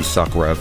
You suck, Rev.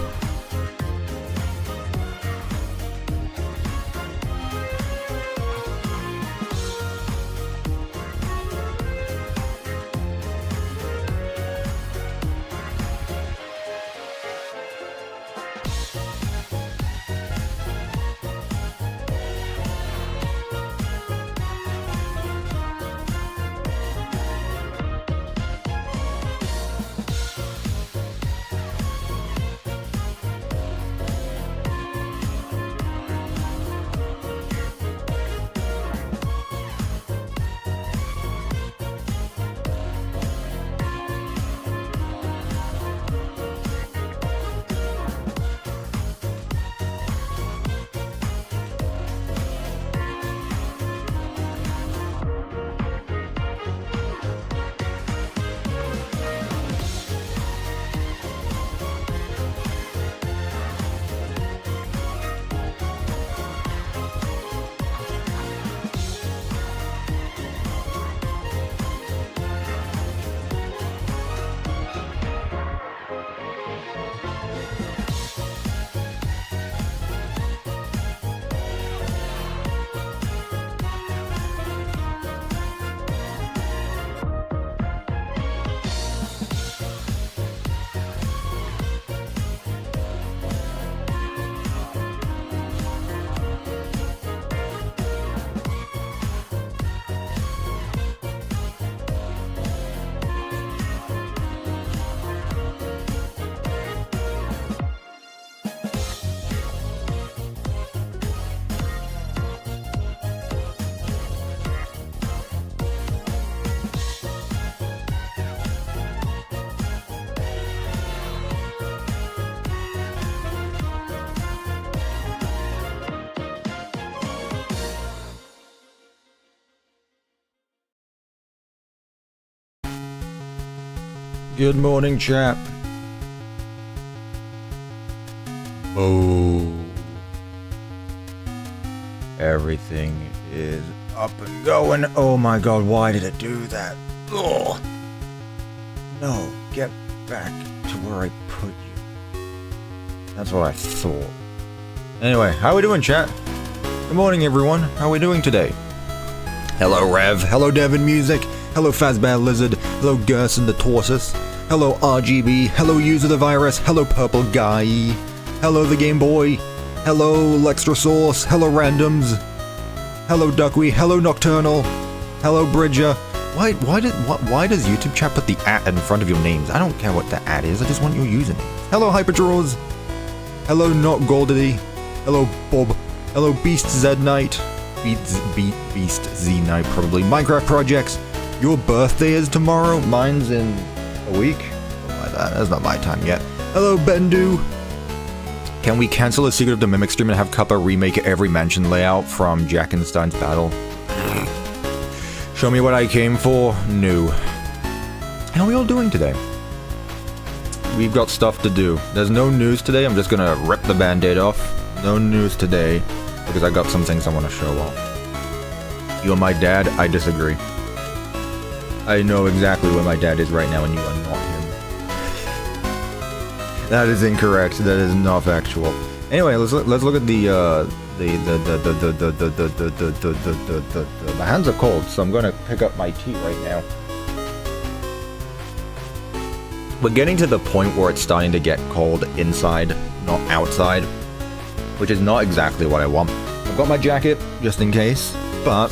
Good morning, chap. Oh. Everything is up and going. Oh my god, why did it do that? Oh. No, get back to where I put you. That's what I thought. Anyway, how we doing, chat? Good morning, everyone. How are we doing today? Hello, Rev. Hello, Devin Music. Hello, Fazbear Lizard. Hello, Gerson the Tortoise. Hello, RGB. Hello, User the Virus. Hello, Purple Guy. Hello, the Game Boy. Hello, Lextrasource. Hello, Randoms. Hello, Duckweed. Hello, Nocturnal. Hello, Bridger. Why does YouTube chat put the @ in front of your names? I don't care what the @ is. I just want your username. Hello, Hyperdraws. Hello, Not Goldity. Hello, Bob. Hello, Beast Z Knight. Beast Z Knight, probably. Minecraft Projects. Your birthday is tomorrow. Mine's in a week. Something like that. That's not my time yet. Hello, Bendu. Can we cancel the Secret of the Mimic stream and have Cuppa remake every mansion layout from Jackenstein's Battle? Show me what I came for? No. How are we all doing today? We've got stuff to do. There's no news today. I'm just gonna rip the band-aid off. No news today because I got some things I want to show off. You're my dad? I disagree. I know exactly where my dad is right now, and you are not him. That is incorrect. That is not factual. Anyway, let's look at my hands are cold, so I'm gonna pick up my tea right now. We're getting to the point where it's starting to get cold inside, not outside, which is not exactly what I want. I've got my jacket just in case, but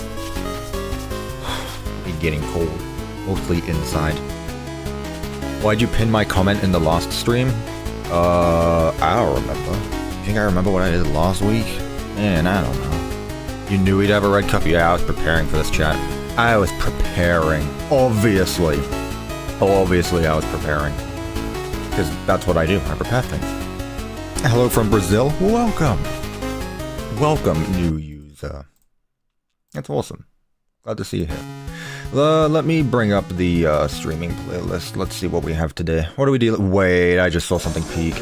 it's getting cold. Mostly inside. Why'd you pin my comment in the last stream? I don't remember. You think I remember what I did last week? Man, I don't know. You knew we'd have a red cup? Yeah, I was preparing for this chat. I was preparing. Obviously. Obviously I was preparing. Because that's what I do. I prepare things. Hello from Brazil. Welcome. Welcome, new user. That's awesome. Glad to see you here. Let me bring up the streaming playlist. Let's see what we have today. What do we deal? Wait, I just saw something peek.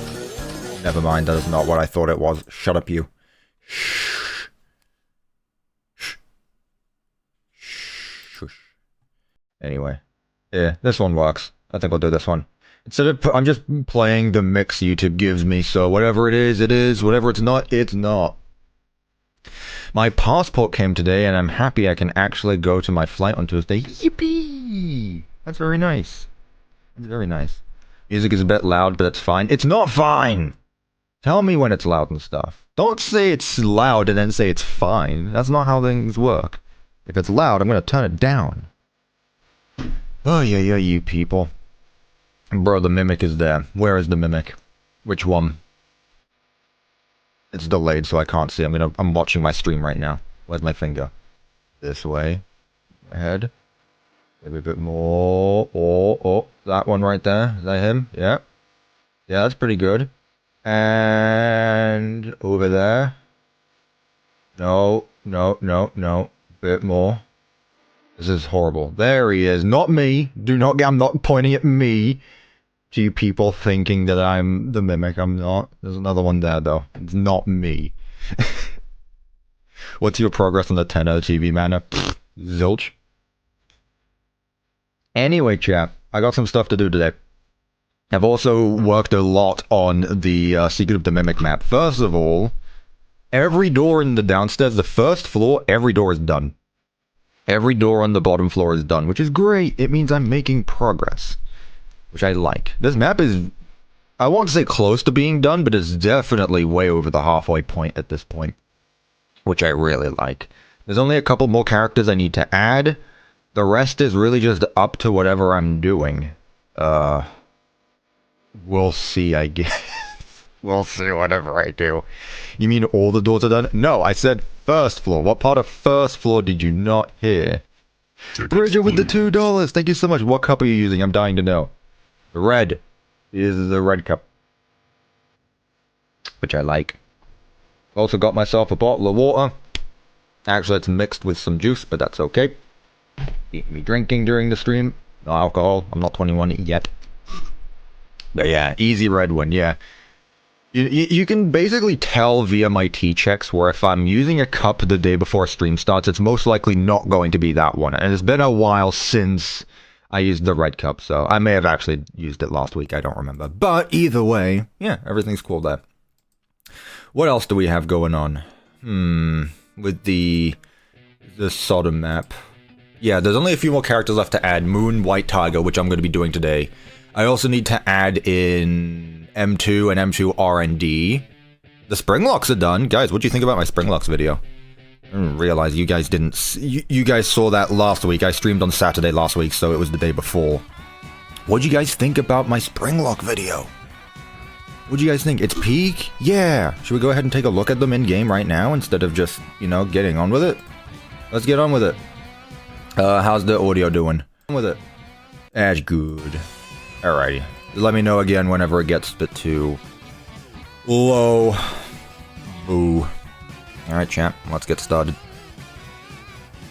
Never mind, that is not what I thought it was. Shut up, you. Shh. Shh. Shush. Anyway. Yeah, this one works. I think I'll do this one. Instead of, I'm just playing the mix YouTube gives me, so whatever it is, it is. Whatever it's not, it's not. My passport came today, and I'm happy I can actually go to my flight on Tuesday. Yippee! That's very nice. It's very nice. Music is a bit loud, but it's fine. It's not fine! Tell me when it's loud and stuff. Don't say it's loud and then say it's fine. That's not how things work. If it's loud, I'm gonna turn it down. Oh, yeah, you people. Bro, the mimic is there. Where is the mimic? Which one? It's delayed, so I can't see. I'm watching my stream right now. Where's my finger? This way. Ahead. Maybe a bit more. Oh, that one right there. Is that him? Yeah. Yeah, that's pretty good. And over there. No. Bit more. This is horrible. There he is. Not me. I'm not pointing at me. To you people thinking that I'm the mimic. I'm not. There's another one there, though. It's not me. What's your progress on the 10 TV manor? Zilch. Anyway, chap. I got some stuff to do today. I've also worked a lot on the Secret of the Mimic map. First of all, every door in the downstairs, the first floor, every door is done. Every door on the bottom floor is done, which is great. It means I'm making progress. Which I like. This map is, I won't say close to being done, but it's definitely way over the halfway point at this point. Which I really like. There's only a couple more characters I need to add. The rest is really just up to whatever I'm doing. We'll see, I guess. We'll see whatever I do. You mean all the doors are done? No, I said first floor. What part of first floor did you not hear? Bridget with the $2. Thank you so much. What cup are you using? I'm dying to know. The red is the red cup, which I like. Also got myself a bottle of water. Actually, it's mixed with some juice, but that's okay. Keep me drinking during the stream. No alcohol. I'm not 21 yet. But yeah, easy red one, yeah. You can basically tell via my tea checks where if I'm using a cup the day before stream starts, it's most likely not going to be that one. And it's been a while since I used the red cup, so I may have actually used it last week, I don't remember. But either way, yeah, everything's cool there. What else do we have going on? With the Sodom map. Yeah, there's only a few more characters left to add. Moon, White Tiger, which I'm going to be doing today. I also need to add in M2 and M2 R&D. The Springlocks are done. Guys, what do you think about my Springlocks video? I didn't realize you guys didn't... You guys saw that last week. I streamed on Saturday last week, so it was the day before. What'd you guys think about my Springlock video? What'd you guys think? It's peak? Yeah! Should we go ahead and take a look at them in-game right now instead of just, you know, getting on with it? Let's get on with it. How's the audio doing? On with it. That's good. Alrighty. Let me know again whenever it gets a bit too low. Boo. Alright, champ. Let's get started.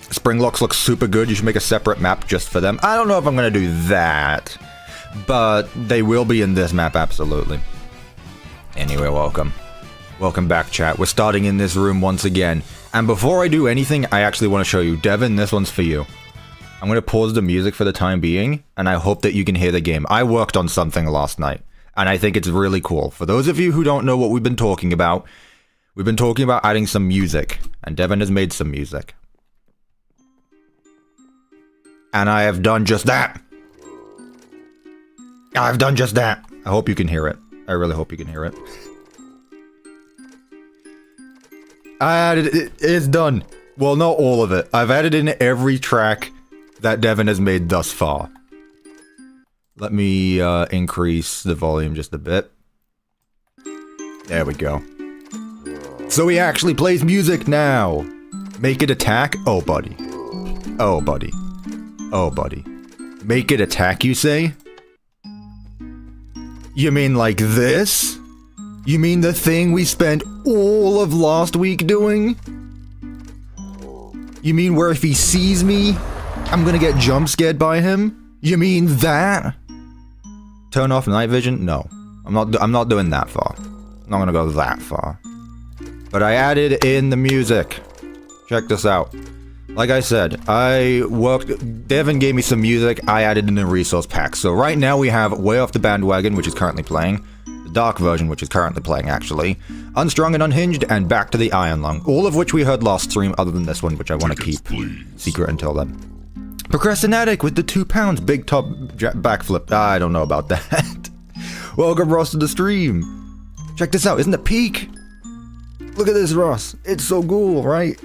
Springlocks look super good. You should make a separate map just for them. I don't know if I'm going to do that. But they will be in this map, absolutely. Anyway, welcome. Welcome back, chat. We're starting in this room once again. And before I do anything, I actually want to show you. Devin, this one's for you. I'm going to pause the music for the time being, and I hope that you can hear the game. I worked on something last night, and I think it's really cool. For those of you who don't know what we've been talking about, we've been talking about adding some music, and Devin has made some music. And I have done just that. I've done just that. I hope you can hear it. I really hope you can hear it. I added it. It's done. Well, not all of it. I've added in every track that Devin has made thus far. Let me increase the volume just a bit. There we go. So he actually plays music now. Make it attack? Oh, buddy. Oh, buddy. Oh, buddy. Make it attack, you say? You mean like this? You mean the thing we spent all of last week doing? You mean where if he sees me, I'm gonna get jump scared by him? You mean that? Turn off night vision? No. I'm not doing that far. I'm not gonna go that far. But I added in the music. Check this out. Like I said, Devin gave me some music, I added in a resource pack. So right now we have Way Off the Bandwagon, which is currently playing, the Dark version, which is currently playing actually, Unstrung and Unhinged, and Back to the Iron Lung, all of which we heard last stream other than this one, which I want to keep secret until then. Procrastinatic with the 2 pounds big top backflip. I don't know about that. Welcome Ross to the stream. Check this out, isn't it peak? Look at this, Ross. It's so cool, right?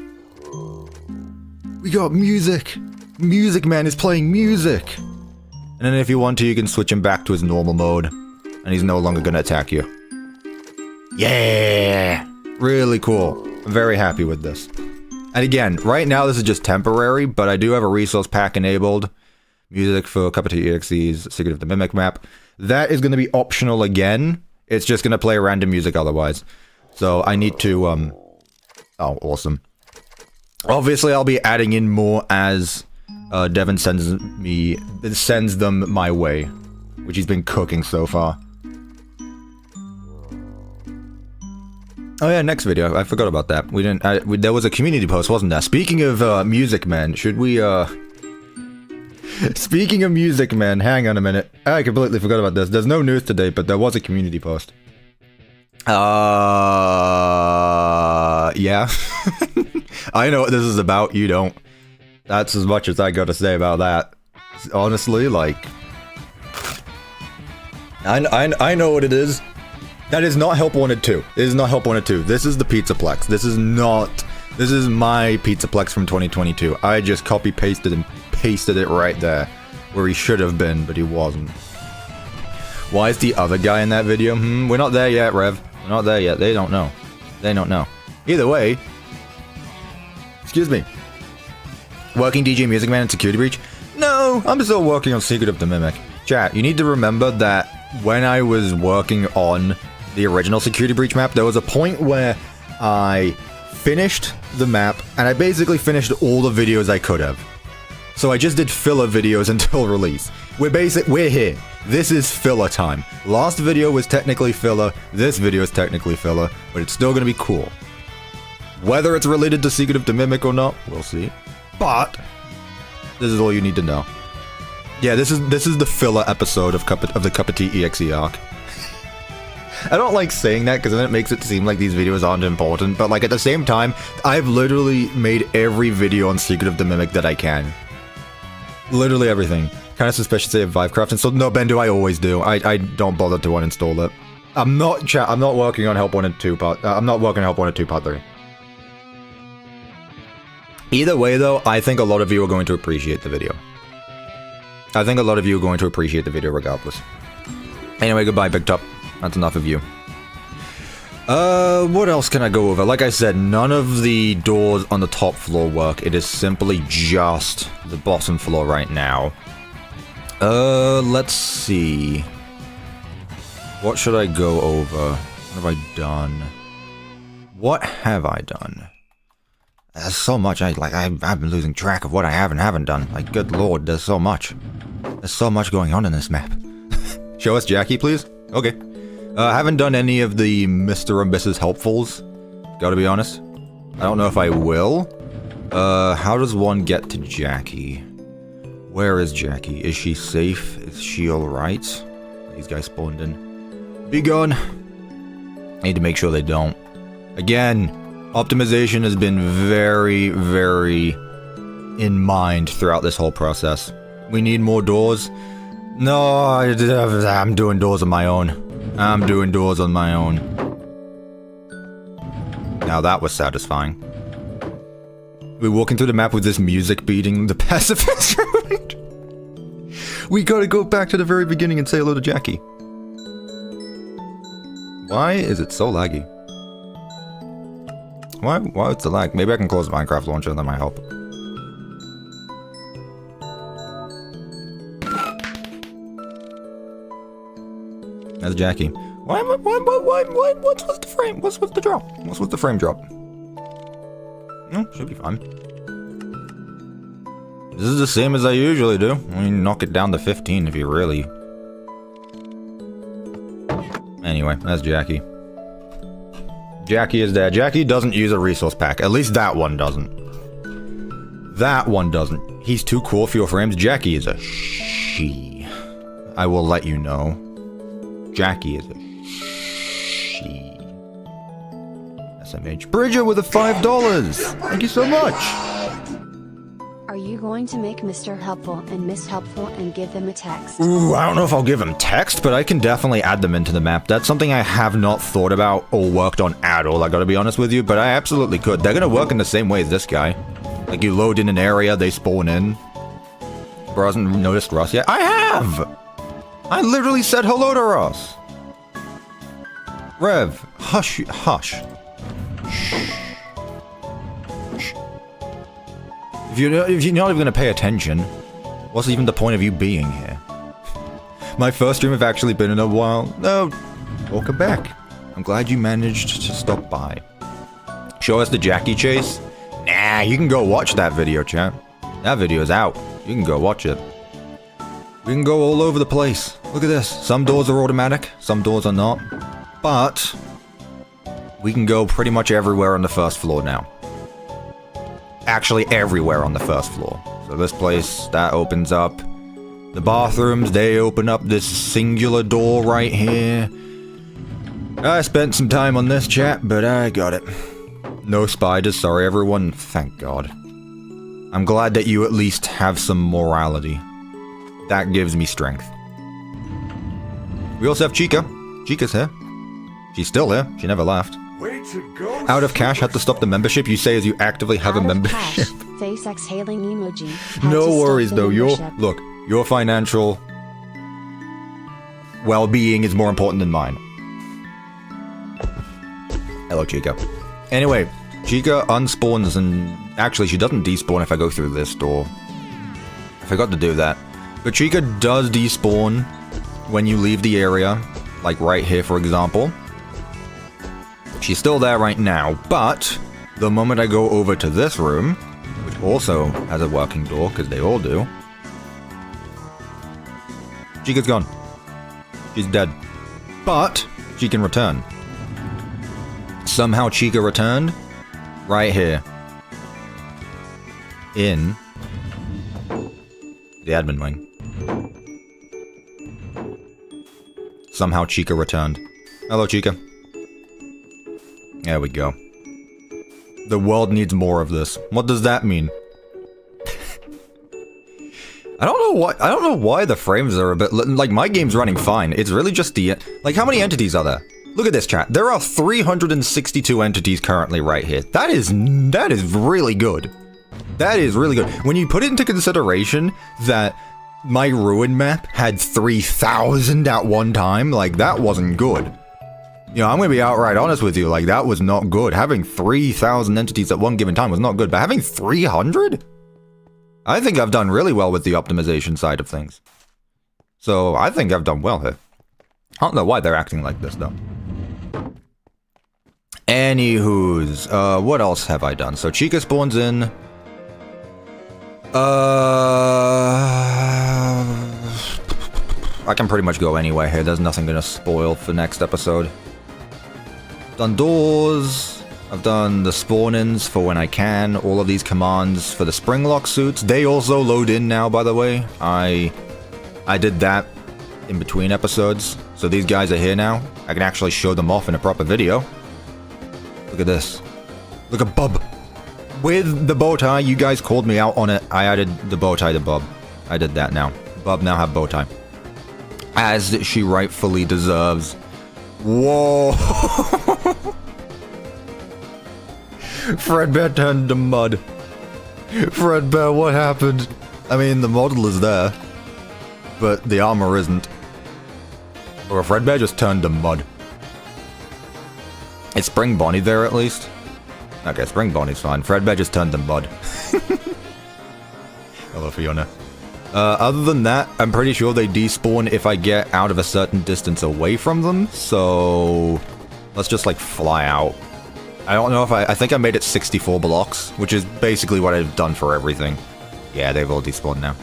We got music. Music Man is playing music. And then if you want to, you can switch him back to his normal mode. And he's no longer gonna attack you. Yeah! Really cool. I'm very happy with this. And again, right now this is just temporary, but I do have a resource pack enabled. Music for CuppaTeaExe's Secret of the Mimic map. That is gonna be optional again. It's just gonna play random music otherwise. So I need to, oh, awesome. Obviously, I'll be adding in more as Devin sends them my way, which he's been cooking so far. Oh yeah, next video. I forgot about that. We didn't. There was a community post, wasn't there? Speaking of Music Man, should we? Speaking of Music Man, hang on a minute. I completely forgot about this. There's no news today, but there was a community post. Yeah. I know what this is about, you don't. That's as much as I gotta say about that. Honestly, like... I know what it is. That is not Help Wanted 2. It is not Help Wanted 2. This is the Pizzaplex. This is not... This is my Pizzaplex from 2022. I just copy-pasted and pasted it right there. Where he should have been, but he wasn't. Why is the other guy in that video? We're not there yet, Rev. We're not there yet. They don't know. They don't know. Either way... Excuse me. Working DJ Music Man in Security Breach? No, I'm still working on Secret of the Mimic. Chat, you need to remember that when I was working on the original Security Breach map, there was a point where I finished the map, and I basically finished all the videos I could have. So I just did filler videos until release. We're here. This is filler time. Last video was technically filler, this video is technically filler, but it's still gonna be cool. Whether it's related to Secret of the Mimic or not, we'll see. But this is all you need to know. Yeah, this is the filler episode of the CuppaTeaExe arc. I don't like saying that because then it makes it seem like these videos aren't important, but like at the same time, I've literally made every video on Secret of the Mimic that I can. Literally everything. Kind of suspicious they have Vivecraft, and so no, Ben, do I always do. I don't bother to uninstall it. I'm not working on Help Wanted 2 part. I'm not working on Help Wanted 2 part 3. Either way, though, I think a lot of you are going to appreciate the video. I think a lot of you are going to appreciate the video regardless. Anyway, goodbye, Big Top. That's enough of you. What else can I go over? Like I said, none of the doors on the top floor work. It is simply just the bottom floor right now. Let's see. What should I go over? What have I done? What have I done? There's so much. I've been losing track of what I have and haven't done. Like, good lord, there's so much. There's so much going on in this map. Show us Jackie, please. Okay. I haven't done any of the Mr. and Mrs. Helpfuls. Gotta be honest. I don't know if I will. How does one get to Jackie? Where is Jackie? Is she safe? Is she alright? These guys spawned in. Be gone. I need to make sure they don't. Again. Optimization has been very, very in mind throughout this whole process. We need more doors. No, I'm doing doors on my own. I'm doing doors on my own. Now that was satisfying. We're walking through the map with this music beating the pacifist road. We gotta go back to the very beginning and say hello to Jackie. Why is it so laggy? Why is the lag? Maybe I can close the Minecraft launcher, that might help. That's Jackie. What's the frame? What's the drop? What's with the frame drop? No, should be fine. This is the same as I usually do. I mean, knock it down to 15 if you really... Anyway, that's Jackie. Jackie is there. Jackie doesn't use a resource pack. At least that one doesn't. That one doesn't. He's too cool for your frames. Jackie is a she. I will let you know. Jackie is a she. SMH. Bridger with the $5. Thank you so much. Are you going to make Mr. Helpful and Miss Helpful and give them a text? Ooh, I don't know if I'll give them text, but I can definitely add them into the map. That's something I have not thought about or worked on at all, I gotta be honest with you, but I absolutely could. They're gonna work in the same way as this guy. Like, you load in an area, they spawn in. Bro hasn't noticed Russ yet. I have! I literally said hello to Russ. Rev, hush, hush. Shh. If you're not even going to pay attention, what's even the point of you being here? My first stream I've actually been in a while. No, welcome back. I'm glad you managed to stop by. Show us the Jackie chase? Nah, you can go watch that video, chat. That video's out. You can go watch it. We can go all over the place. Look at this. Some doors are automatic, some doors are not. But we can go pretty much everywhere on the first floor now. Actually, everywhere on the first floor. So this place, that opens up. The bathrooms, they open up this singular door right here. I spent some time on this, chat, but I got it. No spiders, sorry everyone. Thank God. I'm glad that you at least have some morality. That gives me strength. We also have Chica. Chica's here. She's still here. She never left. Way to go. Out of cash, had to stop the membership. You say as you actively have a membership. Face exhaling emoji. No worries though. Your financial well-being is more important than mine. Hello, Chica. Anyway, Chica unspawns and actually she doesn't despawn if I go through this door. I forgot to do that. But Chica does despawn when you leave the area, like right here for example. She's still there right now, but the moment I go over to this room, which also has a working door, because they all do, Chica's gone. She's dead. But she can return. Somehow Chica returned right here. In the admin wing. Somehow Chica returned. Hello, Chica. There we go. The world needs more of this. What does that mean? I don't know why the frames are a bit like my game's running fine. It's really just the like how many entities are there? Look at this chat. There are 362 entities currently right here. That is really good. That is really good. When you put it into consideration that my ruin map had 3,000 at one time, like that wasn't good. You know, I'm gonna be outright honest with you, like, that was not good. Having 3,000 entities at one given time was not good, but having 300? I think I've done really well with the optimization side of things. So, I think I've done well here. I don't know why they're acting like this, though. Anywho's, what else have I done? So, Chica spawns in. I can pretty much go anywhere here. There's nothing gonna spoil for next episode. Done doors. I've done the spawn-ins for when I can. All of these commands for the spring lock suits. They also load in now, by the way. I did that in between episodes. So these guys are here now. I can actually show them off in a proper video. Look at this. Look at Bub. With the bow tie, you guys called me out on it. I added the bow tie to Bub. I did that now. Bub now have bow tie. As she rightfully deserves. Whoa! Fredbear turned to mud. Fredbear, what happened? I mean, the model is there, but the armor isn't. Or Fredbear just turned to mud. Is Spring Bonnie there at least? Okay, Spring Bonnie's fine. Fredbear just turned to mud. Hello, Fiona. Other than that, I'm pretty sure they despawn if I get out of a certain distance away from them, so let's just, like, fly out. I don't know if I think I made it 64 blocks, which is basically what I've done for everything. Yeah, they've all despawned now.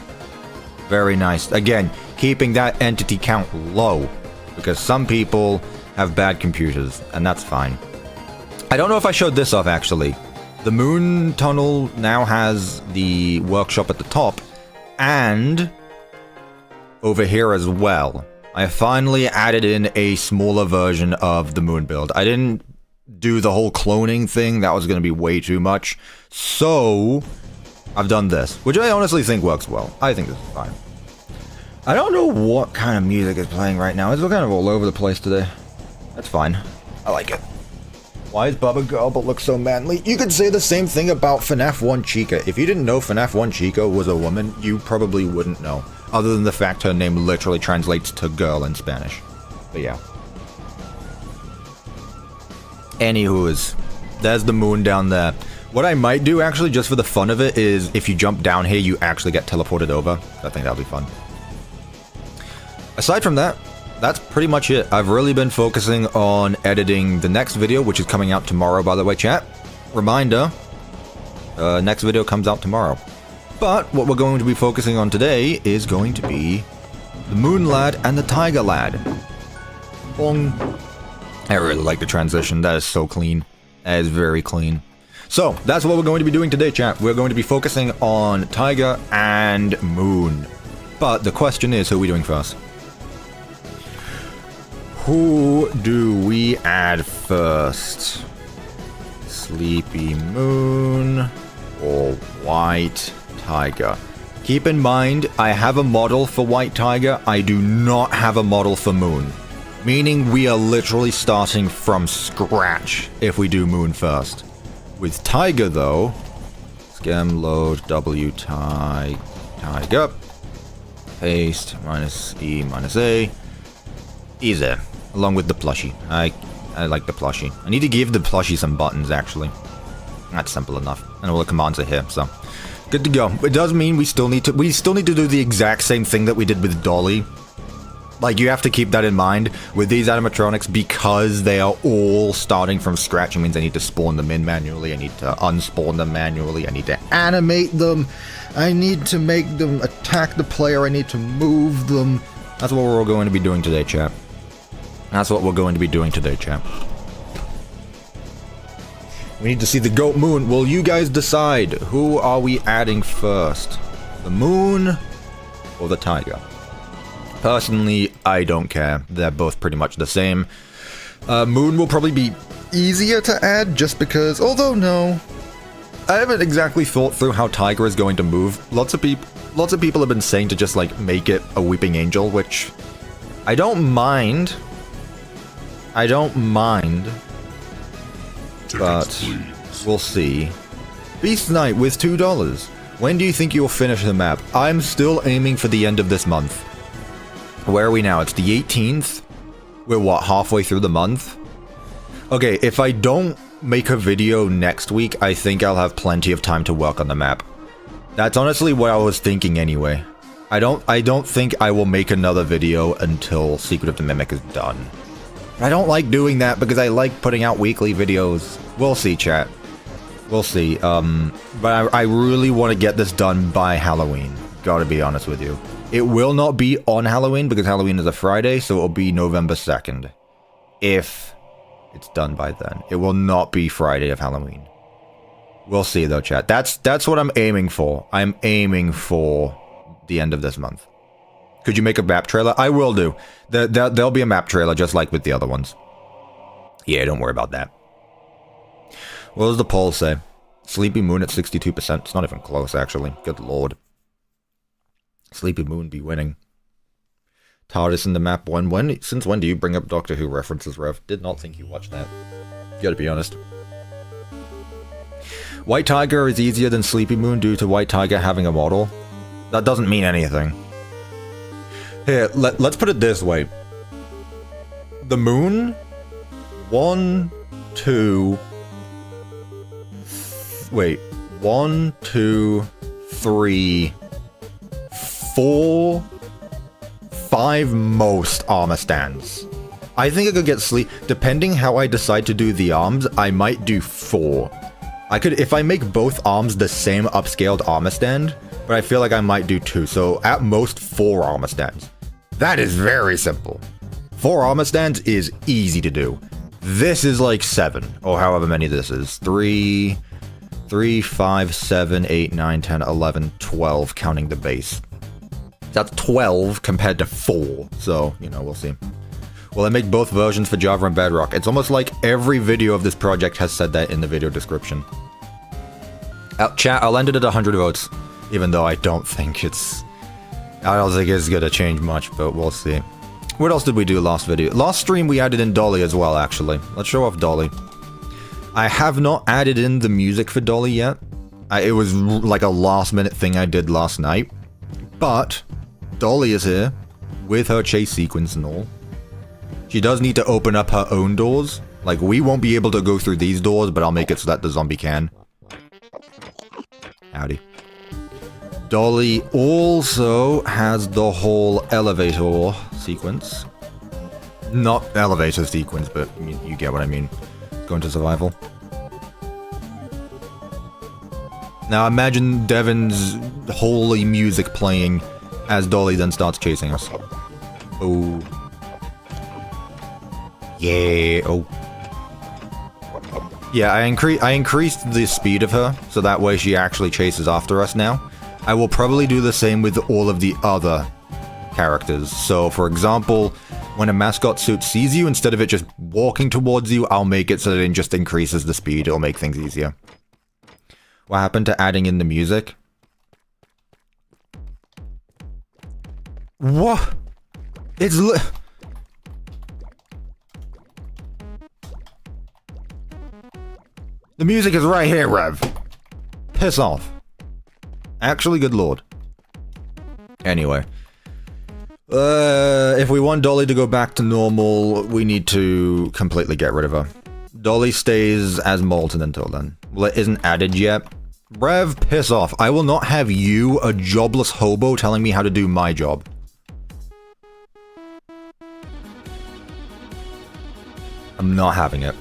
Very nice. Again, keeping that entity count low, because some people have bad computers, and that's fine. I don't know if I showed this off, actually. The moon tunnel now has the workshop at the top, and over here as well. I finally added in a smaller version of the moon build. I didn't do the whole cloning thing, that was going to be way too much. So, I've done this, which I honestly think works well. I think this is fine. I don't know what kind of music is playing right now. It's kind of all over the place today. That's fine. I like it. Why is Bubba girl but looks so manly? You could say the same thing about FNAF 1 Chica. If you didn't know FNAF 1 Chica was a woman, you probably wouldn't know. Other than the fact her name literally translates to girl in Spanish. But yeah. Anywho's, there's the moon down there. What I might do actually, just for the fun of it, is if you jump down here, you actually get teleported over. I think that'll be fun. Aside from that, that's pretty much it. I've really been focusing on editing the next video, which is coming out tomorrow, by the way, chat. Reminder, next video comes out tomorrow. But what we're going to be focusing on today is going to be the Moon Lad and the Tiger Lad. Bong. I really like the transition. That is so clean. That is very clean. So, that's what we're going to be doing today, chat. We're going to be focusing on Tiger and Moon. But the question is, who are we doing first? Who do we add first? Sleepy Moon or White Tiger? Keep in mind, I have a model for White Tiger. I do not have a model for Moon. Meaning we are literally starting from scratch if we do Moon first. With Tiger though, scam load W Tiger, paste -E -A, easy. Along with the plushie. I like the plushie. I need to give the plushie some buttons actually. That's simple enough. And all the commands are here, so good to go. It does mean we still need to do the exact same thing that we did with Dolly. Like, you have to keep that in mind with these animatronics, because they are all starting from scratch. It means I need to spawn them in manually, I need to unspawn them manually, I need to animate them, I need to make them attack the player, I need to move them. That's what we're going to be doing today, chat. That's what we're going to be doing today, chat. We need to see the goat moon. Will you guys decide? Who are we adding first? The moon or the tiger? Personally, I don't care. They're both pretty much the same. Moon will probably be easier to add just because, although no. I haven't exactly thought through how Tiger is going to move. Lots of people have been saying to just like make it a weeping angel, which I don't mind. But we'll see. Beast Knight with $2. When do you think you'll finish the map? I'm still aiming for the end of this month. Where are we now? It's the 18th. We're what, halfway through the month? Okay, if I don't make a video next week, I think I'll have plenty of time to work on the map. That's honestly what I was thinking anyway. I don't think I will make another video until Secret of the Mimic is done. I don't like doing that because I like putting out weekly videos. We'll see, chat. We'll see. But I really want to get this done by Halloween. Gotta be honest with you. It will not be on Halloween because Halloween is a Friday, so it'll be November 2nd. If it's done by then. It will not be Friday of Halloween. We'll see though, chat. That's what I'm aiming for. I'm aiming for the end of this month. Could you make a map trailer? I will do. There'll be a map trailer just like with the other ones. Yeah, don't worry about that. What does the poll say? Sleepy Moon at 62%. It's not even close, actually. Good lord. Sleepy Moon be winning. TARDIS in the map one. Since when do you bring up Doctor Who references, Rev? Did not think you watched that. Gotta be honest. White Tiger is easier than Sleepy Moon due to White Tiger having a model. That doesn't mean anything. Here, let's put it this way. The moon? 1, 2... Wait. 1, 2, 3... 4... 5 most armor stands. I think I could get sleep. Depending how I decide to do the arms, I might do 4. I could, if I make both arms the same upscaled armor stand, but I feel like I might do 2, so at most 4 armor stands. That is very simple. 4 armor stands is easy to do. This is like 7, or however many this is. 3, 3, 5, 7, 8, 9, 10, 11, 12, counting the base. That's 12 compared to 4, so, you know, we'll see. Will I make both versions for Java and Bedrock? It's almost like every video of this project has said that in the video description. Chat, I'll end it at 100 votes, even though I don't think it's gonna change much, but we'll see. What else did we do last video? Last stream we added in Dolly as well, actually. Let's show off Dolly. I have not added in the music for Dolly yet. It was like a last minute thing I did last night. But Dolly is here with her chase sequence and all. She does need to open up her own doors. Like, we won't be able to go through these doors, but I'll make it so that the zombie can. Howdy. Dolly also has the whole elevator sequence. Not elevator sequence, but you get what I mean. Go into survival. Now imagine Devin's holy music playing as Dolly then starts chasing us. Oh. Yeah, oh. Yeah, I increased the speed of her, so that way she actually chases after us now. I will probably do the same with all of the other characters. So, for example, when a mascot suit sees you, instead of it just walking towards you, I'll make it so that it just increases the speed. It'll make things easier. What happened to adding in the music? What? It's the music is right here, Rev. Piss off. Actually, good lord. Anyway. If we want Dolly to go back to normal, we need to completely get rid of her. Dolly stays as Molten until then. Well, it isn't added yet. Rev, piss off. I will not have you, a jobless hobo, telling me how to do my job. I'm not having it.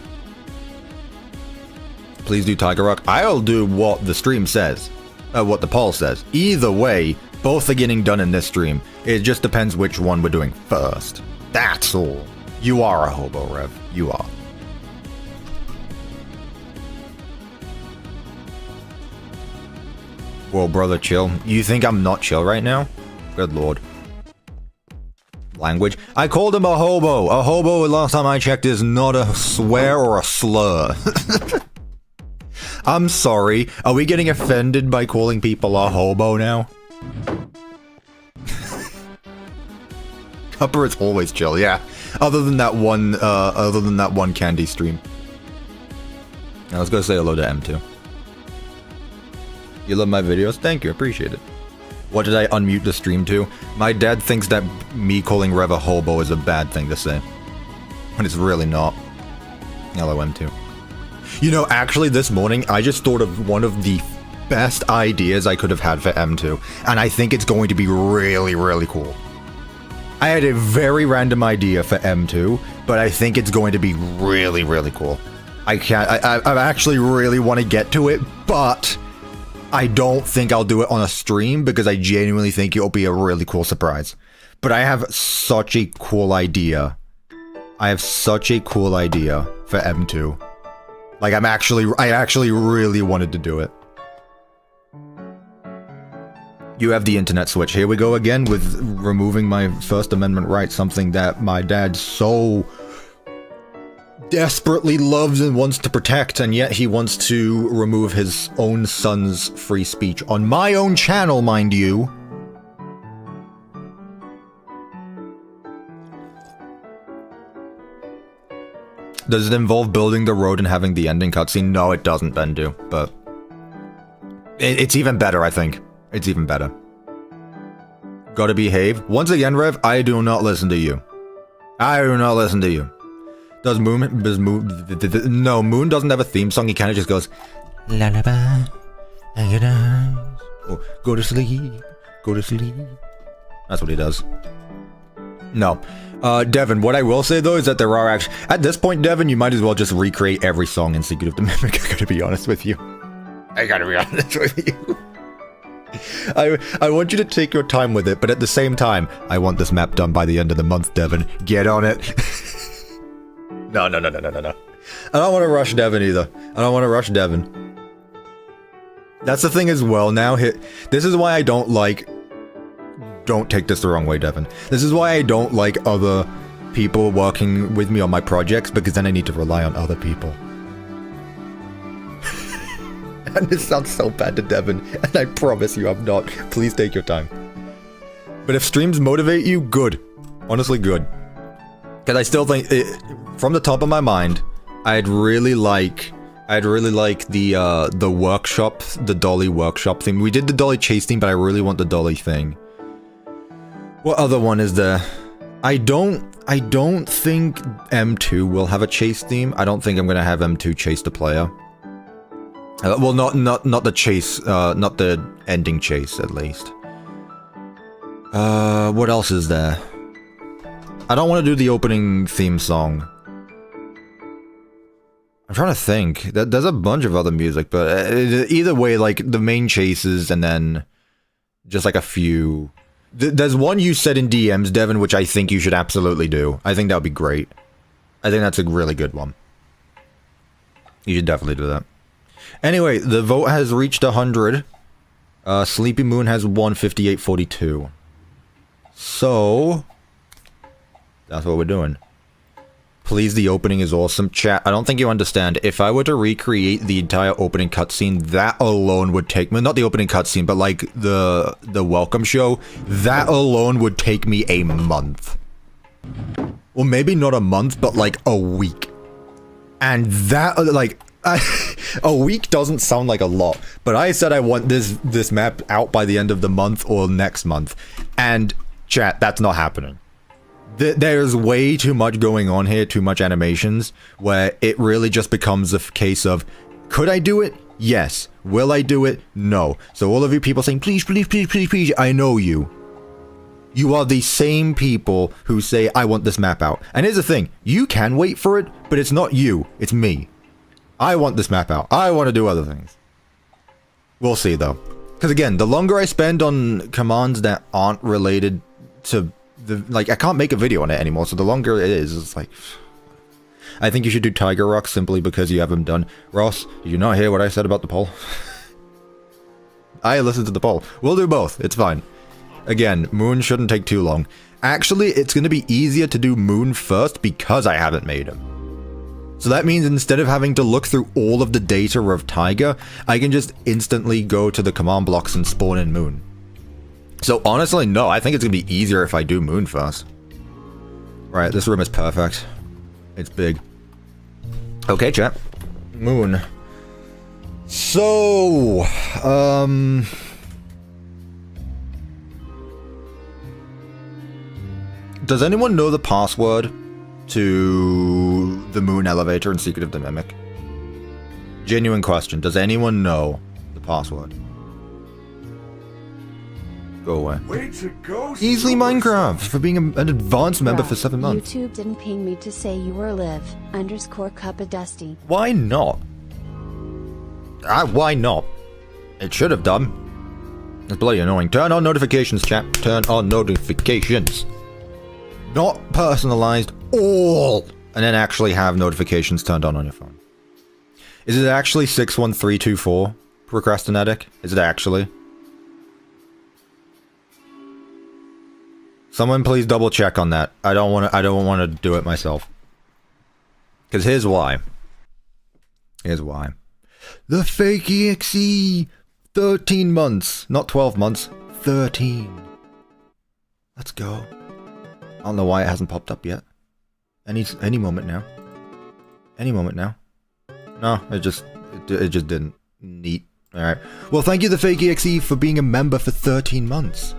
Please do Tiger Rock. I'll do what the stream says. What the poll says. Either way, both are getting done in this stream. It just depends which one we're doing first. That's all. You are a hobo, Rev. You are. Whoa, brother, chill. You think I'm not chill right now? Good lord. Language. I called him a hobo. A hobo, last time I checked, is not a swear or a slur. I'm sorry. Are we getting offended by calling people a hobo now? Cuppa is always chill, yeah. Other than that one candy stream. Now let's go say hello to M2. You love my videos? Thank you, appreciate it. What did I unmute the stream to? My dad thinks that me calling Rev a hobo is a bad thing to say. When it's really not. Hello, M2. You know, actually this morning, I just thought of one of the best ideas I could have had for M2. And I think it's going to be really, really cool. I had a very random idea for M2, but I think it's going to be really, really cool. I actually really want to get to it, but I don't think I'll do it on a stream because I genuinely think it'll be a really cool surprise. But I have such a cool idea. I have such a cool idea for M2. Like, I actually really wanted to do it. You have the internet switch. Here we go again with removing my First Amendment right, something that my dad so desperately loves and wants to protect, and yet he wants to remove his own son's free speech on my own channel, mind you. Does it involve building the road and having the ending cutscene? No, it doesn't, Bendu, but it's even better, I think. It's even better. Gotta behave. Once again, Rev, I do not listen to you. I do not listen to you. Does Moon... No, Moon doesn't have a theme song. He kind of just goes... Lullaby. Oh, go to sleep. Go to sleep. That's what he does. No. Devin, what I will say, though, is that there are actually... At this point, Devin, you might as well just recreate every song in Secret of the Mimic. I gotta be honest with you. I gotta be honest with you. I want you to take your time with it, but at the same time, I want this map done by the end of the month, Devin. Get on it. No. I don't want to rush Devin either. I don't want to rush Devin. That's the thing as well now. This is why I don't like... Don't take this the wrong way, Devin. This is why I don't like other people working with me on my projects, because then I need to rely on other people. And this sounds so bad to Devin, and I promise you I'm not. Please take your time. But if streams motivate you, good. Honestly, good. Because I still think, from the top of my mind, I'd really like the workshop, the Dolly workshop theme. We did the Dolly chase theme, but I really want the Dolly thing. What other one is there? I don't think M2 will have a chase theme. I don't think I'm gonna have M2 chase the player. Well, not the chase, not the ending chase, at least. What else is there? I don't want to do the opening theme song. I'm trying to think. There's a bunch of other music, but either way, like, the main chases and then just like a few... There's one you said in DMs, Devin, which I think you should absolutely do. I think that would be great. I think that's a really good one. You should definitely do that. Anyway, the vote has reached 100. Sleepy Moon has 158.42. So... that's what we're doing. Please, the opening is awesome. Chat, I don't think you understand. If I were to recreate the entire opening cutscene, that alone would take me... not the opening cutscene, but like the welcome show. That alone would take me a month. Well, maybe not a month, but like a week. And that, like... a week doesn't sound like a lot, but I said I want this map out by the end of the month or next month. And, chat, that's not happening. There's way too much going on here, too much animations, where it really just becomes a case of, could I do it? Yes. Will I do it? No. So all of you people saying, please, please, please, please, please, I know you. You are the same people who say, I want this map out. And here's the thing, you can wait for it, but it's not you, it's me. I want this map out. I want to do other things. We'll see, though. Because again, the longer I spend on commands that aren't related to... like, I can't make a video on it anymore, so the longer it is, it's like... I think you should do Tiger Rock simply because you haven't done... Ross, did you not hear what I said about the poll? I listened to the poll. We'll do both, it's fine. Again, Moon shouldn't take too long. Actually, it's going to be easier to do Moon first because I haven't made him. So that means instead of having to look through all of the data of Tiger, I can just instantly go to the command blocks and spawn in Moon. So honestly, no, I think it's gonna be easier if I do Moon first. Right, this room is perfect. It's big. Okay, chat. Moon. So, does anyone know the password to the Moon elevator in Secret of the Mimic? Genuine question. Does anyone know the password? Go away. Way to go, Easily Minecraft for being an advanced member for 7 months. YouTube didn't ping me to say you were live_CuppaDusty. Why not? Why not? It should have done. It's bloody annoying. Turn on notifications, chat. Turn on notifications. Not personalized. All. And then actually have notifications turned on your phone. Is it actually 61324? Procrastinatic? Is it actually? Someone please double check on that. I don't want to do it myself. Cause here's why. Here's why. The FNAF 13 months. Not 12 months. 13. Let's go. I don't know why it hasn't popped up yet. Any moment now. Any moment now. No, it just didn't. Neat. Alright. Well, thank you, the FNAF, for being a member for 13 months.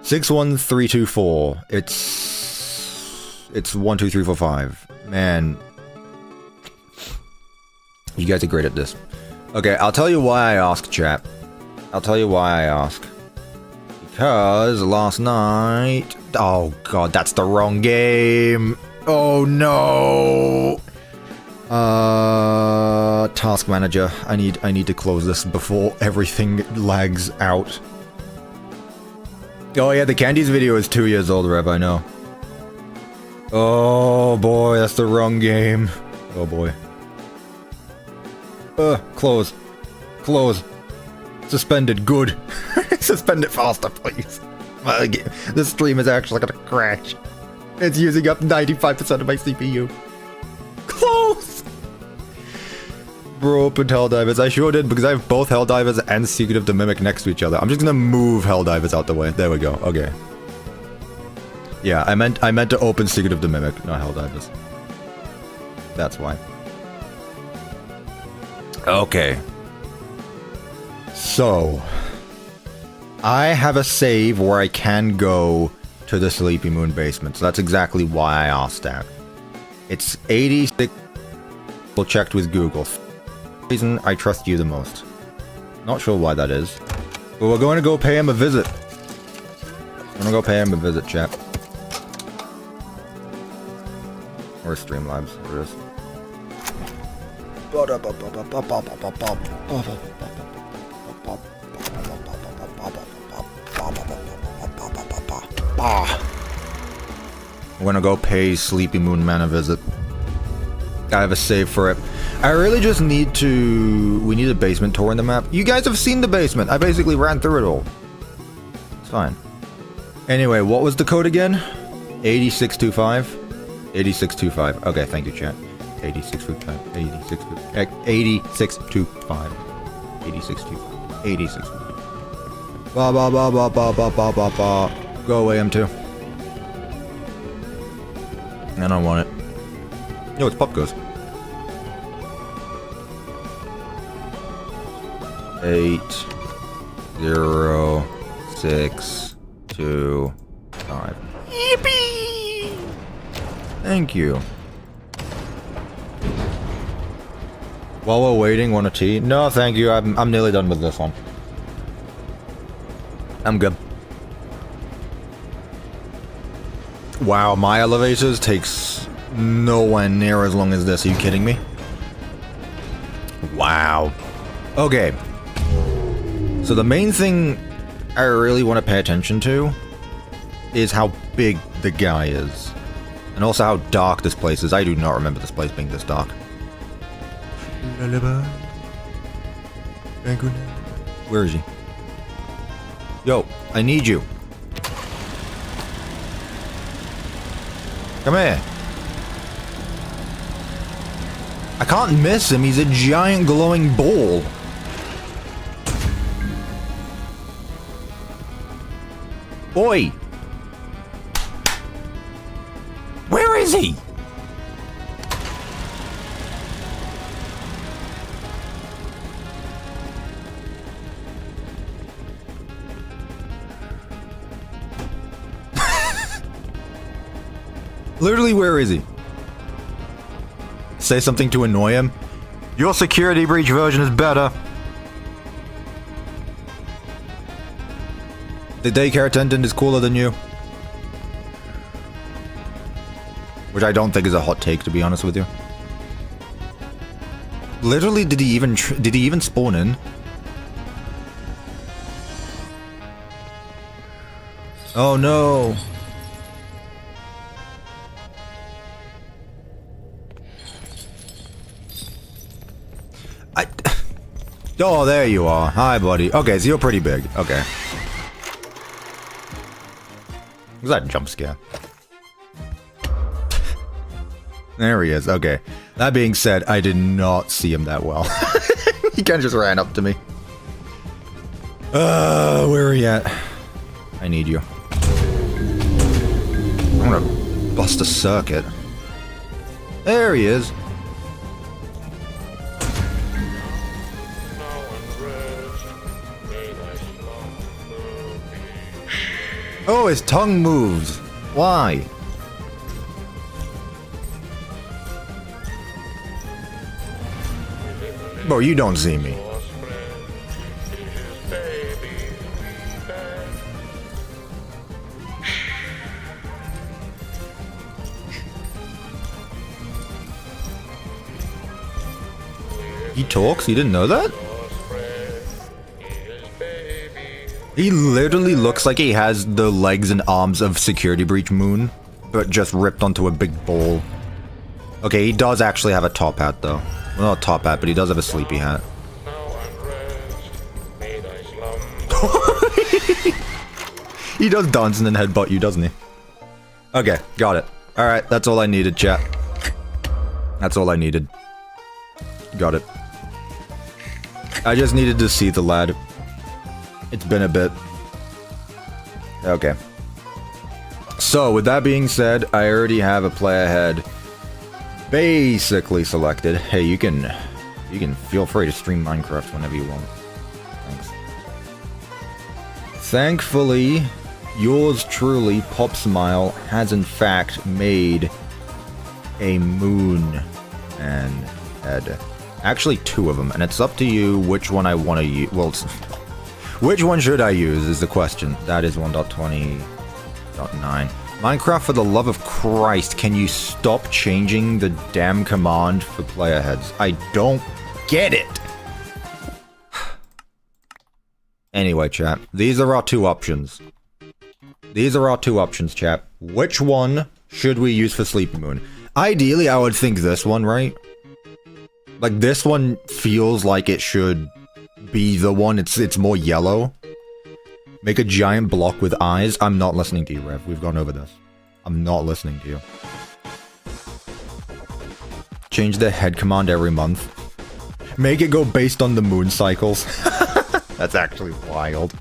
61324. It's 1, 2, 3, 4, 5. Man. You guys are great at this. Okay, I'll tell you why I ask, chat. I'll tell you why I ask. Because last night... Oh god, that's the wrong game. Oh no. Task manager. I need to close this before everything lags out. Oh yeah, the Candies video is 2 years old, Rev, I know. Oh boy, that's the wrong game. Oh boy. Close. Close. Suspended. Good. Suspend it faster, please. This stream is actually gonna crash. It's using up 95% of my CPU. Close! Bro, opened Helldivers. I sure did, because I have both Helldivers and Secret of the Mimic next to each other. I'm just gonna move Helldivers out the way. There we go. Okay. Yeah, I meant to open Secret of the Mimic, not Helldivers. That's why. Okay. So, I have a save where I can go to the Sleepy Moon basement, so that's exactly why I asked that. It's 86. Checked with Google. Reason I trust you the most. Not sure why that is, but we're going to go pay him a visit. I'm gonna go pay him a visit, chat. Or Streamlabs, there it is. I'm gonna go pay Sleepy Moon Man a visit. I have a save for it. I really just need to... We need a basement tour in the map. You guys have seen the basement. I basically ran through it all. It's fine. Anyway, what was the code again? 8625? 8625. Okay, thank you, chat. 8625. 8625. 8625. 8625. 8625. Ba ba ba ba ba ba ba ba ba. Go away, M2. I don't want it. Yo, it's Pop Goes. 8 0 6 2 5. Yippee! Thank you. While we're waiting, want a tea? No, thank you. I'm nearly done with this one. I'm good. Wow, my elevators takes nowhere near as long as this. Are you kidding me? Wow. Okay. So the main thing I really want to pay attention to is how big the guy is. And also how dark this place is. I do not remember this place being this dark. Where is he? Yo, I need you. Come here. I can't miss him. He's a giant glowing ball. Boy. Where is he? Literally, where is he? Say something to annoy him. Your security breach version is better. The daycare attendant is cooler than you. Which I don't think is a hot take, to be honest with you. Literally, did he even spawn in? Oh no. Oh, there you are. Hi, buddy. Okay, so you're pretty big. Okay. Was that a jump scare? There he is. Okay. That being said, I did not see him that well. He kind of just ran up to me. Where are you at? I need you. I'm gonna bust a circuit. There he is. Oh, his tongue moves. Why? Bro, you don't see me. He talks? You didn't know that? He literally looks like he has the legs and arms of Security Breach Moon, but just ripped onto a big ball. Okay, he does actually have a top hat, though. Well, not a top hat, but he does have a sleepy hat. He does dance and then headbutt you, doesn't he? Okay, got it. Alright, that's all I needed, chat. That's all I needed. Got it. I just needed to see the lad. It's been a bit. Okay. So, with that being said, I already have a player head basically selected. Hey, you can feel free to stream Minecraft whenever you want. Thanks. Thankfully, yours truly, Pop Smile, has in fact made a moon and head. Actually, 2 of them, and it's up to you which one I want to use. Well, which one should I use is the question. That is 1.20.9. Minecraft, for the love of Christ, can you stop changing the damn command for player heads? I don't get it! Anyway, chat, these are our 2 options. These are our 2 options, chat. Which one should we use for Sleepy Moon? Ideally, I would think this one, right? Like, this one feels like it should be the one. It's more yellow. Make a giant block with eyes. I'm not listening to you, Rev. We've gone over this. I'm not listening to you. Change the head command every month. Make it go based on the moon cycles. That's actually wild.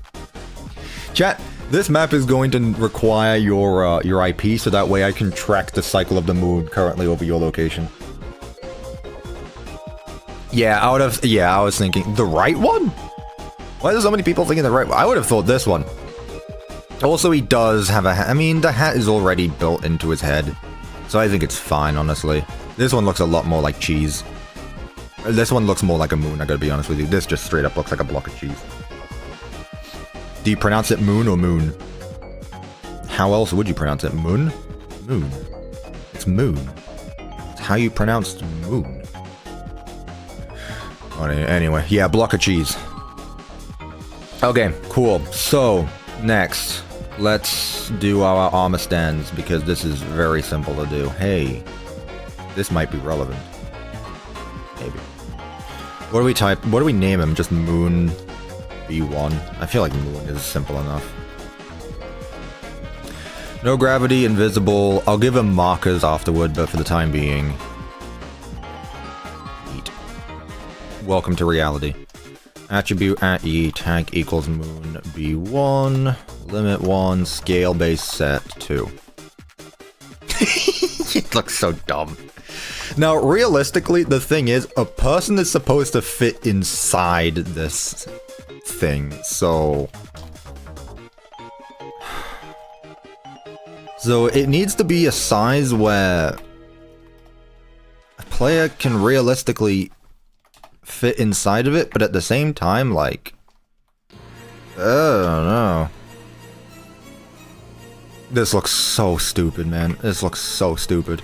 Chat, this map is going to require your IP, so that way I can track the cycle of the moon currently over your location. Yeah, I was thinking, the right one? Why are so many people thinking the right one? I would have thought this one. Also, he does have a hat. I mean, the hat is already built into his head, so I think it's fine, honestly. This one looks a lot more like cheese. This one looks more like a moon, I gotta be honest with you. This just straight up looks like a block of cheese. Do you pronounce it moon or moon? How else would you pronounce it? Moon? Moon. It's moon. It's how you pronounce moon. Anyway, yeah, block of cheese. Okay, cool. So, next, let's do our armor stands, because this is very simple to do. Hey, this might be relevant. Maybe. What do we type? What do we name him? Just Moon B1? I feel like Moon is simple enough. No gravity, invisible. I'll give him markers afterward, but for the time being... Welcome to reality. Attribute at E, tag equals moon B1, limit 1, scale base set 2. It looks so dumb. Now, realistically, the thing is, a person is supposed to fit inside this thing, so... So it needs to be a size where a player can realistically fit inside of it, but at the same time, like, I don't know. This looks so stupid, man. This looks so stupid.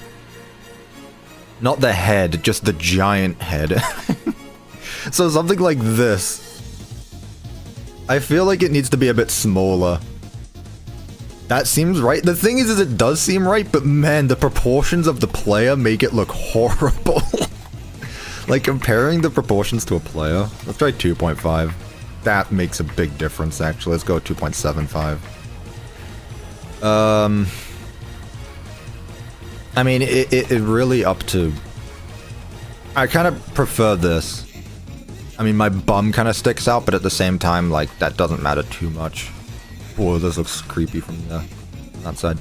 Not the head, just the giant head. So something like this. I feel like it needs to be a bit smaller. That seems right. The thing is it does seem right, but man, the proportions of the player make it look horrible. Like, comparing the proportions to a player. Let's try 2.5. That makes a big difference, actually. Let's go 2.75. I mean, it really up to... I kind of prefer this. I mean, my bum kind of sticks out, but at the same time, like, that doesn't matter too much. Whoa, this looks creepy from the outside.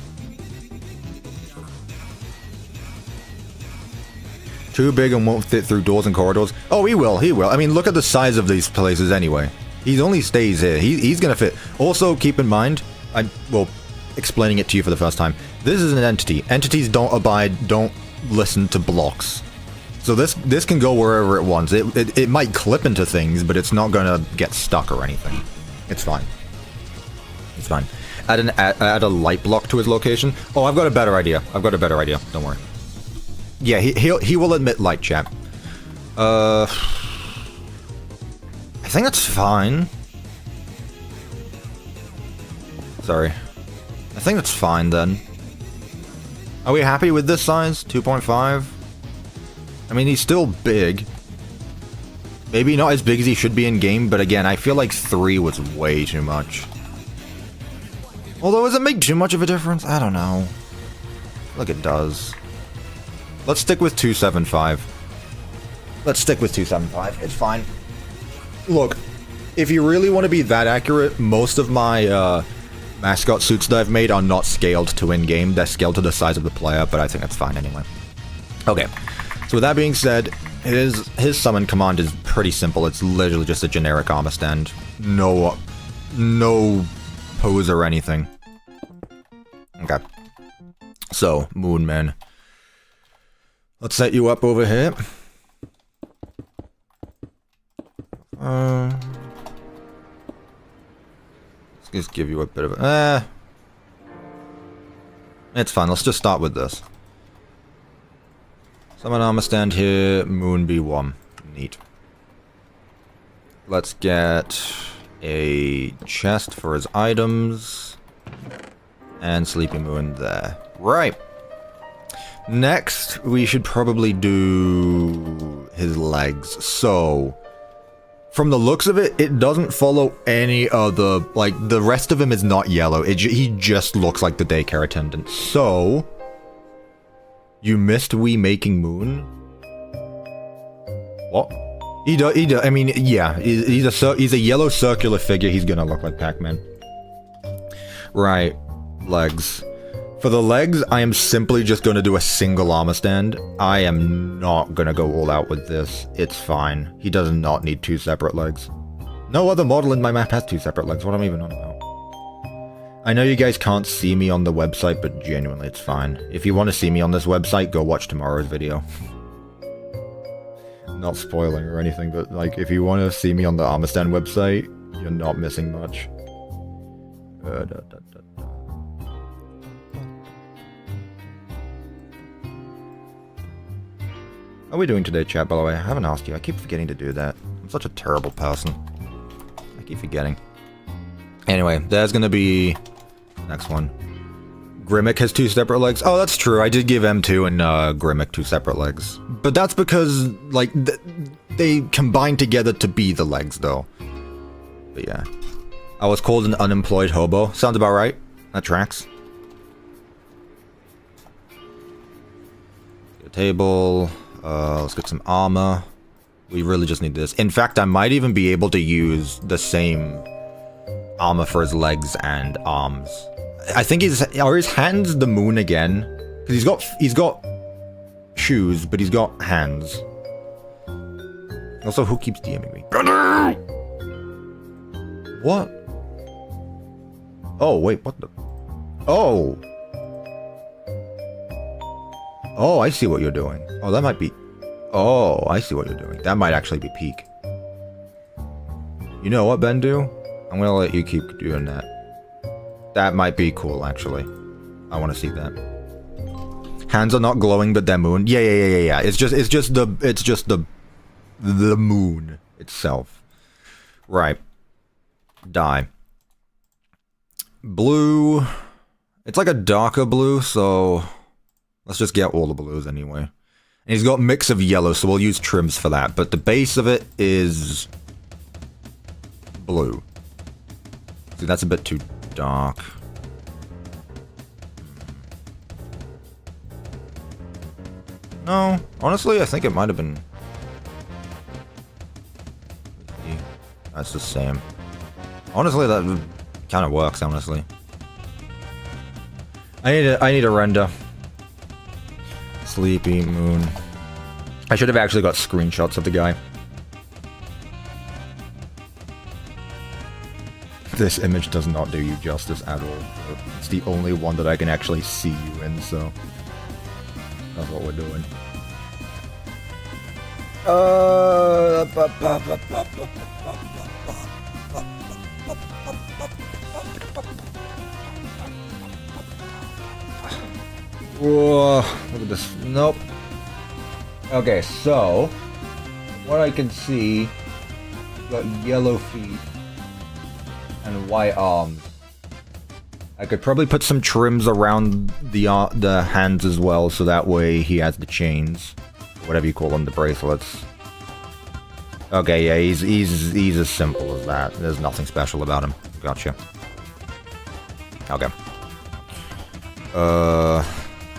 Too big and won't fit through doors and corridors. Oh, he will, he will. I mean, look at the size of these places anyway. He only stays here. He's gonna fit. Also, keep in mind, well, explaining it to you for the first time, this is an entity. Entities don't listen to blocks. So this can go wherever it wants. It might clip into things, but it's not gonna get stuck or anything. It's fine. It's fine. Add a light block to his location. Oh, I've got a better idea. Don't worry. Yeah, he will admit light, chat. I think that's fine. Sorry. I think that's fine then. Are we happy with this size? 2.5? I mean, he's still big. Maybe not as big as he should be in game, but again, I feel like 3 was way too much. Although, does it make too much of a difference? I don't know. Look, it does. Let's stick with 275. Let's stick with 275. It's fine. Look, if you really want to be that accurate, most of my mascot suits that I've made are not scaled to in-game. They're scaled to the size of the player, but I think that's fine anyway. Okay, so with that being said, his summon command is pretty simple. It's literally just a generic armor stand. No pose or anything. Okay. So, Moonman. Let's set you up over here. Let's just give you a bit of a... It's fine, let's just start with this. Summon armor stand here, Moon B1. Neat. Let's get a chest for his items. And Sleepy Moon there. Right. Next, we should probably do his legs. So, from the looks of it, it doesn't follow any other, like, the rest of him is not yellow. He just looks like the daycare attendant. So, you missed we making Moon? What? He does, I mean, yeah, he's a yellow circular figure. He's gonna look like Pac-Man. Right. Legs. For the legs, I am simply just going to do a single armor stand. I am not going to go all out with this. It's fine. He does not need 2 separate legs. No other model in my map has 2 separate legs. What am I even on about? I know you guys can't see me on the website, but genuinely, it's fine. If you want to see me on this website, go watch tomorrow's video. Not spoiling or anything, but like, if you want to see me on the armor stand website, you're not missing much. How are we doing today, chat, by the way? I haven't asked you. I keep forgetting to do that. I'm such a terrible person. I keep forgetting. Anyway, there's gonna be... next one. Grimmick has 2 separate legs. Oh, that's true. I did give M2 and Grimmick 2 separate legs. But that's because, like, they combine together to be the legs, though. But yeah. I was called an unemployed hobo. Sounds about right. That tracks. Get a table... let's get some armor. We really just need this. In fact, I might even be able to use the same armor for his legs and arms. I think are his hands the moon again? Because he's got shoes, but he's got hands. Also, who keeps DMing me? What? Oh, wait, what the? Oh! Oh, I see what you're doing. Oh, that might be... Oh, I see what you're doing. That might actually be peak. You know what, Bendu? I'm gonna let you keep doing that. That might be cool, actually. I want to see that. Hands are not glowing, but they're moon. Yeah. It's just the moon itself. Right. Die. Blue. It's like a darker blue, so... let's just get all the blues anyway. And he's got a mix of yellow, so we'll use trims for that. But the base of it is... blue. See, that's a bit too dark. No, honestly, I think it might have been... that's the same. Honestly, that kind of works, honestly. I need a render. Sleepy Moon. I should have actually got screenshots of the guy. This image does not do you justice at all. It's the only one that I can actually see you in, so... that's what we're doing. Whoa, look at this. Nope. Okay, so... what I can see... got yellow feet. And white arms. I could probably put some trims around the hands as well, so that way he has the chains. Whatever you call them, the bracelets. Okay, yeah, he's as simple as that. There's nothing special about him. Gotcha. Okay.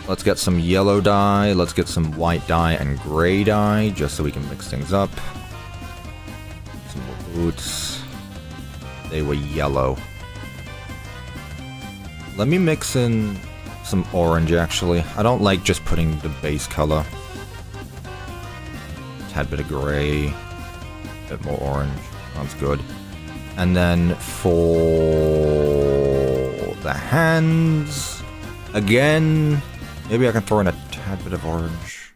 Let's get some yellow dye, let's get some white dye and gray dye, just so we can mix things up. Some more boots. They were yellow. Let me mix in some orange, actually. I don't like just putting the base color. Tad bit of gray. A bit more orange. That's good. And then for the hands, again, maybe I can throw in a tad bit of orange.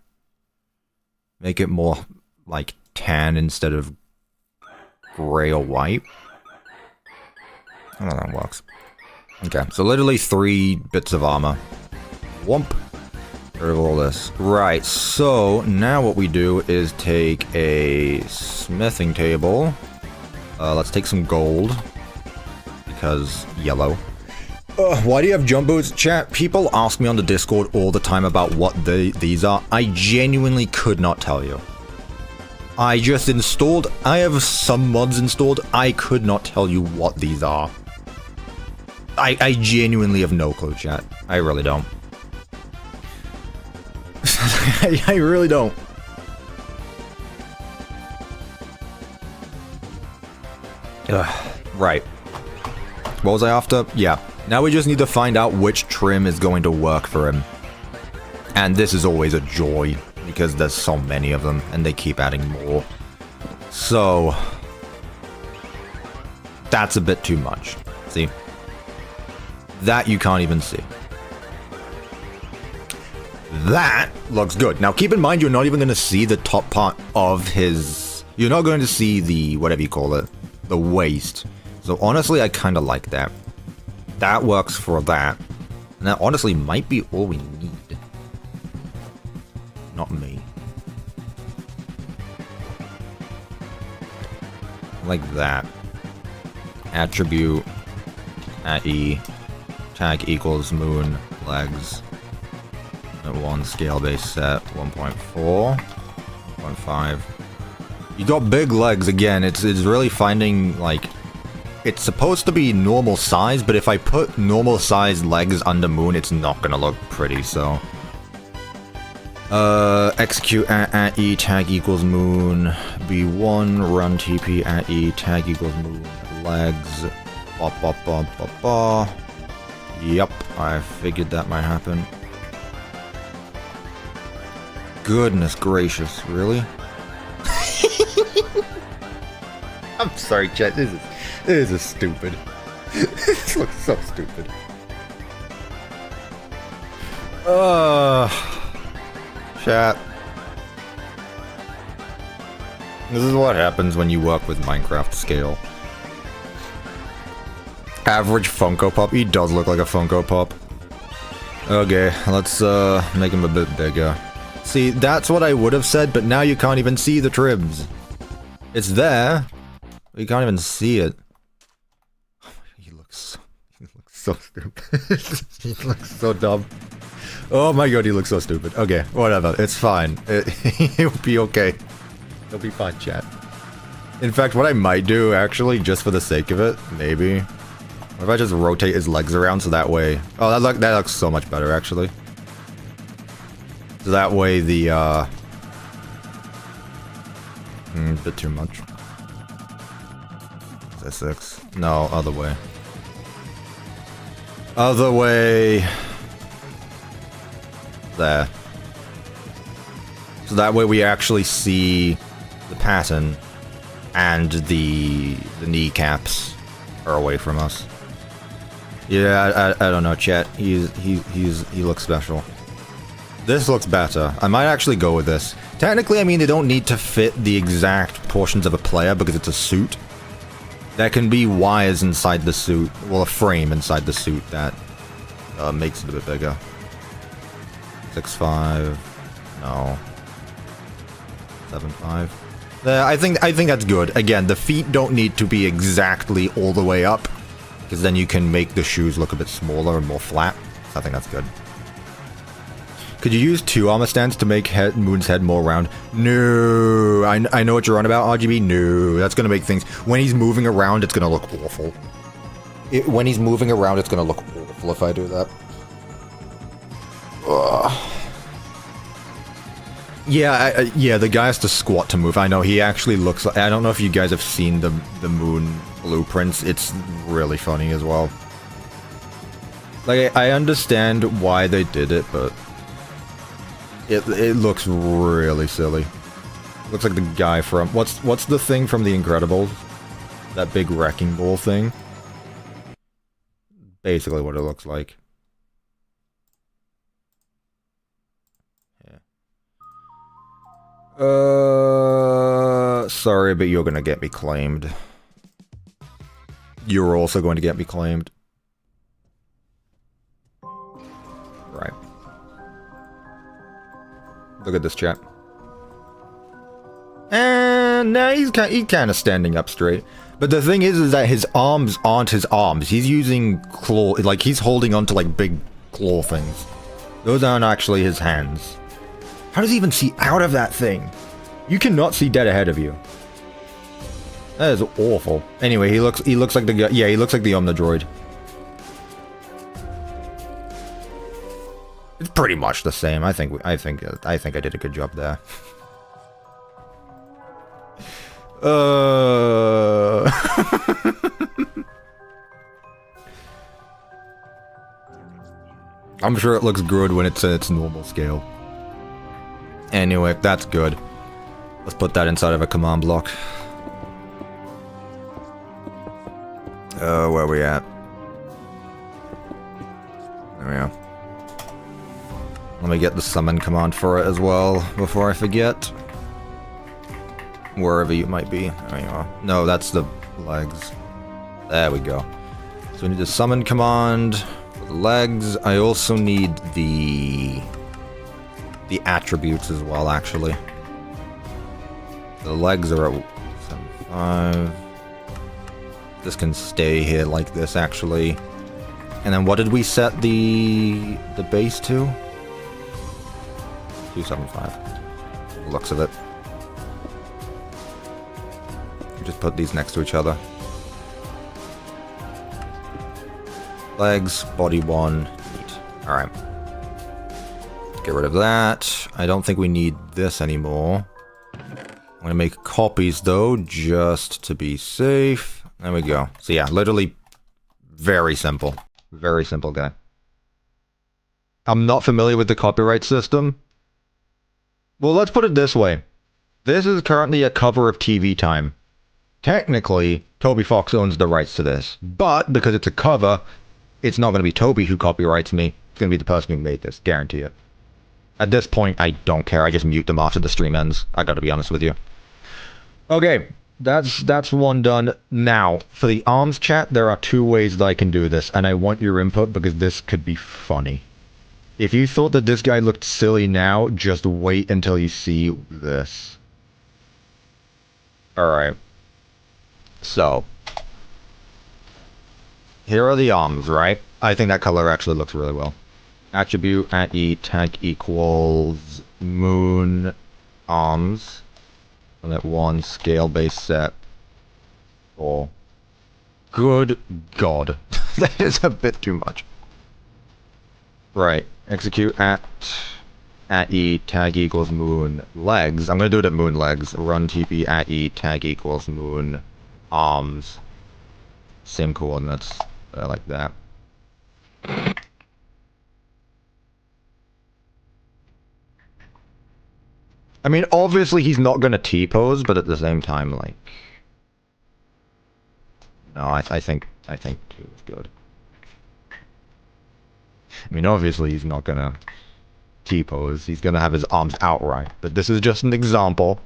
Make it more like tan instead of gray or white. I don't know how that works. Okay, so literally 3 bits of armor. Whomp. Rid of all this. Right, so now what we do is take a smithing table. Let's take some gold. Because yellow. Why do you have jump boots? Chat, people ask me on the Discord all the time about what these are. I genuinely could not tell you. I just installed... I have some mods installed. I could not tell you what these are. I genuinely have no clue, chat. I really don't. I really don't. Right. What was I after? Yeah. Now we just need to find out which trim is going to work for him. And this is always a joy, because there's so many of them, and they keep adding more. So... that's a bit too much. See? That you can't even see. That looks good. Now keep in mind, you're not even going to see the top part of his... You're not going to see the, whatever you call it, the waist. So honestly, I kind of like that. That works for that. And that honestly might be all we need. Not me. Like that. Attribute at E. Tag equals moon legs. At 1 scale base set 1.4. 1.5. You got big legs again. It's really finding like it's supposed to be normal size, but if I put normal size legs under moon, it's not gonna look pretty, so execute at E tag equals moon B1 run TP at E tag equals moon legs ba ba ba ba ba. Yep, I figured that might happen. Goodness gracious, really? I'm sorry, chat. This is stupid. This looks so stupid. Chat. This is what happens when you work with Minecraft scale. Average Funko Pop. He does look like a Funko Pop. Okay, let's make him a bit bigger. See, that's what I would have said, but now you can't even see the trims. It's there, but you can't even see it. Oh, he looks so stupid. He looks so dumb. Oh my god, he looks so stupid. Okay, whatever, it's fine. He'll be okay. He'll be fine, chat. In fact, what I might do, actually, just for the sake of it, maybe... What if I just rotate his legs around so that way... Oh, that looks so much better, actually. So that way the, a bit too much. Is that 6? No, other way. Other way... There. So that way we actually see the pattern and the kneecaps are away from us. Yeah, I don't know, chat. He looks special. This looks better. I might actually go with this. Technically, I mean, they don't need to fit the exact portions of a player because it's a suit. There can be wires inside the suit, well, a frame inside the suit that makes it a bit bigger. 6'5". No. 7'5". There, I think that's good. Again, the feet don't need to be exactly all the way up, because then you can make the shoes look a bit smaller and more flat. So I think that's good. Could you use 2 armor stands to make Moon's head more round? No. I know what you're on about, RGB. No. That's gonna make things... When he's moving around, it's gonna look awful. When he's moving around, it's gonna look awful if I do that. Ugh. Yeah, yeah, the guy has to squat to move. I know, he actually looks like... I don't know if you guys have seen the Moon blueprints. It's really funny as well. Like, I understand why they did it, but... It looks really silly. Looks like the guy from... What's the thing from The Incredibles? That big wrecking ball thing? Basically what it looks like. Sorry, but you're gonna get me claimed. You're also going to get me claimed. Right. Look at this chat. And now he's kind of standing up straight. But the thing is that his arms aren't his arms. He's using claw, like he's holding onto like big claw things. Those aren't actually his hands. How does he even see out of that thing? You cannot see dead ahead of you. That is awful. Anyway, he looks like the guy. Yeah, he looks like the Omnidroid. It's pretty much the same. I think I did a good job there. I'm sure it looks good when it's at its normal scale. Anyway, that's good. Let's put that inside of a command block. Where are we at? There we are. Let me get the summon command for it as well, before I forget. Wherever you might be. There you are. No, that's the legs. There we go. So we need the summon command for the legs. I also need the attributes as well, actually. The legs are at 75. This can stay here like this, actually. And then what did we set the base to? 275. Looks of it. Just put these next to each other. Legs, body 1, neat. Alright. Get rid of that. I don't think we need this anymore. I'm gonna make copies though, just to be safe. There we go. So yeah, literally very simple. Very simple guy. I'm not familiar with the copyright system. Well, let's put it this way. This is currently a cover of TV Time. Technically, Toby Fox owns the rights to this. But, because it's a cover, it's not going to be Toby who copyrights me. It's going to be the person who made this. Guarantee it. At this point, I don't care. I just mute them after the stream ends. I gotta be honest with you. Okay. That's one done. Now, for the arms chat, there are 2 ways that I can do this. And I want your input because this could be funny. If you thought that this guy looked silly now, just wait until you see this. Alright. So. Here are the arms, right? I think that color actually looks really well. Attribute at E tag equals moon arms. And that 1 scale base set. Or. Good God. That is a bit too much. Right. Execute at E tag equals moon legs. I'm gonna do it at moon legs. Run TP at E tag equals moon arms. Same coordinates. Like that. I mean, obviously he's not gonna T-pose, but at the same time, like... No, I think 2 is good. I mean, obviously he's not gonna T-pose. He's gonna have his arms outright. But this is just an example.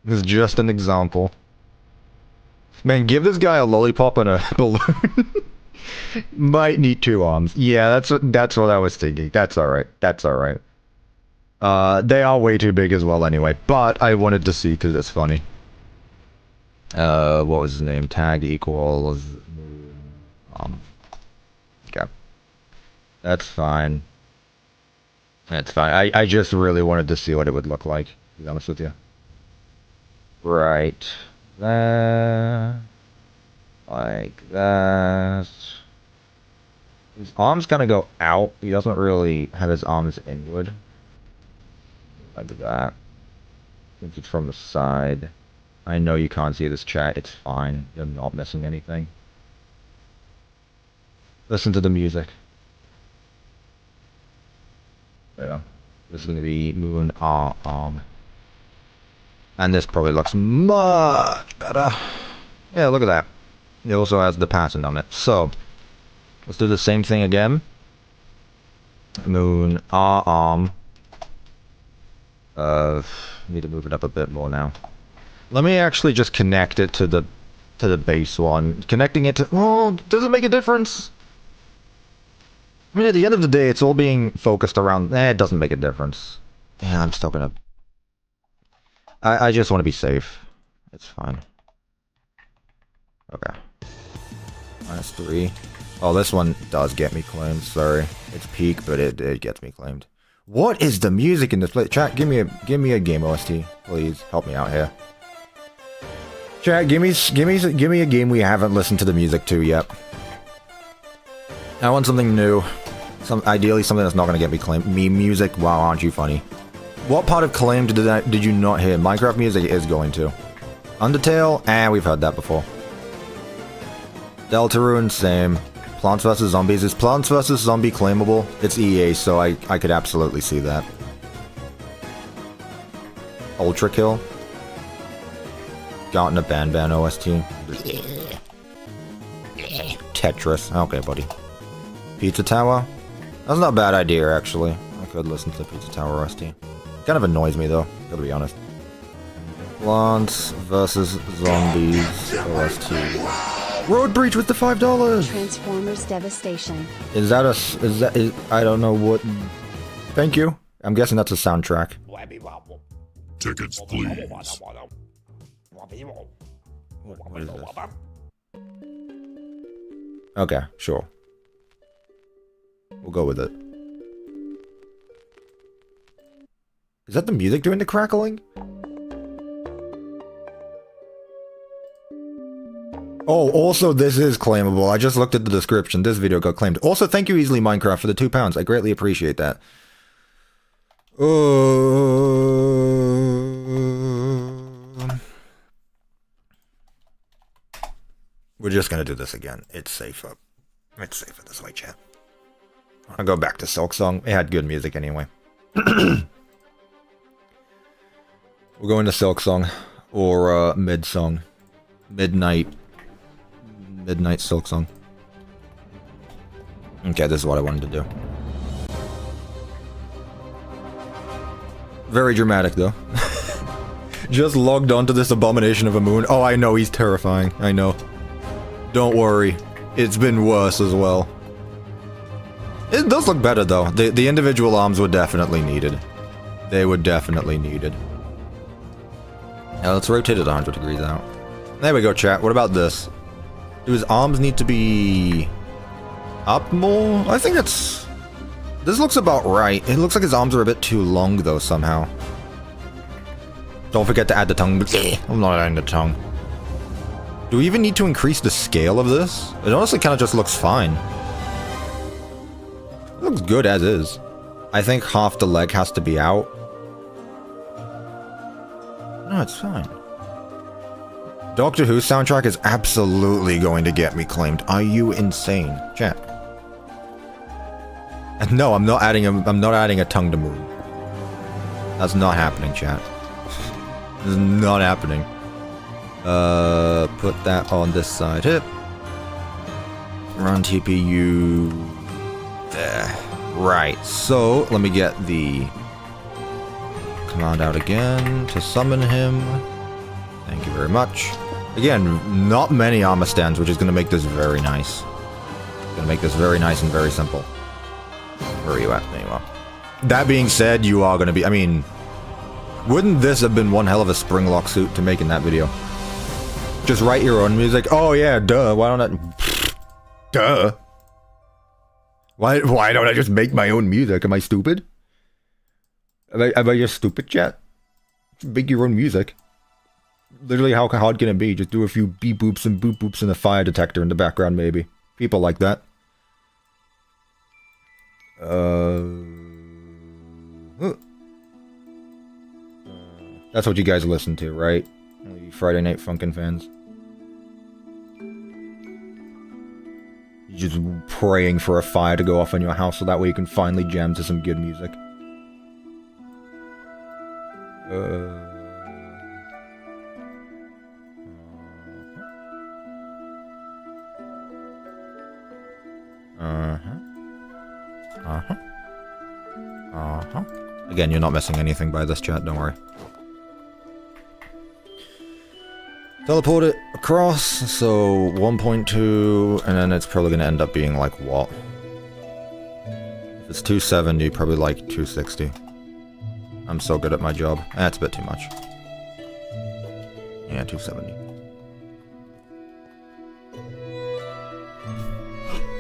This is just an example. Man, give this guy a lollipop and a balloon. Might need 2 arms. Yeah, that's what I was thinking. That's alright. That's alright. They are way too big as well anyway. But I wanted to see because it's funny. What was his name? Tag equals... Okay. That's fine. That's fine. I just really wanted to see what it would look like, to be honest with you. Right. There. Like that. His arm's gonna go out. He doesn't really have his arms inward. Like that. Since it's from the side. I know you can't see this, chat. It's fine. You're not missing anything. Listen to the music. Yeah. This is gonna be Moon Arm. And this probably looks much better. Yeah, look at that. It also has the pattern on it. So, let's do the same thing again. Moon Arm. Need to move it up a bit more now. Let me actually just connect it to the base one. Connecting it to... Oh, does it make a difference? I mean, at the end of the day, it's all being focused around... it doesn't make a difference. Yeah, I'm still gonna... I just want to be safe. It's fine. Okay. -3. Oh, this one does get me claimed. Sorry. It's peak, but it gets me claimed. What is the music in this place? Chat, give me a game OST, please. Help me out here. Chat, give me a game we haven't listened to the music to yet. I want something new. Ideally something that's not gonna get me claimed. Meme music. Wow, aren't you funny? What part of claimed did you not hear? Minecraft music is going to. Undertale? We've heard that before. Deltarune, same. Plants vs. Zombies. Is Plants vs. Zombie claimable? It's EA, so I could absolutely see that. Ultra Kill. Gotten a Ban OST. Tetris. Okay, buddy. Pizza Tower. That's not a bad idea, actually. I could listen to the Pizza Tower OST. Kind of annoys me, though. Gotta be honest. Plants vs. Zombies OST. Road Breach with the $5. Transformers Devastation. I don't know what. Thank you. I'm guessing that's a soundtrack. Tickets, please. What is this? Okay, sure. We'll go with it. Is that the music doing the crackling? Oh, also this is claimable. I just looked at the description. This video got claimed. Also, thank you Easily Minecraft for the £2. I greatly appreciate that. We're just gonna do this again. It's safer. It's safer this way, chat. I'll go back to Silk Song. It had good music anyway. We'll go into Silk Song or Mid Song. Midnight Silk Song. Okay, this is what I wanted to do. Very dramatic though. Just logged onto this abomination of a moon. Oh, I know, he's terrifying. I know. Don't worry. It's been worse as well. It does look better though. The individual arms were definitely needed. They were definitely needed. Now let's rotate it 100 degrees out. There we go, chat. What about this? Do his arms need to be up more? I think it's... This looks about right. It looks like his arms are a bit too long though somehow. Don't forget to add the tongue. I'm not adding the tongue. Do we even need to increase the scale of this? It honestly kind of just looks fine. It looks good as is. I think half the leg has to be out. No, it's fine. Doctor Who soundtrack is absolutely going to get me claimed. Are you insane, chat? And no, I'm not adding a tongue to moon. That's not happening, chat. This is not happening. Put that on this side. Hip. Run TPU. There. Right. So let me get the command out again to summon him. Thank you very much. Again, not many armor stands, which is going to make this very nice. Going to make this very nice and very simple. Where are you at? There you are. That being said, you are going to be... I mean, wouldn't this have been one hell of a springlock suit to make in that video? Just write your own music? Oh yeah, duh. Why don't I... Duh. Why don't I just make my own music? Am I stupid? Am I just stupid, chat? Make your own music. Literally, how hard can it be? Just do a few beep boops and boop boops and a fire detector in the background, maybe. People like that. That's what you guys listen to, right? You Friday Night Funkin' fans. You're just praying for a fire to go off in your house so that way you can finally jam to some good music. Again, you're not missing anything by this, chat, don't worry. Teleport it across, so 1.2, and then it's probably going to end up being like what? If it's 270, probably like 260. I'm so good at my job. That's a bit too much. Yeah, 270.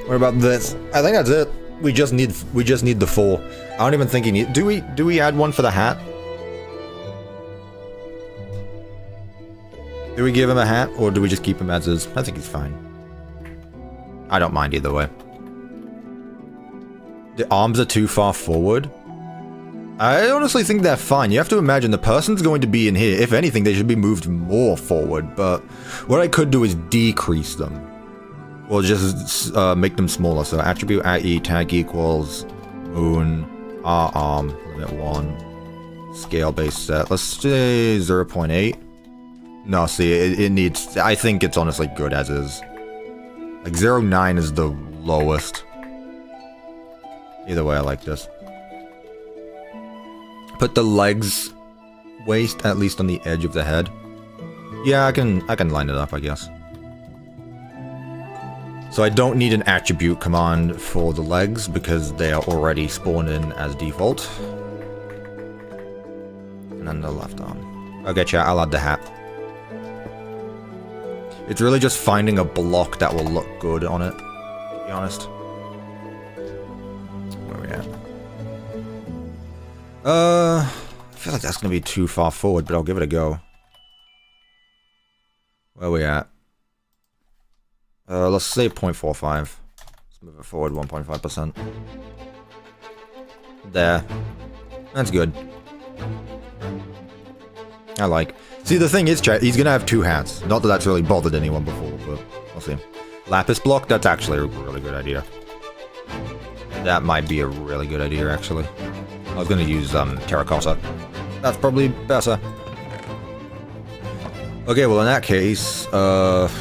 What about this? I think that's it. We just need the 4. I don't even think he need. Do we add one for the hat? Do we give him a hat, or do we just keep him as is? I think he's fine. I don't mind either way. The arms are too far forward. I honestly think they're fine. You have to imagine the person's going to be in here. If anything, they should be moved more forward, but what I could do is decrease them. Or just make them smaller. So attribute at tag equals moon arm limit 1 scale base set. Let's say 0.8. No, see, it needs. I think it's honestly good as is. Like 0.9 is the lowest. Either way, I like this. Put the legs waist at least on the edge of the head. Yeah, I can line it up, I guess. So I don't need an attribute command for the legs because they are already spawned in as default. And then the left arm. Okay, chat, I'll add the hat. It's really just finding a block that will look good on it, to be honest. Where are we at? I feel like that's gonna be too far forward, but I'll give it a go. Where are we at? Let's say 0.45. Let's move it forward 1.5%. There. That's good. I like. See, the thing is, chat, he's gonna have 2 hats. Not that that's really bothered anyone before, but we'll see. Lapis block, that's actually a really good idea. That might be a really good idea, actually. I was gonna use, terracotta. That's probably better. Okay, well, in that case, let's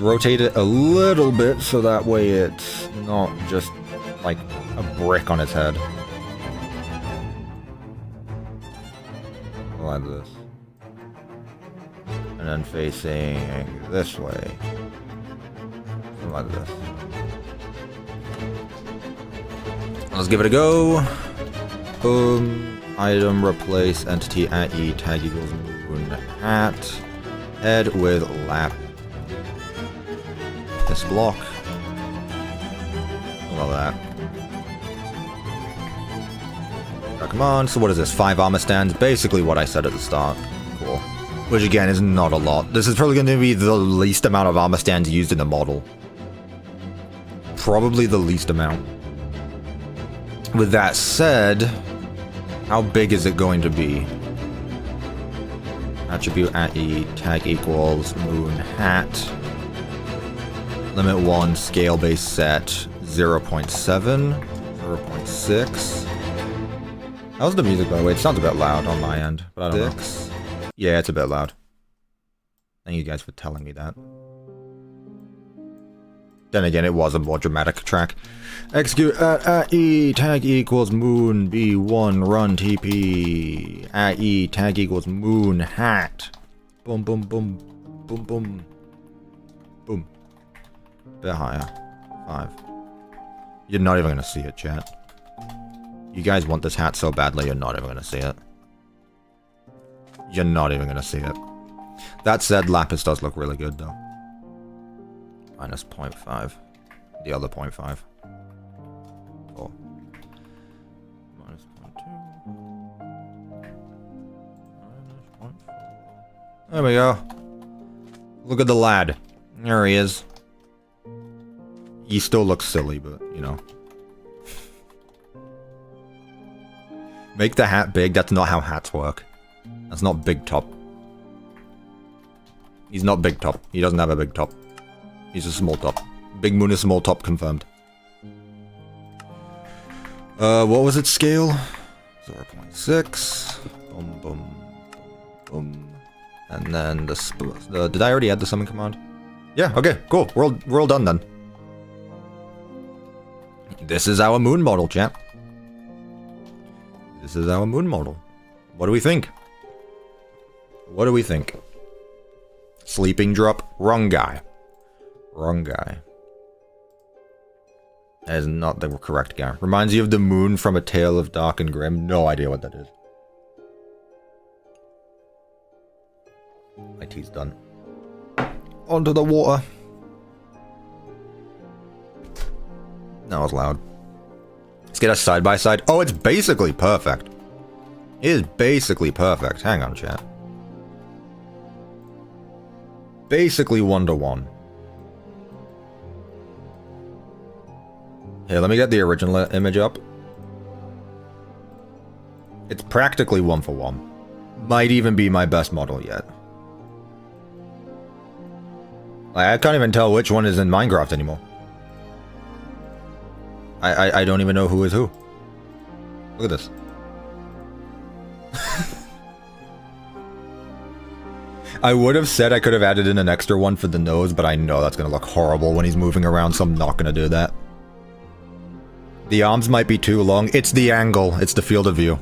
rotate it a little bit so that way it's not just like a brick on its head. Like this. And then facing this way. Something like this. Let's give it a go. Boom. Item replace entity at E tag equals moon hat. Head with lap. This block. Love that. Oh, come on. So what is this? 5 armor stands. Basically what I said at the start. Cool. Which again is not a lot. This is probably going to be the least amount of armor stands used in the model. Probably the least amount. With that said, how big is it going to be? Attribute at E tag equals moon hat. Limit 1 scale base set 0.7, 0.6. How's the music, by the way? It sounds a bit loud on my end, but I don't know. Yeah, it's a bit loud. Thank you guys for telling me that. Then again, it was a more dramatic track. Execute at E tag equals moon B1 run TP at E tag equals moon hat. Boom boom boom boom boom boom. Bit higher. 5. You're not even gonna see it, chat. You guys want this hat so badly, you're not even gonna see it. You're not even gonna see it. That said, Lapis does look really good though. Minus 0.5. The other 0.5. 4. Minus 0.2. Minus 0.4. There we go. Look at the lad. There he is. He still looks silly, but, you know. Make the hat big. That's not how hats work. That's not big top. He's not big top. He doesn't have a big top. He's a small top. Big moon is small top confirmed. What was its scale? 0.6. Boom, boom, boom. And then did I already add the summon command? Yeah, okay, cool. We're all done then. This is our moon model, chat. This is our moon model. What do we think? What do we think? Sleeping drop? Wrong guy. Wrong guy. That is not the correct guy. Reminds you of the moon from A Tale of Dark and Grim. No idea what that is. My tea's done. Onto the water. That was loud. Let's get us side by side. Oh, it's basically perfect. It is basically perfect. Hang on, chat. Basically 1-to-1. Here, let me get the original image up. It's practically 1-for-1. Might even be my best model yet. I can't even tell which one is in Minecraft anymore. I don't even know who is who. Look at this. I would have said I could have added in an extra one for the nose, but I know that's going to look horrible when he's moving around, so I'm not going to do that. The arms might be too long. It's the angle. It's the field of view.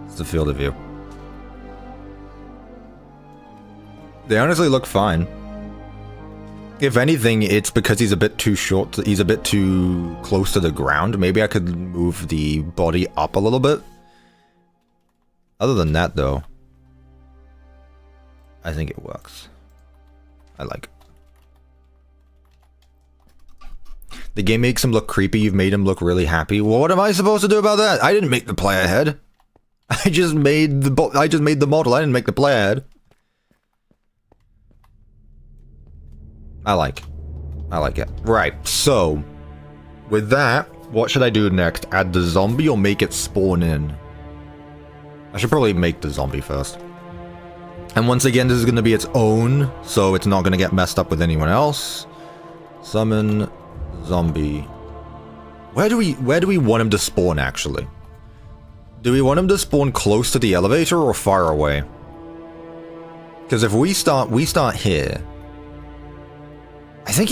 It's the field of view. They honestly look fine. If anything, it's because he's a bit too short. He's a bit too close to the ground. Maybe I could move the body up a little bit. Other than that, though, I think it works. I like it. The game makes him look creepy. You've made him look really happy. Well, what am I supposed to do about that? I didn't make the player head. I just made the model. I didn't make the player head. I like it. Right, so with that, what should I do next? Add the zombie or make it spawn in? I should probably make the zombie first. And once again, this is going to be its own, so it's not going to get messed up with anyone else. Summon zombie. Where do we want him to spawn, actually? Do we want him to spawn close to the elevator or far away? Because if we start here. I think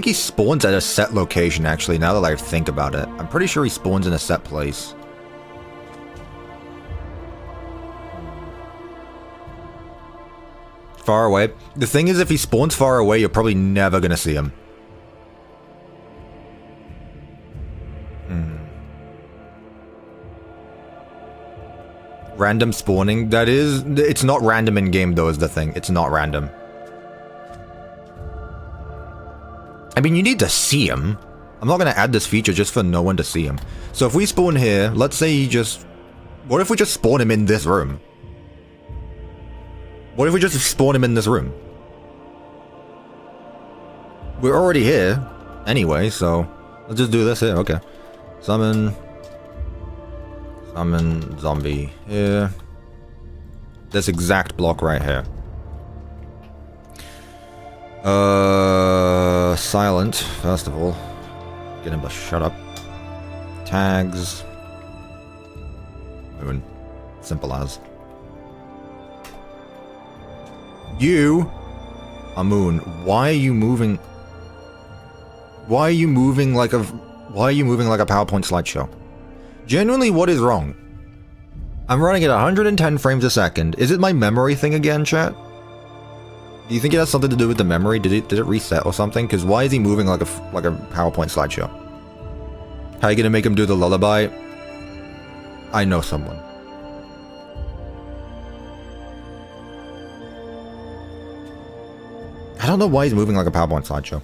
he spawns at a set location, actually, now that I think about it. I'm pretty sure he spawns in a set place. Far away. The thing is, if he spawns far away, you're probably never gonna see him. Random spawning, that is... It's not random in-game, though, is the thing. It's not random. I mean, you need to see him. I'm not going to add this feature just for no one to see him. So if we spawn here, let's say he just... What if we just spawn him in this room? What if we just spawn him in this room? We're already here, anyway, so... Let's just do this here, okay. Summon zombie here. This exact block right here. Silent, first of all. Get him to shut up. Tags. Moon. Simple as. You are Moon. Why are you moving? Why are you moving like a PowerPoint slideshow? Genuinely, what is wrong? I'm running at 110 frames a second. Is it my memory thing again, chat? Do you think it has something to do with the memory? Did it reset or something? Because why is he moving like a PowerPoint slideshow? How are you gonna make him do the lullaby? I know someone. don't know why he's moving like a PowerPoint slideshow.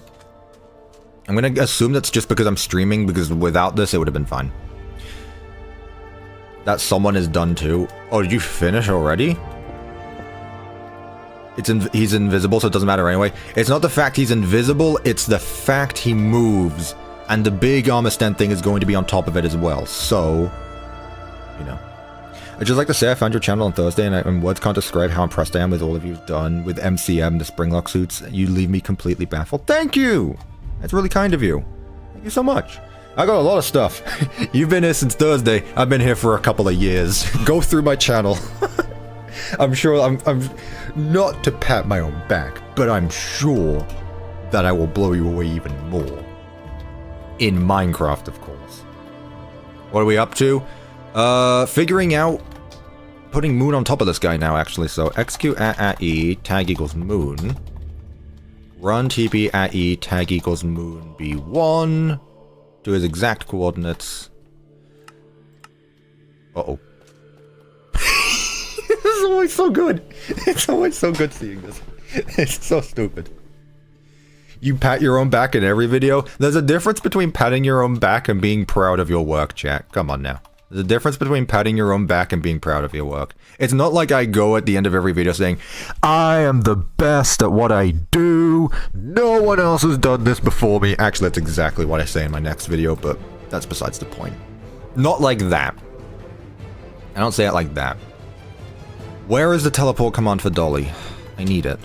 I'm gonna assume that's just because I'm streaming, because without this it would have been fine. That someone is done too. Oh, did you finish already? He's invisible, so it doesn't matter anyway. It's not the fact he's invisible, it's the fact he moves. And the big armor stand thing is going to be on top of it as well, so... You know. I'd just like to say I found your channel on Thursday, and words can't describe how impressed I am with all of you've done with MCM, the Springlock suits. You leave me completely baffled. Thank you! That's really kind of you. Thank you so much. I got a lot of stuff. You've been here since Thursday. I've been here for a couple of years. Go through my channel. I'm sure I'm not to pat my own back, but I'm sure that I will blow you away even more. In Minecraft, of course. What are we up to? Figuring out putting moon on top of this guy now, actually. So execute at E, tag equals moon. Run TP at E, tag equals moon B1 to his exact coordinates. Uh-oh. This is always so good. It's always so good seeing this. It's so stupid. You pat your own back in every video? There's a difference between patting your own back and being proud of your work, chat. Come on now. There's a difference between patting your own back and being proud of your work. It's not like I go at the end of every video saying, I am the best at what I do. No one else has done this before me. Actually, that's exactly what I say in my next video, but that's besides the point. Not like that. I don't say it like that. Where is the teleport command for Dolly? I need it.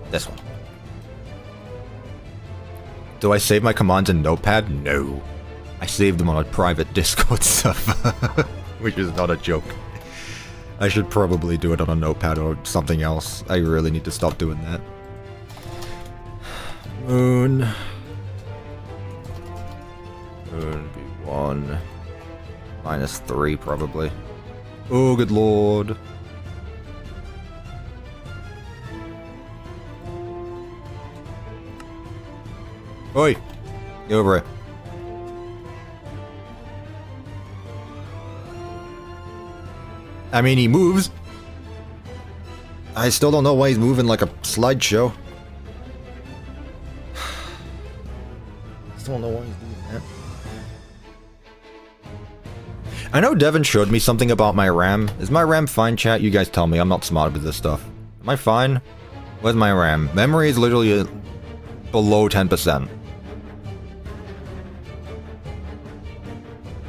This one. Do I save my commands in Notepad? No. I saved them on a private Discord server, which is not a joke. I should probably do it on a Notepad or something else. I really need to stop doing that. Moon. Moon B1. -3 probably. Oh, good lord. Oi! Get over it. I mean, he moves. I still don't know why he's moving like a slideshow. Still don't know why he's doing that. I know Devin showed me something about my RAM. Is my RAM fine, chat? You guys tell me. I'm not smart with this stuff. Am I fine? Where's my RAM? Memory is literally below 10%.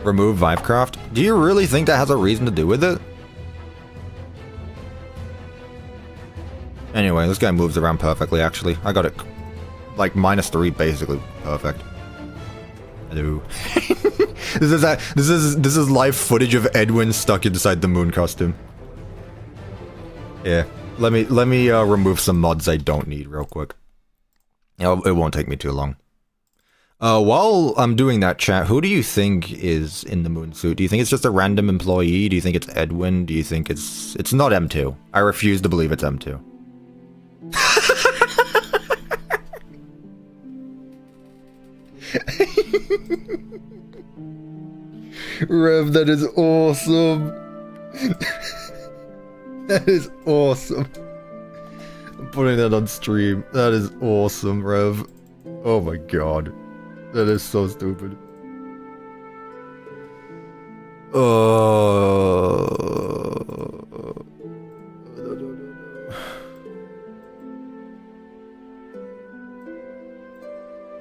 Remove Vivecraft? Do you really think that has a reason to do with it? Anyway, this guy moves around perfectly, actually. I got it, like, -3, basically perfect. Hello. This is live footage of Edwin stuck inside the moon costume. Yeah, let me remove some mods I don't need real quick. It won't take me too long. While I'm doing that, chat, who do you think is in the moon suit? Do you think it's just a random employee? Do you think it's Edwin? Do you think it's not M2? I refuse to believe it's M2. Rev, that is awesome. That is awesome. I'm putting that on stream. That is awesome, Rev. Oh my god. That is so stupid.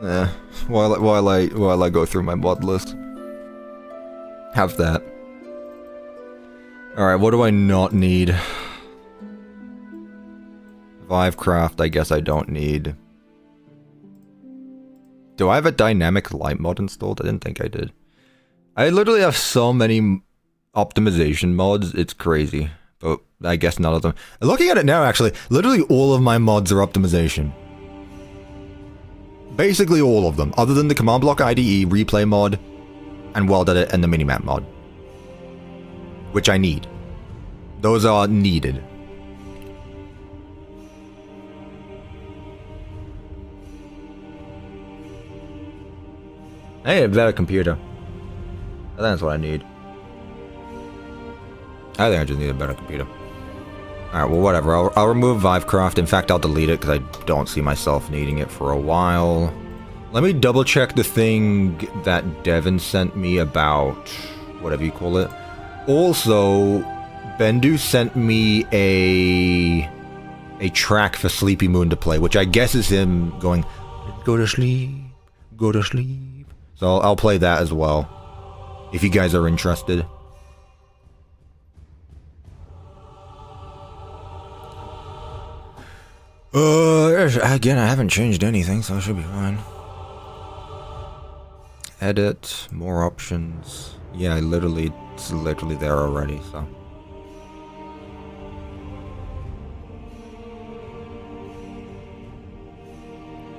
Yeah, while I go through my mod list. Have that. Alright, what do I not need? Vivecraft, I guess I don't need. Do I have a dynamic light mod installed? I didn't think I did. I literally have so many optimization mods, it's crazy. But I guess none of them. Looking at it now, actually, literally all of my mods are optimization. Basically all of them, other than the command block IDE, replay mod, and world edit, and the minimap mod. Which I need. Those are needed. I need a better computer. I think that's what I need. I think I just need a better computer. Alright, well, whatever. I'll remove Vivecraft. In fact, I'll delete it because I don't see myself needing it for a while. Let me double check the thing that Devin sent me about whatever you call it. Also, Bendu sent me a track for Sleepy Moon to play, which I guess is him going, go to sleep, go to sleep. So I'll play that as well, if you guys are interested. Again, I haven't changed anything, so I should be fine. Edit, more options. Yeah, it's literally there already, so.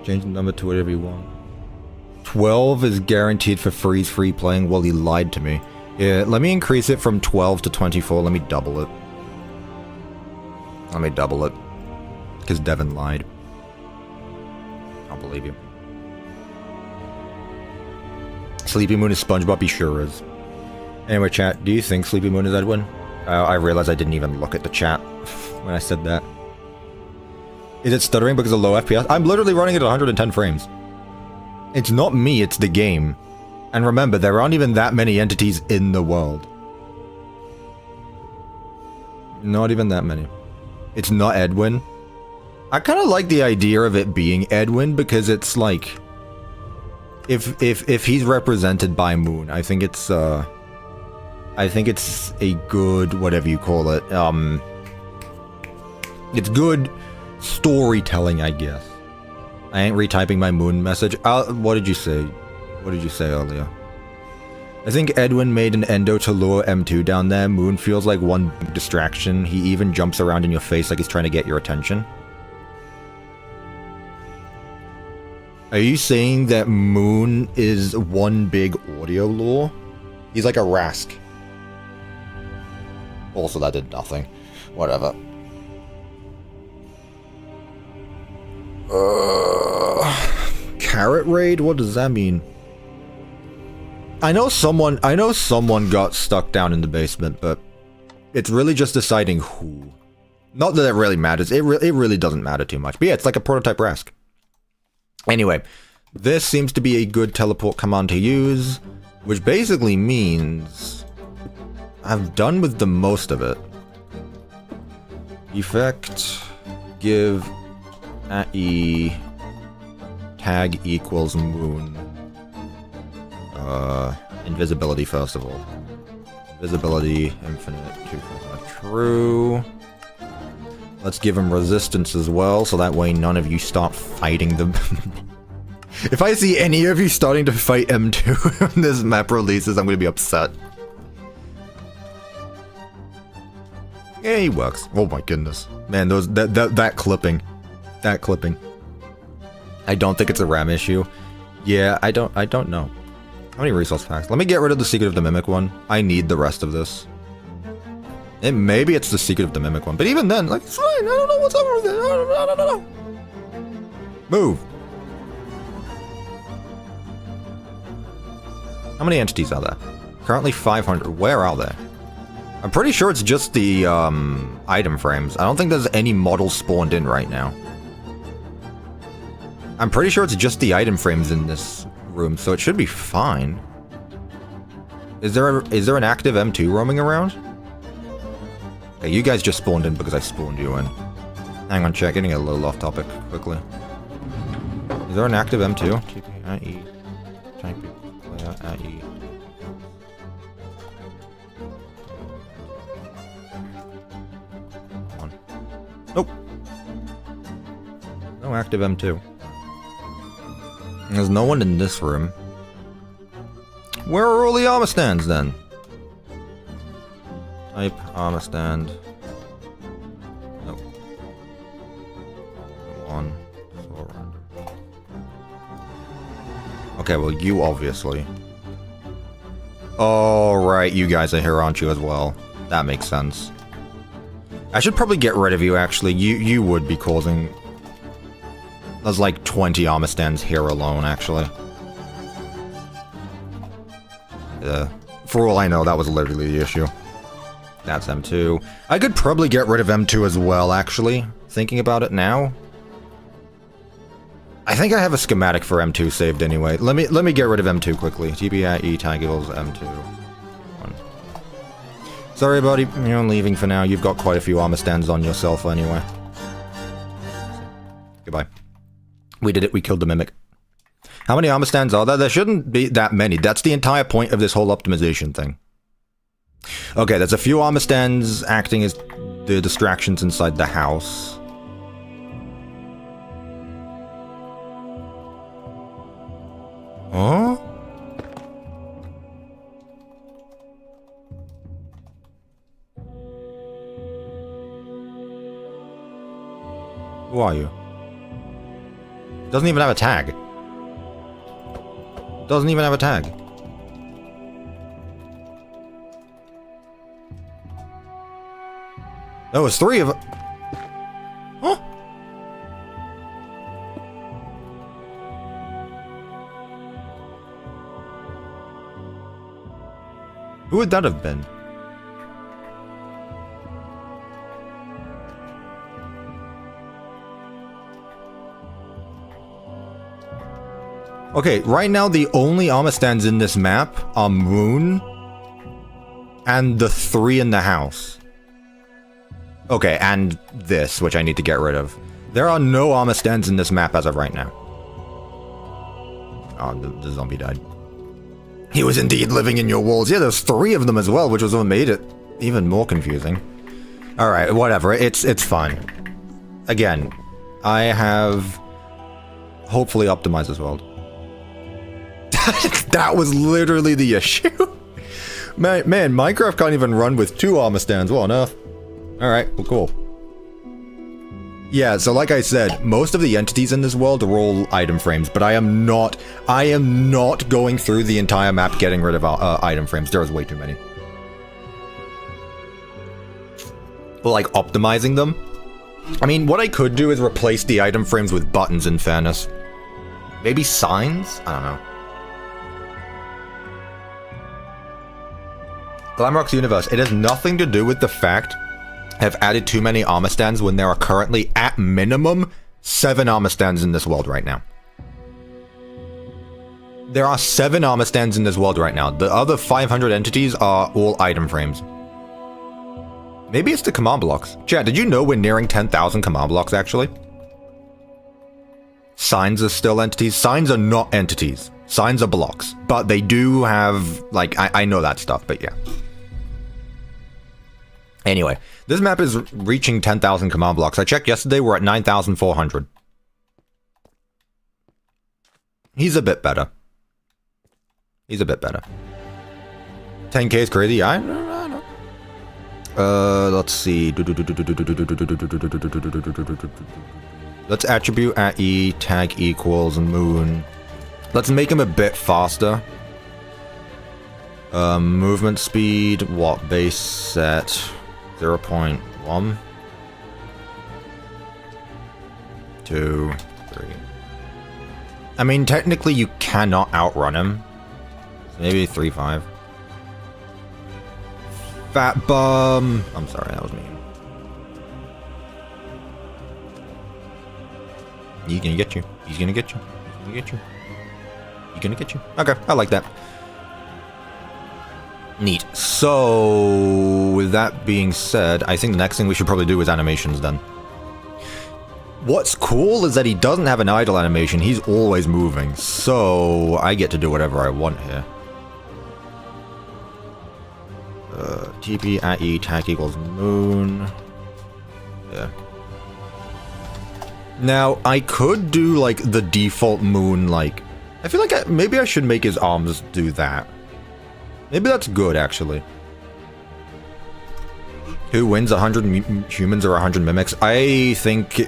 Change the number to whatever you want. 12 is guaranteed for freeze free playing. Well, he lied to me. Yeah, let me increase it from 12 to 24. Let me double it. Let me double it. Because Devin lied. I'll believe you. Sleepy Moon is SpongeBob, he sure is. Anyway, chat, do you think Sleepy Moon is Edwin? I realized I didn't even look at the chat when I said that. Is it stuttering because of low FPS? I'm literally running it at 110 frames. It's not me, it's the game. And remember, there aren't even that many entities in the world. Not even that many. It's not Edwin. I kind of like the idea of it being Edwin because it's like... If he's represented by Moon, I think it's a good, whatever you call it, it's good storytelling, I guess. I ain't retyping my Moon message. What did you say? What did you say earlier? I think Edwin made an endo to lure M2 down there. Moon feels like one big distraction. He even jumps around in your face like he's trying to get your attention. Are you saying that Moon is one big audio lure? He's like a Rask. Also, that did nothing. Whatever. Carrot raid? What does that mean? I know someone got stuck down in the basement, but it's really just deciding who. Not that it really matters. It really doesn't matter too much. But yeah, it's like a prototype Rask. Anyway, this seems to be a good teleport command to use, which basically means I've done with the most of it. Effect, give AE tag equals Moon. Invisibility first of all. Invisibility, infinite, true. Let's give him resistance as well, so that way none of you start fighting them. If I see any of you starting to fight M2 when this map releases, I'm gonna be upset. Yeah, he works. Oh my goodness. Man, that clipping. That clipping. I don't think it's a RAM issue. Yeah, I don't know. How many resource packs? Let me get rid of the Secret of the Mimic one. I need the rest of this. Maybe it's the Secret of the Mimic one, but even then, like, it's fine. I don't know what's up with it. I don't know. Move. How many entities are there? Currently 500. Where are they? I'm pretty sure it's just the item frames. I don't think there's any models spawned in right now. I'm pretty sure it's just the item frames in this room, so it should be fine. Is there an active M2 roaming around? Okay, you guys just spawned in because I spawned you in. Hang on, chat, getting a little off topic quickly. Is there an active M2? TPIE. Type player IE. Nope. No active M2. There's no one in this room. Where are all the armor stands then? Type armor stand. Nope. One. So random. Okay, well, you obviously. Oh, right, you guys are here, aren't you, as well? That makes sense. I should probably get rid of you, actually. You would be causing... There's like 20 armor stands here alone, actually. Yeah. For all I know, that was literally the issue. That's M2. I could probably get rid of M2 as well, actually. Thinking about it now. I think I have a schematic for M2 saved anyway. Let me get rid of M2 quickly. TPE tag equals M2. Sorry, buddy. You're leaving for now. You've got quite a few armor stands on yourself anyway. Goodbye. We did it. We killed the mimic. How many armor stands are there? There shouldn't be that many. That's the entire point of this whole optimization thing. Okay, there's a few armor stands acting as the distractions inside the house. Huh? Who are you? Doesn't even have a tag. Doesn't even have a tag. There was 3 of... Huh? Who would that have been? Okay, right now the only armor stands in this map are Moon and the 3 in the house. Okay, and this, which I need to get rid of. There are no armor stands in this map as of right now. Oh, the zombie died. He was indeed living in your walls. Yeah, there's 3 of them as well, which was what made it even more confusing. Alright, whatever. It's fine. Again, I have hopefully optimized this world. That was literally the issue. Man, Minecraft can't even run with 2 armor stands. What on earth? Alright, well, cool. Yeah, so like I said, most of the entities in this world are all item frames, but I am not going through the entire map getting rid of item frames. There's way too many. Like, optimizing them. I mean, what I could do is replace the item frames with buttons, in fairness. Maybe signs? I don't know. Glamrock's Universe. It has nothing to do with the fact I've added too many armor stands when there are currently, at minimum, 7 armor stands in this world right now. There are 7 armor stands in this world right now. The other 500 entities are all item frames. Maybe it's the command blocks. Chat, did you know we're nearing 10,000 command blocks, actually? Signs are still entities. Signs are not entities. Signs are blocks. But they do have, like, I know that stuff, but yeah. Anyway, this map is reaching 10,000 command blocks. I checked yesterday, we're at 9,400. He's a bit better. He's a bit better. 10k is crazy, I know. Let's see. Let's attribute at E, tag equals moon. Let's make him a bit faster. Movement speed, what, base set 0.1. 2, 3. I mean, technically you cannot outrun him. So maybe 3.5. Fat bum. I'm sorry, that was mean. He's gonna get you. He's gonna get you. He's gonna get you. He's gonna get you. Okay, I like that. Neat. So, with that being said, I think the next thing we should probably do is animations then. What's cool is that he doesn't have an idle animation. He's always moving. So, I get to do whatever I want here. TP at E, tag equals moon. Yeah. Now, I could do, like, the default moon, like... I feel like maybe I should make his arms do that. Maybe that's good, actually. Who wins, 100 humans or 100 mimics? I think...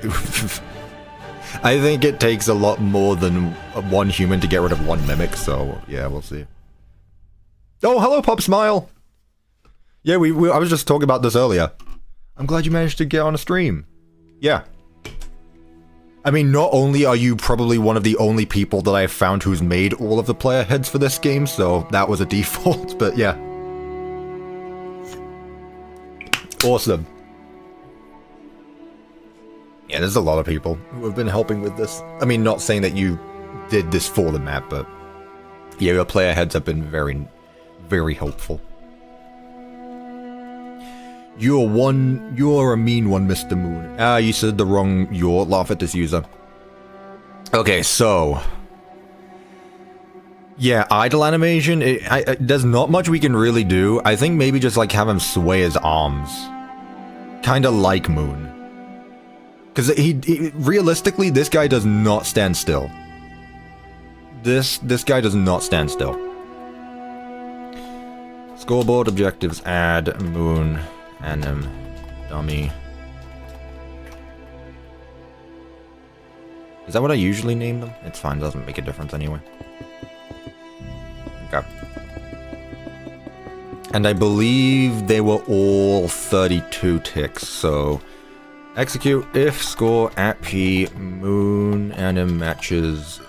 I think it takes a lot more than 1 human to get rid of 1 mimic, so, yeah, we'll see. Oh, hello, Pop Smile! Yeah, I was just talking about this earlier. I'm glad you managed to get on a stream. Yeah. I mean, not only are you probably one of the only people that I've found who's made all of the player heads for this game, so that was a default, but yeah. Awesome. Yeah, there's a lot of people who have been helping with this. I mean, not saying that you did this for the map, but yeah, your player heads have been very, very helpful. You're a mean one, Mr. Moon. Ah, you said the wrong you're. Laugh at this user. Okay, so yeah, idle animation. There's not much we can really do. I think maybe just like have him sway his arms, kind of like Moon. Because he realistically, this guy does not stand still. This guy does not stand still. Scoreboard objectives: add Moon, anim, dummy. Is that what I usually name them? It's fine, doesn't make a difference anyway. Okay. And I believe they were all 32 ticks, so execute if score at P Moon anim matches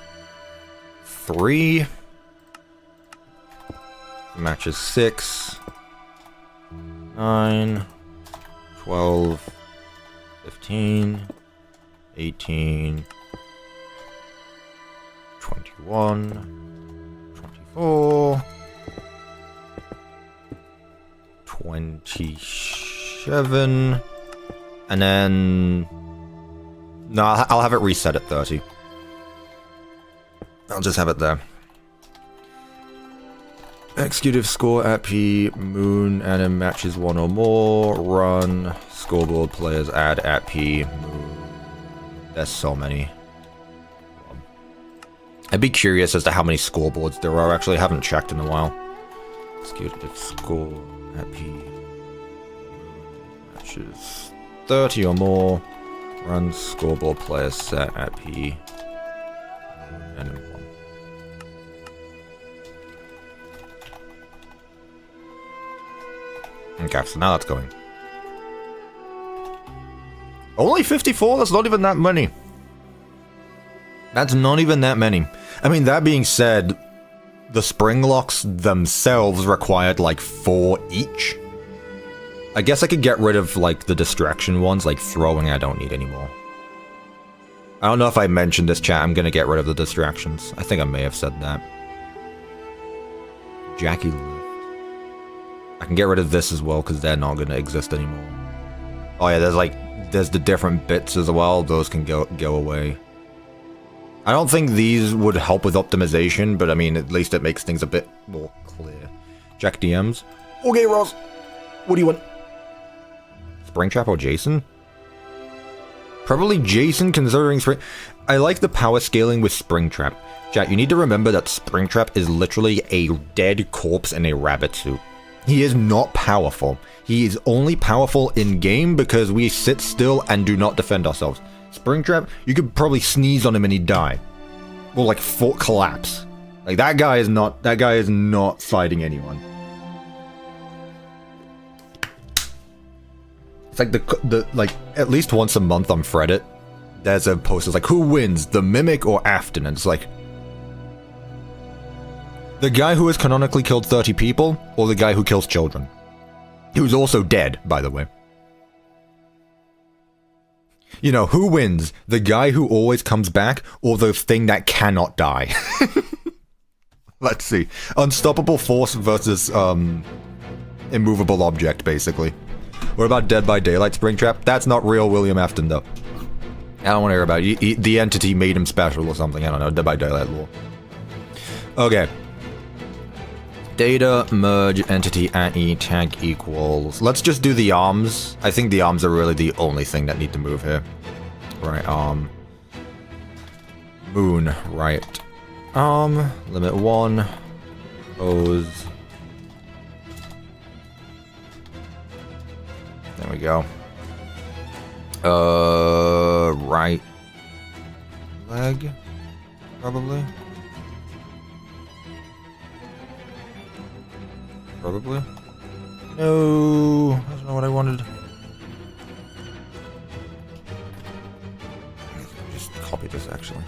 3, matches 6, 9, 12, 15, 18, 21, 24, 27, and then no, I'll have it reset at 30. I'll just have it there. Executive score at P Moon anim matches 1 or more. Run scoreboard players add at P Moon. There's so many. I'd be curious as to how many scoreboards there are. Actually, I haven't checked in a while. Executive score at P matches 30 or more. Run scoreboard players set at P and 1. Okay, so now that's going. Only 54? That's not even that many. That's not even that many. I mean, that being said, the spring locks themselves required like 4 each. I guess I could get rid of like the distraction ones, like throwing I don't need anymore. I don't know if I mentioned this, chat. I'm gonna get rid of the distractions. I think I may have said that. Jackie left. I can get rid of this as well because they're not gonna exist anymore. Oh yeah, there's the different bits as well. Those can go away. I don't think these would help with optimization, but I mean, at least it makes things a bit more clear. Check DMs. Okay, Ross. What do you want? Springtrap or Jason? Probably Jason, considering Spring... I like the power scaling with Springtrap. Chat, you need to remember that Springtrap is literally a dead corpse in a rabbit suit. He is not powerful. He is only powerful in-game because we sit still and do not defend ourselves. Springtrap, you could probably sneeze on him and he'd die. Or like collapse. Like that guy is not fighting anyone. It's like the like at least once a month on Reddit, there's a post that's like, who wins, the Mimic or Afton? And it's like, the guy who has canonically killed 30 people, or the guy who kills children. Who's also dead, by the way. You know, who wins? The guy who always comes back, or the thing that cannot die? Let's see. Unstoppable force versus, immovable object, basically. What about Dead by Daylight Springtrap? That's not real William Afton, though. I don't want to hear about it. The entity made him special or something. I don't know. Dead by Daylight lore. Okay. Data, merge, entity, @e, tag equals. Let's just do the arms. I think the arms are really the only thing that need to move here. Right, Moon, right. Limit 1. Pose. There we go. Right leg, probably. Probably. No, that's not what I wanted. Just copy this, actually.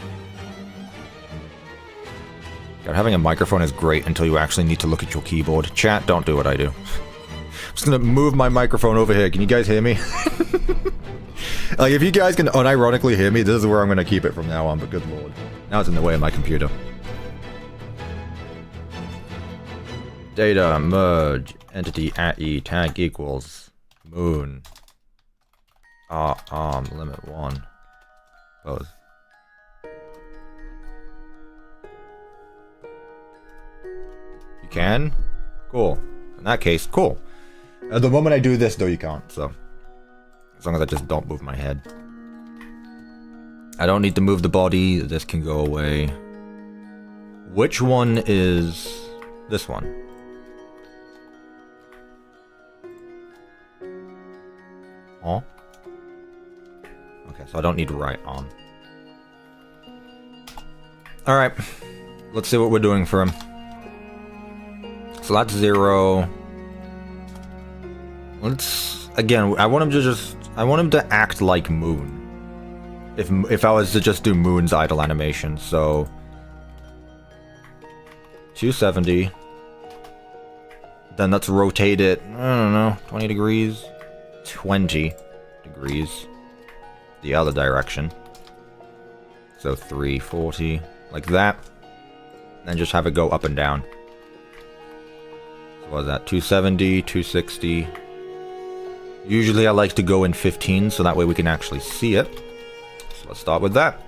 God, having a microphone is great until you actually need to look at your keyboard. Chat, don't do what I do. just gonna move my microphone over here. Can you guys hear me? Like, if you guys can unironically hear me, this is where I'm gonna keep it from now on, but good lord. Now it's in the way of my computer. Data, merge, entity, @e, tag equals, moon. Arm, limit 1. Pose. You can? Cool. In that case, cool. The moment I do this, though, you can't, so. As long as I just don't move my head. I don't need to move the body, this can go away. Which one is this one? Oh? Okay, so I don't need right on. Alright. Let's see what we're doing for him. So that's 0. Let's... Again, I want him to just... I want him to act like Moon. If I was to just do Moon's idle animation, so... 270. Then let's rotate it, I don't know, 20 degrees? 20 degrees. The other direction. So 340, like that. Then just have it go up and down. So what is that, 270, 260. Usually I like to go in 15, so that way we can actually see it. So let's start with that.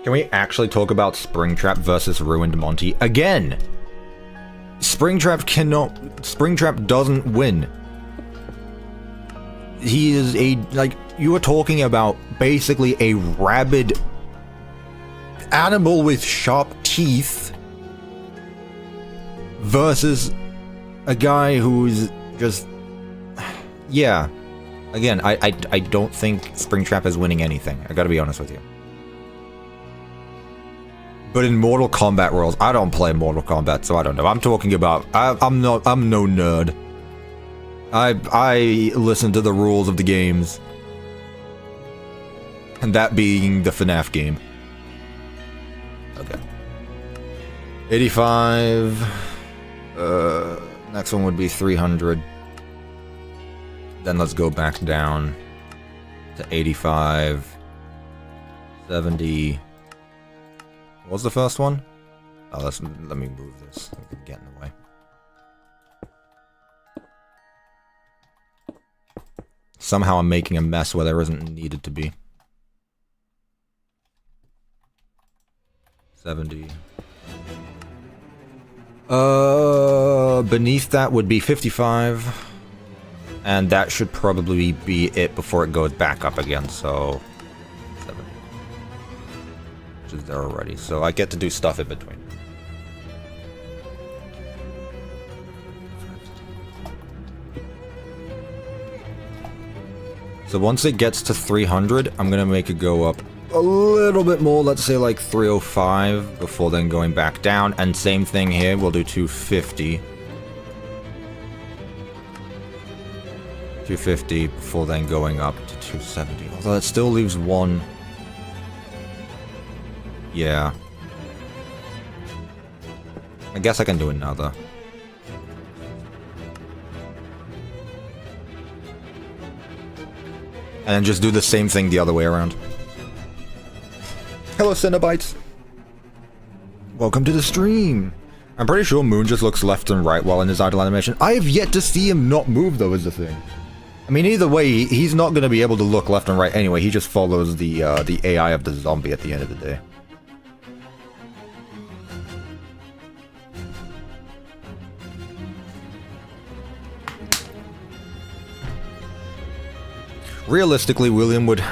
Can we actually talk about Springtrap versus Ruined Monty again? Springtrap cannot... Springtrap doesn't win. He is a... Like, you are talking about basically a rabid animal with sharp teeth versus a guy who's just... Yeah. Again, I don't think Springtrap is winning anything. I gotta be honest with you. But in Mortal Kombat worlds, I don't play Mortal Kombat, so I don't know. I'm talking about... I'm no nerd. I listen to the rules of the games. And that being the FNAF game. Okay. 85. Next one would be 300. Then let's go back down to 85. 70. What was the first one? Oh, let me move this. I can get in the way. Somehow I'm making a mess where there isn't needed to be. 70. Beneath that would be 55. And that should probably be it before it goes back up again, so... 70. Which is there already, so I get to do stuff in between. So once it gets to 300, I'm gonna make it go up a little bit more, let's say like 305, before then going back down, and same thing here, we'll do 250. 250 before then going up to 270, although it still leaves one. Yeah. I guess I can do another. And then just do the same thing the other way around. Hello, Cinnabites. Welcome to the stream. I'm pretty sure Moon just looks left and right while in his idle animation. I have yet to see him not move, though, is the thing. I mean, either way, he's not going to be able to look left and right anyway. He just follows the AI of the zombie at the end of the day. Realistically, William would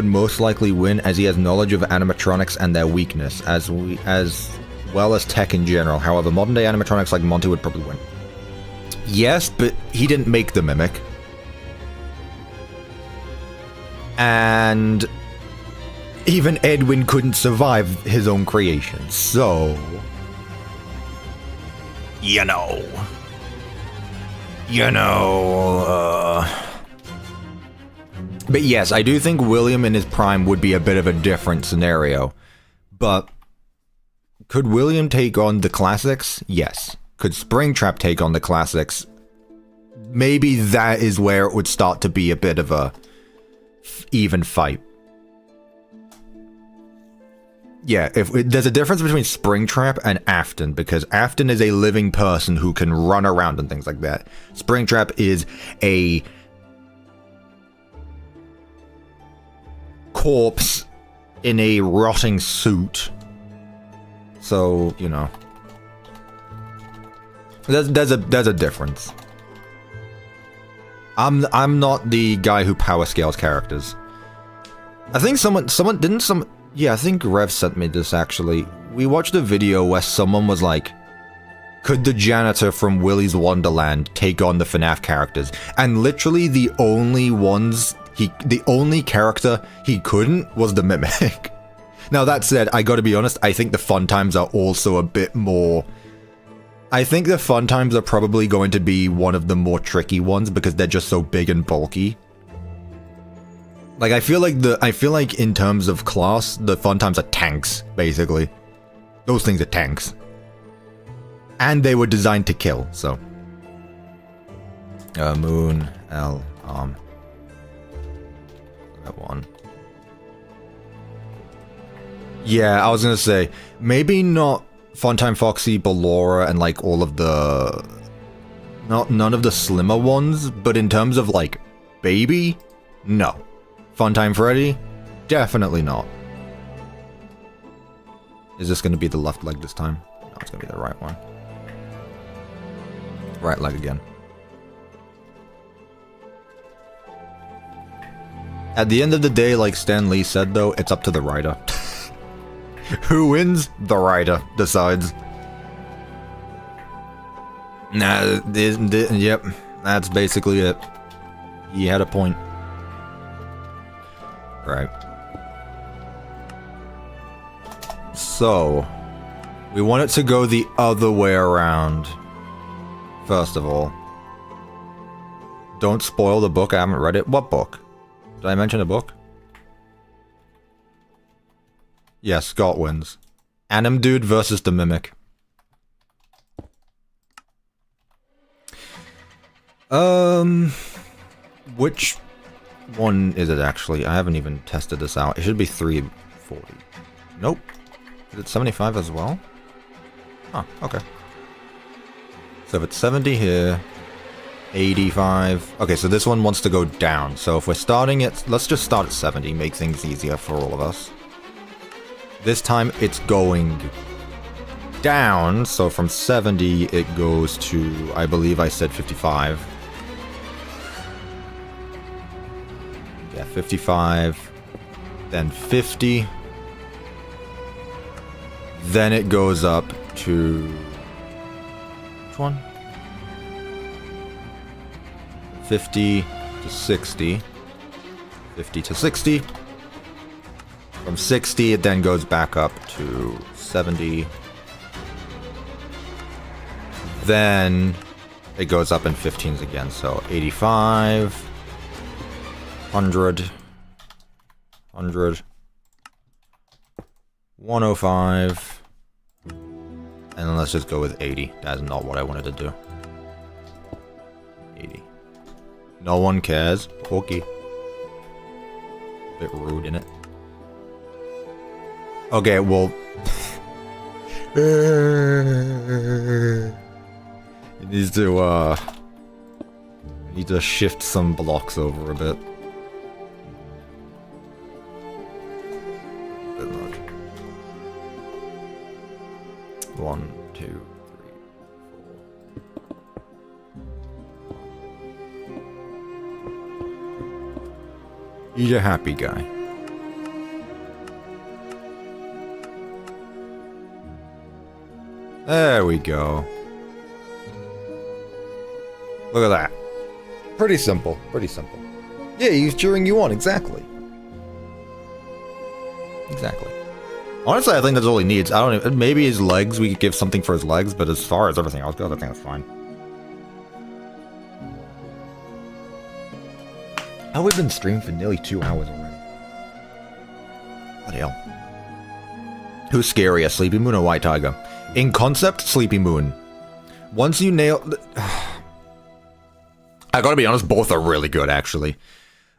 most likely win, as he has knowledge of animatronics and their weakness, as well as tech in general. However, modern day animatronics like Monty would probably win. Yes, but he didn't make the mimic. And even Edwin couldn't survive his own creation, so... You know... But yes, I do think William in his prime would be a bit of a different scenario. But Could William take on the classics? Yes. Could Springtrap take on the classics? Maybe that is where it would start to be a bit of a even fight. Yeah, there's a difference between Springtrap and Afton, because Afton is a living person who can run around and things like that. Springtrap is a corpse in a rotting suit. So, you know, there's a difference. I'm not the guy who power scales characters. I think yeah, I think Rev sent me this actually. We watched a video where someone was like, could the janitor from Willy's Wonderland take on the FNAF characters? And literally the only character he couldn't was the Mimic. Now that said, I gotta be honest, I think the fun times are also a bit more... I think the fun times are probably going to be one of the more tricky ones because they're just so big and bulky. Like, I feel like in terms of class, the fun times are tanks, basically. Those things are tanks. And they were designed to kill, so. Moon, L, that one. Yeah, I was gonna say, maybe not Funtime Foxy, Ballora, and like all of the... none of the slimmer ones, but in terms of like, Baby? No. Funtime Freddy? Definitely not. Is this gonna be the left leg this time? No, it's gonna be the right one. Right leg again. At the end of the day, like Stan Lee said though, it's up to the writer. Who wins? The writer decides. Nah, yep, that's basically it. He had a point. Right. So, we want it to go the other way around. First of all. Don't spoil the book, I haven't read it. What book? Did I mention a book? Yes, Scott wins. Anim Dude versus the Mimic. Which one is it actually? I haven't even tested this out. It should be 340. Nope. Is it 75 as well? Oh, okay. So if it's 70 here, 85. Okay, so this one wants to go down. So if we're starting at, let's just start at 70, make things easier for all of us. This time it's going down, so from 70 it goes to, I believe I said 55. Yeah, 55, then 50. Then it goes up to, which one? 50 to 60. 50 to 60. From 60, it then goes back up to 70. Then it goes up in 15s again, so 85, 100, 100, 105, and then let's just go with 80. That's not what I wanted to do. 80. No one cares. Okay. Bit rude, innit? Okay, well... It needs to, need to shift some blocks over a bit. A bit much. 1, 2, 3, 4. He's a happy guy. There we go. Look at that. Pretty simple. Pretty simple. Yeah, he's cheering you on. Exactly. Exactly. Honestly, I think that's all he needs. I don't know. Maybe his legs, we could give something for his legs, but as far as everything else goes, I think that's fine. Oh, we've been streaming for nearly 2 hours already. Bloody hell. Who's scarier, Sleepy Moon or White Tiger? In concept, Sleepy Moon. Once you nail... I gotta be honest, both are really good, actually.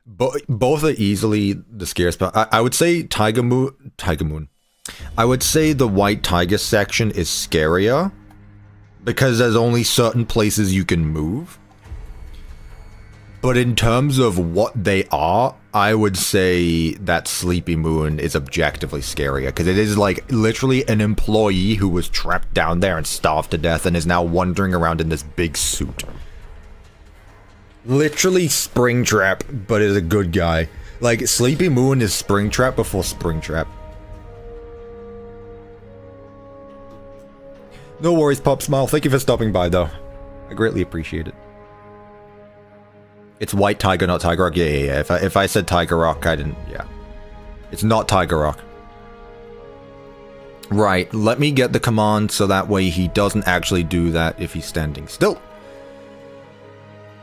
Both are easily the scariest, but I would say Tiger Moon. I would say the White Tiger section is scarier, because there's only certain places you can move. But in terms of what they are, I would say that Sleepy Moon is objectively scarier, because it is like literally an employee who was trapped down there and starved to death and is now wandering around in this big suit. Literally Springtrap, but is a good guy. Like, Sleepy Moon is Springtrap before Springtrap. No worries, Pop Smile. Thank you for stopping by, though. I greatly appreciate it. It's White Tiger, not Tiger Rock. Yeah. If I said Tiger Rock, I didn't. Yeah. It's not Tiger Rock. Right. Let me get the command so that way he doesn't actually do that if he's standing still.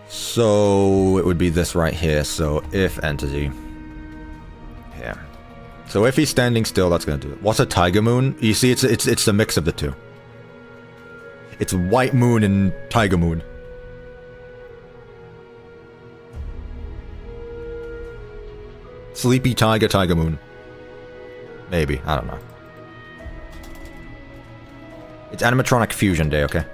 So it would be this right here. So if entity. Yeah. So if he's standing still, that's gonna do it. What's a Tiger Moon? You see, it's a mix of the two. It's White Moon and Tiger Moon. Sleepy Tiger, Tiger Moon. Maybe, I don't know. It's animatronic fusion day, okay?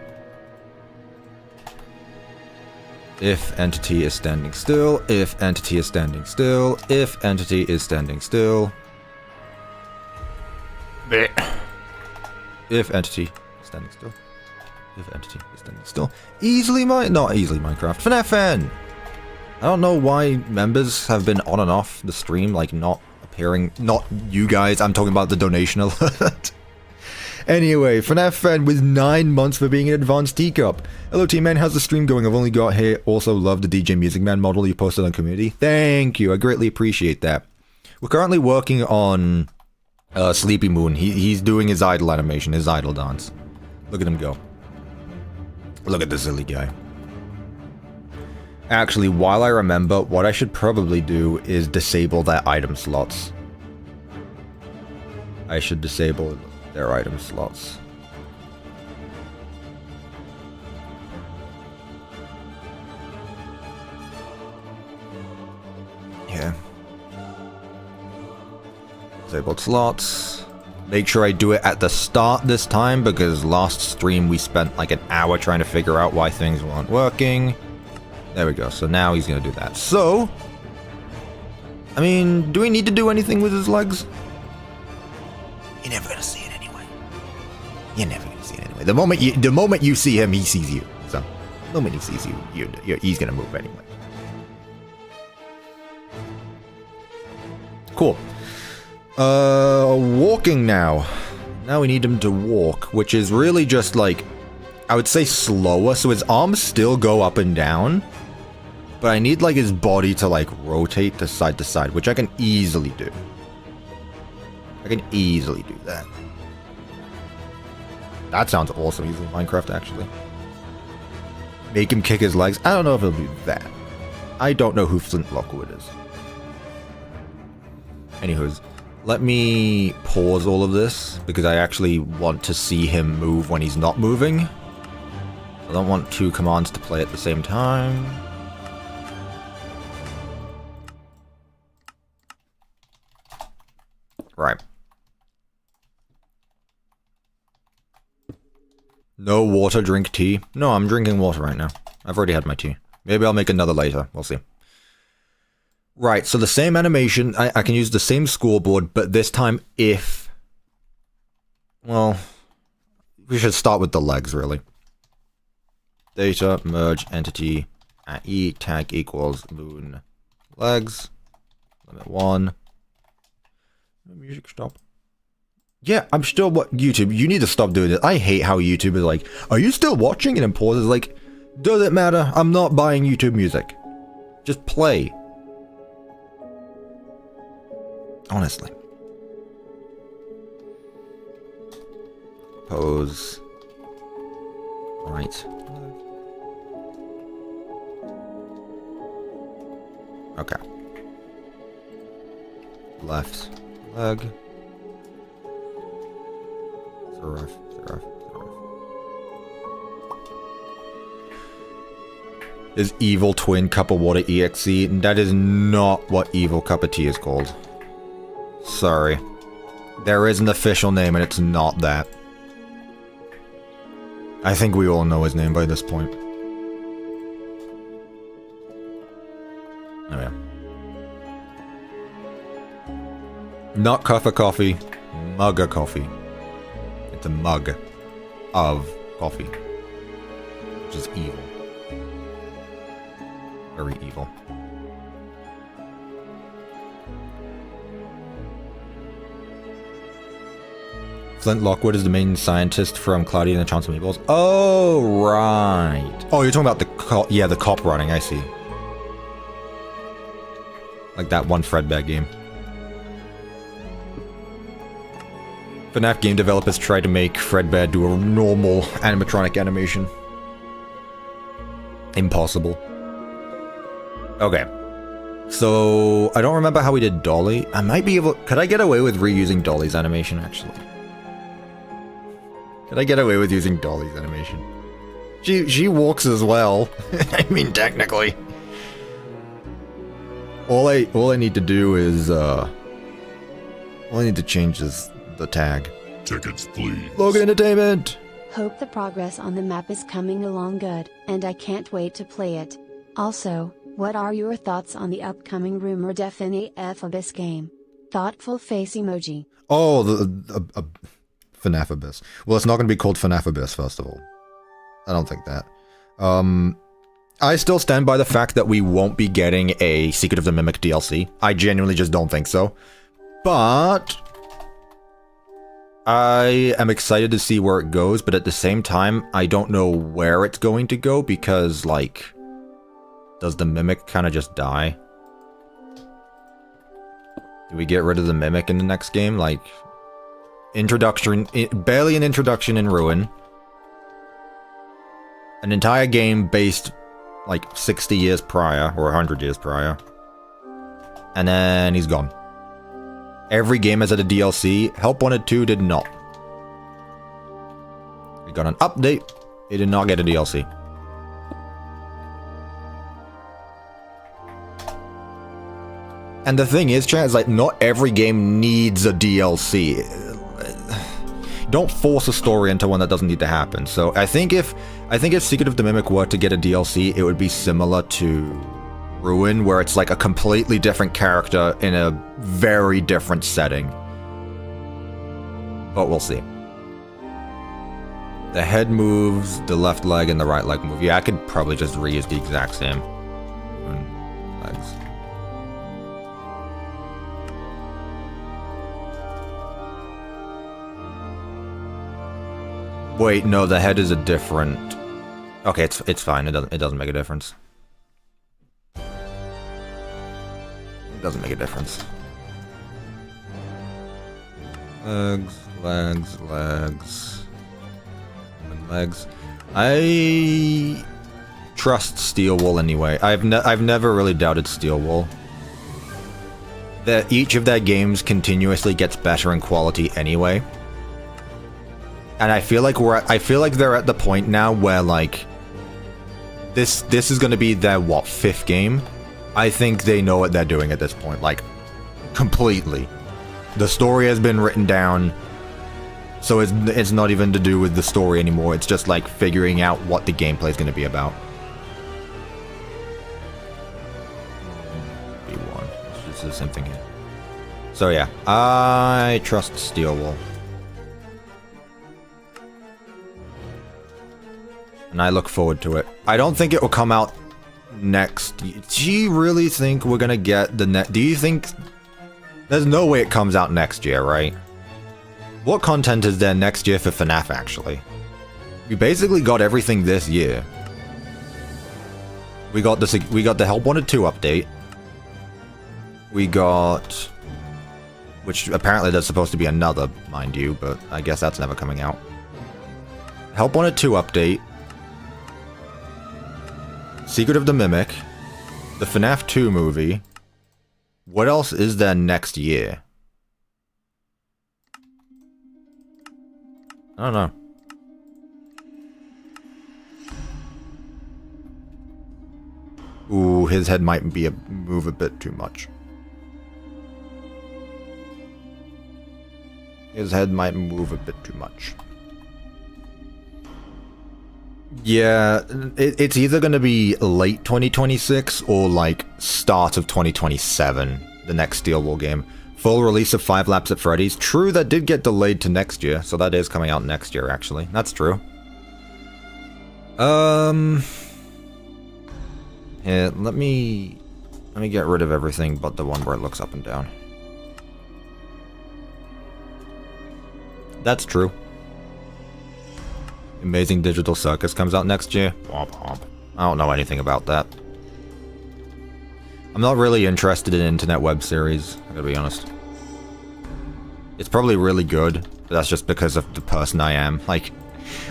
If entity is standing still, if entity is standing still, if entity is standing still. If entity is standing still. If entity is standing still. Not easily Minecraft. FNAF N! I don't know why members have been on and off the stream, like not appearing. Not you guys, I'm talking about the donation alert. Anyway, FNAF N with 9 months for being an advanced teacup. Hello team man, how's the stream going? I've only got here. Also love the DJ Music Man model you posted on community. Thank you, I greatly appreciate that. We're currently working on Sleepy Moon. He's doing his idle animation, his idle dance. Look at him go. Look at this silly guy. Actually, while I remember, what I should probably do is disable their item slots. I should disable their item slots. Yeah. Disabled slots. Make sure I do it at the start this time, because last stream we spent like an hour trying to figure out why things weren't working. There we go. So now he's going to do that. So, I mean, do we need to do anything with his legs? You're never going to see it anyway. You're never going to see it anyway. The moment you see him, he sees you. So, the moment he sees you, he's going to move anyway. Cool. Walking now. Now we need him to walk, which is really just like, I would say slower. So his arms still go up and down. But I need like his body to like rotate to side, which I can easily do. I can easily do that. That sounds awesome using Minecraft actually. Make him kick his legs. I don't know if he'll do that. I don't know who Flint Lockwood is. Anywho's, let me pause all of this because I actually want to see him move when he's not moving. I don't want 2 commands to play at the same time. Right. No water, drink tea. No, I'm drinking water right now. I've already had my tea. Maybe I'll make another later. We'll see. Right, so the same animation. I can use the same scoreboard, but this time if... Well, we should start with the legs, really. Data, merge, entity, at E, tag equals moon legs. Limit 1. Music stop. Yeah, I'm still YouTube. You need to stop doing this. I hate how YouTube is like, are you still watching? And then pauses like, does it matter? I'm not buying YouTube music. Just play. Honestly. Pose. Right. Okay. Left leg. Seraph. Is evil twin CuppaTeaExe? That is not what evil CuppaTea is called. Sorry. There is an official name and it's not that. I think we all know his name by this point. Oh yeah. Not cup of coffee, mug of coffee. It's a mug of coffee. Which is evil. Very evil. Flint Lockwood is the main scientist from Cloudy and the Chance of Meatballs. Oh, right. Oh, you're talking about the cop. Yeah, the cop running, I see. Like that one Fredbear game. FNAF game developers tried to make Fredbear do a normal animatronic animation. Impossible. Okay. So, I don't remember how we did Dolly. I might be able... Could I get away with reusing Dolly's animation, actually? Could I get away with using Dolly's animation? She walks as well. I mean, technically. All I need to do is, all I need to change is the tag. Tickets, please. Logan Entertainment! Hope the progress on the map is coming along good, and I can't wait to play it. Also, what are your thoughts on the upcoming rumored FNAF Abyss game? Thoughtful face emoji. Oh, the FNAF Abyss. Well, it's not going to be called FNAF Abyss, first of all. I don't think that. I still stand by the fact that we won't be getting a Secret of the Mimic DLC. I genuinely just don't think so. But I am excited to see where it goes, but at the same time, I don't know where it's going to go because, like, does the Mimic kind of just die? Do we get rid of the Mimic in the next game? Like, introduction, barely an introduction in Ruin. An entire game based, like, 60 years prior, or 100 years prior. And then he's gone. Every game has had a DLC. Help Wanted 2 did not. We got an update. It did not get a DLC. And the thing is, chat, is like, not every game needs a DLC. Don't force a story into one that doesn't need to happen. So I think if Secret of the Mimic were to get a DLC, it would be similar to Ruin, where it's like a completely different character in a very different setting. But we'll see. The head moves, the left leg and the right leg move. Yeah, I could probably just reuse the exact same legs. Wait, no, the head is a different... Okay, it's fine. It doesn't make a difference. It doesn't make a difference. Legs. I trust Steel Wool anyway. I've never really doubted Steel Wool. That each of their games continuously gets better in quality anyway. And I feel like they're at the point now where, like, this is going to be their, what, 5th game? I think they know what they're doing at this point, like, completely. The story has been written down, so it's not even to do with the story anymore, it's just, like, figuring out what the gameplay is going to be about. B1. It's just the same thing here. So yeah, I trust Steel Wool. And I look forward to it. I don't think it will come out next. Do you really think we're gonna get the do you think... There's no way it comes out next year, right? What content is there next year for FNAF, actually? We basically got everything this year. We got the Help Wanted 2 update. We got... Which apparently there's supposed to be another, mind you, but I guess that's never coming out. Help Wanted 2 update. Secret of the Mimic, the FNAF 2 movie. What else is there next year? I don't know. Ooh, his head might move a bit too much. His head might move a bit too much. Yeah, it's either going to be late 2026 or like start of 2027, the next Steel War game. Full release of 5 Laps at Freddy's. True, that did get delayed to next year, so that is coming out next year, actually. That's true. Here, let me get rid of everything but the one where it looks up and down. That's true. Amazing Digital Circus comes out next year. Womp womp. I don't know anything about that. I'm not really interested in internet web series, I gotta be honest. It's probably really good, but that's just because of the person I am. Like,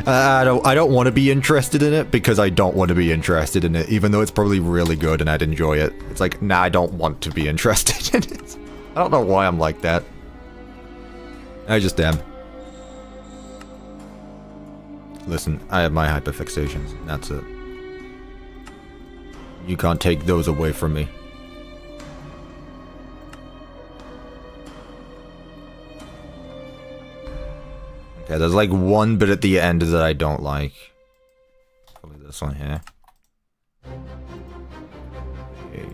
I don't want to be interested in it because I don't want to be interested in it, even though it's probably really good and I'd enjoy it. It's like, nah, I don't want to be interested in it. I don't know why I'm like that. I just am. Listen, I have my hyperfixations, and that's it. You can't take those away from me. Okay, there's like one bit at the end that I don't like. Probably this one here. Okay.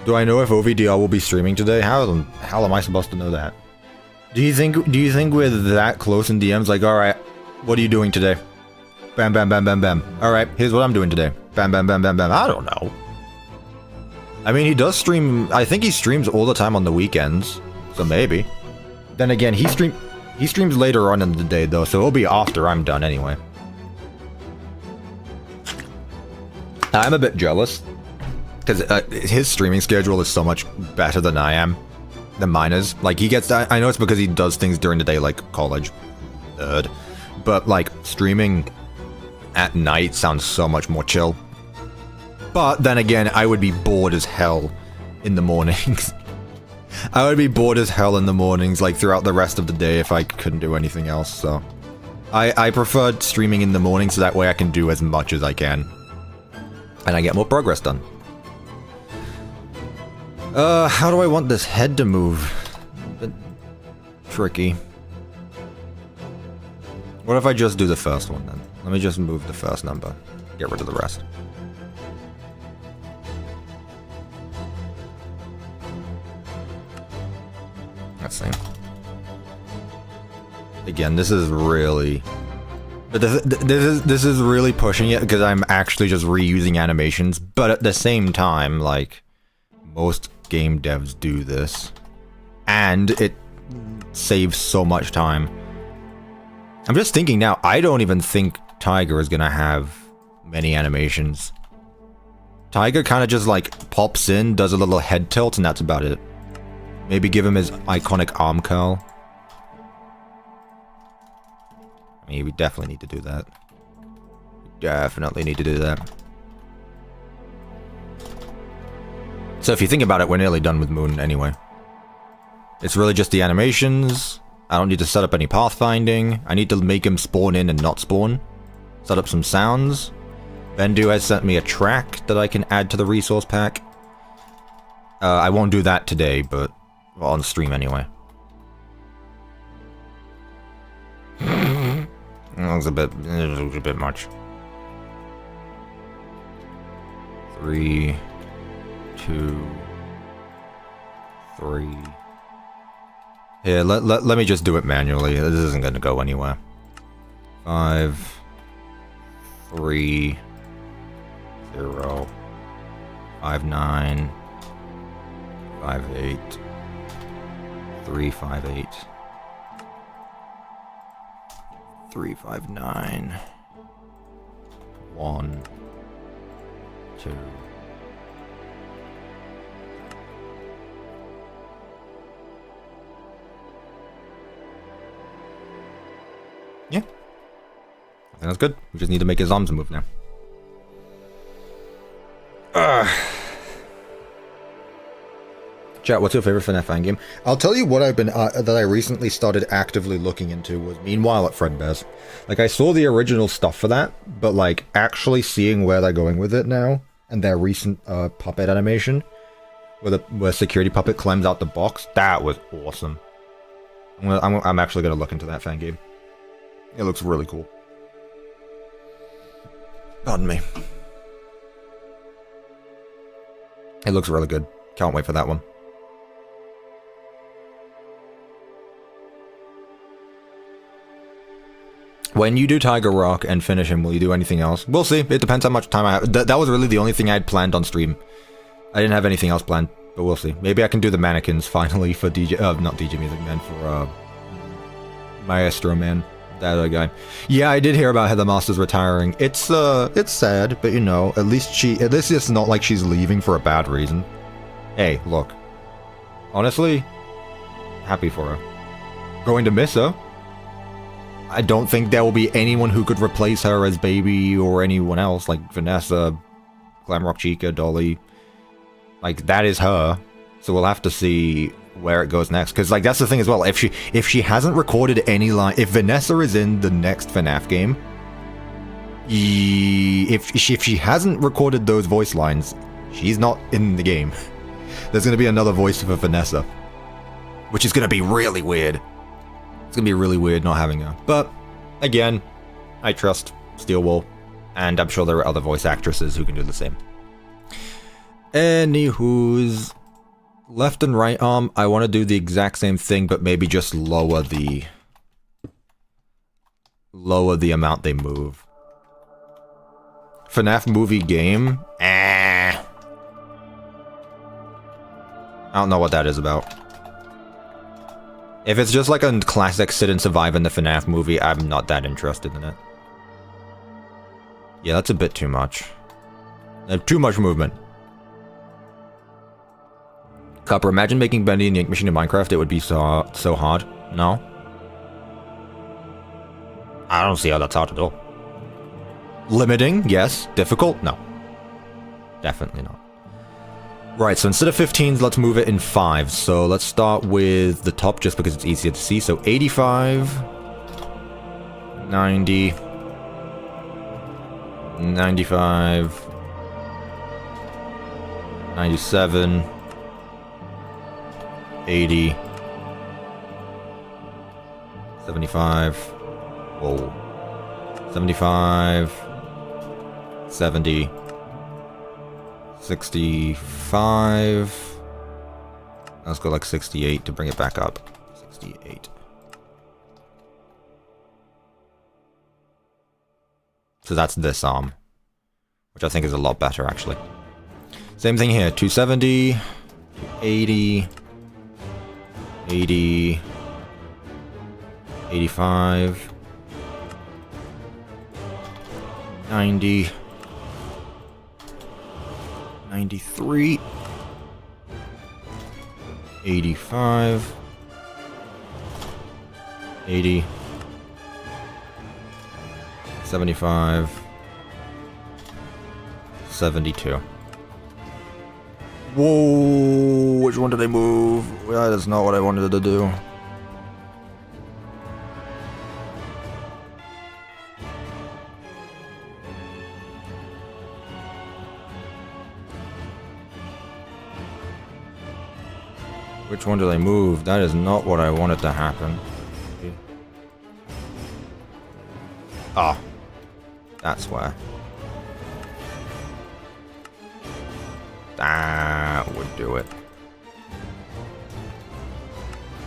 Do I know if OVDR will be streaming today? How am I supposed to know that? Do you think we're that close in DMs? Like, alright, what are you doing today? Bam, bam, bam, bam, bam. Alright, here's what I'm doing today. Bam, bam, bam, bam, bam. I don't know. I mean, he does stream, I think he streams all the time on the weekends. So maybe. Then again, he streams later on in the day though, so it'll be after I'm done anyway. I'm a bit jealous. Because his streaming schedule is so much better than I am. Than mine is. Like, he gets... I know it's because he does things during the day, like college. But, like, streaming at night sounds so much more chill. But, then again, I would be bored as hell in the mornings. I would be bored as hell in the mornings, like, throughout the rest of the day if I couldn't do anything else, so... I preferred streaming in the morning so that way I can do as much as I can. And I get more progress done. How do I want this head to move? A bit tricky. What if I just do the first one then? Let me just move the first number. Get rid of the rest. Let's see. Again, this is really... But this is really pushing it because I'm actually just reusing animations, but at the same time, like... Most game devs do this, and it saves so much time. I'm just thinking now, I don't even think Tiger is gonna have many animations. Tiger kind of just like pops in, does a little head tilt, and that's about it. Maybe give him his iconic arm curl. I mean, we definitely need to do that. We definitely need to do that. So if you think about it, we're nearly done with Moon anyway. It's really just the animations. I don't need to set up any pathfinding. I need to make him spawn in and not spawn. Set up some sounds. Bendu has sent me a track that I can add to the resource pack. I won't do that today, but well, on stream anyway. That was a bit much. 3, 2, 3. Here, let me just do it manually. This isn't going to go anywhere. 5, 3, 0, 5, 9, 5, 8, 3, 5, 8, 3, 5, 9, 1, 2. Yeah. I think that's good. We just need to make his arms move now. Chat, what's your favorite FNAF fan game? I'll tell you what I've been that I recently started actively looking into was Meanwhile at Fredbear's. Like, I saw the original stuff for that, but like actually seeing where they're going with it now and their recent puppet animation, where security puppet climbs out the box, that was awesome. I'm actually gonna look into that fan game. It looks really cool. Pardon me. It looks really good. Can't wait for that one. When you do Tiger Rock and finish him, will you do anything else? We'll see. It depends how much time I have. That was really the only thing I had planned on stream. I didn't have anything else planned, but we'll see. Maybe I can do the mannequins finally for DJ... not DJ Music Man, for Maestro Man. That other guy. Yeah, I did hear about Heather Masters retiring. It's sad, but you know, at least it's not like she's leaving for a bad reason. Hey, look. Honestly, happy for her. Going to miss her. I don't think there will be anyone who could replace her as Baby or anyone else, like Vanessa, Glamrock Chica, Dolly. Like, that is her. So we'll have to see where it goes next. Because, like, that's the thing as well. If she hasn't recorded any line... If Vanessa is in the next FNAF game... If she hasn't recorded those voice lines, she's not in the game. There's going to be another voice for Vanessa. Which is going to be really weird. It's going to be really weird not having her. But, again, I trust Steelwool. And I'm sure there are other voice actresses who can do the same. Anywho's... Left and right arm, I want to do the exact same thing, but maybe just lower the amount they move. FNAF movie game? I don't know what that is about. If it's just like a classic sit and survive in the FNAF movie, I'm not that interested in it. Yeah, that's a bit too much. Too much movement. Cuppa, imagine making Bendy and the Ink Machine in Minecraft. It would be so hard. No? I don't see how that's hard at all. Limiting? Yes. Difficult? No. Definitely not. Right, so instead of 15s, let's move it in 5s. So let's start with the top just because it's easier to see. So 85, 90, 95, 97, 80, 75, whoa, 75, 70, 65, let's go like 68 to bring it back up, 68. So that's this arm, which I think is a lot better actually. Same thing here, 270, 280, 80, 85, 90, 93, 85, 80, 75, 72. Whoa, which one did I move? That is not what I wanted to do. Which one did I move? That is not what I wanted to happen. Ah, that's where. That would do it.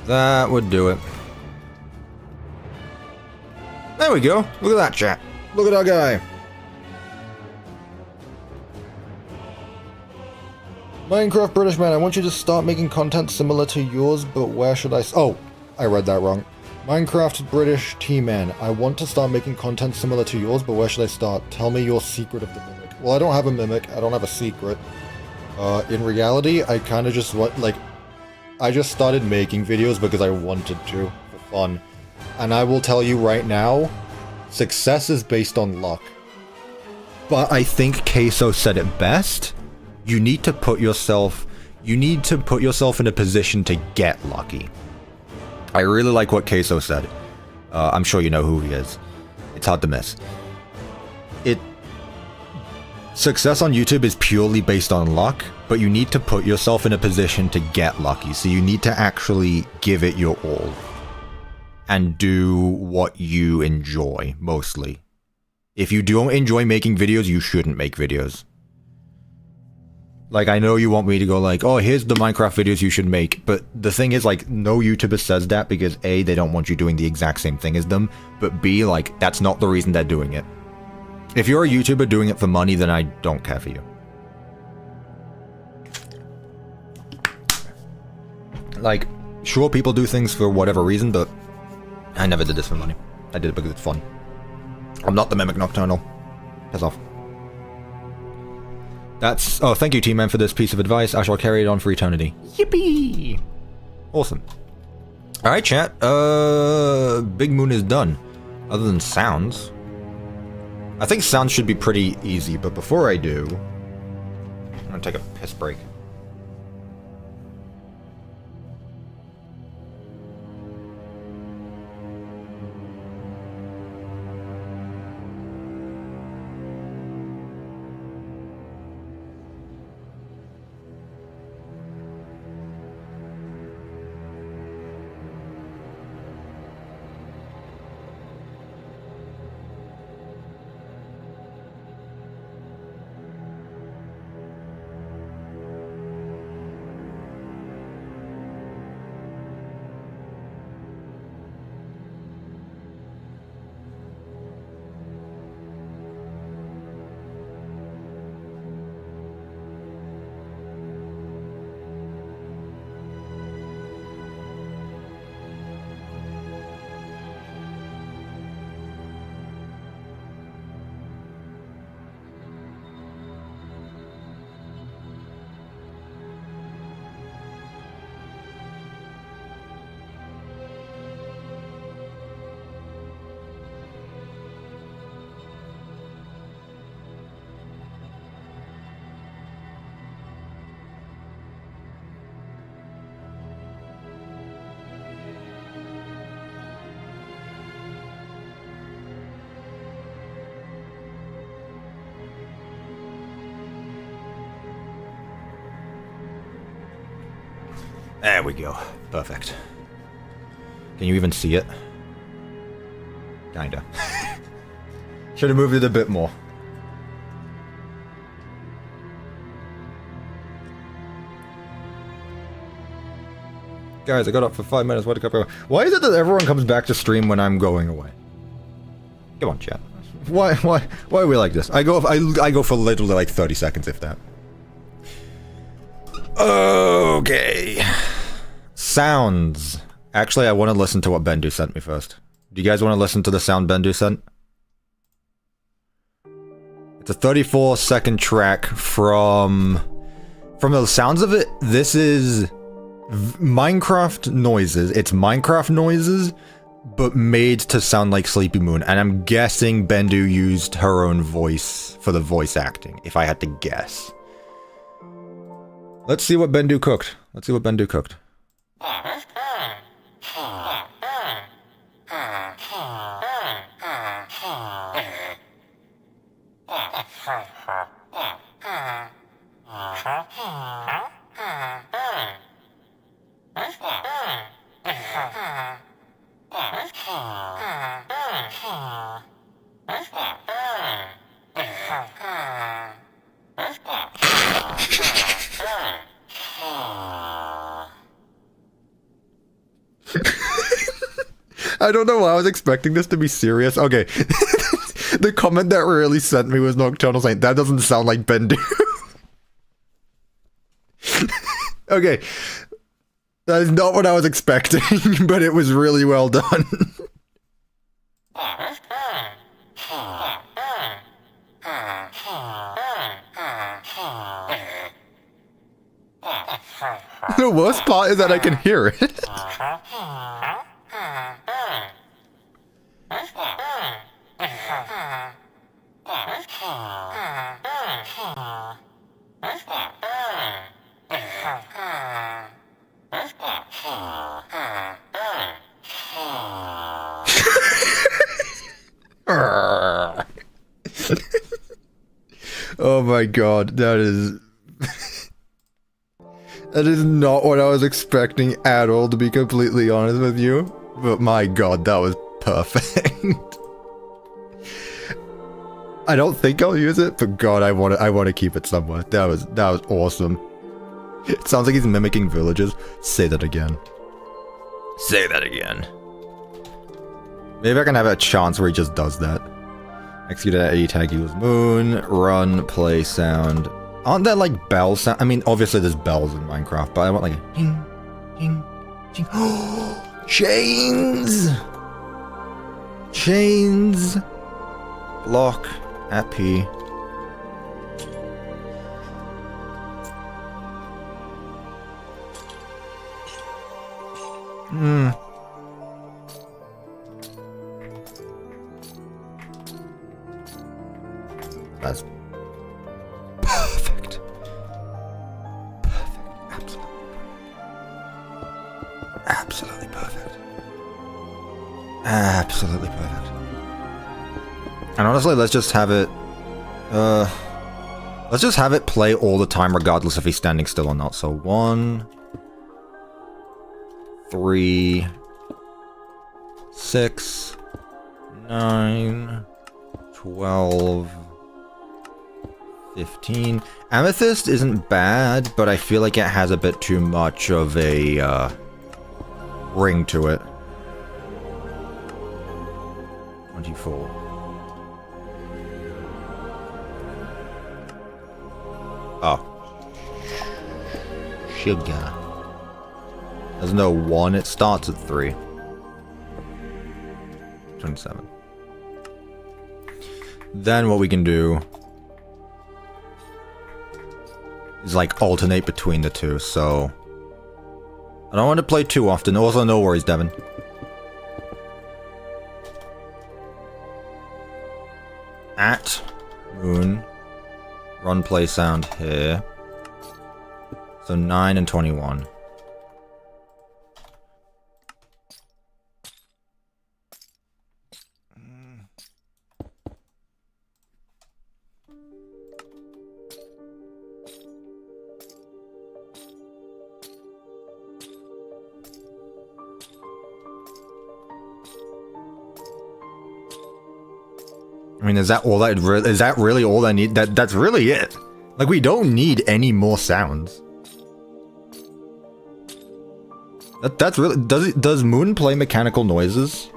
That would do it. There we go. Look at that, chat. Look at our guy. Minecraft British Man, I want you to start making content similar to yours, but where should I... Oh, I read that wrong. Minecraft British T-Man, I want to start making content similar to yours, but where should I start? Tell me your secret of the mimic. Well, I don't have a mimic. I don't have a secret. In reality, I kind of just I just started making videos because I wanted to, for fun. And I will tell you right now, success is based on luck. But I think Queso said it best. You need to put yourself in a position to get lucky. I really like what Queso said. I'm sure you know who he is. It's hard to miss. Success on YouTube is purely based on luck, but you need to put yourself in a position to get lucky. So you need to actually give it your all. And do what you enjoy, mostly. If you don't enjoy making videos, you shouldn't make videos. Like, I know you want me to go like, oh, here's the Minecraft videos you should make, but the thing is, like, no YouTuber says that because A, they don't want you doing the exact same thing as them, but B, like, that's not the reason they're doing it. If you're a YouTuber doing it for money, then I don't care for you. Like, sure, people do things for whatever reason, but I never did this for money. I did it because it's fun. I'm not the Mimic Nocturnal. Piss off. That's... Oh, thank you, T-Man, for this piece of advice. I shall carry it on for eternity. Yippee! Awesome. Alright, chat. Big Moon is done. Other than sounds. I think sounds should be pretty easy, but before I do... I'm gonna take a piss break. There we go. Perfect. Can you even see it? Kinda. Should have moved it a bit more. Guys, I got up for 5 minutes. What a couple. Why is it that everyone comes back to stream when I'm going away? Come on, chat. Why are we like this? I go for literally like 30 seconds, if that. Okay. Sounds. Actually, I want to listen to what Bendu sent me first. Do you guys want to listen to the sound Bendu sent? It's a 34-second track from the sounds of it, this is Minecraft noises. It's Minecraft noises, but made to sound like Sleepy Moon. And I'm guessing Bendu used her own voice for the voice acting, if I had to guess. Let's see what Bendu cooked. Let's see what Bendu cooked. I don't know why I was expecting this to be serious. Okay. The comment that really sent me was Nocturnal saying, that doesn't sound like Bendu. Okay. That is not what I was expecting, but it was really well done. The worst part is that I can hear it. Oh my god, that is... that is not what I was expecting at all, to be completely honest with you. But my god, that was perfect. I don't think I'll use it, but god, I want to keep it somewhere. That was awesome. It sounds like he's mimicking villagers. Say that again. Say that again. Maybe I can have a chance where he just does that. Execute at A tag equals moon, run, play sound. Aren't there like bells sound? I mean, obviously there's bells in Minecraft, but I want like a ding, ding, ding. Chains! Chains! Block, at P. That's perfect. Perfect. Absolutely perfect. Absolutely perfect. And honestly, let's just have it... let's just have it play all the time, regardless if he's standing still or not. So 1, 3, 6, 9, 12, 15. Amethyst isn't bad, but I feel like it has a bit too much of a ring to it. 24. Oh. Sugar. There's no 1, it starts at 3. 27. Then what we can do is like alternate between the two, so I don't want to play too often. Also, no worries, Devin. At moon, run play sound here. So 9 and 21. I mean, is that all that is that really all I need? That's really it. Like, we don't need any more sounds. That's really... Does Moon play mechanical noises?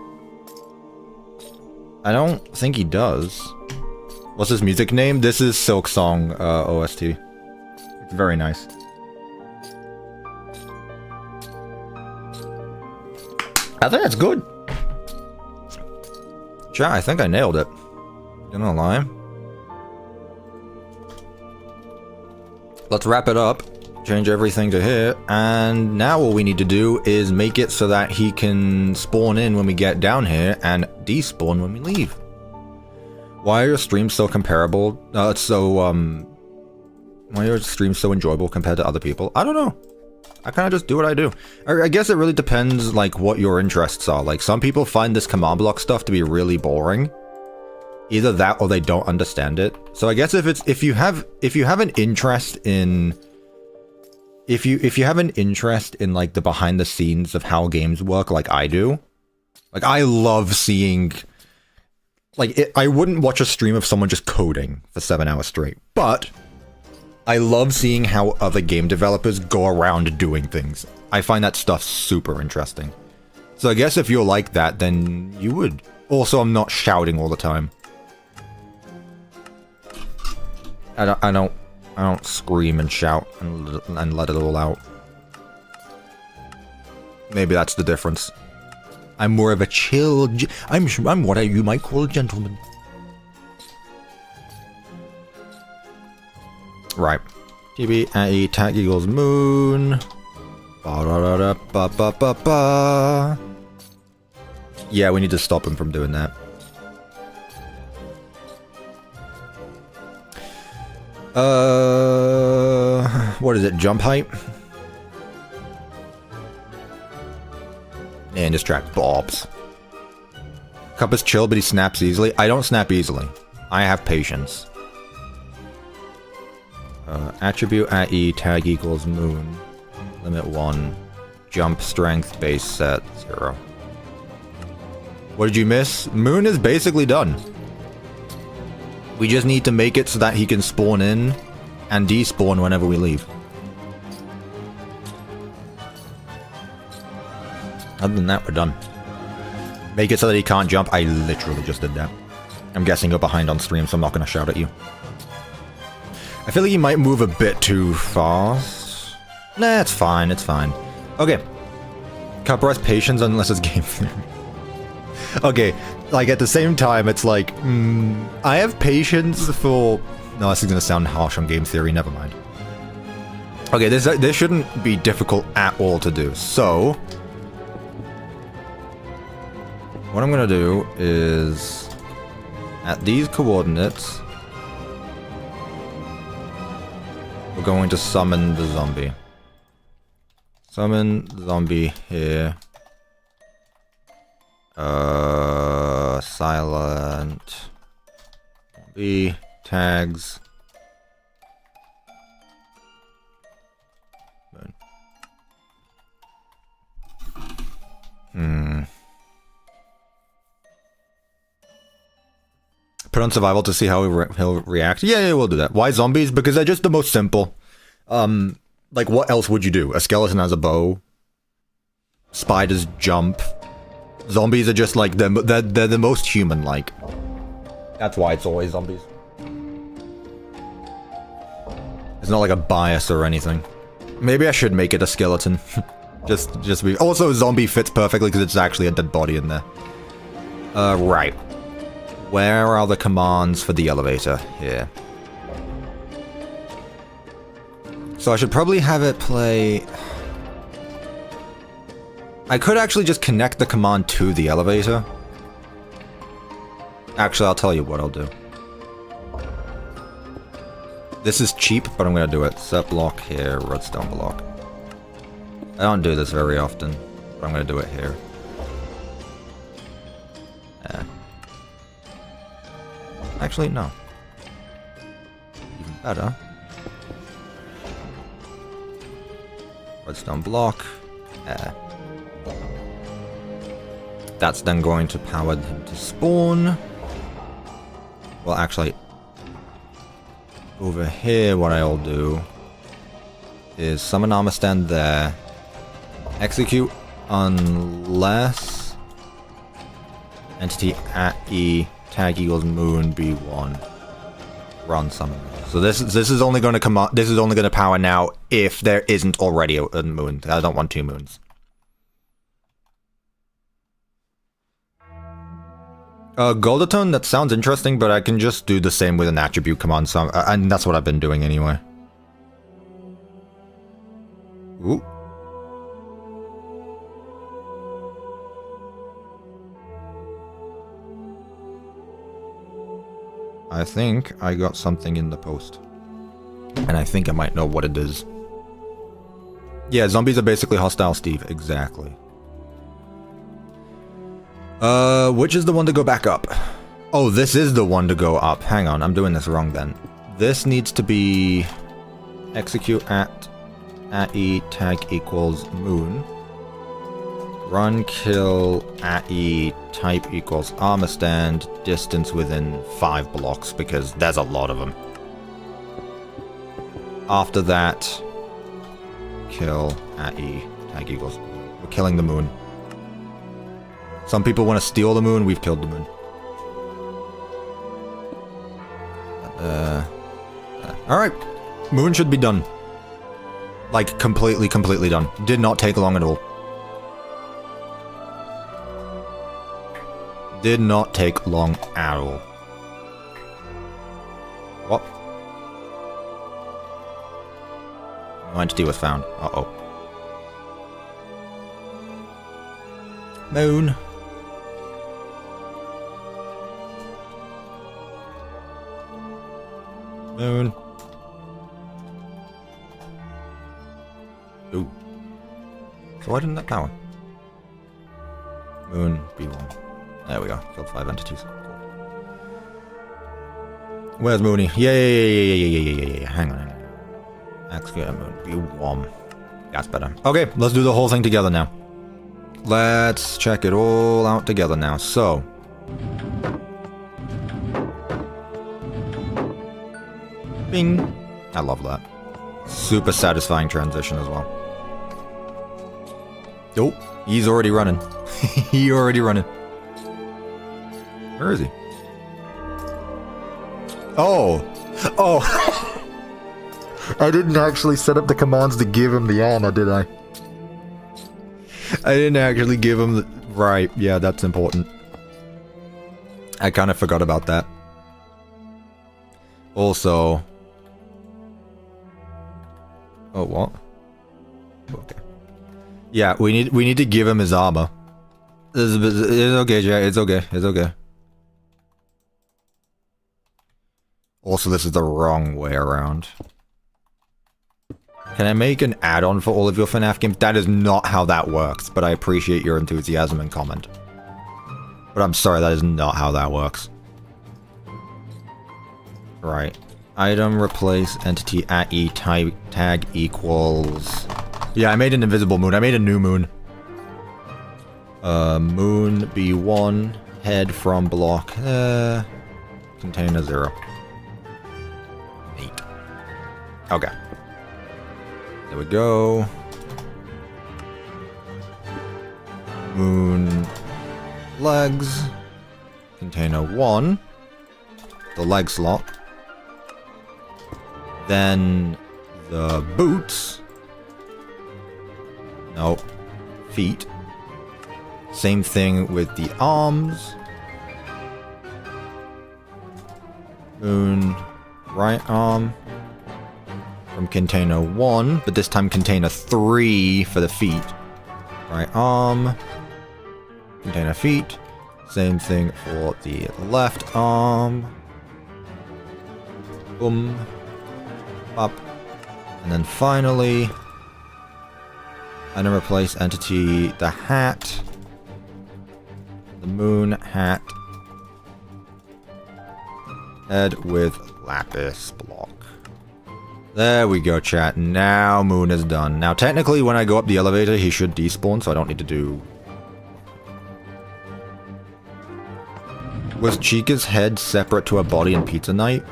I don't think he does. What's his music name? This is Silk Song OST. It's very nice. I think that's good. Chat, I think I nailed it. Gonna lie. Let's wrap it up. Change everything to here. And now all we need to do is make it so that he can spawn in when we get down here and despawn when we leave. Why are your streams so comparable? Why are your streams so enjoyable compared to other people? I don't know. I kind of just do what I do. I guess it really depends, like, what your interests are. Like, some people find this command block stuff to be really boring. Either that or they don't understand it. So I guess if you have an interest in if you have an interest in like the behind the scenes of how games work, like I do, like I love seeing, like, I wouldn't watch a stream of someone just coding for 7 hours straight, but I love seeing how other game developers go around doing things. I find that stuff super interesting. So I guess if you're like that, then you would. Also, I'm not shouting all the time. I don't scream and shout and let it all out. Maybe that's the difference. I'm more of a chill. I'm what you might call a gentleman. Right. TB at tag equals moon. Ba-da-da-da-ba-ba-ba-ba. Yeah, we need to stop him from doing that. What is it? Jump height? And distract Bobs. Cuppa's chill, but he snaps easily. I don't snap easily. I have patience. Attribute at E, tag equals moon. Limit 1. Jump strength, base set 0. What did you miss? Moon is basically done. We just need to make it so that he can spawn in and despawn whenever we leave. Other than that, we're done. Make it so that he can't jump. I literally just did that. I'm guessing you're behind on stream, so I'm not going to shout at you. I feel like he might move a bit too fast. Nah, it's fine, it's fine. Okay. Cuppa has patience unless it's game theory. Okay, like at the same time, it's like, I have patience for... No, this is going to sound harsh on game theory, never mind. Okay, this shouldn't be difficult at all to do, so... What I'm going to do is... At these coordinates... We're going to summon the zombie. Summon the zombie here. Silent. Zombie. Tags. Put on survival to see how he'll react. Yeah, we'll do that. Why zombies? Because they're just the most simple. Like, what else would you do? A skeleton has a bow. Spiders jump. Zombies are just like, they're the most human-like. That's why it's always zombies. It's not like a bias or anything. Maybe I should make it a skeleton. just be... Also, zombie fits perfectly because it's actually a dead body in there. Right. Where are the commands for the elevator? Here. So I should probably have it play... I could actually just connect the command to the elevator. Actually, I'll tell you what I'll do. This is cheap, but I'm going to do it. Set block here, redstone block. I don't do this very often, but I'm going to do it here. Actually, no. Even better. Redstone block. That's then going to power him to spawn. Well, actually, over here, what I'll do is summon armor stand there. Execute unless entity at E. Tag equals moon B1. Run summon. So this is only going to come up. This is only going to power now if there isn't already a moon. I don't want 2 moons. Goldatone, that sounds interesting, but I can just do the same with an attribute command, so and that's what I've been doing anyway. Ooh. I think I got something in the post. And I think I might know what it is. Yeah, zombies are basically hostile, Steve. Exactly. Which is the one to go back up? Oh, this is the one to go up. Hang on, I'm doing this wrong then. This needs to be... Execute at E, tag equals moon. Run, kill, at E, type equals armor stand, distance within 5 blocks, because there's a lot of them. After that, kill, at E, tag equals. We're killing the moon. Some people want to steal the moon, we've killed the moon. Alright. Moon should be done. Like, completely done. Did not take long at all. Did not take long at all. What? No entity was found. Uh-oh. Moon. Moon. So why didn't that power? Moon B1. There we go. Killed 5 entities. Cool. Where's Mooney? Yeah. Hang on. Excavator Moon B1. That's better. Okay, let's do the whole thing together now. Let's check it all out together now. So. Bing. I love that. Super satisfying transition as well. Oh, he's already running. He already running. Where is he? Oh. I didn't actually set up the commands to give him the armor, did I? I didn't actually give him the... Right, yeah, that's important. I kind of forgot about that. Also... Oh, what? Okay. Yeah, we need to give him his armor. It's okay, Jay. It's okay. Also, this is the wrong way around. Can I make an add-on for all of your FNAF games? That is not how that works, but I appreciate your enthusiasm and comment. But I'm sorry, that is not how that works. Right. Item replace entity at E tag equals... Yeah, I made an invisible moon. I made a new moon. Moon B1, head from block, container 0. Neat. Okay. There we go. Moon legs, container 1, the leg slot. Then the boots. Nope. Feet. Same thing with the arms. Moon right arm. From container 1, but this time container 3 for the feet. Right arm. Container feet. Same thing for the left arm. Boom. Up. And then finally, item replace entity, the hat, the moon hat, head with lapis block. There we go, chat. Now moon is done. Now technically when I go up the elevator he should despawn, so I don't need to do... Was Chica's head separate to her body in Pizza Night?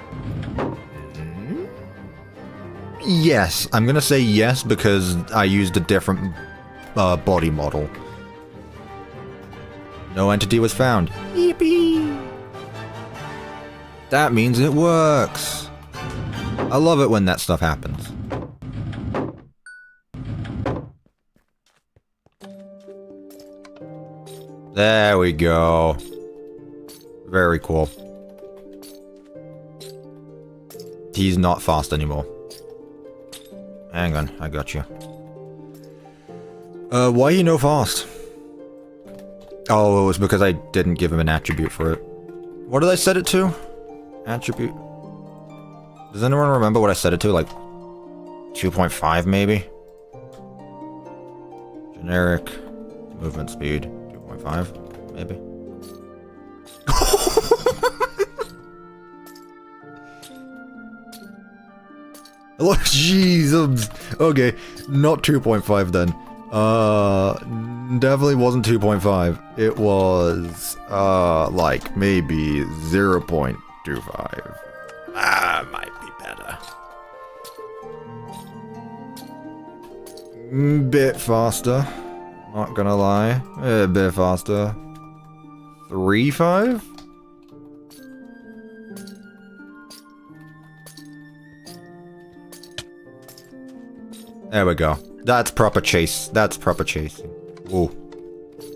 Yes, I'm gonna say yes because I used a different body model. No entity was found. Yippee! That means it works. I love it when that stuff happens. There we go. Very cool. He's not fast anymore. Hang on, I got you. Why you no fast? Oh, it was because I didn't give him an attribute for it. What did I set it to? Attribute. Does anyone remember what I set it to? Like 2.5 maybe? Generic movement speed 2.5 maybe. Look, jeez, okay, not 2.5 then. Definitely wasn't 2.5. It was, like, maybe 0.25. Might be better. Bit faster. Not gonna lie. A bit faster. 3.5? There we go. That's proper chase. That's proper chasing. Whoa.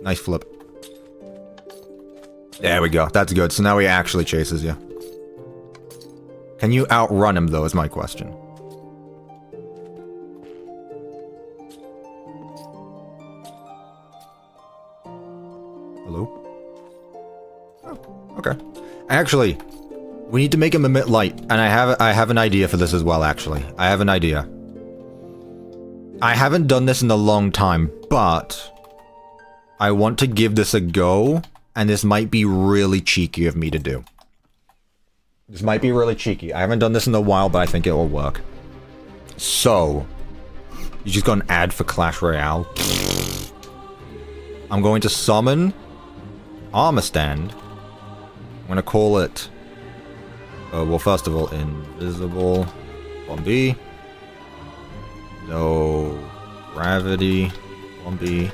Nice flip. There we go. That's good. So now he actually chases you. Can you outrun him, though, is my question. Hello? Oh, okay. Actually, we need to make him emit light. And I have an idea for this as well, actually. I have an idea. I haven't done this in a long time, but I want to give this a go, and this might be really cheeky of me to do. This might be really cheeky. I haven't done this in a while, but I think it will work. So, you just got an ad for Clash Royale. I'm going to summon Armor Stand. I'm going to call it... well, first of all, invisible. 1B. No gravity. 1B.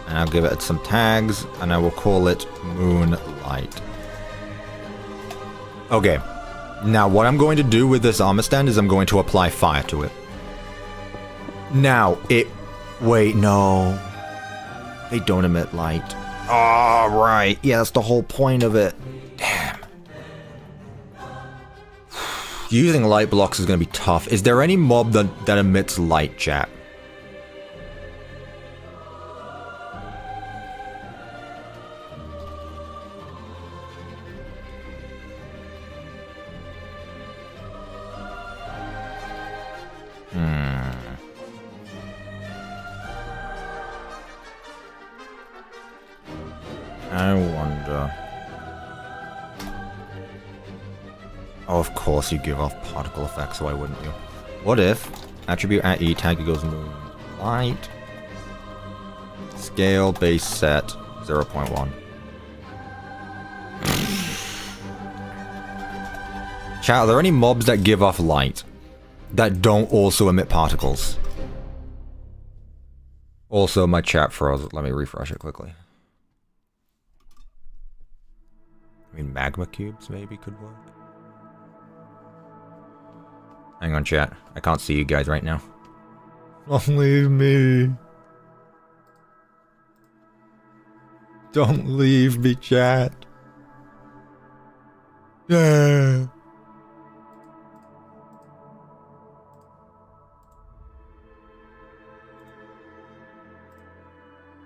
And I'll give it some tags, and I will call it Moonlight. Okay. Now, what I'm going to do with this armor stand is I'm going to apply fire to it. Now, wait, no. They don't emit light. Oh, right. Yeah, that's the whole point of it. Damn. Using light blocks is going to be tough. Is there any mob that emits light, chat? I wonder. Oh, of course you give off particle effects, so why wouldn't you? What if attribute at E tag equals moonlight, scale base set 0.1. Chat, are there any mobs that give off light that don't also emit particles? Also, my chat froze. Let me refresh it quickly. I mean, magma cubes maybe could work. Hang on, chat. I can't see you guys right now. Don't leave me. Don't leave me, chat. Yeah.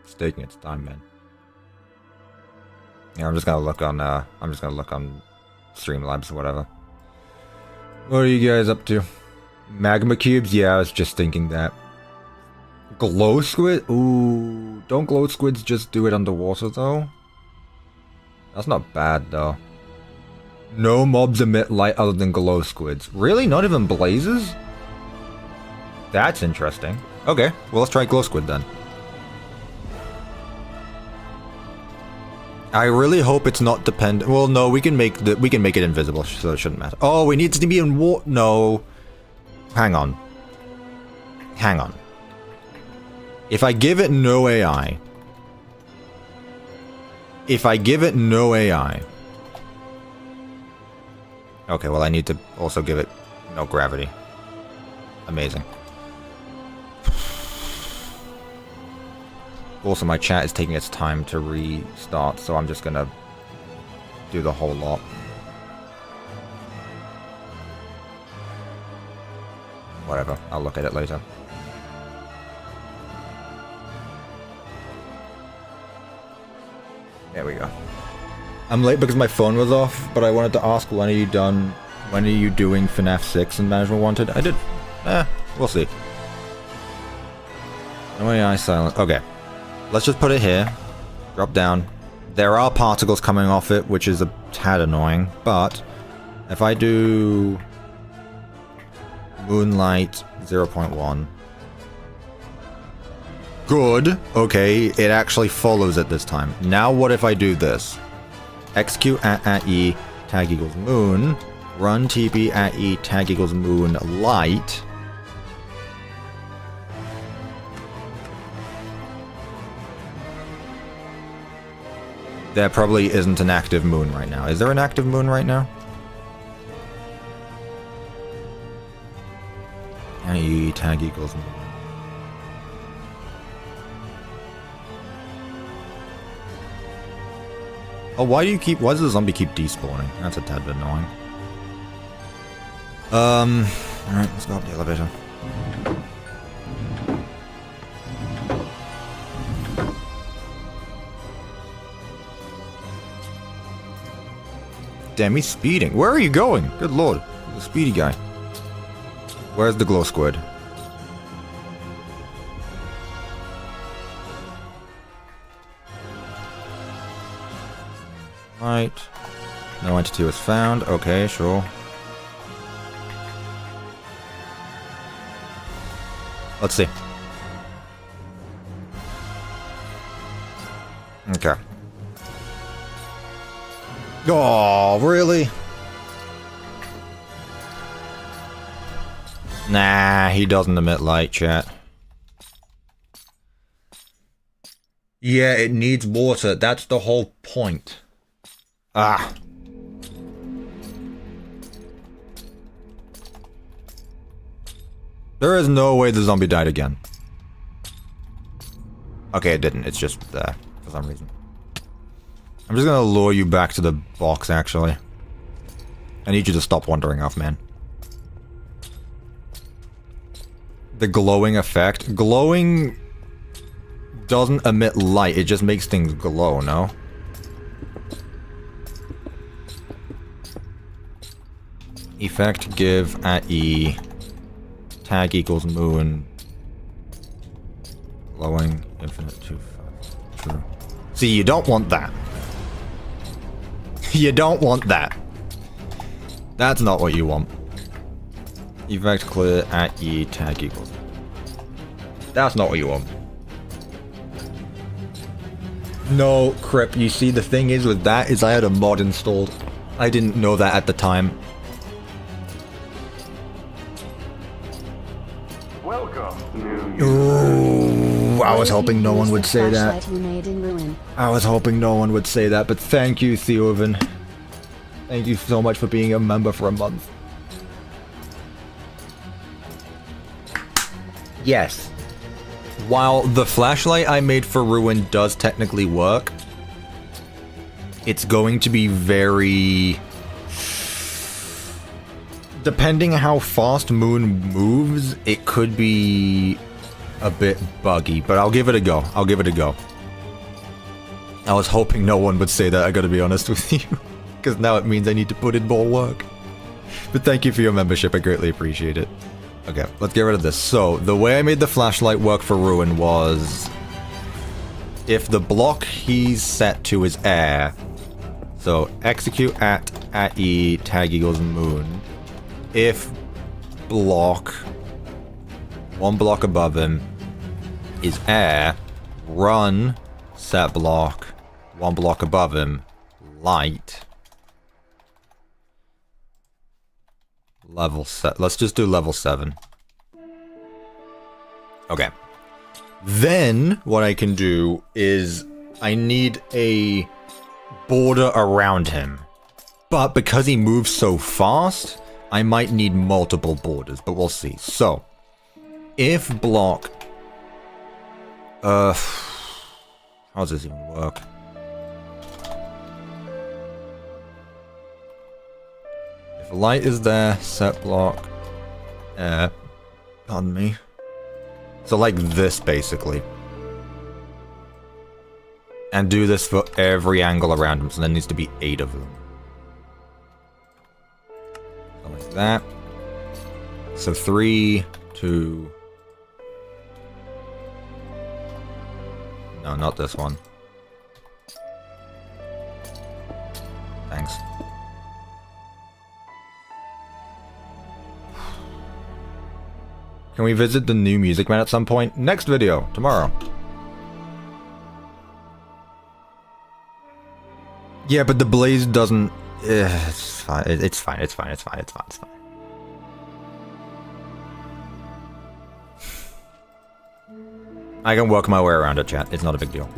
It's taking its time, man. Yeah, I'm just gonna look on Streamlabs or whatever. What are you guys up to? Magma cubes? Yeah, I was just thinking that. Glow squid? Ooh, don't glow squids just do it underwater though? That's not bad though. No mobs emit light other than glow squids. Really? Not even blazes? That's interesting. Okay, well let's try glow squid then. I really hope it's not dependent. Well, no, we can make it invisible, so it shouldn't matter. Oh, it needs to be in water. No. Hang on. Hang on. If I give it no AI. If I give it no AI. Okay, well, I need to also give it no gravity. Amazing. Also, my chat is taking its time to restart, so I'm just gonna do the whole lot. Whatever, I'll look at it later. There we go. I'm late because my phone was off, but I wanted to ask, when are you done? When are you doing FNAF 6 and Management Wanted? I did. We'll see. No AI silent. Okay. Let's just put it here. Drop down. There are particles coming off it, which is a tad annoying, but if I do Moonlight 0.1. Good. Okay, it actually follows it this time. Now what if I do this? Execute at E, tag equals moon. Run TP at E, tag equals moonlight. There probably isn't an active moon right now. Is there an active moon right now? IE tag equals moon. Oh, why does the zombie keep despawning? That's a tad bit annoying. Alright, let's go up the elevator. Damn, he's speeding. Where are you going? Good lord. He's a speedy guy. Where's the glow squid? Right. No entity was found. Okay, sure. Let's see. Okay. Oh, really? Nah, he doesn't emit light, chat. Yeah, it needs water. That's the whole point. Ah. There is no way the zombie died again. Okay, it didn't. It's just there for some reason. I'm just gonna lure you back to the box, actually. I need you to stop wandering off, man. The glowing effect. Glowing doesn't emit light, it just makes things glow, no? Effect give at E. Tag equals moon. Glowing infinite 2 5. True. See, you don't want that. You don't want that. That's not what you want. Effect clear at E tag equals. That's not what you want. No, Crip, you see the thing is with that is I had a mod installed. I didn't know that at the time. Welcome. Ooh, I was hoping no one would say that. I was hoping no one would say that, but thank you, Theovan. Thank you so much for being a member for a month. Yes. While the flashlight I made for Ruin does technically work, it's going to be very... Depending how fast Moon moves, it could be a bit buggy, but I'll give it a go. I'll give it a go. I was hoping no one would say that, I gotta be honest with you. Because now it means I need to put in more work. But thank you for your membership, I greatly appreciate it. Okay, let's get rid of this. So, the way I made the flashlight work for Ruin was... if the block he's set to is air, so execute at E, tag equals moon. If block, one block above him, is air, run, set block, one block above him, light. Level set. Let's just do level 7. Okay. Then, what I can do is, I need a border around him. But because he moves so fast, I might need multiple borders, but we'll see. So, if block... how does this even work? If light is there, set block, air, pardon me. So like this, basically. And do this for every angle around him, so there needs to be 8 of them. So like that. So 3, 2... No, not this one. Thanks. Can we visit the new Music Man at some point? Next video, tomorrow. Yeah, but the blaze doesn't... it's fine, it's fine, it's fine, it's fine, it's fine, it's fine. I can work my way around it, chat. It's not a big deal.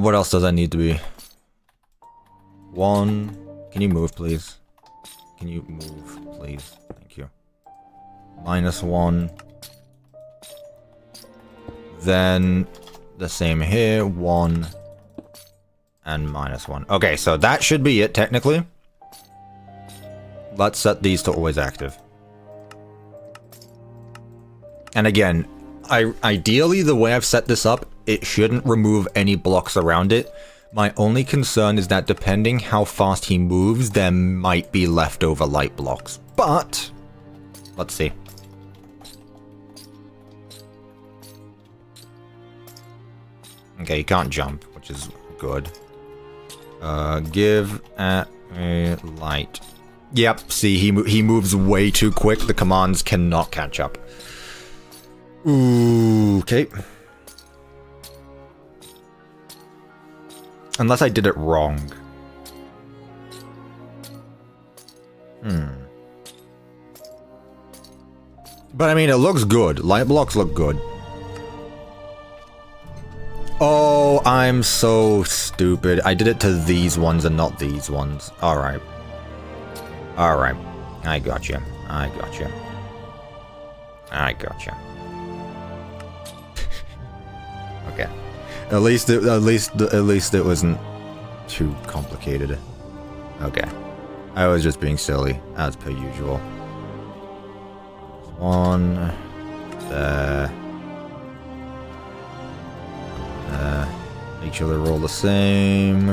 What else does that need to be? 1. Can you move, please? Can you move, please? Thank you. -1. Then the same here. 1 and -1. Okay, so that should be it, technically. Let's set these to always active. And again, ideally, the way I've set this up, it shouldn't remove any blocks around it. My only concern is that depending how fast he moves, there might be leftover light blocks. But Let's see. Okay, you can't jump, which is good. Give at a light. Yep, see, he moves way too quick. The commands cannot catch up. Ooh, okay. Unless I did it wrong. But I mean, it looks good. Light blocks look good. Oh, I'm so stupid. I did it to these ones and not these ones. Alright. Alright. I gotcha. I gotcha. I gotcha. Okay. At least it wasn't too complicated. Okay. I was just being silly, as per usual. One. There. Make sure they're all the same.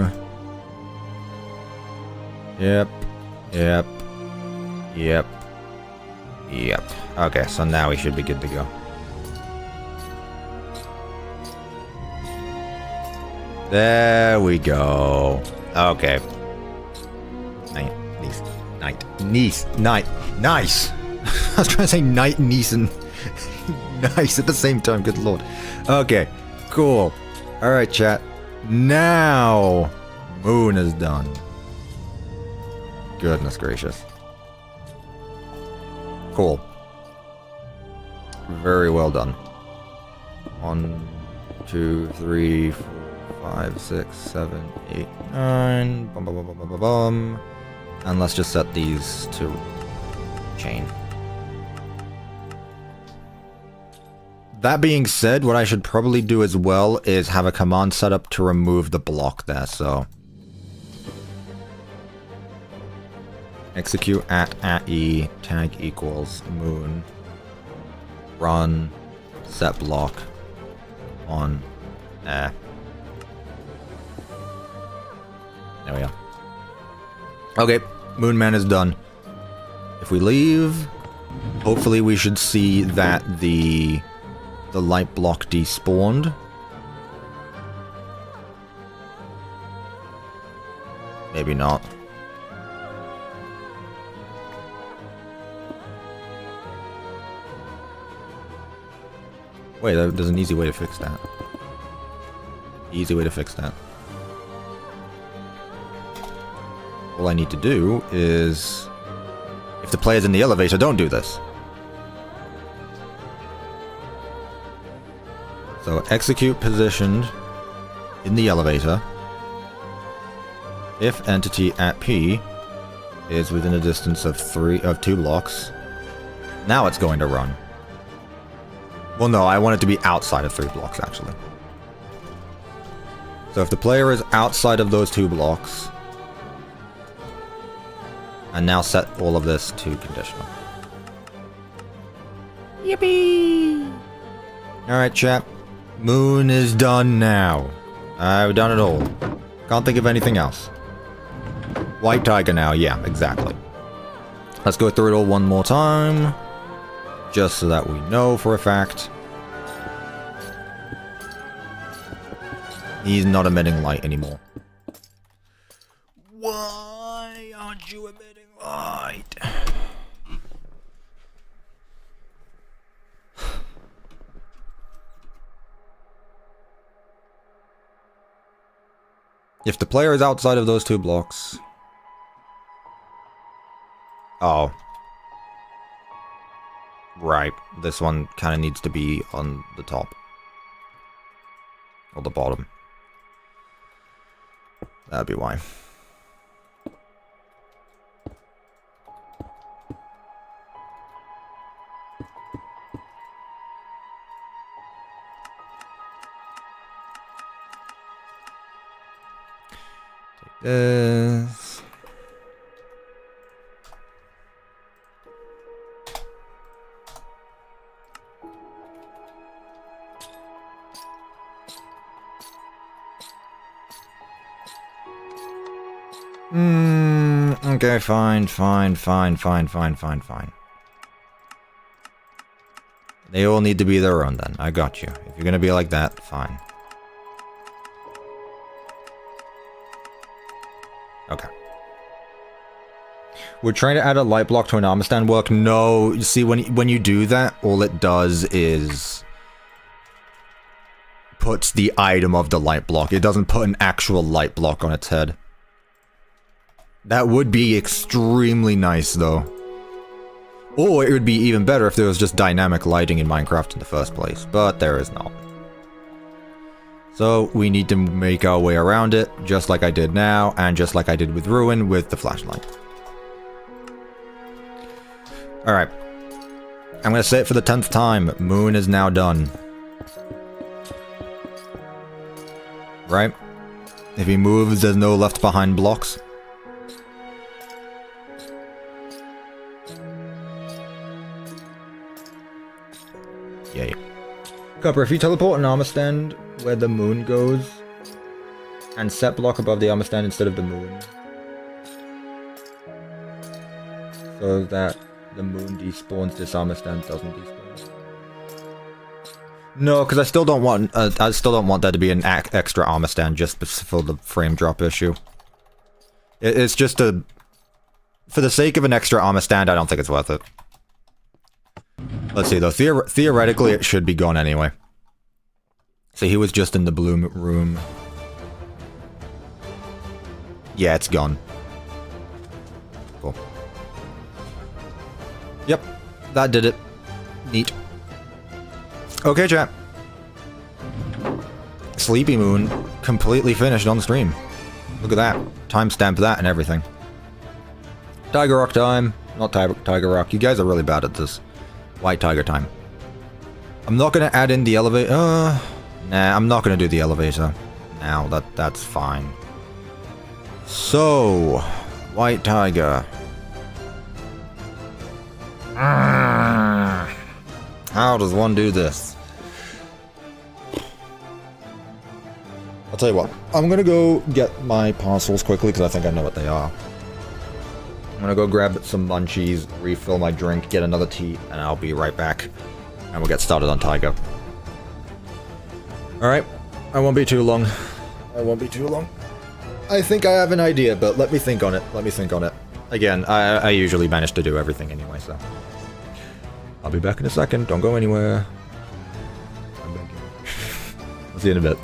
Yep. Yep. Yep. Yep. Okay, so now we should be good to go. There we go. Okay. Nice. I was trying to say night, niece, and nice at the same time. Good lord. Okay. Cool. Alright, chat. Now, moon is done. Goodness gracious. Cool. Very well done. 1, 2, 3, 4, 5, 6, 7, 8, 9. Bum, bum, bum, bum, bum, bum, bum. And let's just set these to chain. That being said, what I should probably do as well is have a command set up to remove the block there, so. Execute at E, tag equals moon, run, set block, on, There we go. Okay, Moon Man is done. If we leave, hopefully we should see that the light block despawned. Maybe not. Wait, there's an easy way to fix that. Easy way to fix that. All I need to do is, if the player's in the elevator, don't do this. So execute positioned in the elevator if entity at P is within a distance of 2 blocks. Now it's going to run. Well, no, I want it to be outside of 3 blocks, actually. So if the player is outside of those 2 blocks, and now set all of this to conditional. Yippee! Alright, chat. Moon is done now. I've done it all. Can't think of anything else. White tiger now, yeah, exactly. Let's go through it all one more time. Just so that we know for a fact. He's not emitting light anymore. Why aren't you emitting light? If the player is outside of those 2 blocks... Oh. Right. This one kind of needs to be on the top. Or the bottom. That'd be why. Take this. Okay, fine. They all need to be their own then. I got you. If you're gonna be like that, fine. Okay. We're trying to add a light block to an armor stand work. No, you see, when you do that, all it does is puts the item of the light block. It doesn't put an actual light block on its head. That would be extremely nice, though. Or it would be even better if there was just dynamic lighting in Minecraft in the first place, but there is not. So we need to make our way around it, just like I did now, and just like I did with Ruin with the flashlight. Alright. I'm gonna say it for the 10th time. Moon is now done. Right? If he moves, there's no left behind blocks. Yay. Cuppa, if you teleport an armor stand where the moon goes, and set block above the armor stand instead of the moon, so that the moon despawns, this armor stand doesn't despawn. No, because I still don't want there to be an extra armor stand just for the frame drop issue. It's just a, for the sake of an extra armor stand, I don't think it's worth it. Let's see though. Theoretically, it should be gone anyway. So he was just in the blue room. Yeah, it's gone. Cool. Yep, that did it. Neat. Okay, chat. Sleepy Moon completely finished on stream. Look at that. Timestamp that and everything. Tiger Rock time. Not Tiger Rock. You guys are really bad at this. White Tiger time. I'm not gonna add in the elevator. Nah, I'm not gonna do the elevator. Now that's fine. So, White Tiger. How does one do this? I'll tell you what. I'm gonna go get my parcels quickly because I think I know what they are. I'm gonna go grab some munchies, refill my drink, get another tea, and I'll be right back. And we'll get started on Tiger. Alright. I won't be too long. I won't be too long. I think I have an idea, but let me think on it. Let me think on it. Again, I usually manage to do everything anyway, so. I'll be back in a second. Don't go anywhere. I'm begging. I'll see you in a bit.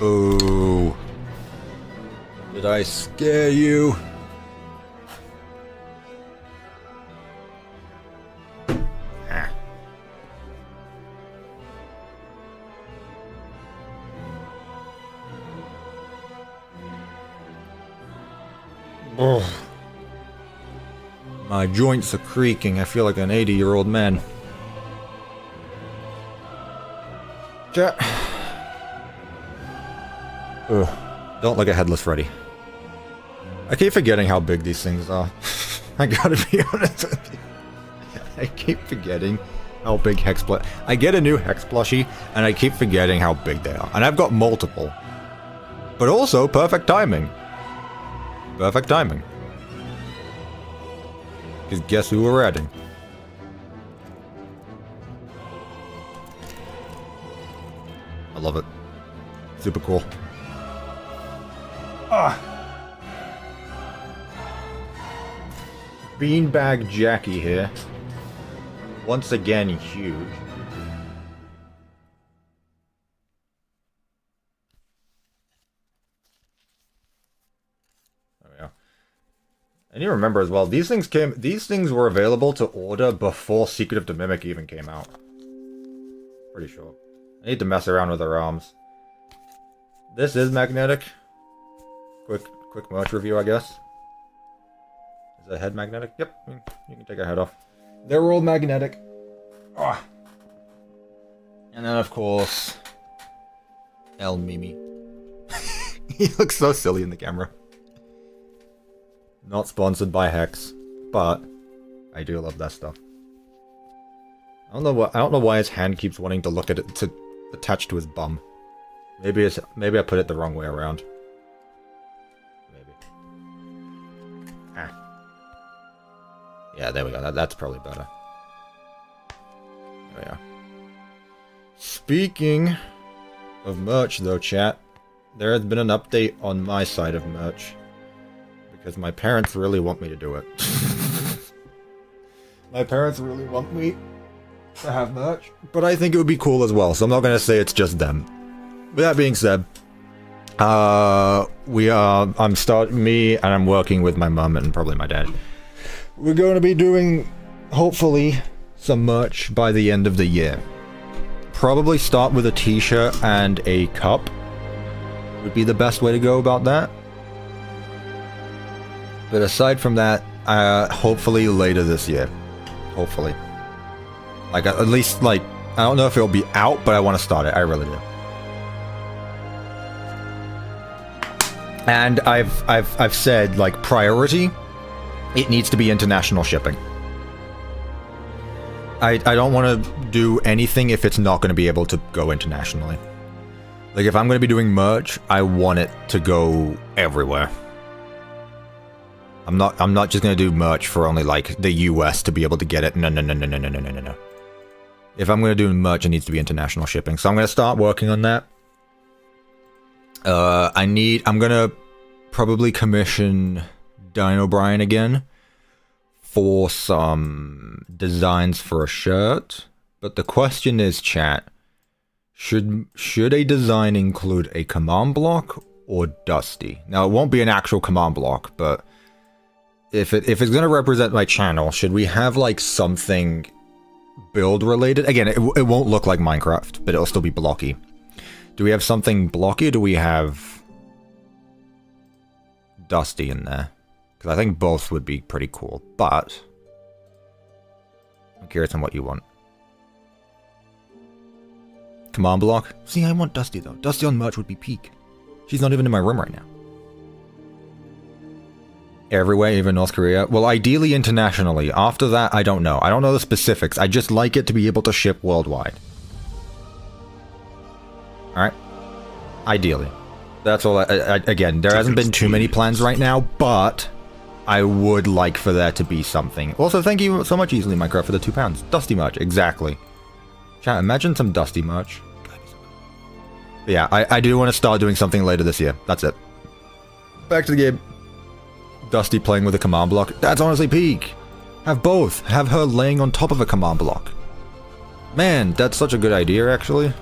Boo. Did I scare you? Ah. Oh. My joints are creaking. I feel like an 80-year-old man. Chat. Ugh. Don't look at Headless Freddy. I keep forgetting how big these things are. I gotta be honest with you. I keep forgetting how big Hex Plush. I get a new Hex plushie, and I keep forgetting how big they are. And I've got multiple. But also, perfect timing. Perfect timing. Because guess who we're adding? I love it. Super cool. Ah. Beanbag Jackie here. Once again, huge. There we go. And you remember as well, these things were available to order before Secret of the Mimic even came out. Pretty sure. I need to mess around with their arms. This is magnetic. Quick merch review, I guess. Is the head magnetic? Yep, you can take a head off. They're all magnetic. Oh. And then, of course, El Mimi. He looks so silly in the camera. Not sponsored by Hex, but I do love that stuff. I don't know why his hand keeps wanting to look at it to attach to his bum. Maybe I put it the wrong way around. Yeah, there we go. That's probably better. There we go. Speaking of merch, though, chat, there has been an update on my side of merch. Because my parents really want me to do it. My parents really want me to have merch. But I think it would be cool as well, so I'm not going to say it's just them. With that being said, me and I'm working with my mum and probably my dad. We're going to be doing, hopefully, some merch by the end of the year. Probably start with a t-shirt and a cup. Would be the best way to go about that. But aside from that, hopefully later this year. Hopefully. Like, at least, like, I don't know if it'll be out, but I want to start it. I really do. And I've said, like, priority, it needs to be international shipping. I don't want to do anything if it's not going to be able to go internationally. Like, if I'm going to be doing merch, I want it to go everywhere. I'm not just going to do merch for only, like, the US to be able to get it. No. If I'm going to do merch, it needs to be international shipping. So I'm going to start working on that. I'm going to probably commission Dino Brian again for some designs for a shirt. But the question is, chat, should a design include a command block or Dusty? Now, it won't be an actual command block, but if it's going to represent my channel, should we have, like, something build related? Again, it won't look like Minecraft, but it'll still be blocky. Do we have something blocky, or do we have Dusty in there? Because I think both would be pretty cool, but I'm curious on what you want. Command block? See, I want Dusty, though. Dusty on merch would be peak. She's not even in my room right now. Everywhere, even North Korea? Well, ideally internationally. After that, I don't know. I don't know the specifics. I just like it to be able to ship worldwide. Alright? Ideally. That's all. Again, there hasn't been too many plans right now, but I would like for there to be something. Also, thank you so much, Easily Minecraft, for the £2. Dusty merch, exactly. Chat, imagine some Dusty merch. But yeah, I do want to start doing something later this year. That's it. Back to the game. Dusty playing with a command block. That's honestly peak. Have both. Have her laying on top of a command block. Man, that's such a good idea, actually.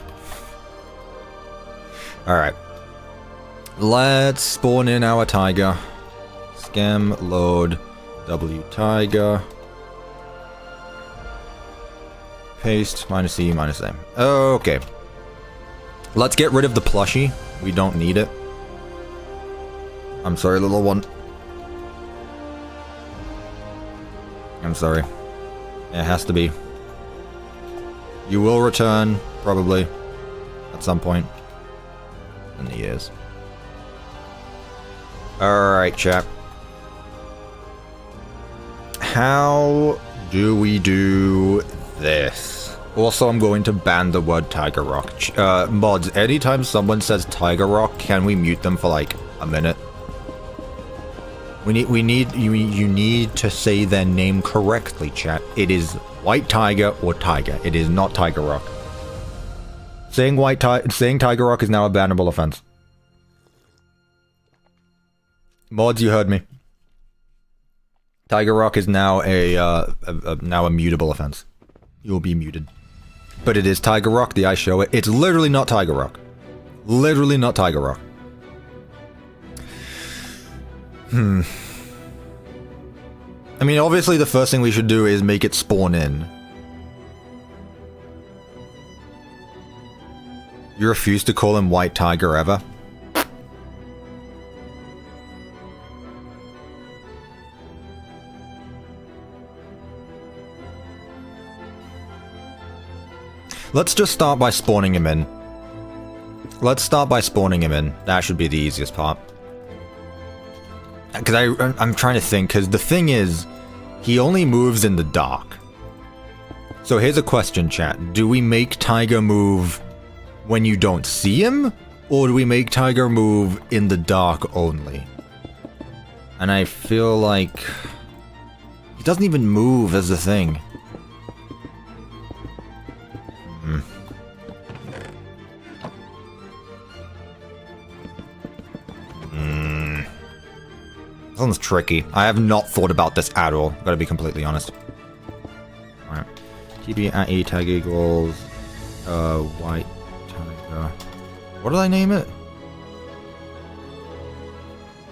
Alright. Let's spawn in our tiger. Scam load W tiger. Paste -E -A. Okay. Let's get rid of the plushie. We don't need it. I'm sorry, little one. I'm sorry. It has to be. You will return, probably, at some point in the years. Alright, chap. How do we do this? Also, I'm going to ban the word Tiger Rock. Mods, anytime someone says Tiger Rock, can we mute them for like a minute? You need to say their name correctly, chat. It is White Tiger or Tiger. It is not Tiger Rock. Saying Tiger Rock is now a bannable offense. Mods, you heard me. Tiger Rock is now now a mutable offense. You'll be muted. But it is Tiger Rock, the I show it. It's literally not Tiger Rock. Literally not Tiger Rock. I mean, obviously the first thing we should do is make it spawn in. You refuse to call him White Tiger ever? Let's just start by spawning him in. Let's start by spawning him in. That should be the easiest part. Because I'm trying to think, because the thing is, he only moves in the dark. So here's a question, chat. Do we make Tiger move when you don't see him? Or do we make Tiger move in the dark only? And I feel like he doesn't even move as the thing. This one's tricky. I have not thought about this at all. Gotta be completely honest. Alright. TB at E tag equals White Tiger. What did I name it?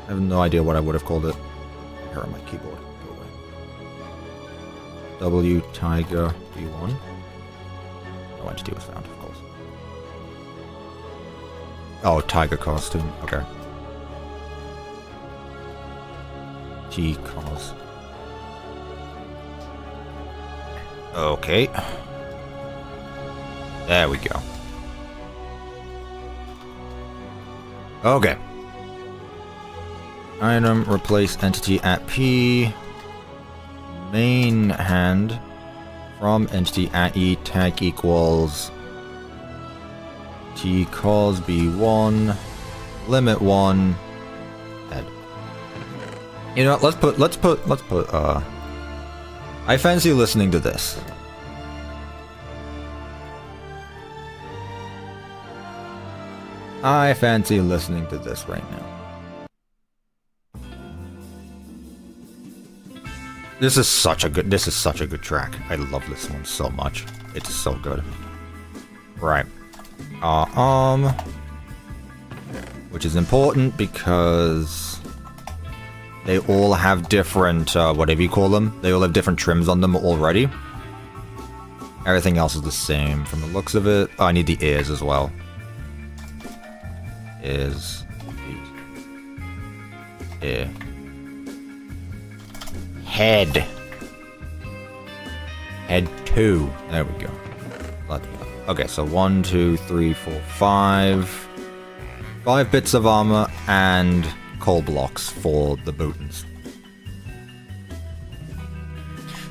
I have no idea what I would have called it. Here on my keyboard. Go away. W Tiger B1. No entity was found, of course. Oh, Tiger costume. Okay. T cause. Okay. There we go. Okay. Item, replace entity at P. Main hand from entity at E tag equals T cause B1 limit 1 head. You know what, let's put I fancy listening to this. I fancy listening to this right now. This is such a good track. I love this one so much. It's so good. Right. Which is important because they all have different, whatever you call them. They all have different trims on them already. Everything else is the same from the looks of it. Oh, I need the ears as well. Ears. Ear. Head. Head 2. There we go. Okay, so 1, 2, 3, 4, 5. 5 bits of armor and coal blocks for the bootins.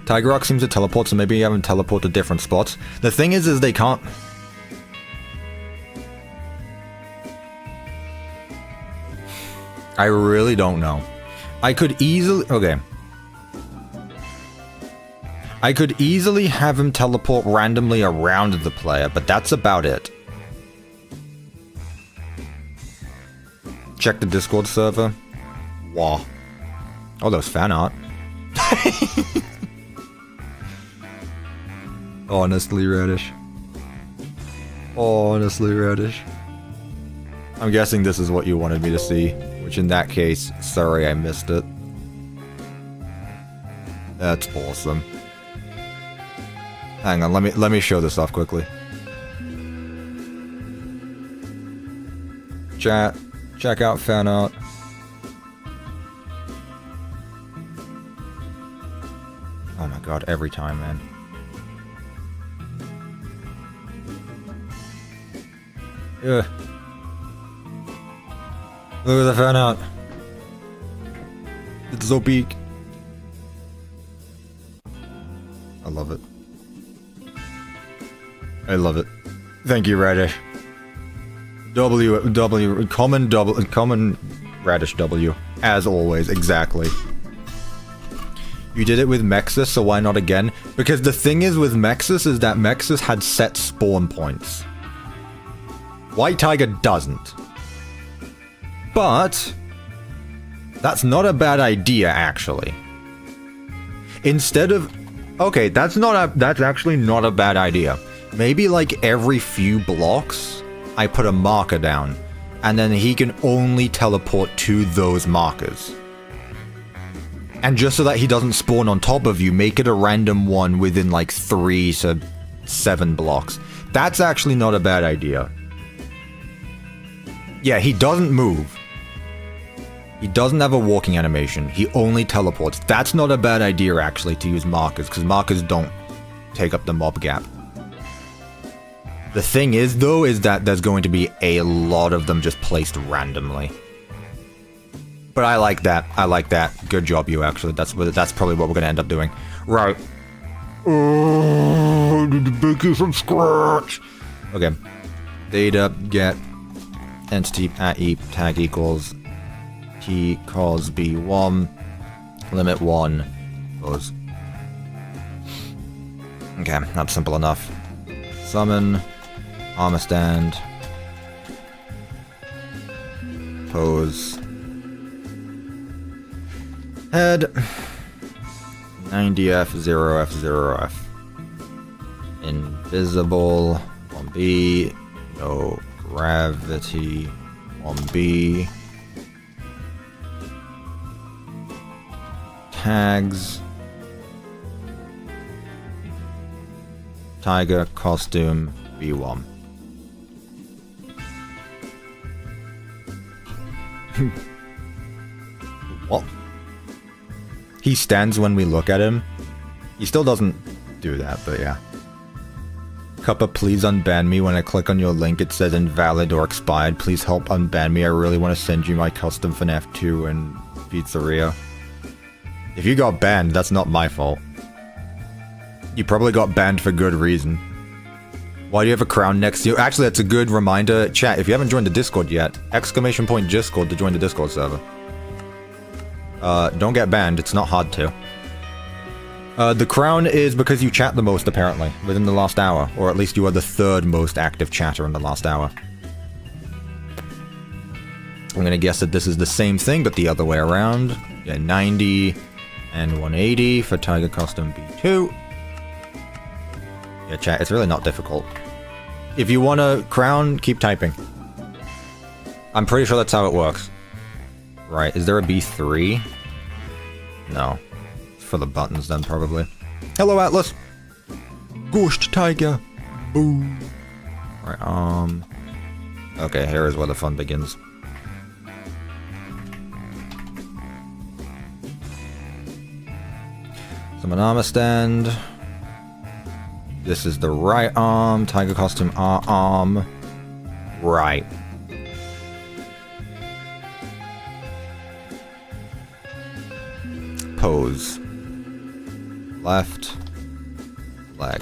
Tiger Rock seems to teleport, so maybe you have him teleport to different spots. The thing is they can't... I really don't know. I could easily... Okay. I could easily have him teleport randomly around the player, but that's about it. Check the Discord server. Wow. Oh, that was fan art. Honestly, Radish. Honestly, Radish. I'm guessing this is what you wanted me to see, which in that case, sorry I missed it. That's awesome. Hang on, let me show this off quickly. Chat, check out fan art. Oh my god, every time, man. Yeah. Look at the fan art. It's so peak. I love it. I love it. Thank you, Radish. Common Radish W. As always, exactly. You did it with Mexus, so why not again? Because the thing is with Mexus is that Mexus had set spawn points. White Tiger doesn't. But that's not a bad idea, actually. Instead of... Okay, that's actually not a bad idea. Maybe like every few blocks, I put a marker down, and then he can only teleport to those markers. And just so that he doesn't spawn on top of you, make it a random one within like 3 to 7 blocks. That's actually not a bad idea. Yeah, he doesn't move. He doesn't have a walking animation. He only teleports. That's not a bad idea, actually, to use markers, because markers don't take up the mob gap. The thing is, though, is that there's going to be a lot of them just placed randomly. But I like that. I like that. Good job, you, actually. That's probably what we're going to end up doing. Right. Oh, I need to make it from scratch. Okay. Data get entity at e tag equals t cos b1 limit 1 goes. Okay, that's simple enough. Summon, armor stand, pose, head, 90F, 0F, 0F, invisible, 1B, no gravity, 1B, tags, tiger costume B1. What? He stands when we look at him. He still doesn't do that, but yeah. Cuppa, please unban me. When I click on your link, it says invalid or expired. Please help unban me. I really want to send you my custom FNAF 2 and pizzeria. If you got banned, that's not my fault. You probably got banned for good reason. Why do you have a crown next to you? Actually, that's a good reminder. Chat, if you haven't joined the Discord yet, exclamation point Discord to join the Discord server. Don't get banned. It's not hard to. The crown is because you chat the most, apparently, within the last hour. Or at least you are the 3rd most active chatter in the last hour. I'm gonna guess that this is the same thing, but the other way around. Yeah, 90 and 180 for Tiger Costume B2. Yeah, chat, it's really not difficult. If you want a crown, keep typing. I'm pretty sure that's how it works. Right, is there a B3? No. It's for the buttons then, probably. Hello, Atlas! Ghost Tiger! Boom! Right, okay, here is where the fun begins. Summon armor stand. This is the right arm. Tiger costume arm. Right. Pose. Left. Leg.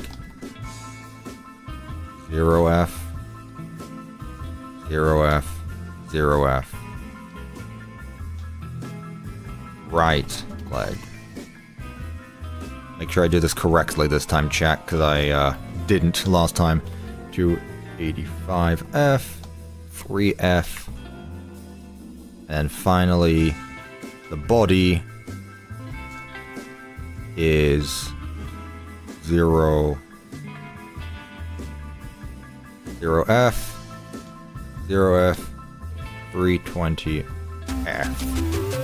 0F. 0F. 0F. Right leg. Make sure I do this correctly this time, chat, because I didn't last time. 285F, 3F, and finally, the body is 0, 0F, 0F, 320F.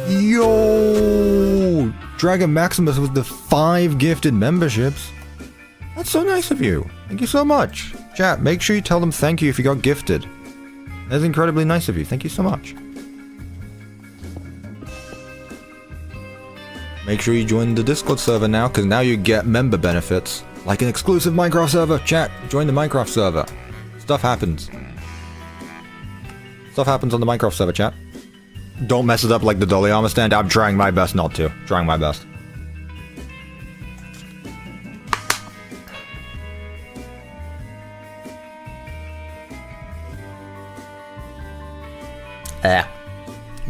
Yo! Dragon Maximus with the 5 gifted memberships. That's so nice of you. Thank you so much. Chat, make sure you tell them thank you if you got gifted. That's incredibly nice of you. Thank you so much. Make sure you join the Discord server now, because now you get member benefits. Like an exclusive Minecraft server. Chat, join the Minecraft server. Stuff happens. Stuff happens on the Minecraft server, chat. Don't mess it up like the dolly armor stand. I'm trying my best not to. Trying my best.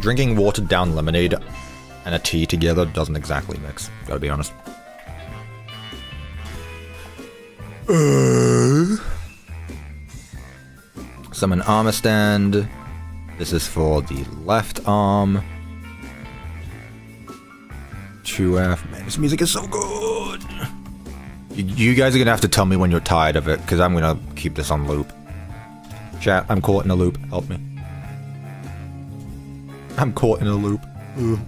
Drinking watered down lemonade and a tea together doesn't exactly mix. Gotta be honest. Summon armor stand. This is for the left arm. 2F. Man, this music is so good. You guys are gonna have to tell me when you're tired of it, because I'm gonna keep this on loop. Chat, I'm caught in a loop. Help me. I'm caught in a loop. Ugh.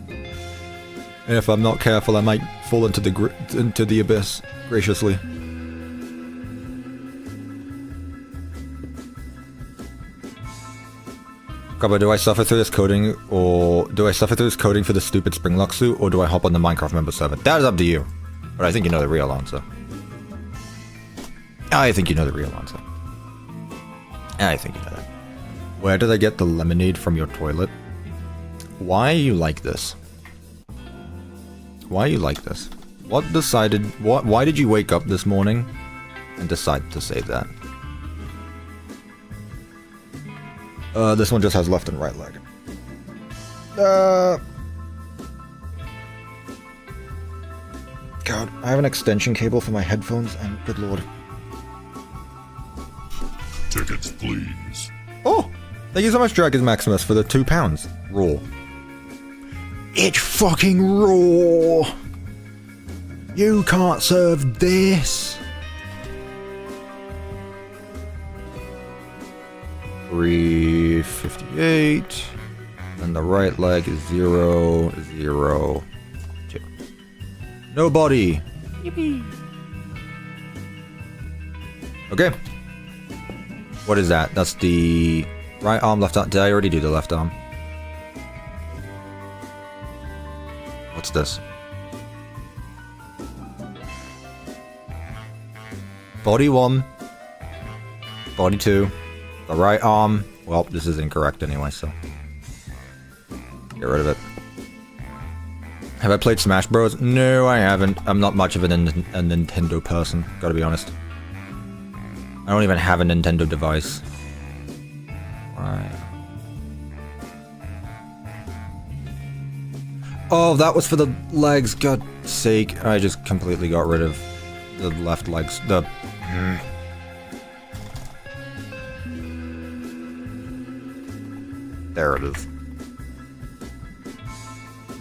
And if I'm not careful, I might fall into the abyss. Graciously. Cuppa, do I suffer through this coding, or do I suffer through this coding for the stupid Springlock suit, or do I hop on the Minecraft member server? That is up to you. But I think you know the real answer. I think you know the real answer. I think you know that. Where did I get the lemonade from your toilet? Why are you like this? Why are you like this? Why did you wake up this morning and decide to say that? This one just has left and right leg. God, I have an extension cable for my headphones, and good lord. Tickets, please. Oh! Thank you so much, Dragon Maximus, for the £2. Raw. It's fucking raw! You can't serve this! 358, and the right leg is 0, 0, 2. No body. Yippee. Okay. What is that? That's the right arm, left arm. Did I already do the left arm? What's this? Body 1. Body 2. The right arm. Well, this is incorrect anyway, so get rid of it. Have I played Smash Bros? No, I haven't. I'm not much of a Nintendo person, gotta be honest. I don't even have a Nintendo device. Right. Oh, that was for the legs. God's sake. I just completely got rid of the left legs. There it is.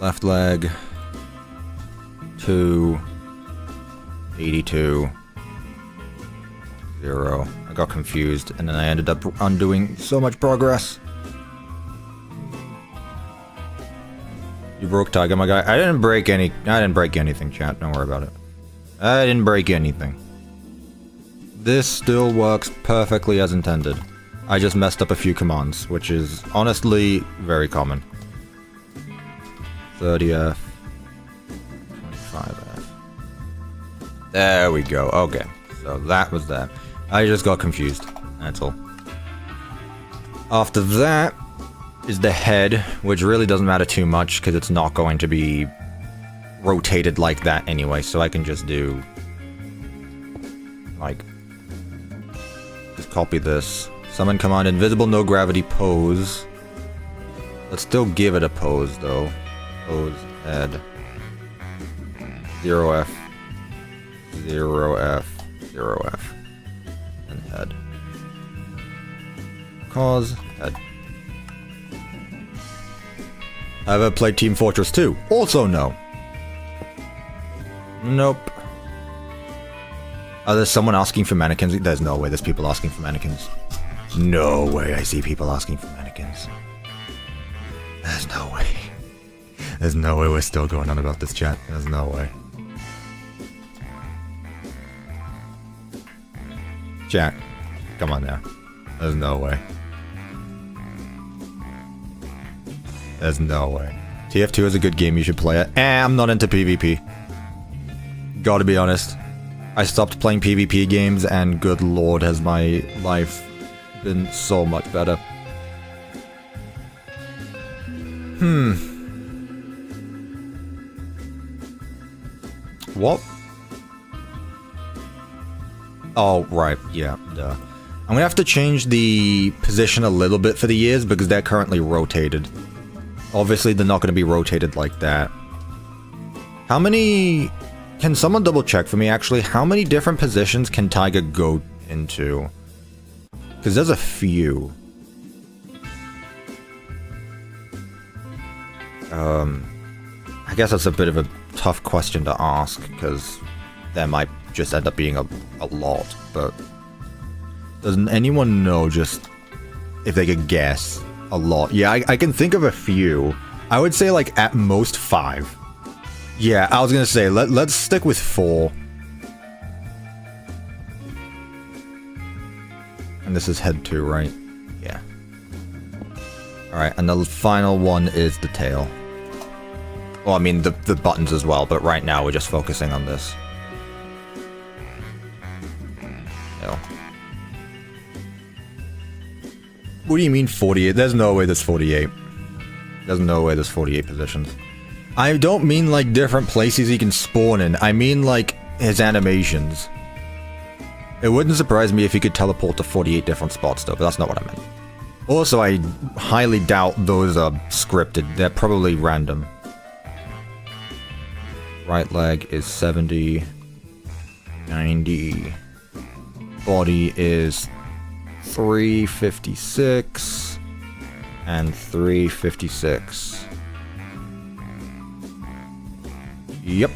Left leg. 2. 82. 0. I got confused, and then I ended up undoing so much progress. You broke Tiger, my guy. I didn't break anything, chat. Don't worry about it. I didn't break anything. This still works perfectly as intended. I just messed up a few commands, which is honestly very common. 30F. 25F. There we go. Okay. So that was that. I just got confused. That's all. After that is the head, which really doesn't matter too much because it's not going to be rotated like that anyway, so I can just do like just copy this. Summon command invisible no gravity pose. Let's still give it a pose though. Pose head 0F 0F 0F and head. Cause head. Have I played Team Fortress 2? Also no. Nope. Oh, there's someone asking for mannequins? There's no way there's people asking for mannequins. No way I see people asking for mannequins. There's no way. There's no way we're still going on about this, chat. There's no way. Chat, come on now. There's no way. There's no way. TF2 is a good game, you should play it. I'm not into PvP. Gotta be honest. I stopped playing PvP games and good lord has my life been so much better. What? Oh, right, yeah, duh. I'm gonna have to change the position a little bit for the years because they're currently rotated. Obviously, they're not gonna be rotated like that. How many... Can someone double check for me, actually? How many different positions can Tiger go into? Because there's a few. I guess that's a bit of a tough question to ask, because there might just end up being a lot, but... Doesn't anyone know just if they could guess a lot? Yeah, I can think of a few. I would say, like, at most 5. Yeah, I was gonna say, let's stick with 4. And this is head 2, right? Yeah. Alright, and the final one is the tail. Well, I mean, the buttons as well, but right now we're just focusing on this. Tail. What do you mean 48? There's no way there's 48. There's no way there's 48 positions. I don't mean like different places he can spawn in. I mean like his animations. It wouldn't surprise me if he could teleport to 48 different spots though, but that's not what I meant. Also, I highly doubt those are scripted. They're probably random. Right leg is 70. 90. Body is 356. And 356. Yep.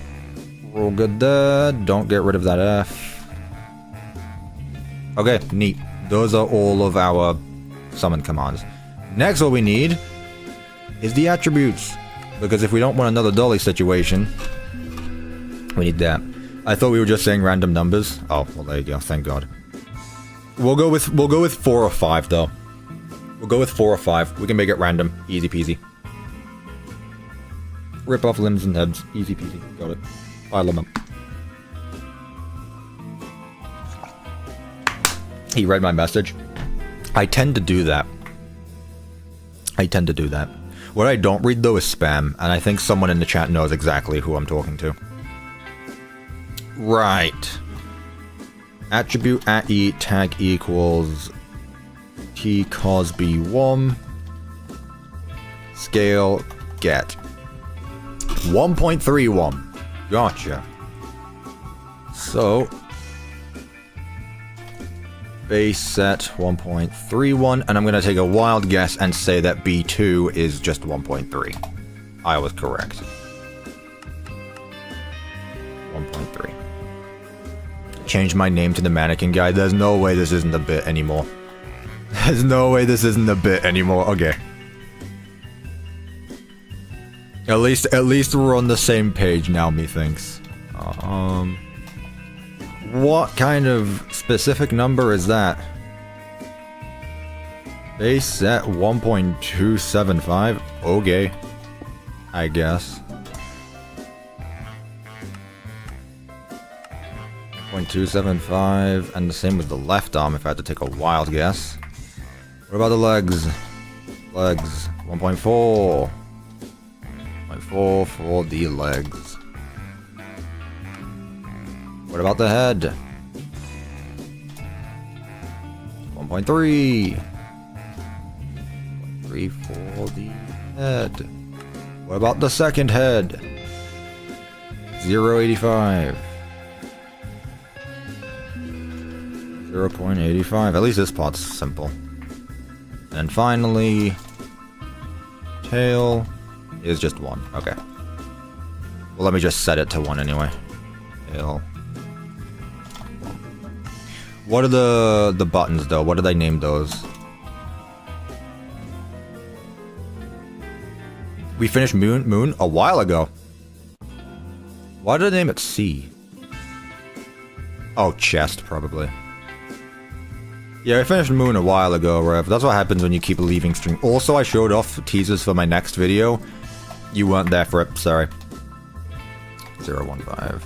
We're all good there. Don't get rid of that F. Okay, neat. Those are all of our summon commands. Next, what we need is the attributes. Because if we don't want another dolly situation, we need that. I thought we were just saying random numbers. Oh, well there you go. Thank God. We'll go with 4 or 5 though. We'll go with 4 or 5. We can make it random. Easy peasy. Rip off limbs and heads. Easy peasy. Got it. Pile them up. He read my message. I tend to do that. What I don't read though is spam, and I think someone in the chat knows exactly who I'm talking to. Right. Attribute @e tag equals T Cosby 1. Scale get 1.31. Gotcha. So base set 1.31, and I'm gonna take a wild guess and say that B2 is just 1.3. I was correct. 1.3. Change my name to the mannequin guy. There's no way this isn't a bit anymore. There's no way this isn't a bit anymore. Okay. At least we're on the same page now, methinks. What kind of specific number is that? Base set 1.275? Okay. I guess. 1.275, and the same with the left arm if I had to take a wild guess. What about the legs? Legs. 1.4. 1.4 for the legs. What about the head? 1.3. 1.3 for the head. What about the second head? 0.85. 0.85. At least this part's simple. And finally, tail is just 1. Okay. Well, let me just set it to 1 anyway. Tail. What are the buttons though? What do they name those? We finished Moon a while ago. Why did I name it C? Oh, chest, probably. Yeah, I finished Moon a while ago, Rev. That's what happens when you keep leaving stream. Also, I showed off teasers for my next video. You weren't there for it, sorry. 015.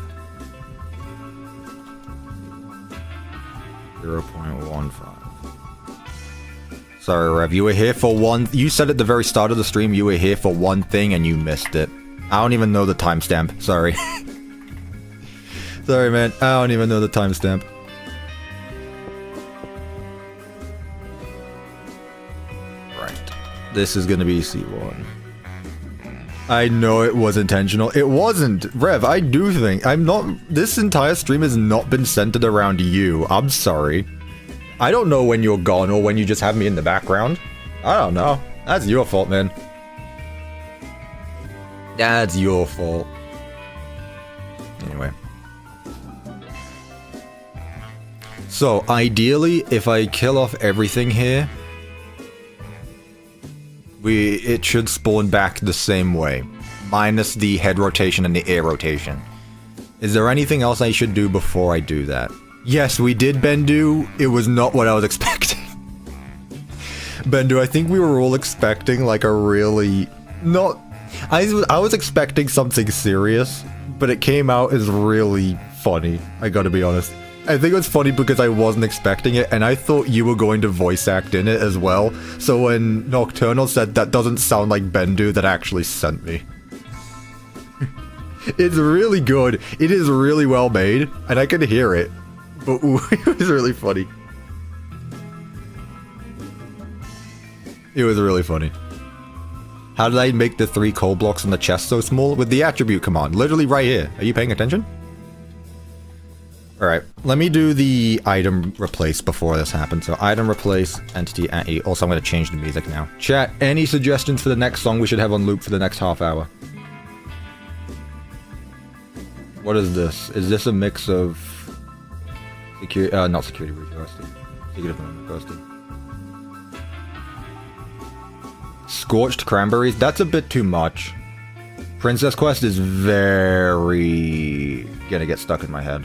0.15. Sorry, Rev, you were here for one... You said at the very start of the stream you were here for one thing and you missed it. I don't even know the timestamp. Sorry. Sorry, man. I don't even know the timestamp. Right. This is gonna be C1. I know it was intentional. It wasn't! Rev, I do think... I'm not... This entire stream has not been centered around you. I'm sorry. I don't know when you're gone or when you just have me in the background. I don't know. That's your fault, man. That's your fault. Anyway. So, ideally, if I kill off everything here, it should spawn back the same way. Minus the head rotation and the ear rotation. Is there anything else I should do before I do that? Yes, we did Bendu. It was not what I was expecting. Bendu, I think we were all expecting like a really... Not... I was expecting something serious, but it came out as really funny, I gotta be honest. I think it was funny because I wasn't expecting it, and I thought you were going to voice act in it as well, so when Nocturnal said that doesn't sound like Bendu, that actually sent me. It's really good, it is really well made, and I can hear it, but it was really funny. It was really funny. How did I make the 3 coal blocks in the chest so small? With the attribute command, literally right here. Are you paying attention? Alright, let me do the item replace before this happens. So item replace, entity at E. Also, I'm going to change the music now. Chat, any suggestions for the next song we should have on loop for the next half hour? What is this? Is this a mix of... Security, not security ghosting. Secret ghosting. Scorched cranberries? That's a bit too much. Princess Quest is very... gonna get stuck in my head.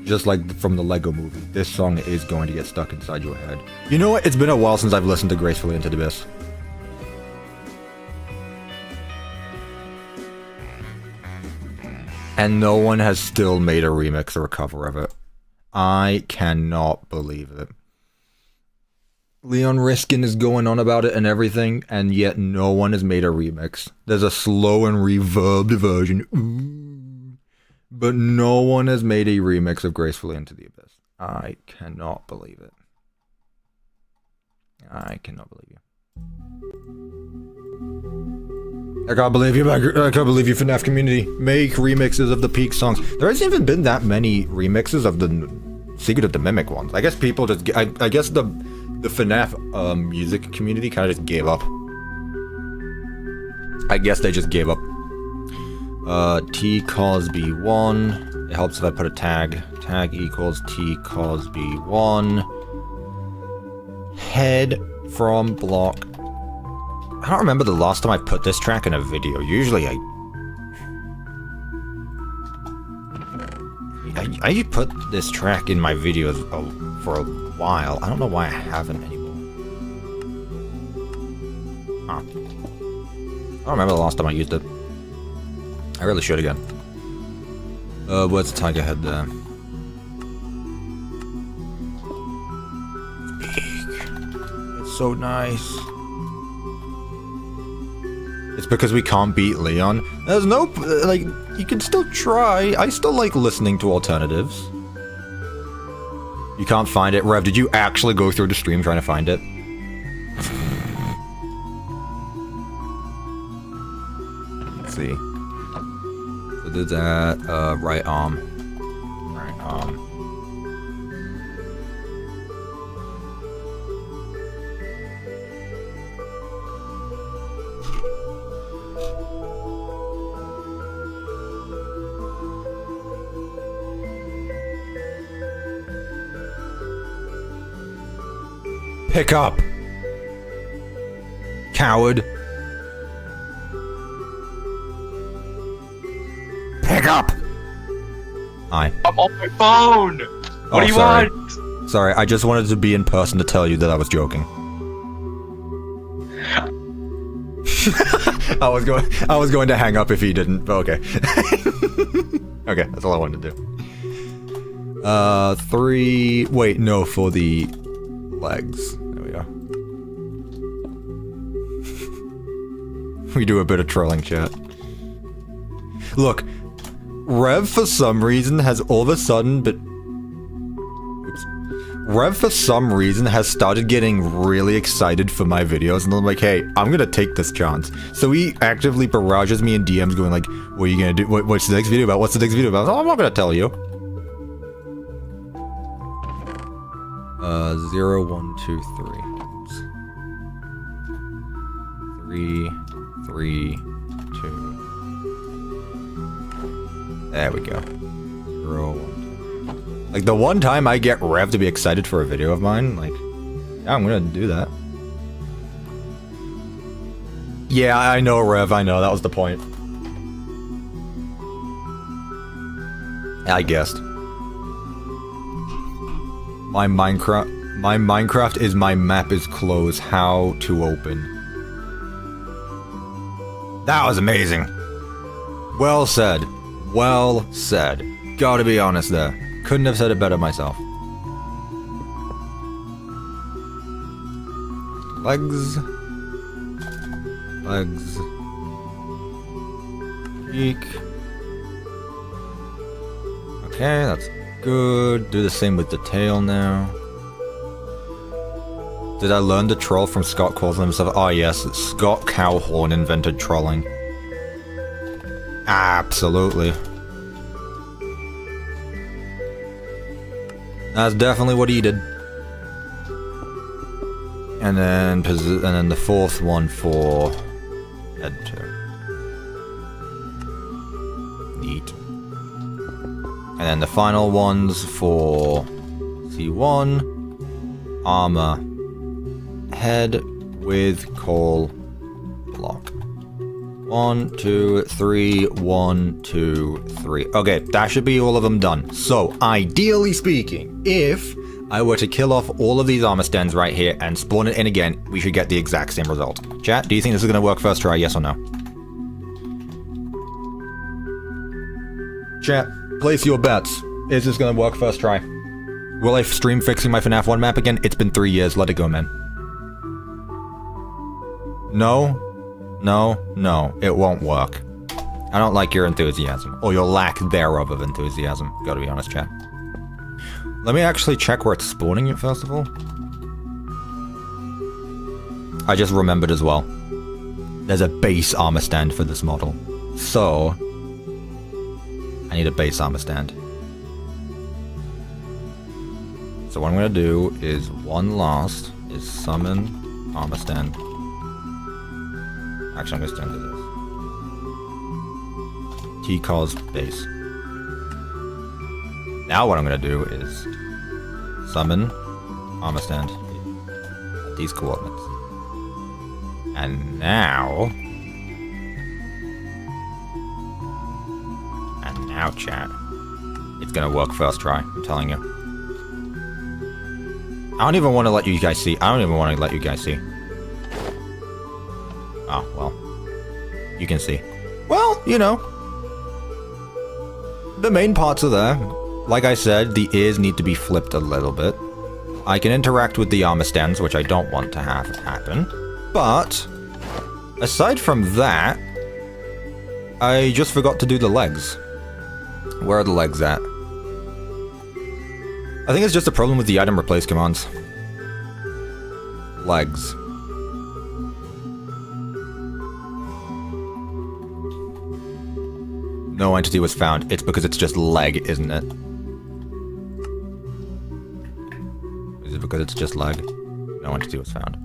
Just like from the Lego movie, this song is going to get stuck inside your head. You know what? It's been a while since I've listened to Gracefully Into the Abyss. And no one has still made a remix or a cover of it. I cannot believe it. Leon Riskin is going on about it and everything, and yet no one has made a remix. There's a slow and reverbed version. Ooh. But no one has made a remix of Gracefully Into the Abyss. I cannot believe it. I cannot believe you. I can't believe you, I can't believe you, FNAF community. Make remixes of the peak songs. There hasn't even been that many remixes of the Secret of the Mimic ones. I guess people just... I guess the FNAF music community kind of just gave up. I guess they just gave up. T Cosby 1. It helps if I put a tag. Tag equals T Cosby 1. Head from block. I don't remember the last time I put this track in a video. Usually I put this track in my videos for a while. I don't know why I haven't anymore. Huh. I don't remember the last time I used it. I really should again. Where's the tiger head there? It's so nice. It's because we can't beat Leon. There's no, like, you can still try. I still like listening to alternatives. You can't find it? Rev, did you actually go through the stream trying to find it? Let's see. So did that, right arm. Right arm. Pick up! Coward. Hi. I'm on my phone! What do you sorry. want? Sorry, I just wanted to be in person to tell you that I was joking. I was going to hang up if he didn't, but okay. Okay, that's all I wanted to do. 3... Wait, no, for the legs. There we go. We do a bit of trolling, chat. Look, Rev for some reason has all of a sudden, Rev for some reason has started getting really excited for my videos, and I'm like, hey, I'm gonna take this chance. So he actively barrages me in DMs going like, what are you gonna do? What's the next video about? What's the next video about? Oh, I'm not gonna tell you. 0, 1, 2, 3. 3, 3, 2. There we go. 0, 1. Like, the one time I get Rev to be excited for a video of mine, like, yeah, I'm gonna do that. Yeah, I know, Rev, I know, that was the point. I guessed. My Minecraft is my map is closed. How to open. That was amazing. Well said. Well said. Gotta be honest there. Couldn't have said it better myself. Legs. Legs. Eek. Okay, that's good. Do the same with the tail now. Did I learn to troll from Scott calls himself? Oh yes, Scott Cowhorn invented trolling. Absolutely. That's definitely what he did. And then the fourth one for head 2. Neat. And then the final ones for C1, armor, head with coal block. 1, 2, 3, 1, 2, 3. Okay, that should be all of them done. So, ideally speaking, if I were to kill off all of these armor stands right here and spawn it in again, we should get the exact same result. Chat, do you think this is going to work first try, yes or no? Chat, place your bets. Is this going to work first try? Will I stream fixing my FNAF 1 map again? It's been 3 years, let it go, man. No? No, no, it won't work. I don't like your enthusiasm, or your lack thereof of enthusiasm, gotta be honest, chat. Let me actually check where it's spawning it, first of all. I just remembered as well. There's a base armor stand for this model. So, I need a base armor stand. So what I'm gonna do is summon armor stand. Actually, I'm gonna stand to this. T-Cause base. Now what I'm gonna do is summon armor stand at these coordinates. And now, chat, it's gonna work first try, I'm telling you. I don't even want to let you guys see. Oh, well. You can see. Well, you know. The main parts are there. Like I said, the ears need to be flipped a little bit. I can interact with the armor stands, which I don't want to have happen. But, aside from that, I just forgot to do the legs. Where are the legs at? I think it's just a problem with the item replace commands. Legs. No entity was found. It's because it's just leg, isn't it? Is it because it's just leg? No entity was found.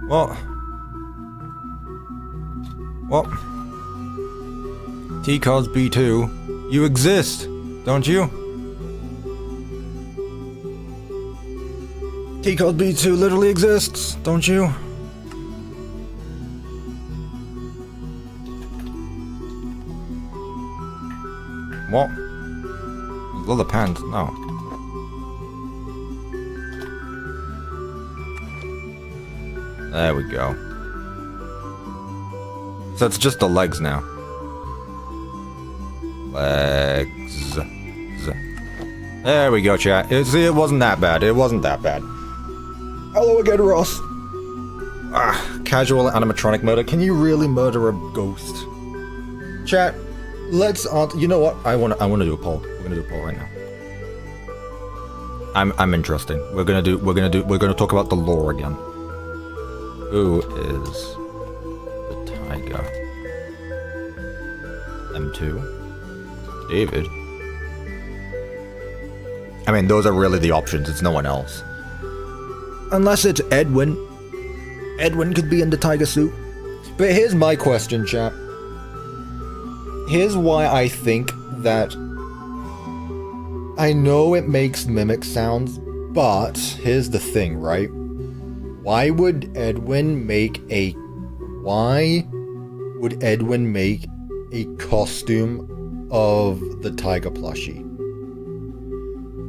What? What? T-Cos B2, you exist, don't you? T-Cos B2 literally exists, don't you? What? Leather pants? No. There we go. So it's just the legs now. Legs. There we go, chat. See, it wasn't that bad. It wasn't that bad. Hello again, Ross. Casual animatronic murder. Can you really murder a ghost? Chat, let's you know what? I wanna do a poll. We're gonna do a poll right now. I'm interesting. We're gonna talk about the lore again. Who is the tiger? M2? David? I mean, those are really the options. It's no one else. Unless it's Edwin. Edwin could be in the tiger suit. But here's my question, chat. Here's why I think that... I know it makes mimic sounds, but here's the thing, right? Why would Edwin make a costume of the tiger plushie?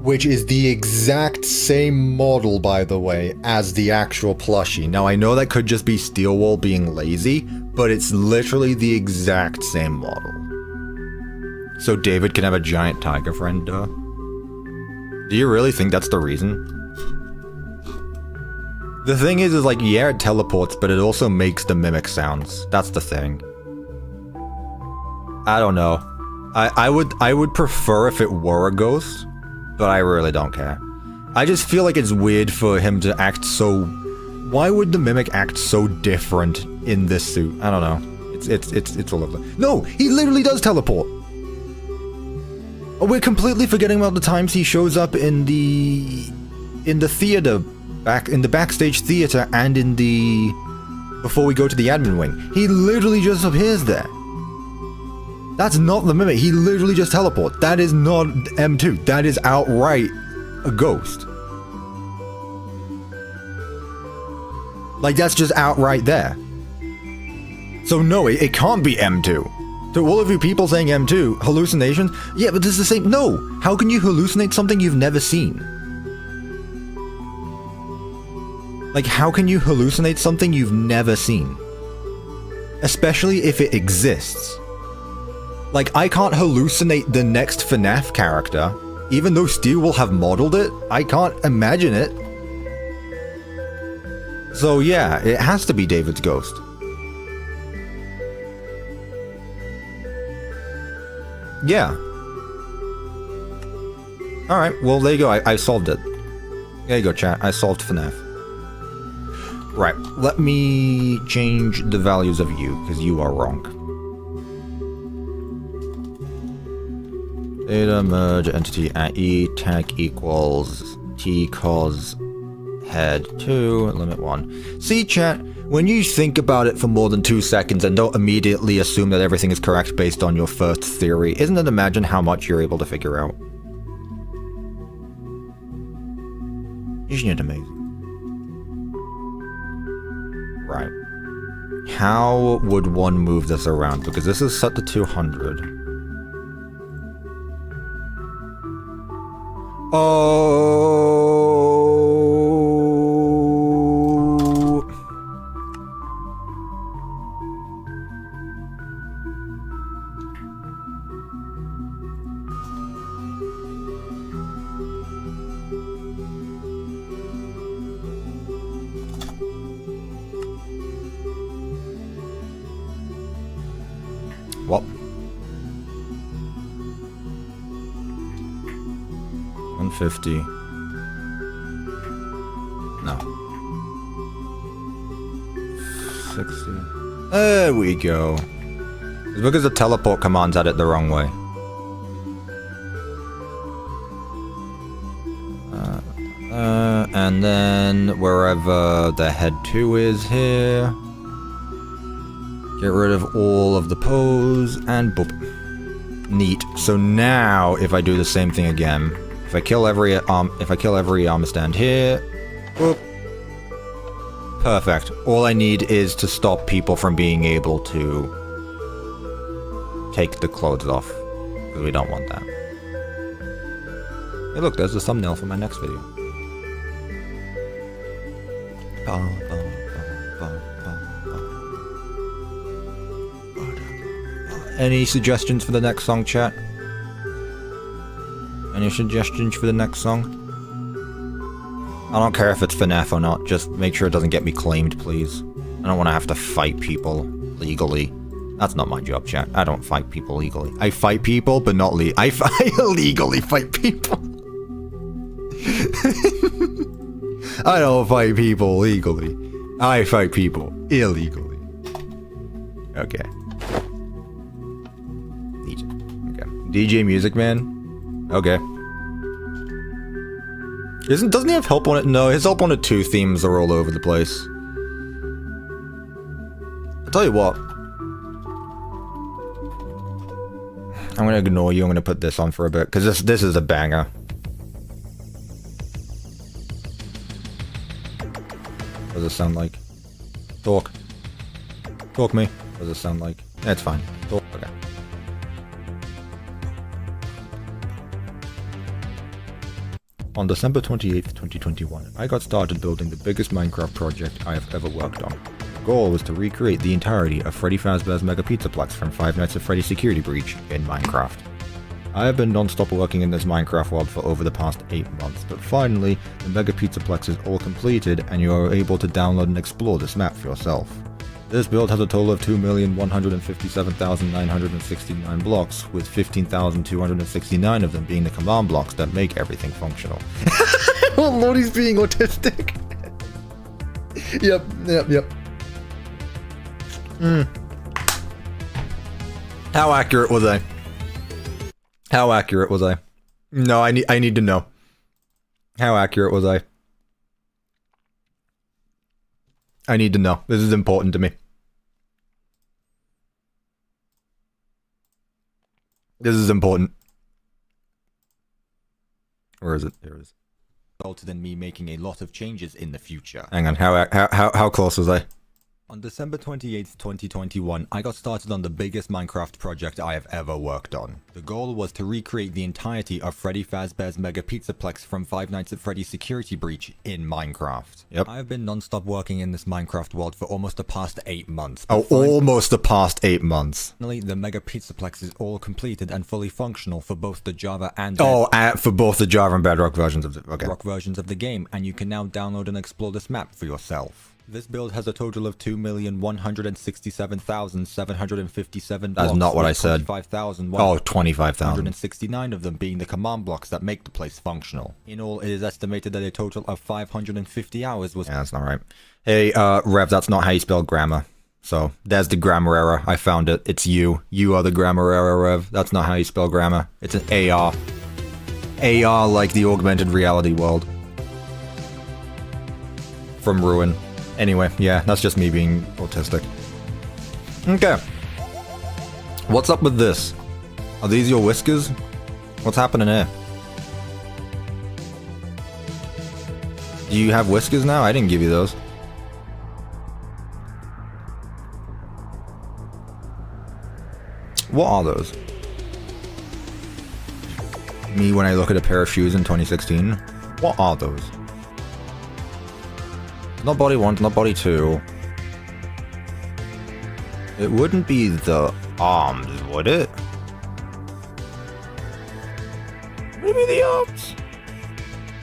Which is the exact same model, by the way, as the actual plushie. Now, I know that could just be Steelwall being lazy, but it's literally the exact same model. So David can have a giant tiger friend, duh? Do you really think that's the reason? The thing is like, yeah, it teleports, but it also makes the mimic sounds. That's the thing. I don't know. I would prefer if it were a ghost, but I really don't care. I just feel like it's weird for him to act so... Why would the mimic act so different in this suit? I don't know. It's all over. No, he literally does teleport. Oh, we're completely forgetting about the times he shows up in the theater, in the backstage theater, and in the... before we go to the admin wing. He literally just appears there. That's not the mimic. He literally just teleports. That is not M2. That is outright a ghost. Like, that's just outright there. So no, it can't be M2. To all of you people saying M2, hallucinations? Yeah, but this is the same. No! How can you hallucinate something you've never seen? Like, how can you hallucinate something you've never seen? Especially if it exists. Like, I can't hallucinate the next FNAF character. Even though Steve will have modeled it, I can't imagine it. So yeah, it has to be David's ghost. Yeah. Alright, well there you go, I solved it. There you go, chat, I solved FNAF. Right, let me change the values of you, because you are wrong. Data merge entity at E tag equals T cos head 2 limit 1. See, chat, when you think about it for more than 2 seconds and don't immediately assume that everything is correct based on your first theory, isn't it imagine how much you're able to figure out? Isn't it amazing? Right. How would one move this around? Because this is set to 200. Oh. What? 150. No. 60. There we go. It's because the teleport command's at it the wrong way. And then wherever the head 2 is here. Get rid of all of the pose and boop. Neat. So now if I do the same thing again, if I kill every armor stand here, boop. Perfect. All I need is to stop people from being able to take the clothes off. Because we don't want that. Hey look, there's the thumbnail for my next video. Any suggestions for the next song, chat? Any suggestions for the next song? I don't care if it's FNAF or not, just make sure it doesn't get me claimed, please. I don't want to have to fight people legally. That's not my job, chat. I don't fight people legally. I fight people, but not I illegally fight people. I don't fight people legally. I fight people illegally. Okay. Neat. Okay. DJ Music Man? Okay. Doesn't he have help on it? No, his help on it 2 themes are all over the place. I'll tell you what. I'm gonna ignore you, I'm gonna put this on for a bit, because this is a banger. What does it sound like? Talk. Talk me. What does it sound like? It's fine. Talk. Okay. On December 28th, 2021, I got started building the biggest Minecraft project I have ever worked on. The goal was to recreate the entirety of Freddy Fazbear's Mega Pizzaplex from Five Nights at Freddy's Security Breach in Minecraft. I have been non-stop working in this Minecraft world for over the past 8 months, but finally, the Mega Pizzaplex is all completed and you are able to download and explore this map for yourself. This build has a total of 2,157,969 blocks, with 15,269 of them being the command blocks that make everything functional. Oh lord, he's being autistic! Yep. How accurate was I? How accurate was I? No, I need to know. How accurate was I? I need to know. This is important to me. This is important. Where is it? There it is. Resulted in me making a lot of changes in the future. Hang on, how close was I? On December 28th, 2021, I got started on the biggest Minecraft project I have ever worked on. The goal was to recreate the entirety of Freddy Fazbear's Mega Pizzaplex from Five Nights at Freddy's Security Breach in Minecraft. Yep. I have been non-stop working in this Minecraft world for almost the past 8 months. Oh, almost the past 8 months. Finally, the Mega Pizzaplex is all completed and fully functional for both the Java and for both the Java and Bedrock versions of the game, and you can now download and explore this map for yourself. This build has a total of 2,167,757 blocks. That's not what I said. 25,169 of them being the command blocks that make the place functional. In all, it is estimated that a total of 550 hours was... Yeah, that's not right. Hey, Rev, that's not how you spell grammar. So, there's the grammar error. I found it. It's you. You are the grammar error, Rev. That's not how you spell grammar. It's an AR. AR like the augmented reality world. From Ruin. Anyway, yeah, that's just me being autistic. Okay. What's up with this? Are these your whiskers? What's happening here? Do you have whiskers now? I didn't give you those. What are those? Me when I look at a pair of shoes in 2016? What are those? Not body 1, not body 2. It wouldn't be the arms, would it? Would it be the arms?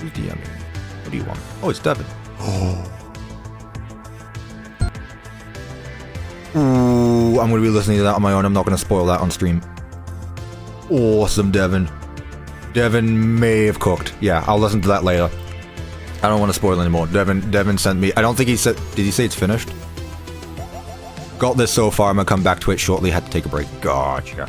Who's DMing? What do you want? Oh, it's Devin. Oh. Ooh, I'm gonna be listening to that on my own. I'm not gonna spoil that on stream. Awesome, Devin. Devin may have cooked. Yeah, I'll listen to that later. I don't want to spoil anymore. Devin sent me... I don't think he said... Did he say it's finished? Got this so far. I'm gonna come back to it shortly. Had to take a break. Gotcha.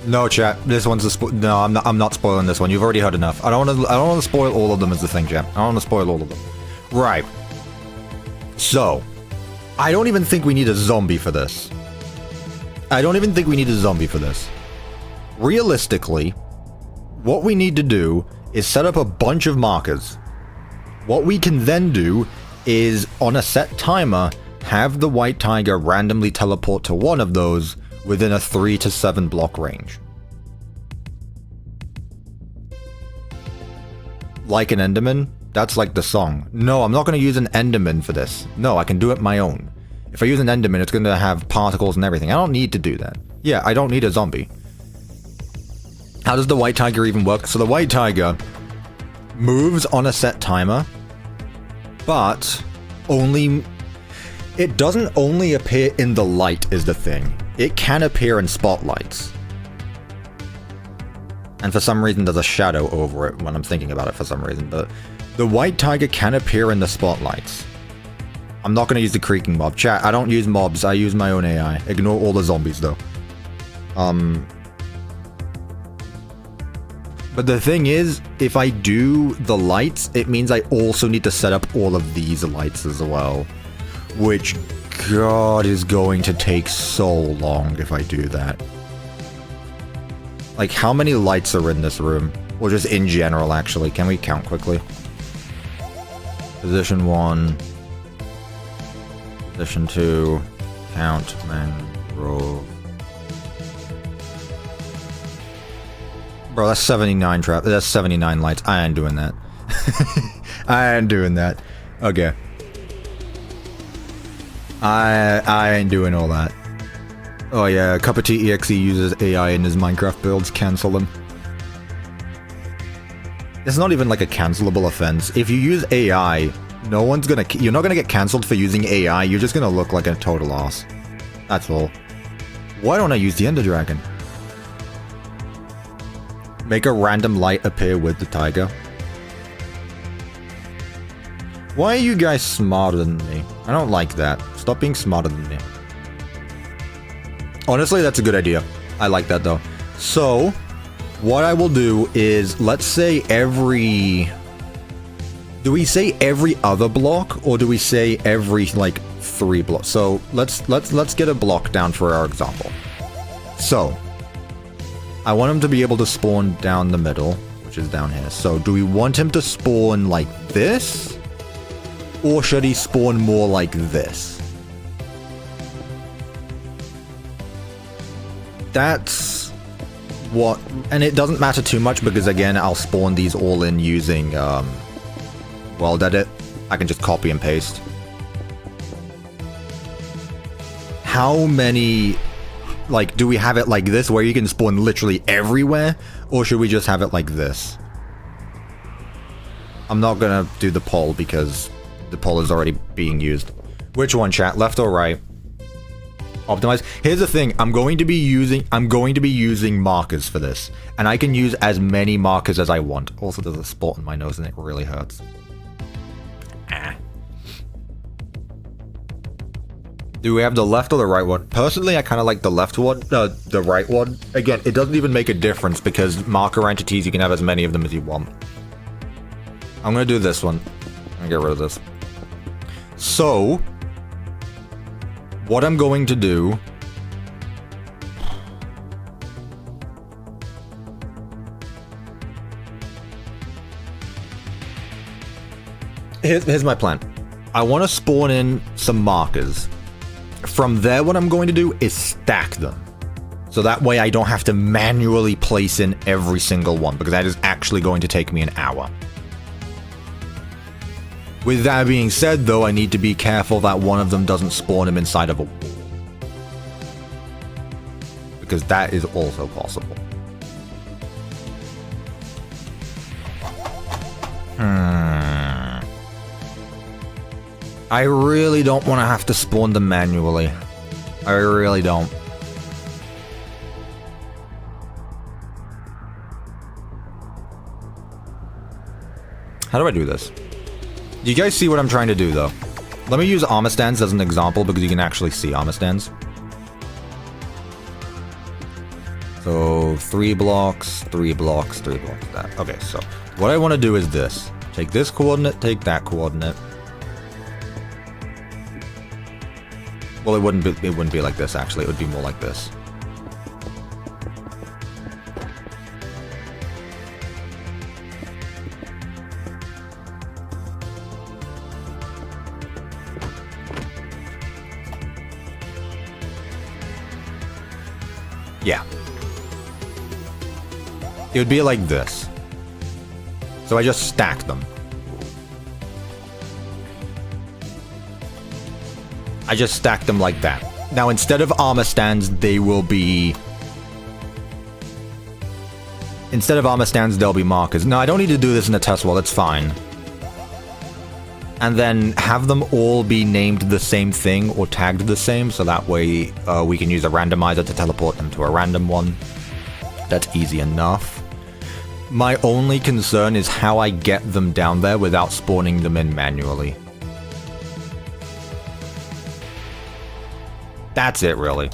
No, chat. This one's a no, I'm not spoiling this one. You've already heard enough. I don't want to spoil all of them. Is the thing, chat. I don't want to spoil all of them. Right. So, I don't even think we need a zombie for this. Realistically, what we need to do is set up a bunch of markers. What we can then do is, on a set timer, have the white tiger randomly teleport to one of those within a 3 to 7 block range. Like an Enderman? That's like the song. No, I'm not going to use an Enderman for this. No, I can do it my own. If I use an Enderman, it's going to have particles and everything. I don't need to do that. Yeah, I don't need a zombie. How does the white tiger even work? So the white tiger moves on a set timer, but it doesn't only appear in the light is the thing. It can appear in spotlights. And for some reason there's a shadow over it when I'm thinking about it for some reason, but the white tiger can appear in the spotlights. I'm not going to use the creaking mob. Chat, I don't use mobs, I use my own AI. Ignore all the zombies though. But the thing is, if I do the lights, it means I also need to set up all of these lights as well. Which, God, is going to take so long if I do that. Like, how many lights are in this room? Or just in general, actually. Can we count quickly? Position 1. Position 2. Count, mangrove. Bro, that's 79 trap. That's 79 lights. I ain't doing that. I ain't doing that. Okay. I ain't doing all that. Oh yeah, CuppaTeaExe uses AI in his Minecraft builds. Cancel them. It's not even like a cancelable offense. If you use AI, you're not gonna get cancelled for using AI. You're just gonna look like a total ass. That's all. Why don't I use the Ender Dragon? Make a random light appear with the tiger. Why are you guys smarter than me? I don't like that. Stop being smarter than me. Honestly, that's a good idea. I like that though. So, what I will do is, let's say every... Do we say every other block, or do we say every, like, 3 blocks? So, let's get a block down for our example. So, I want him to be able to spawn down the middle, which is down here. So, do we want him to spawn like this? Or should he spawn more like this? That's what... And it doesn't matter too much because, again, I'll spawn these all in using world edit. I can just copy and paste. How many... Like, do we have it like this, where you can spawn literally everywhere? Or should we just have it like this? I'm not gonna do the poll because the poll is already being used. Which one, chat? Left or right? Optimize. Here's the thing. I'm going to be using markers for this. And I can use as many markers as I want. Also, there's a spot in my nose and it really hurts. Do we have the left or the right one? Personally, I kind of like the left one, the right one. Again, it doesn't even make a difference because marker entities, you can have as many of them as you want. I'm going to do this one. I'm going to get rid of this. So, what I'm going to do... Here's my plan. I want to spawn in some markers. From there, what I'm going to do is stack them. So that way I don't have to manually place in every single one, because that is actually going to take me an hour. With that being said, though, I need to be careful that one of them doesn't spawn him inside of a wall. Because that is also possible. I really don't want to have to spawn them manually. I really don't. How do I do this? Do you guys see what I'm trying to do, though? Let me use armor stands as an example, because you can actually see armor stands. So, So 3 blocks, 3 blocks, 3 blocks, that. Okay, so what I want to do is this. Take this coordinate, take that coordinate. Well, it wouldn't be like this actually, it would be more like this. Yeah. It would be like this. So I just stack them. I just stack them like that. Now instead of armor stands, they will be... Instead of armor stands, they'll be markers. No, I don't need to do this in a test wall, it's fine. And then have them all be named the same thing or tagged the same, so that way we can use a randomizer to teleport them to a random one. That's easy enough. My only concern is how I get them down there without spawning them in manually. That's it, really.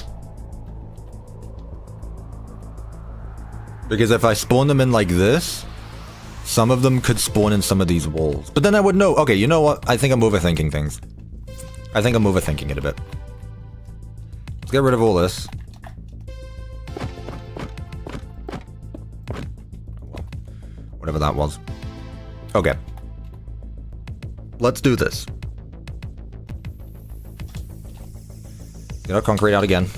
Because if I spawn them in like this, some of them could spawn in some of these walls. But then I would know, okay, you know what? I think I'm overthinking things. I think I'm overthinking it a bit. Let's get rid of all this. Whatever that was. Okay. Let's do this. Get our concrete out again.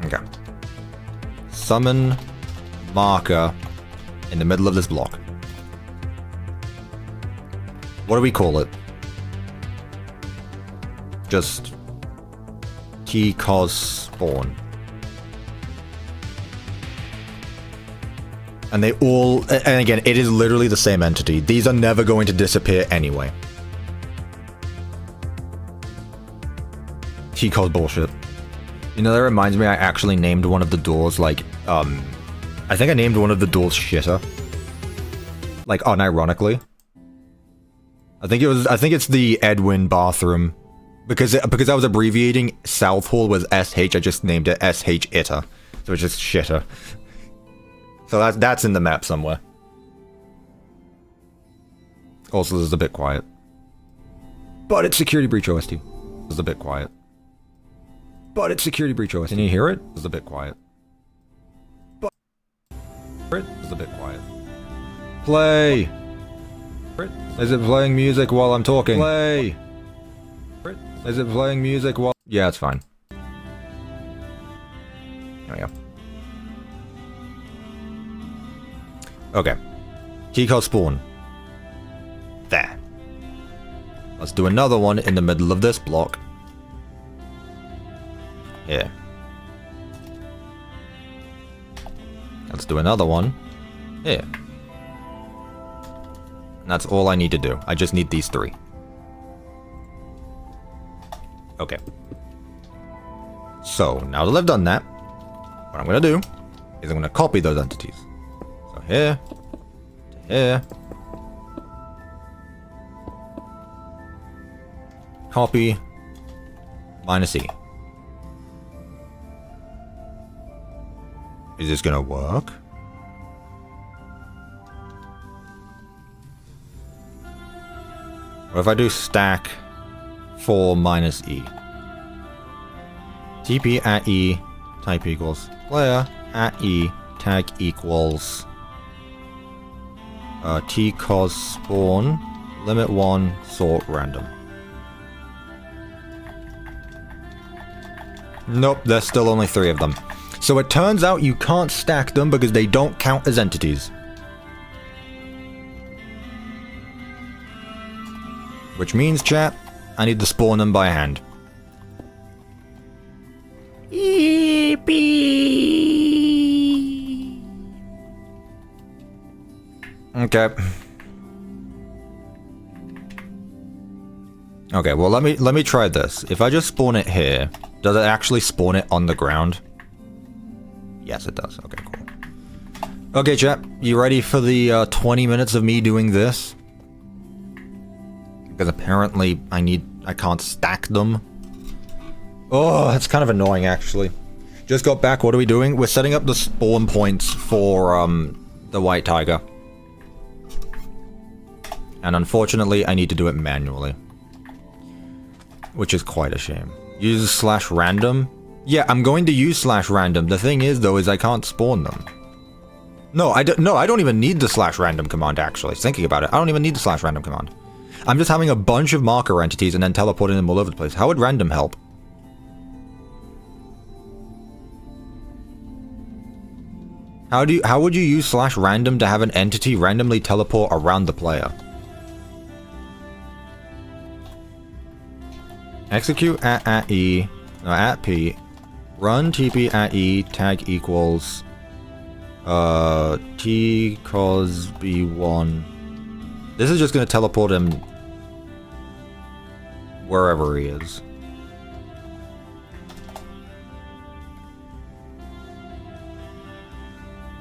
Okay. Summon marker in the middle of this block. What do we call it? Just T-cos spawn. And they all, and again, it is literally the same entity. These are never going to disappear anyway. T-cos bullshit. You know, that reminds me, I actually named one of the doors, like, I think I named one of the doors Shitter. Like, unironically. I think it's the Edwin bathroom. Because I was abbreviating South Hall was SH, I just named it SH Itter. So it's just Shitter. So that's in the map somewhere. Also, this is a bit quiet. But it's security breach OST. This is a bit quiet. But it's security breach OST. Can you hear it? This is a bit quiet. But this is a bit quiet. Play! Is it playing music while I'm talking? Play! Is it playing music while... Yeah, it's fine. There we go. Okay. T-cos spawn. There. Let's do another one in the middle of this block. Here. Let's do another one. Here. And that's all I need to do. I just need these 3. Okay. So, now that I've done that, what I'm going to do is I'm going to copy those entities. So here, to here. Copy, -E. Is this gonna work? What if I do stack 4 -E? TP at E, type equals player at E, tag equals T-cos spawn, limit 1, sort random. Nope, there's still only 3 of them. So it turns out you can't stack them because they don't count as entities. Which means, chat, I need to spawn them by hand. Yippee! Okay. Okay, well let me try this. If I just spawn it here, does it actually spawn it on the ground? Yes, it does. Okay, cool. Okay, chat, you ready for the 20 minutes of me doing this? Because apparently I can't stack them. Oh, that's kind of annoying, actually. Just got back, what are we doing? We're setting up the spawn points for, the white tiger. And unfortunately, I need to do it manually. Which is quite a shame. Use /random? Yeah, I'm going to use /random. The thing is, though, is I can't spawn them. No, I don't even need the /random command, actually. Thinking about it, I don't even need the /random command. I'm just having a bunch of marker entities and then teleporting them all over the place. How would random help? How would you use /random to have an entity randomly teleport around the player? Execute at E, no, at P, run TP at E, tag equals, T cos B1. This is just gonna teleport him wherever he is.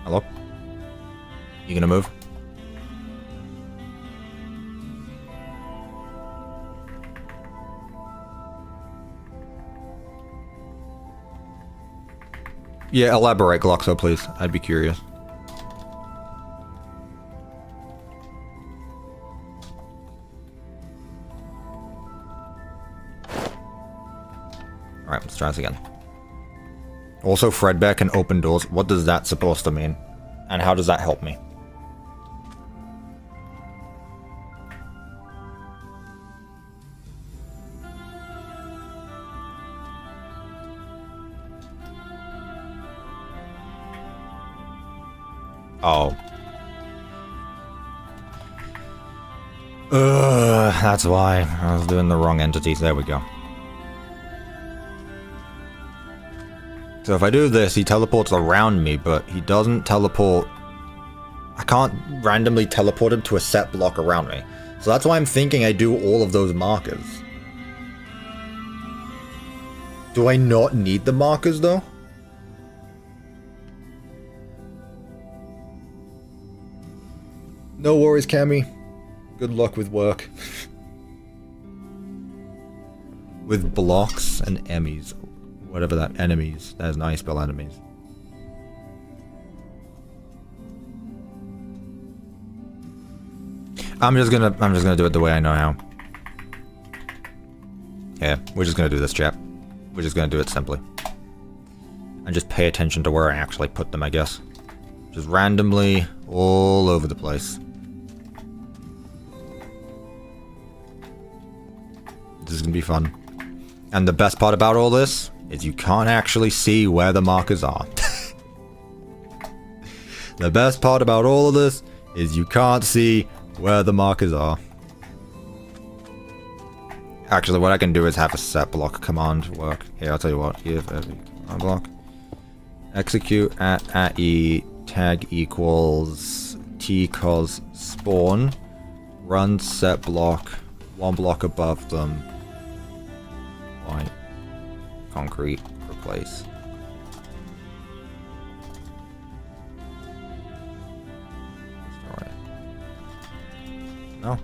Hello? You gonna move? Yeah, elaborate, Gloxo, please. I'd be curious. Alright, let's try this again. Also, Fredbear can open doors. What does that supposed to mean? And how does that help me? Oh. That's why. I was doing the wrong entities. There we go. So if I do this, he teleports around me, but he doesn't teleport... I can't randomly teleport him to a set block around me. So that's why I'm thinking I do all of those markers. Do I not need the markers, though? No worries, Cammy. Good luck with work. With blocks and Emmys. Whatever that, enemies. That is how you spell enemies. I'm just gonna do it the way I know how. Yeah, we're just gonna do this, chap. We're just gonna do it simply. And just pay attention to where I actually put them, I guess. Just randomly, all over the place. This is gonna be fun. And the best part about all this is you can't actually see where the markers are. The best part about all of this is you can't see where the markers are. Actually, what I can do is have a set block command work. Here, I'll tell you what. Give every command block. Execute at E, tag equals T cos spawn. Run set block, one block above them. White. Concrete, replace. Destroy. No?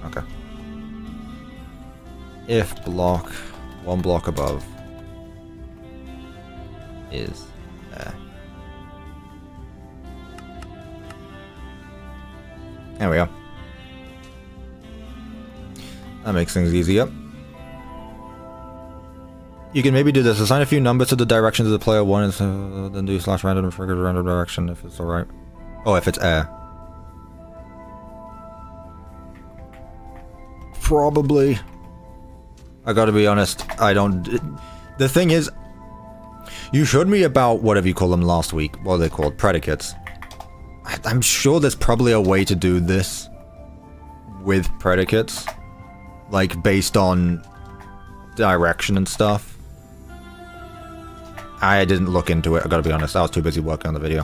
Okay. If block, one block above is there. There we go. That makes things easier. You can maybe do this. Assign a few numbers to the directions of the player wants, then do /random and trigger the random direction if it's alright. Oh, if it's air. Probably. I gotta be honest, I don't... The thing is, you showed me about whatever you call them last week. What are they called? Predicates. I'm sure there's probably a way to do this with predicates. Like, based on direction and stuff. I didn't look into it, I gotta be honest. I was too busy working on the video.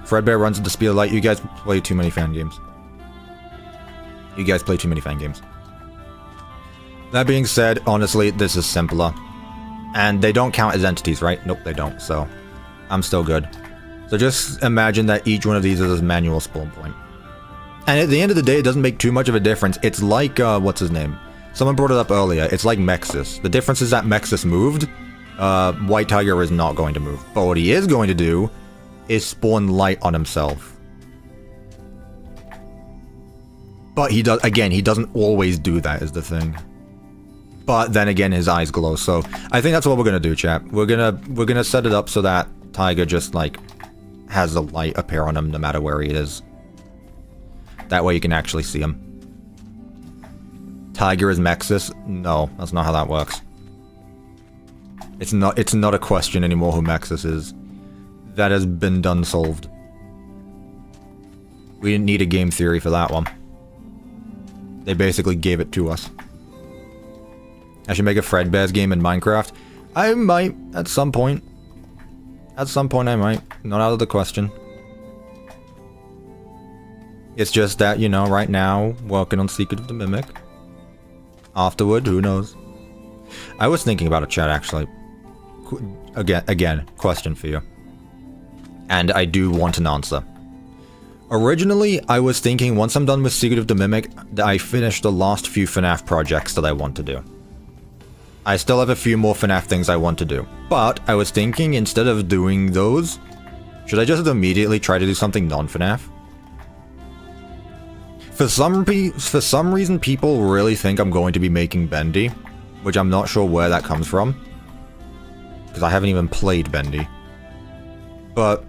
Fredbear runs at the speed of light. You guys play too many fan games. You guys play too many fan games. That being said, honestly, this is simpler. And they don't count as entities, right? Nope, they don't, so I'm still good. So just imagine that each one of these is a manual spawn point. And at the end of the day, it doesn't make too much of a difference. It's like, what's his name? Someone brought it up earlier. It's like Mexis. The difference is that Mexis moved, White Tiger is not going to move. But what he is going to do is spawn light on himself. But he does, again, he doesn't always do that is the thing. But then again, his eyes glow, so I think that's what we're gonna do, chat. We're gonna set it up so that Tiger just, like, has the light appear on him no matter where he is. That way you can actually see him. Tiger is Mexis? No, that's not how that works. It's not a question anymore who Mexis is. That has been done solved. We didn't need a game theory for that one. They basically gave it to us. I should make a Fredbear's game in Minecraft. I might, at some point. At some point I might. Not out of the question. It's just that, you know, right now, working on Secret of the Mimic. Afterward, who knows? I was thinking about a chat, actually. Again, question for you. And I do want an answer. Originally, I was thinking once I'm done with Secret of the Mimic, that I finish the last few FNAF projects that I want to do. I still have a few more FNAF things I want to do. But I was thinking, instead of doing those, should I just immediately try to do something non-FNAF? For some reason, people really think I'm going to be making Bendy, which I'm not sure where that comes from. Because I haven't even played Bendy. But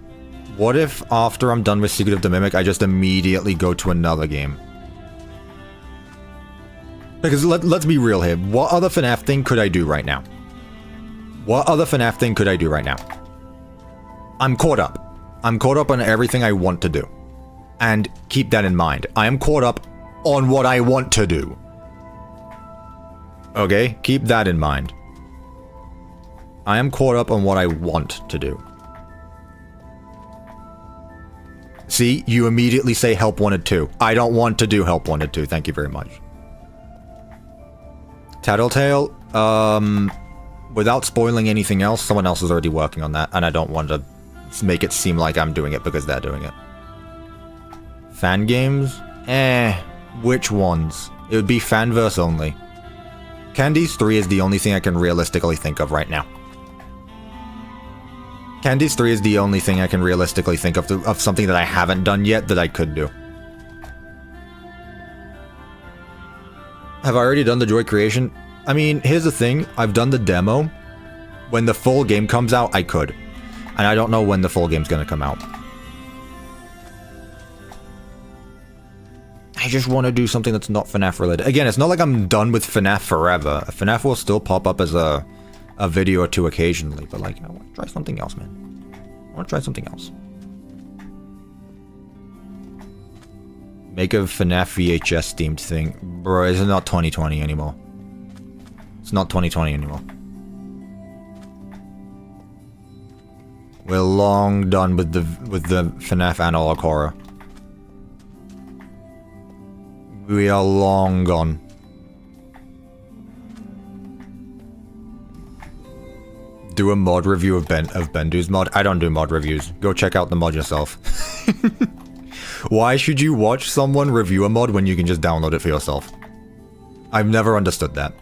what if after I'm done with Secret of the Mimic, I just immediately go to another game? Because let's be real here. What other FNAF thing could I do right now? What other FNAF thing could I do right now? I'm caught up. I'm caught up on everything I want to do. And keep that in mind. I am caught up on what I want to do. Okay? Keep that in mind. I am caught up on what I want to do. See, you immediately say Help Wanted 2. I don't want to do Help Wanted 2. Thank you very much. Tattletale, without spoiling anything else, someone else is already working on that, and I don't want to make it seem like I'm doing it because they're doing it. Fan games? Which ones? It would be Fanverse only. Candies 3 is the only thing I can realistically think of right now. Candies 3 is the only thing I can realistically think of something that I haven't done yet that I could do. Have I already done the Joy Creation? I mean, here's the thing. I've done the demo. When the full game comes out, I could. And I don't know when the full game's gonna come out. I just want to do something that's not FNAF related. Again, it's not like I'm done with FNAF forever. FNAF will still pop up as a video or two occasionally. But like, I want to try something else, man. I want to try something else. Make a FNAF VHS themed thing. Bro, it's not 2020 anymore. It's not 2020 anymore. We're long done with the FNAF analog horror. We are long gone. Do a mod review of Bendu's mod? I don't do mod reviews. Go check out the mod yourself. Why should you watch someone review a mod when you can just download it for yourself? I've never understood that.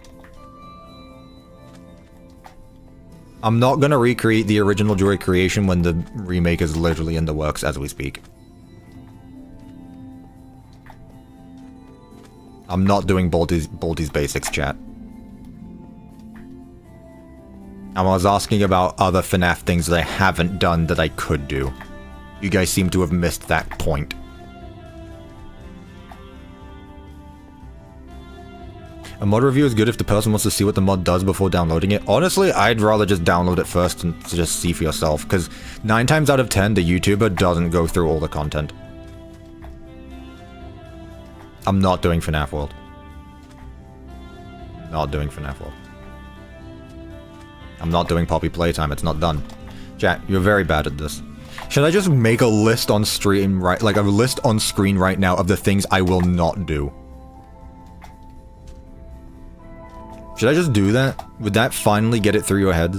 I'm not gonna recreate the original Joy Creation when the remake is literally in the works as we speak. I'm not doing Baldi's Basics, chat. I was asking about other FNAF things that I haven't done that I could do. You guys seem to have missed that point. A mod review is good if the person wants to see what the mod does before downloading it. Honestly, I'd rather just download it first and just see for yourself, because 9 times out of 10, the YouTuber doesn't go through all the content. I'm not doing FNAF World. Not doing FNAF World. I'm not doing Poppy Playtime, it's not done. Chat, you're very bad at this. Should I just make a list on stream like a list on screen right now of the things I will not do? Should I just do that? Would that finally get it through your head?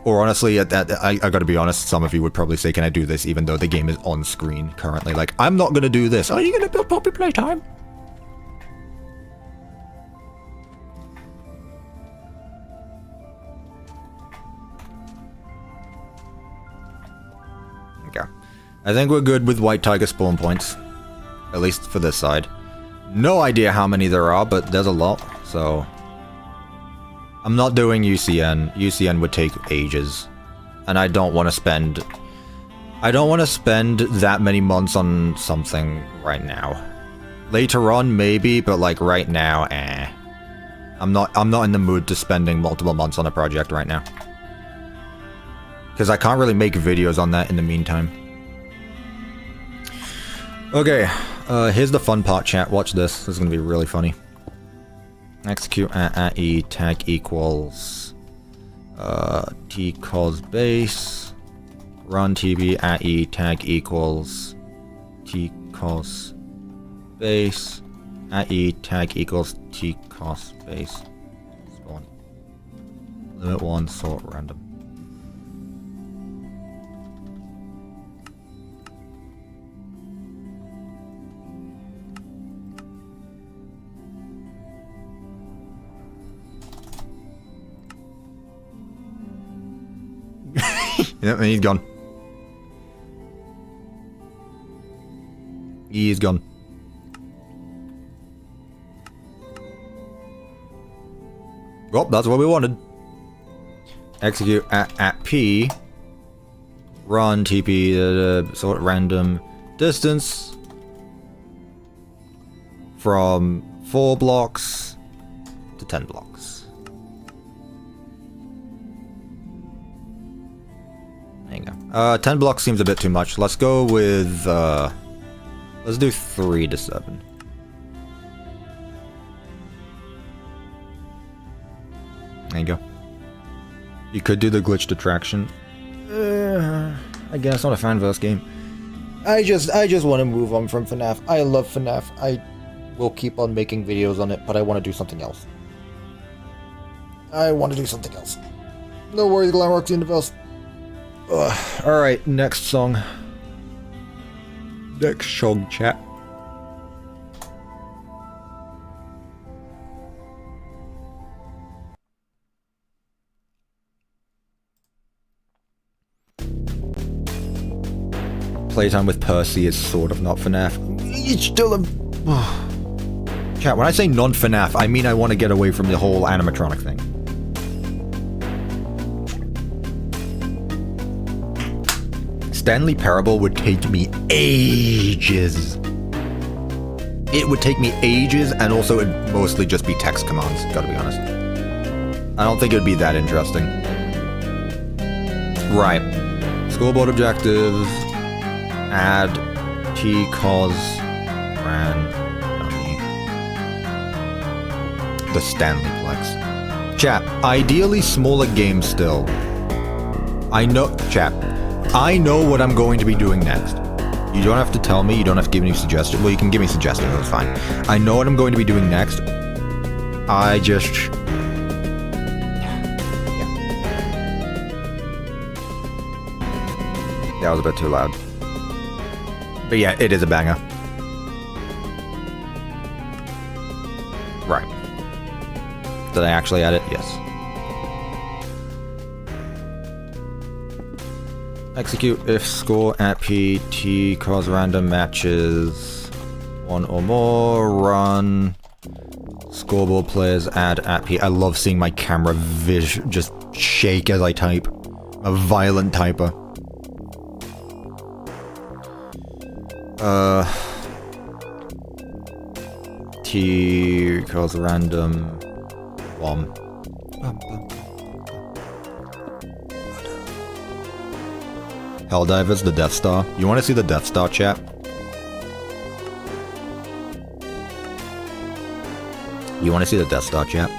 Or honestly, I gotta be honest, some of you would probably say, can I do this even though the game is on screen currently? Like, I'm not gonna do this. Are you gonna build Poppy Playtime? go. I think we're good with white tiger spawn points. At least for this side. No idea how many there are, but there's a lot, so... I'm not doing UCN. UCN would take ages. And I don't want to spend... I don't want to spend that many months on something right now. Later on, maybe, but like right now, eh. I'm not in the mood to spending multiple months on a project right now. Because I can't really make videos on that in the meantime. Okay, here's the fun part, chat. Watch this. This is going to be really funny. Execute at E tag equals T cos base. Run TB at E tag equals T cos base. At E tag equals T cos base. Spawn. Limit 1 sort random. Yep, and he's gone. He's gone. Well, that's what we wanted. Execute at P. Run TP sort random distance from 4 blocks to 10 blocks. There you go. 10 blocks seems a bit too much. Let's go with let's do 3 to 7. There you go. You could do the glitched attraction. I guess not a fanverse game. I just want to move on from FNAF. I love FNAF. I will keep on making videos on it, but I want to do something else. I want to do something else. No worries, Glamrock's Universe. Alright, next song. Next song, chat. Playtime with Percy is sort of not FNAF. It's still a... Chat, when I say non-FNAF, I mean I want to get away from the whole animatronic thing. Stanley Parable would take me ages. It would take me ages, and also it'd mostly just be text commands, gotta be honest. I don't think it'd be that interesting. Right. Scoreboard objectives. Add T cos ran the Stanleyplex. Chat, ideally smaller games still. I know, chat, I know what I'm going to be doing next. You don't have to tell me, you don't have to give me suggestions. Well, you can give me suggestions, that's fine. I know what I'm going to be doing next. I just... yeah. That was a bit too loud. But yeah, it is a banger. Right. Did I actually add it? Yes. Execute if score at P, T, cause random matches 1 or more, run. Scoreboard players add at P. I love seeing my camera just shake as I type. A violent typer. T cause random bomb. Helldivers, the Death Star. You want to see the Death Star, chat? You want to see the Death Star, chat?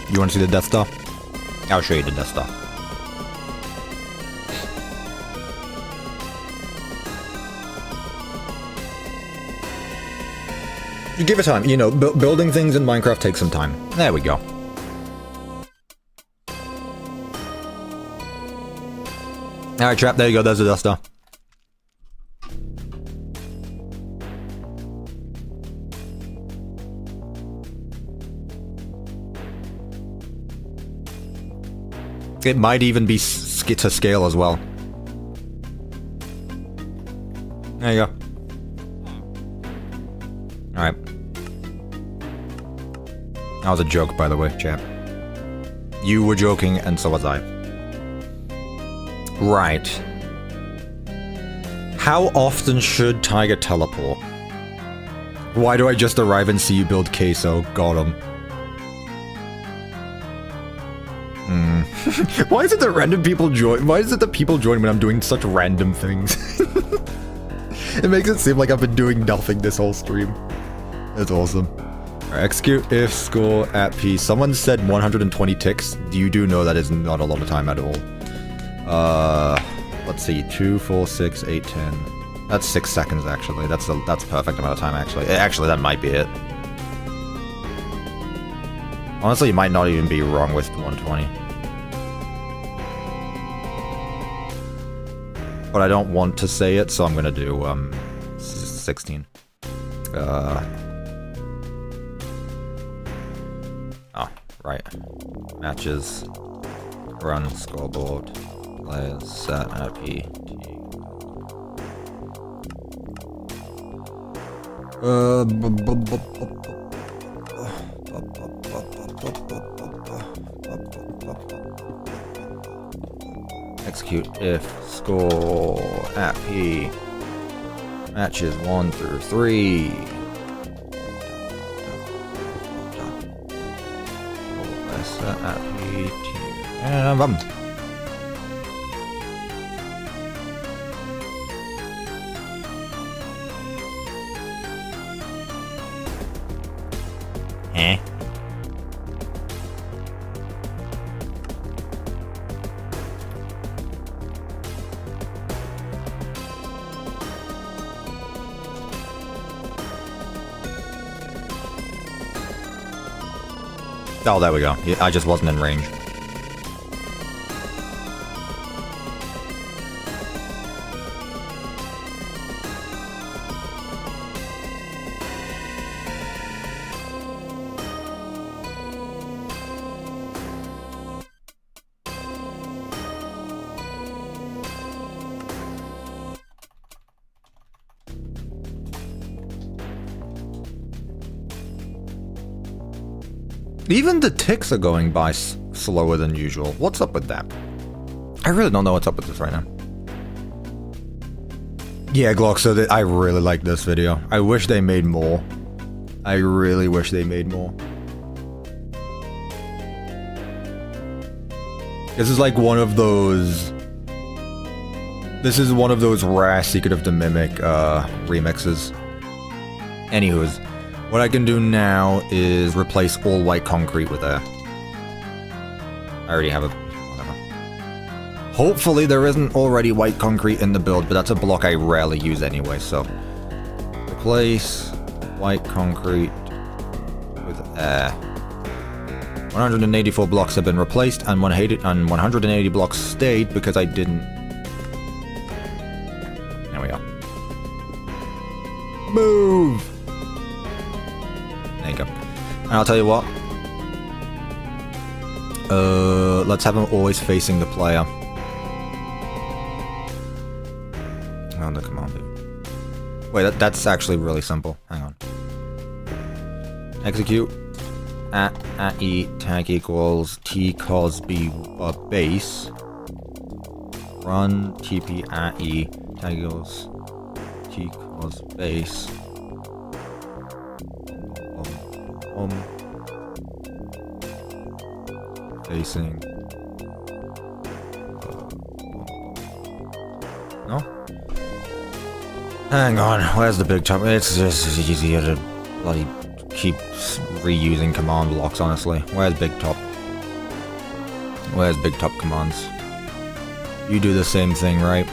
You want to see the Death Star? I'll show you the Death Star. You give it time. You know, building things in Minecraft takes some time. There we go. Alright, Trap, there you go. There's the duster. It might even be to scale as well. There you go. Alright. That was a joke, by the way, champ. You were joking, and so was I. Right. How often should Tiger teleport? Why do I just arrive and see you build queso? Got him. Why is it that random people join? Why is it that people join when I'm doing such random things? It makes it seem like I've been doing nothing this whole stream. That's awesome. Right, execute if score at P. Someone said 120 ticks. You do know that is not a lot of time at all. Let's see. 2, 4, 6, 8, 10. That's 6 seconds actually. That's perfect amount of time actually. Actually, that might be it. Honestly, you might not even be wrong with 120. But I don't want to say it, so I'm gonna do 16. Oh, right. Matches. Run scoreboard. Players set at P. Execute if score at P. Matches 1 through 3. Set at P. And I'm Oh, there we go. I just wasn't in range. Even the ticks are going by slower than usual. What's up with that? I really don't know what's up with this right now. Yeah, Glock, so I really like this video. I wish they made more. I really wish they made more. This is like one of those... This is one of those rare Secret of the Mimic remixes. Anywho's. What I can do now is replace all white concrete with air. I already have a... whatever. Hopefully there isn't already white concrete in the build, but that's a block I rarely use anyway, so... Replace white concrete with air. 184 blocks have been replaced, and 180 blocks stayed because I didn't... There we go. Move! There you go. And I'll tell you what. Let's have them always facing the player. Oh, no, come on, dude. Wait, that's actually really simple. Hang on. Execute. At E tag equals T cos B base. Run TP at E tag equals T cos base. Facing. No? Hang on, where's the big top? It's just easier to bloody keep reusing command blocks, honestly. Where's big top? Where's big top commands? You do the same thing, right?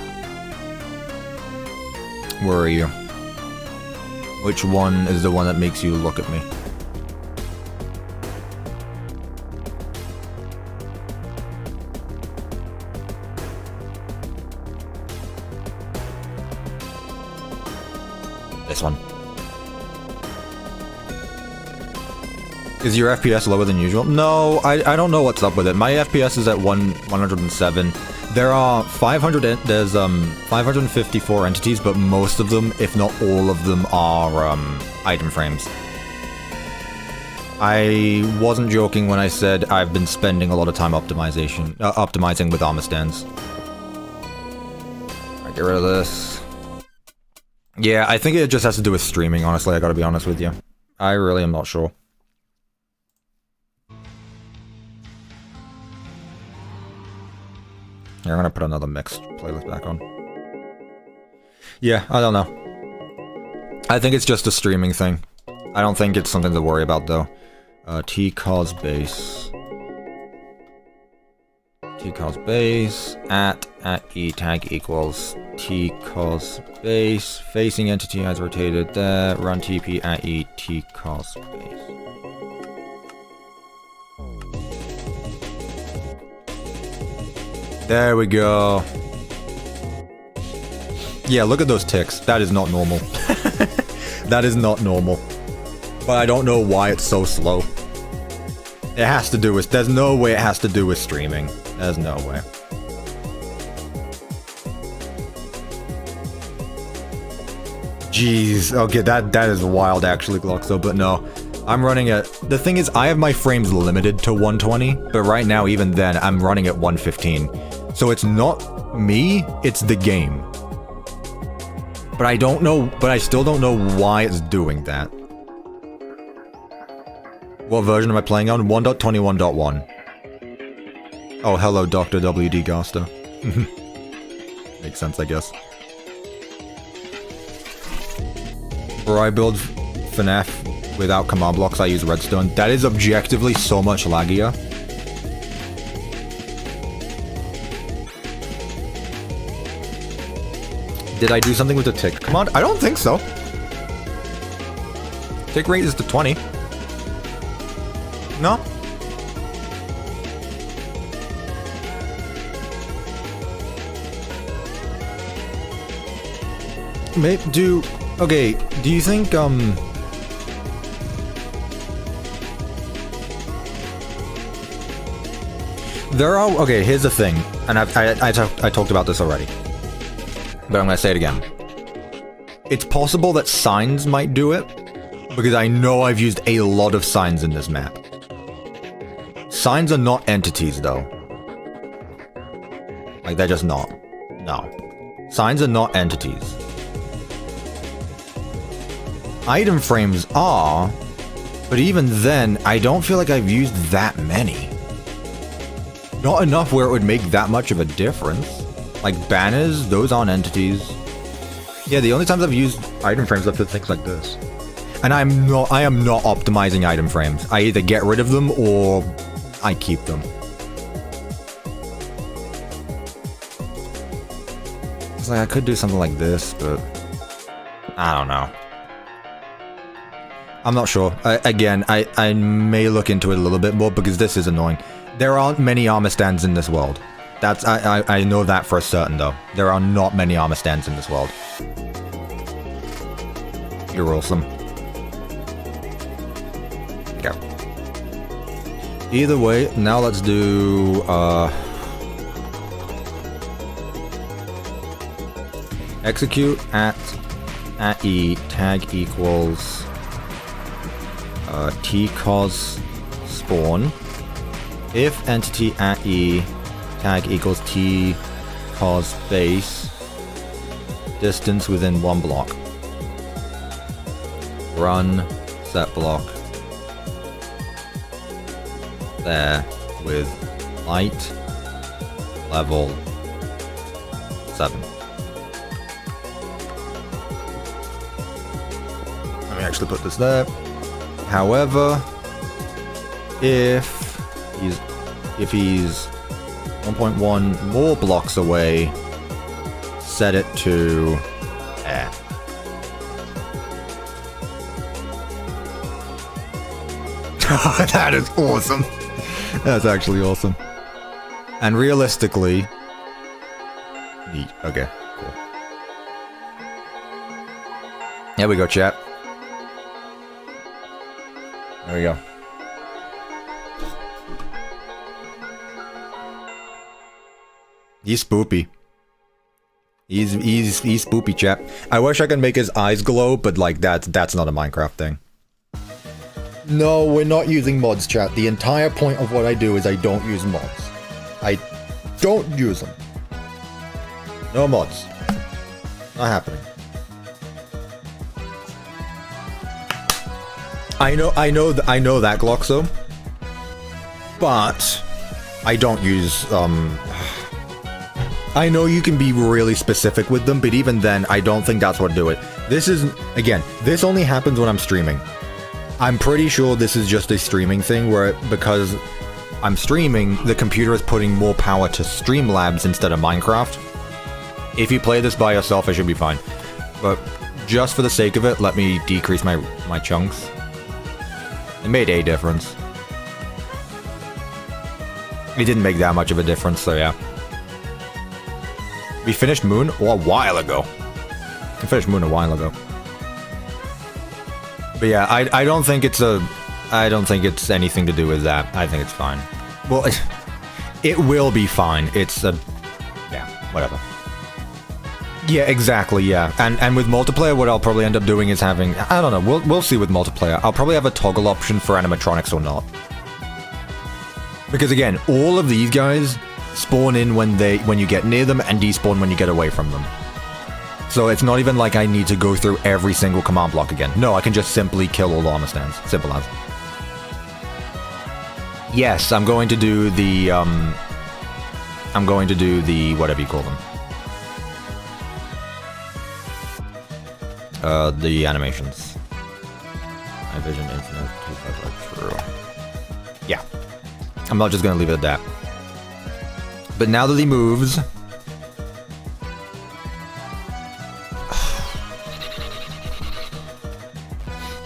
Where are you? Which one is the one that makes you look at me? This one. Is your FPS lower than usual? No, I don't know what's up with it. My FPS is at 107. There are 554 entities, but most of them, if not all of them, are item frames. I wasn't joking when I said I've been spending a lot of time optimizing with armor stands. Alright, get rid of this. Yeah, I think it just has to do with streaming, honestly, I gotta be honest with you. I really am not sure. Yeah, I'm gonna put another mixed playlist back on. Yeah, I don't know. I think it's just a streaming thing. I don't think it's something to worry about, though. T-cos base. T-cos base at E tag equals T-cos base. Facing entity has rotated there. Run TP at E T-cos base. There we go. Yeah, look at those ticks. That is not normal. That is not normal. But I don't know why it's so slow. It has to do with... There's no way it has to do with streaming. There's no way. Jeez. Okay, that is wild actually, Gloxo, but no. I'm running at... The thing is, I have my frames limited to 120, but right now, even then, I'm running at 115. So it's not me, it's the game. But I don't know, but I still don't know why it's doing that. What version am I playing on? 1.21.1. Oh, hello, Dr. WD Gaster. Makes sense, I guess. Where I build FNAF without command blocks, I use redstone. That is objectively so much laggier. Did I do something with the tick command? I don't think so. Tick rate is to 20. No? Okay, do you think, there are... Okay, here's the thing, and I talked about this already. But I'm gonna say it again. It's possible that signs might do it, because I know I've used a lot of signs in this map. Signs are not entities, though. Like, they're just not. No. Signs are not entities. Item frames are, but even then, I don't feel like I've used that many. Not enough where it would make that much of a difference. Like banners, those aren't entities. Yeah, the only times I've used item frames are for things like this. And I am not optimizing item frames. I either get rid of them or I keep them. It's like I could do something like this, but I don't know. I'm not sure. Again, I may look into it a little bit more because this is annoying. There aren't many armor stands in this world. That's I know that for certain though. There are not many armor stands in this world. You're awesome. Go. Either way, now let's do execute at E tag equals T-cos spawn. If entity at E tag equals T-cos base, distance within 1 block. Run set block there with light level 7. Let me actually put this there. However, if he's 1.1 more blocks away, set it to air. That is awesome. That's actually awesome. And realistically... Neat. Okay, cool. There we go, chat. There we go. He's spoopy. He's spoopy, chap. I wish I could make his eyes glow, but like that's not a Minecraft thing. No, we're not using mods, chat. The entire point of what I do is I don't use mods. I don't use them. No mods. Not happening. I know that, Gloxo. But I don't use I know you can be really specific with them, but even then, I don't think that's what to do it. This is, again, this only happens when I'm streaming. I'm pretty sure this is just a streaming thing where, because I'm streaming, the computer is putting more power to Streamlabs instead of Minecraft. If you play this by yourself, it should be fine. But just for the sake of it, let me decrease my chunks. It made a difference. It didn't make that much of a difference, so yeah. We finished Moon a while ago. We finished Moon a while ago. But yeah, I don't think it's anything to do with that. I think it's fine. Well, it will be fine. It's a... yeah, whatever. Yeah, exactly, yeah. And with multiplayer, what I'll probably end up doing is having... I don't know, we'll see with multiplayer. I'll probably have a toggle option for animatronics or not. Because again, all of these guys spawn in when you get near them and despawn when you get away from them. So it's not even like I need to go through every single command block again. No, I can just simply kill all the armor stands. Simple as. Yes, I'm going to do the whatever you call them. The animations. My vision infinite 255 true. Yeah. I'm not just gonna leave it at that. But now that he moves...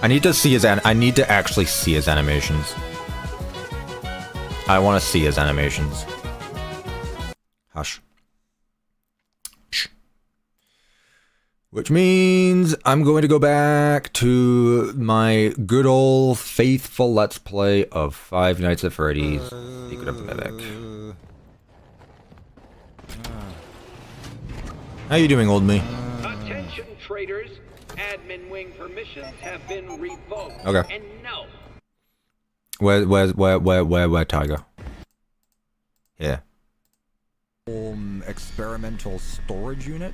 I need to see his I need to actually see his animations. I want to see his animations. Hush. Shh. Which means I'm going to go back to my good old faithful Let's Play of Five Nights at Freddy's. Secret of the Mimic. How you doing, old me? Attention traders, admin wing permissions have been revoked. Okay. And no. Where Tiger? Yeah. Experimental storage unit?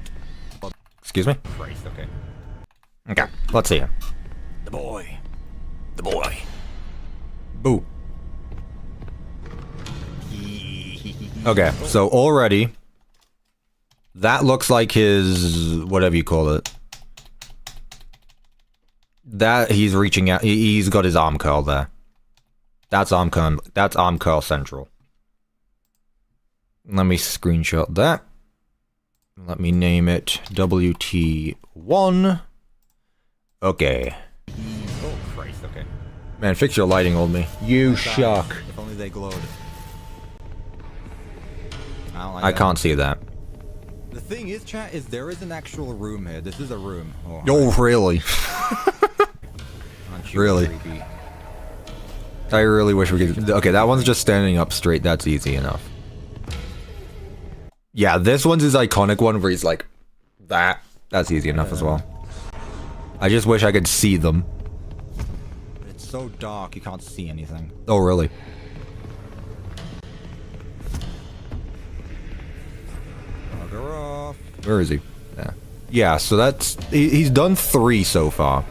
Excuse me? Christ, okay. Okay, let's see here. The boy. The boy. Boo. Okay, so already... that looks like his... whatever you call it. That, he's reaching out... he's got his arm curl there. That's arm curl central. Let me screenshot that. Let me name it WT1. Okay. Oh, Christ, okay. Man, fix your lighting, old me. You shuck. If only they glowed. I can't see that. The thing is, chat, is there is an actual room here. This is a room. Oh, really? Really? Creepy. I really wish we could... okay, that one's just standing up straight. That's easy enough. Yeah, this one's his iconic one where he's like... that. That's easy enough as well. I just wish I could see them. It's so dark, you can't see anything. Oh, really? Bugger off. Where is he? Yeah. Yeah, so that's... he's done 3 so far.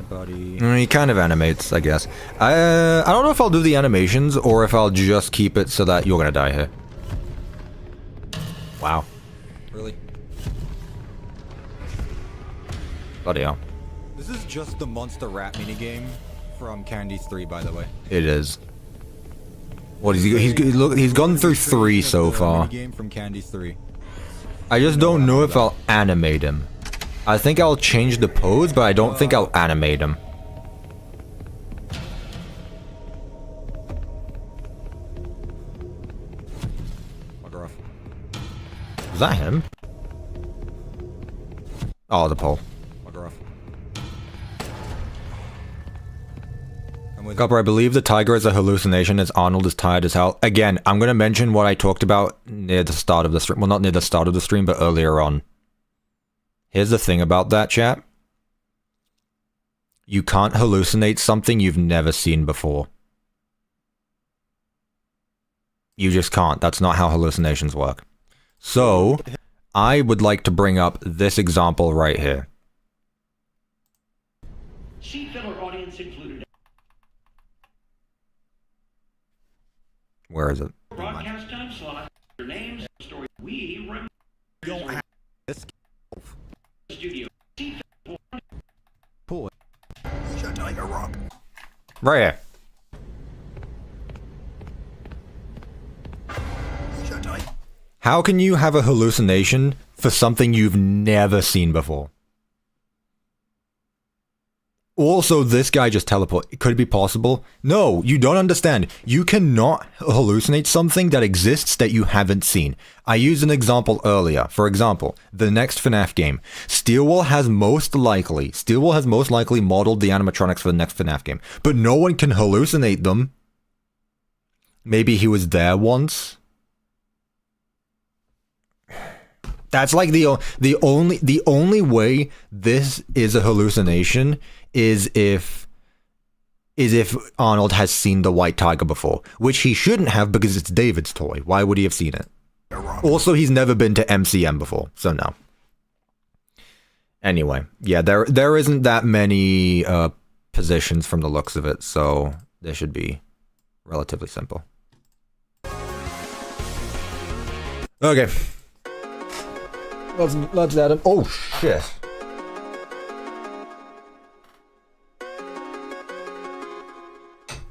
Buddy. He kind of animates, I guess. I don't know if I'll do the animations or if I'll just keep it so that you're gonna die here. Wow. Really? Bloody hell. This is just the monster rat minigame from Candy's 3, by the way. It is. What he's gone through 3 so far. Minigame from Candy's 3. I just don't know if I'll animate him. I think I'll change the pose, but I don't think I'll animate him. Bugger off. Was that him? Oh, the pole. Bugger off. Cuppa, I believe the tiger is a hallucination as Arnold is tired as hell. Again, I'm going to mention what I talked about near the start of the stream. Well, not near the start of the stream, but earlier on. Here's the thing about that, chat. You can't hallucinate something you've never seen before. You just can't. That's not how hallucinations work. So, I would like to bring up this example right here. Seatfeller audience included. Where is it? Broadcast time slot. Your names, story. We don't have this studio. Pull it. Shut down your rock. Right here. Shut down. How can you have a hallucination for something you've never seen before? Also, this guy just teleported. Could it be possible? No, you don't understand. You cannot hallucinate something that exists that you haven't seen. I used an example earlier. For example, the next FNAF game. Steelwell has most likely modeled the animatronics for the next FNAF game. But no one can hallucinate them. Maybe he was there once. That's like the only way this is a hallucination is if Arnold has seen the white tiger before, which he shouldn't have because it's David's toy. Why would he have seen it? Also, he's never been to MCM before, so no. Anyway, yeah, there isn't that many positions from the looks of it, so this should be relatively simple. Okay. Let's add him. Oh shit.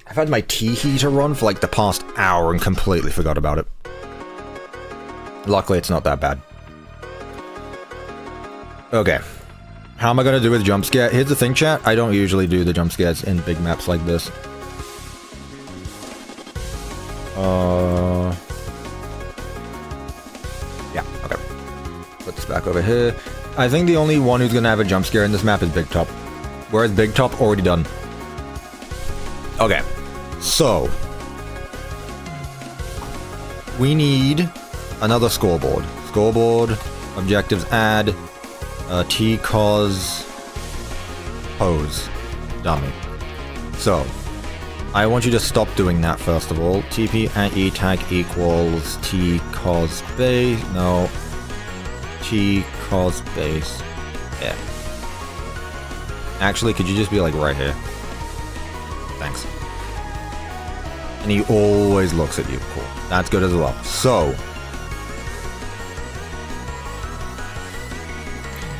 I've had my tea heater on for like the past hour and completely forgot about it. Luckily, it's not that bad. Okay. How am I gonna do with jump scare? Here's the thing, chat. I don't usually do the jump scares in big maps like this. Yeah, okay. Put this back over here. I think the only one who's gonna have a jump scare in this map is Big Top. Whereas Big Top already done. Okay. So, we need another scoreboard. Scoreboard, objectives add, T-cause, pose, dummy. So, I want you to stop doing that first of all. TP at E tag equals T-cause base, no, T-cause base, yeah. Actually, could you just be like right here? Thanks. And he always looks at you. Cool. That's good as well. So,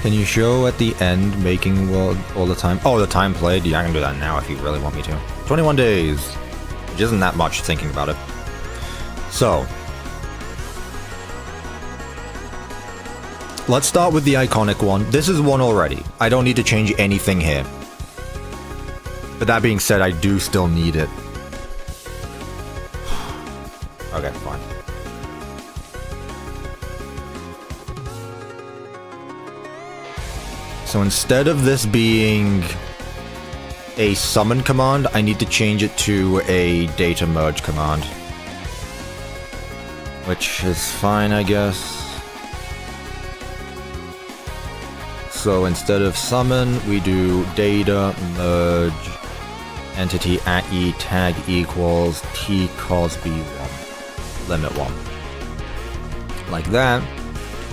can you show at the end making world all the time? Oh, the time played? Yeah, I can do that now if you really want me to. 21 days. Which isn't that much thinking about it. So, let's start with the iconic one. This is one already. I don't need to change anything here. But that being said, I do still need it. Okay, fine. So instead of this being a summon command, I need to change it to a data merge command. Which is fine, I guess. So instead of summon, we do data merge entity at E tag equals T cause B1. Limit 1. Like that.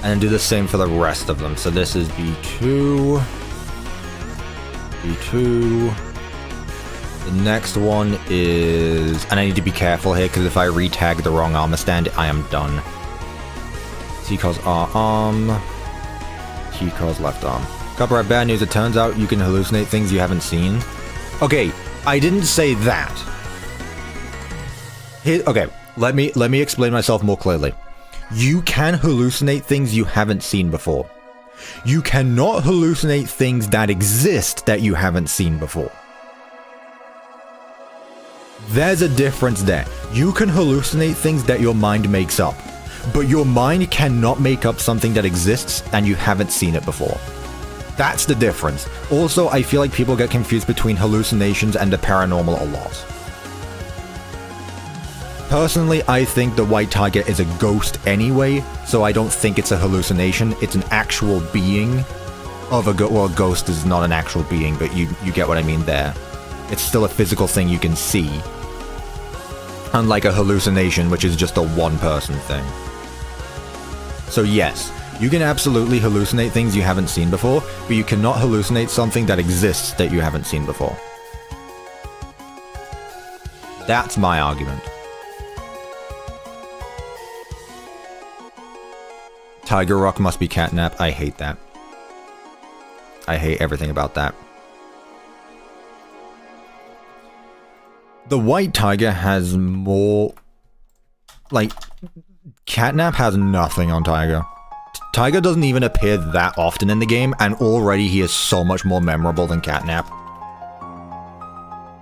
And do the same for the rest of them. So this is B2. B2. The next one is... And I need to be careful here, because if I re-tag the wrong armor stand, I am done. T cause R arm. T cause left arm. Cuppa, bad news. It turns out you can hallucinate things you haven't seen. Okay, I didn't say that. Okay. Let me explain myself more clearly. You can hallucinate things you haven't seen before. You cannot hallucinate things that exist that you haven't seen before. There's a difference there. You can hallucinate things that your mind makes up, but your mind cannot make up something that exists and you haven't seen it before. That's the difference. Also, I feel like people get confused between hallucinations and the paranormal a lot. Personally, I think the white tiger is a ghost anyway, so I don't think it's a hallucination. It's an actual being of a ghost. Well, a ghost is not an actual being, but you get what I mean there. It's still a physical thing you can see. Unlike a hallucination, which is just a one-person thing. So yes, you can absolutely hallucinate things you haven't seen before, but you cannot hallucinate something that exists that you haven't seen before. That's my argument. Tiger Rock must be catnap. I hate that. I hate everything about that. The white tiger has more... Like, catnap has nothing on Tiger. Tiger doesn't even appear that often in the game, and already he is so much more memorable than catnap.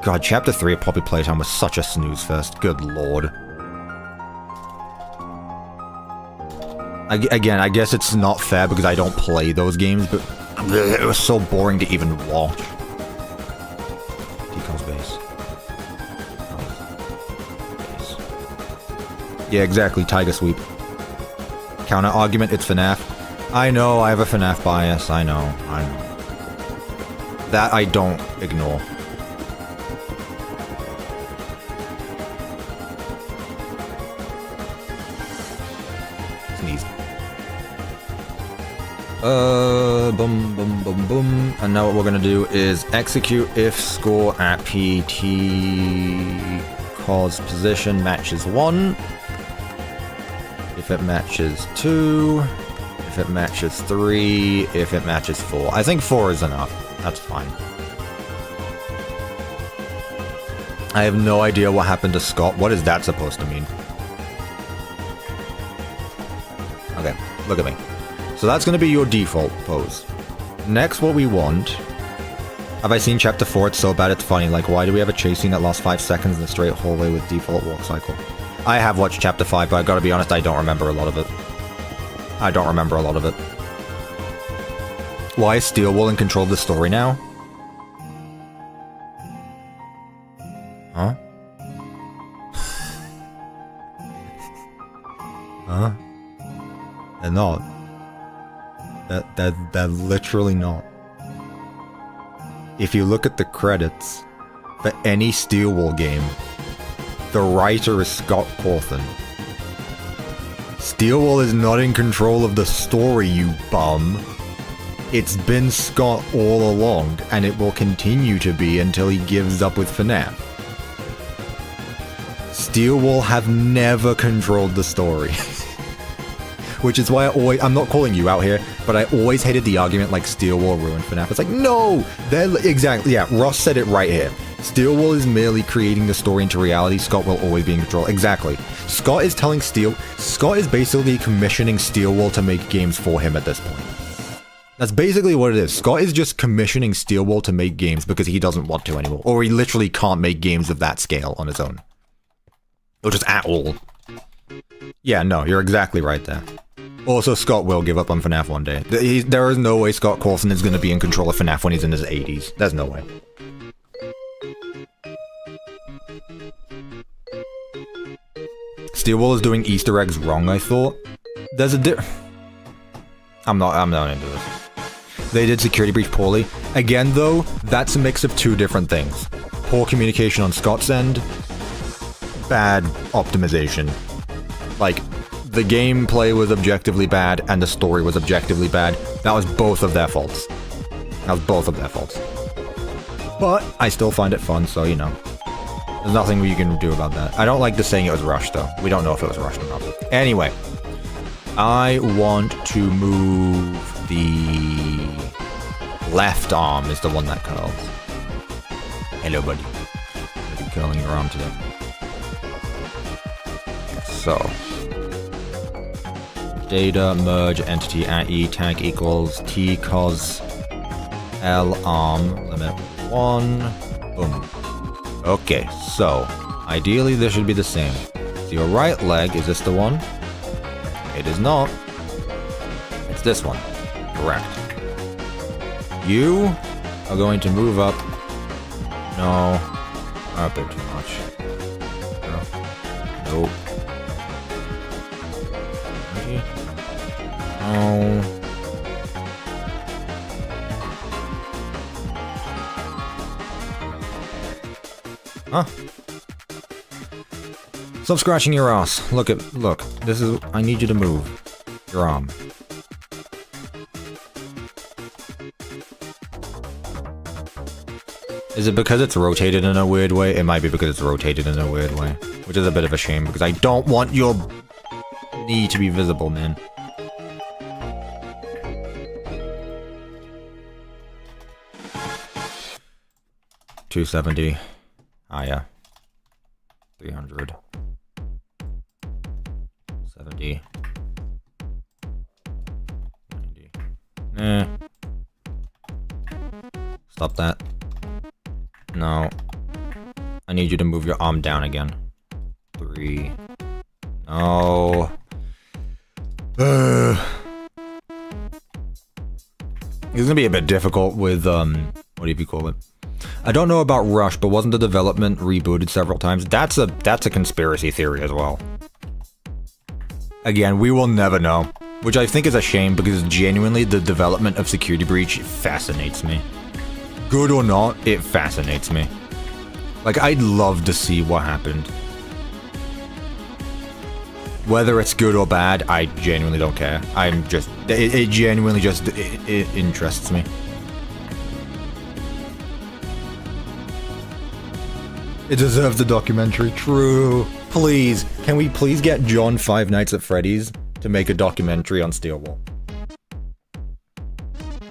God, Chapter 3 of Poppy Playtime was such a snooze fest. Good lord. Again, I guess it's not fair because I don't play those games, but it was so boring to even watch. Decal's base. Yeah, exactly, Tiger Sweep. Counter argument, it's FNAF. I know, I have a FNAF bias, I know. That I don't ignore. Sneeze. Boom, boom, boom, boom. And now what we're gonna do is execute if score at PT cause position matches 1. If it matches 2. If it matches 3. If it matches 4. I think 4 is enough. That's fine. I have no idea what happened to Scott. What is that supposed to mean? Okay, look at me. So that's going to be your default pose. Next, what we want... Have I seen Chapter 4? It's so bad it's funny. Like, why do we have a chase scene that lasts 5 seconds in a straight hallway with default walk cycle? I have watched Chapter 5, but I gotta be honest, I don't remember a lot of it. I don't remember a lot of it. Why is Steelwool in control of the story now? Huh? Huh? They're not. They're literally not. If you look at the credits for any Steelwool game, the writer is Scott Cawthon. Steelwool is not in control of the story, you bum. It's been Scott all along, and it will continue to be until he gives up with FNAF. Steelwool have never controlled the story. Which is why I'm not calling you out here, but I always hated the argument like Steelwool ruined FNAF. It's like, no! Exactly, yeah, Ross said it right here. Steelwool is merely creating the story into reality. Scott will always be in control. Exactly. Scott is basically commissioning Steelwool to make games for him at this point. That's basically what it is. Scott is just commissioning Steelwool to make games because he doesn't want to anymore. Or he literally can't make games of that scale on his own. Or just at all. Yeah, no, you're exactly right there. Also, Scott will give up on FNAF one day. There is no way Scott Cawthon is going to be in control of FNAF when he's in his 80s. There's no way. Steelwool is doing Easter eggs wrong, I thought. There's a I'm not into this. They did security breach poorly. Again, though, that's a mix of two different things. Poor communication on Scott's end. Bad optimization. Like, the gameplay was objectively bad, and the story was objectively bad. That was both of their faults. But I still find it fun, so, you know. There's nothing you can do about that. I don't like the saying it was rushed, though. We don't know if it was rushed or not. Anyway. I want to move the left arm is the one that curls. Hello, buddy. You're curling your arm today. So. data merge entity at e tag equals t cos l arm limit 1. Boom. Okay, so ideally this should be the same. So your right leg, is this the one? It is not. It's this one. Correct. You are going to move up. No. A bit too much. No. Nope. No. Huh? Stop scratching your ass. Look, this is, I need you to move. Your arm. Is it because it's rotated in a weird way? It might be because it's rotated in a weird way. Which is a bit of a shame, because I don't want your knee to be visible, man. $270. Ah, yeah. 300. 70. 90. Stop that. No. I need you to move your arm down again. 3. No. It's gonna be a bit difficult with, what do you call it? I don't know about Rush, but wasn't the development rebooted several times? That's a conspiracy theory as well. Again, we will never know. Which I think is a shame, because genuinely the development of Security Breach fascinates me. Good or not, it fascinates me. Like, I'd love to see what happened. Whether it's good or bad, I genuinely don't care. I'm just... It genuinely just... It interests me. It deserves the documentary. True. Please. Can we please get John Five Nights at Freddy's to make a documentary on Steelwall?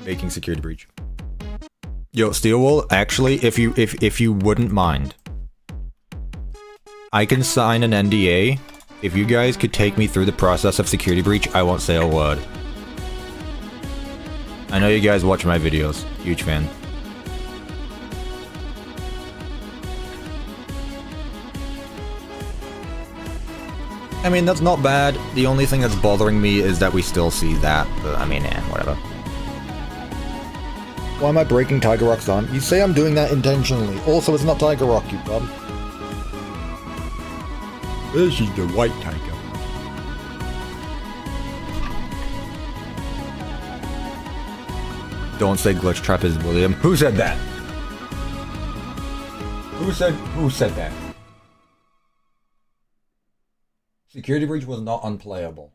Making Security Breach. Yo, Steelwall, actually, if you wouldn't mind, I can sign an NDA. If you guys could take me through the process of Security Breach, I won't say a word. I know you guys watch my videos. Huge fan. I mean, that's not bad. The only thing that's bothering me is that we still see that, but I mean, whatever. Why am I breaking Tiger Rock's arm? You say I'm doing that intentionally. Also, it's not Tiger Rock, you bum. This is the white tiger. Don't say Glitch Trap is William. Who said that? Who said that? Security Breach was not unplayable.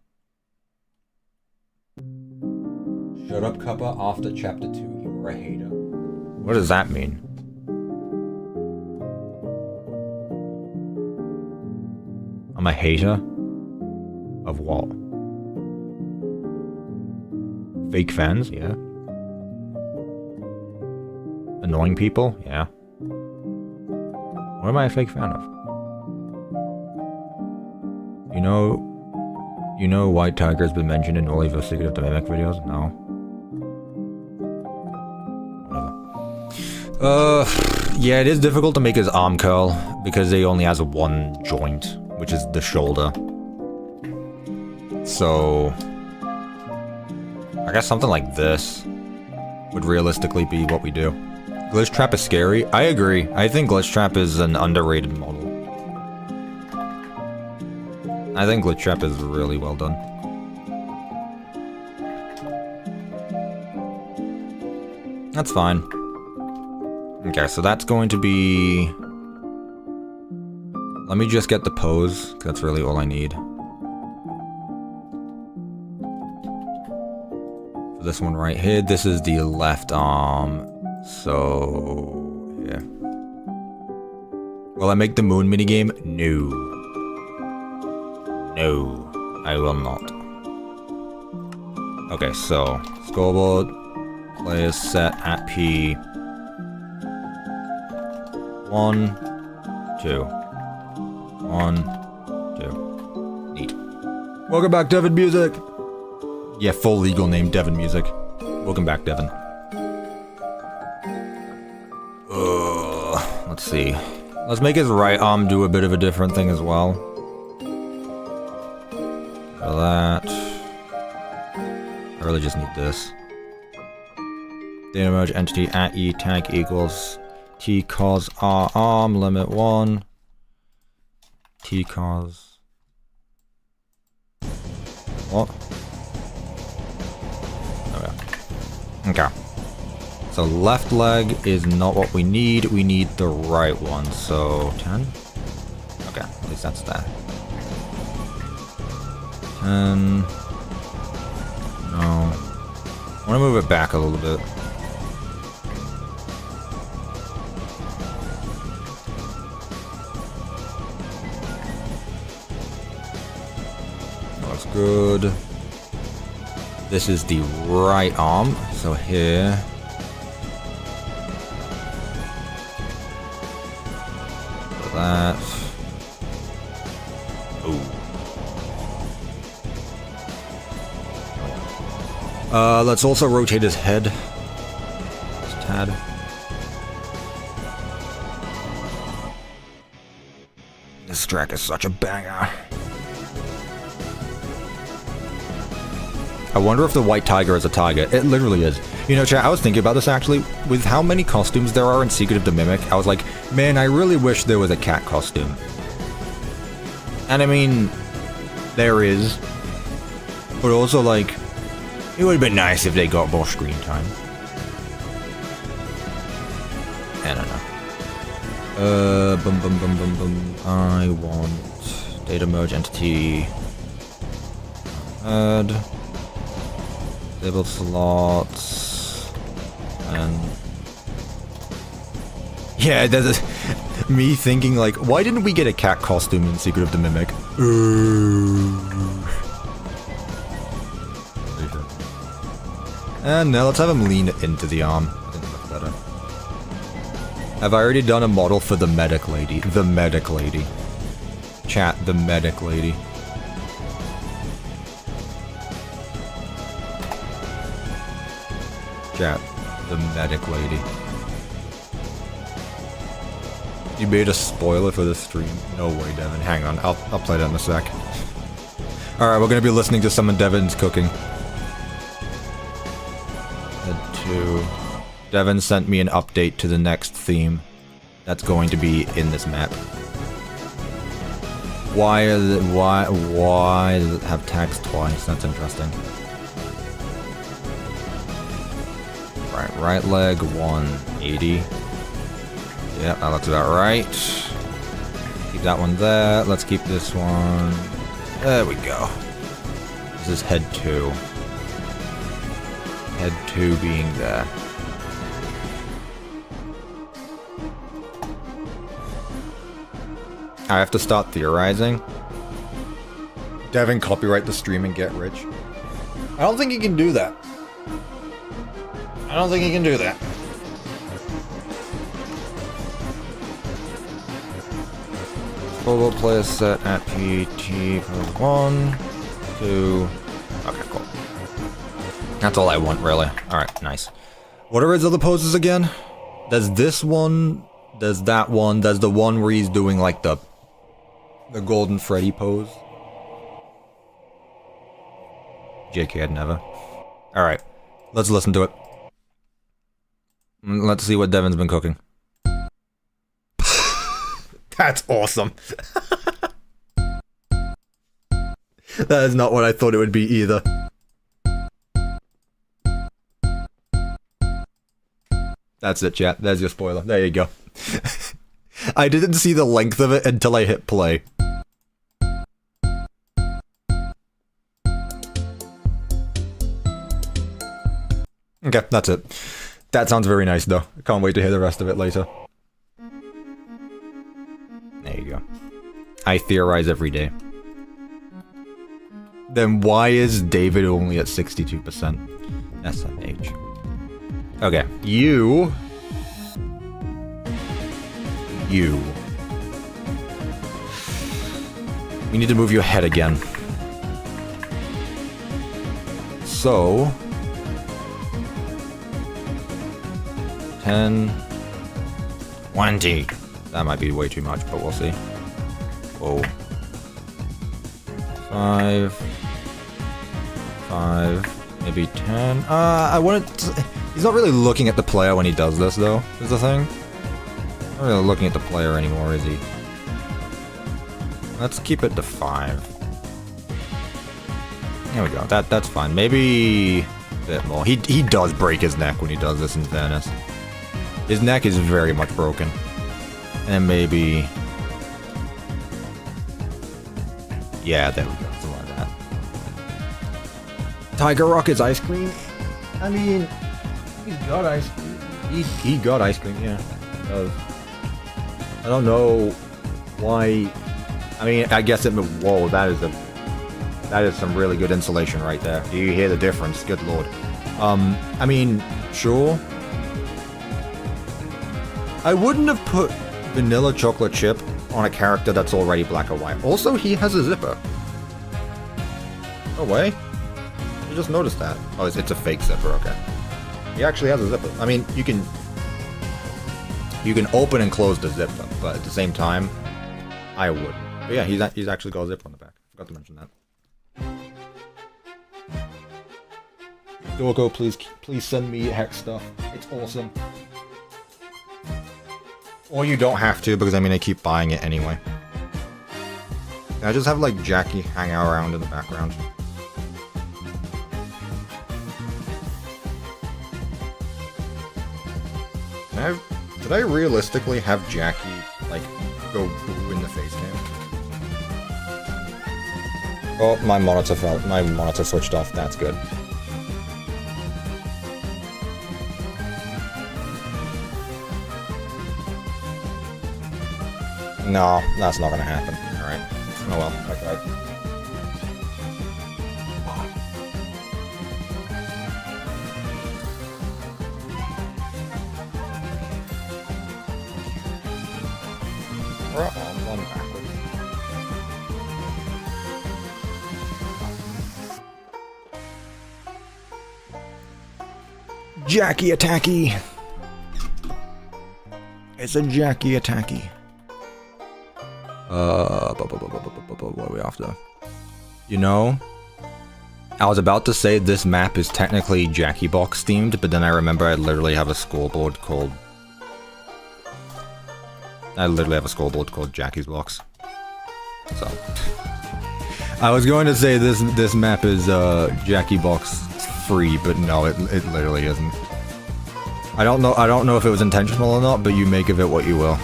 Shut up, Cuppa. After Chapter 2, you were a hater. What does that mean? I'm a hater? Of what? Fake fans? Yeah. Annoying people? Yeah. What am I a fake fan of? You know White Tiger's been mentioned in all of your Secret of the Mimic videos? No. Whatever. Yeah, it is difficult to make his arm curl, because he only has one joint, which is the shoulder. So... I guess something like this would realistically be what we do. Glitch Trap is scary? I agree. I think Glitch Trap is an underrated model. I think Glitch Trap is really well done. That's fine. Okay, so that's going to be... Let me just get the pose, 'cause that's really all I need. For this one right here, this is the left arm. So... yeah. Will I make the moon minigame? No. No, I will not. Okay, so scoreboard, players set at P. 1, 2. 1, 2. Neat. Welcome back, David Music. Yeah, full legal name, Devin Music. Welcome back, Devin. Let's see. Let's make his right arm do a bit of a different thing as well. For that. I really just need this. Data merge entity at E tag equals T cos R arm limit 1. T cos. What? Okay. So left leg is not what we need the right one, so 10? Okay, at least that's that. 10. No. I want to move it back a little bit. That's good. This is the right arm, so here. That. Ooh. Let's also rotate his head. Just a tad. This track is such a banger. I wonder if the white tiger is a tiger. It literally is. You know, chat, I was thinking about this actually. With how many costumes there are in Secret of the Mimic, I was like, man, I really wish there was a cat costume. And I mean, there is. But also, like, it would have been nice if they got more screen time. I don't know. I want data merge entity. Add. Labeled slots. And yeah, there's me thinking like, why didn't we get a cat costume in Secret of the Mimic? And now let's have him lean into the arm. I think that's better. Have I already done a model for the medic lady? The medic lady. Chat, the medic lady. Chat, the medic lady. You made a spoiler for the stream? No way, Devin. Hang on, I'll play that in a sec. Alright, we're gonna be listening to some of Devin's cooking. Devin sent me an update to the next theme that's going to be in this map. Why does it have text twice? That's interesting. Right leg 180. Yeah, that looks about right. Keep that one there. Let's keep this one. There we go. This is head 2. Head 2 being there. I have to start theorizing. Devin, copyright the stream and get rich. I don't think he can do that. I don't think he can do that. Global player set at PT for 1, 2. Okay, cool. That's all I want, really. Alright, nice. What are his other poses again? There's this one, there's that one, there's the one where he's doing like the Golden Freddy pose. JK, I'd never. Alright, let's listen to it. Let's see what Devin's been cooking. That's awesome. That is not what I thought it would be either. That's it, chat. There's your spoiler. There you go. I didn't see the length of it until I hit play. Okay, that's it. That sounds very nice, though. I can't wait to hear the rest of it later. There you go. I theorize every day. Then why is David only at 62%? SMH. Okay, you. We need to move your head again. So 10, 20. That might be way too much, but we'll see. Whoa. 5, maybe 10. I wanted to, he's not really looking at the player when he does this, though, is the thing. Not really looking at the player anymore, is he? Let's keep it to 5. There we go. That's fine. Maybe a bit more. He does break his neck when he does this, in fairness. His neck is very much broken. And maybe... yeah, there we go. Something like that. Tiger Rocket's ice cream? I mean, he's got ice cream. He got ice cream, yeah. He does. I don't know why... I mean, I guess it... whoa, that is some really good insulation right there. Do you hear the difference? Good lord. I mean, sure. I wouldn't have put vanilla chocolate chip on a character that's already black or white. Also, he has a zipper. No way. You just noticed that. Oh, it's a fake zipper, okay. He actually has a zipper. I mean, you can open and close the zipper, but at the same time, I wouldn't. But yeah, he's actually got a zipper on the back. Forgot to mention that. Dorko, please send me hex stuff. It's awesome. Or you don't have to, because I mean I keep buying it anyway. I just have like Jackie hanging around in the background. Did I realistically have Jackie like go boo in the face cam? Oh, my monitor switched off. That's good. No, that's not gonna happen. Alright. Oh well, I tried. I'm going backwards. Jackie attacky! It's a Jackie attacky. What are we after? You know, I was about to say this map is technically Jackie Box themed, but then I remember I literally have a scoreboard called... Jackie's Box. So... I was going to say this map is Jackie Box free, but no, it literally isn't. I don't know if it was intentional or not, but you make of it what you will.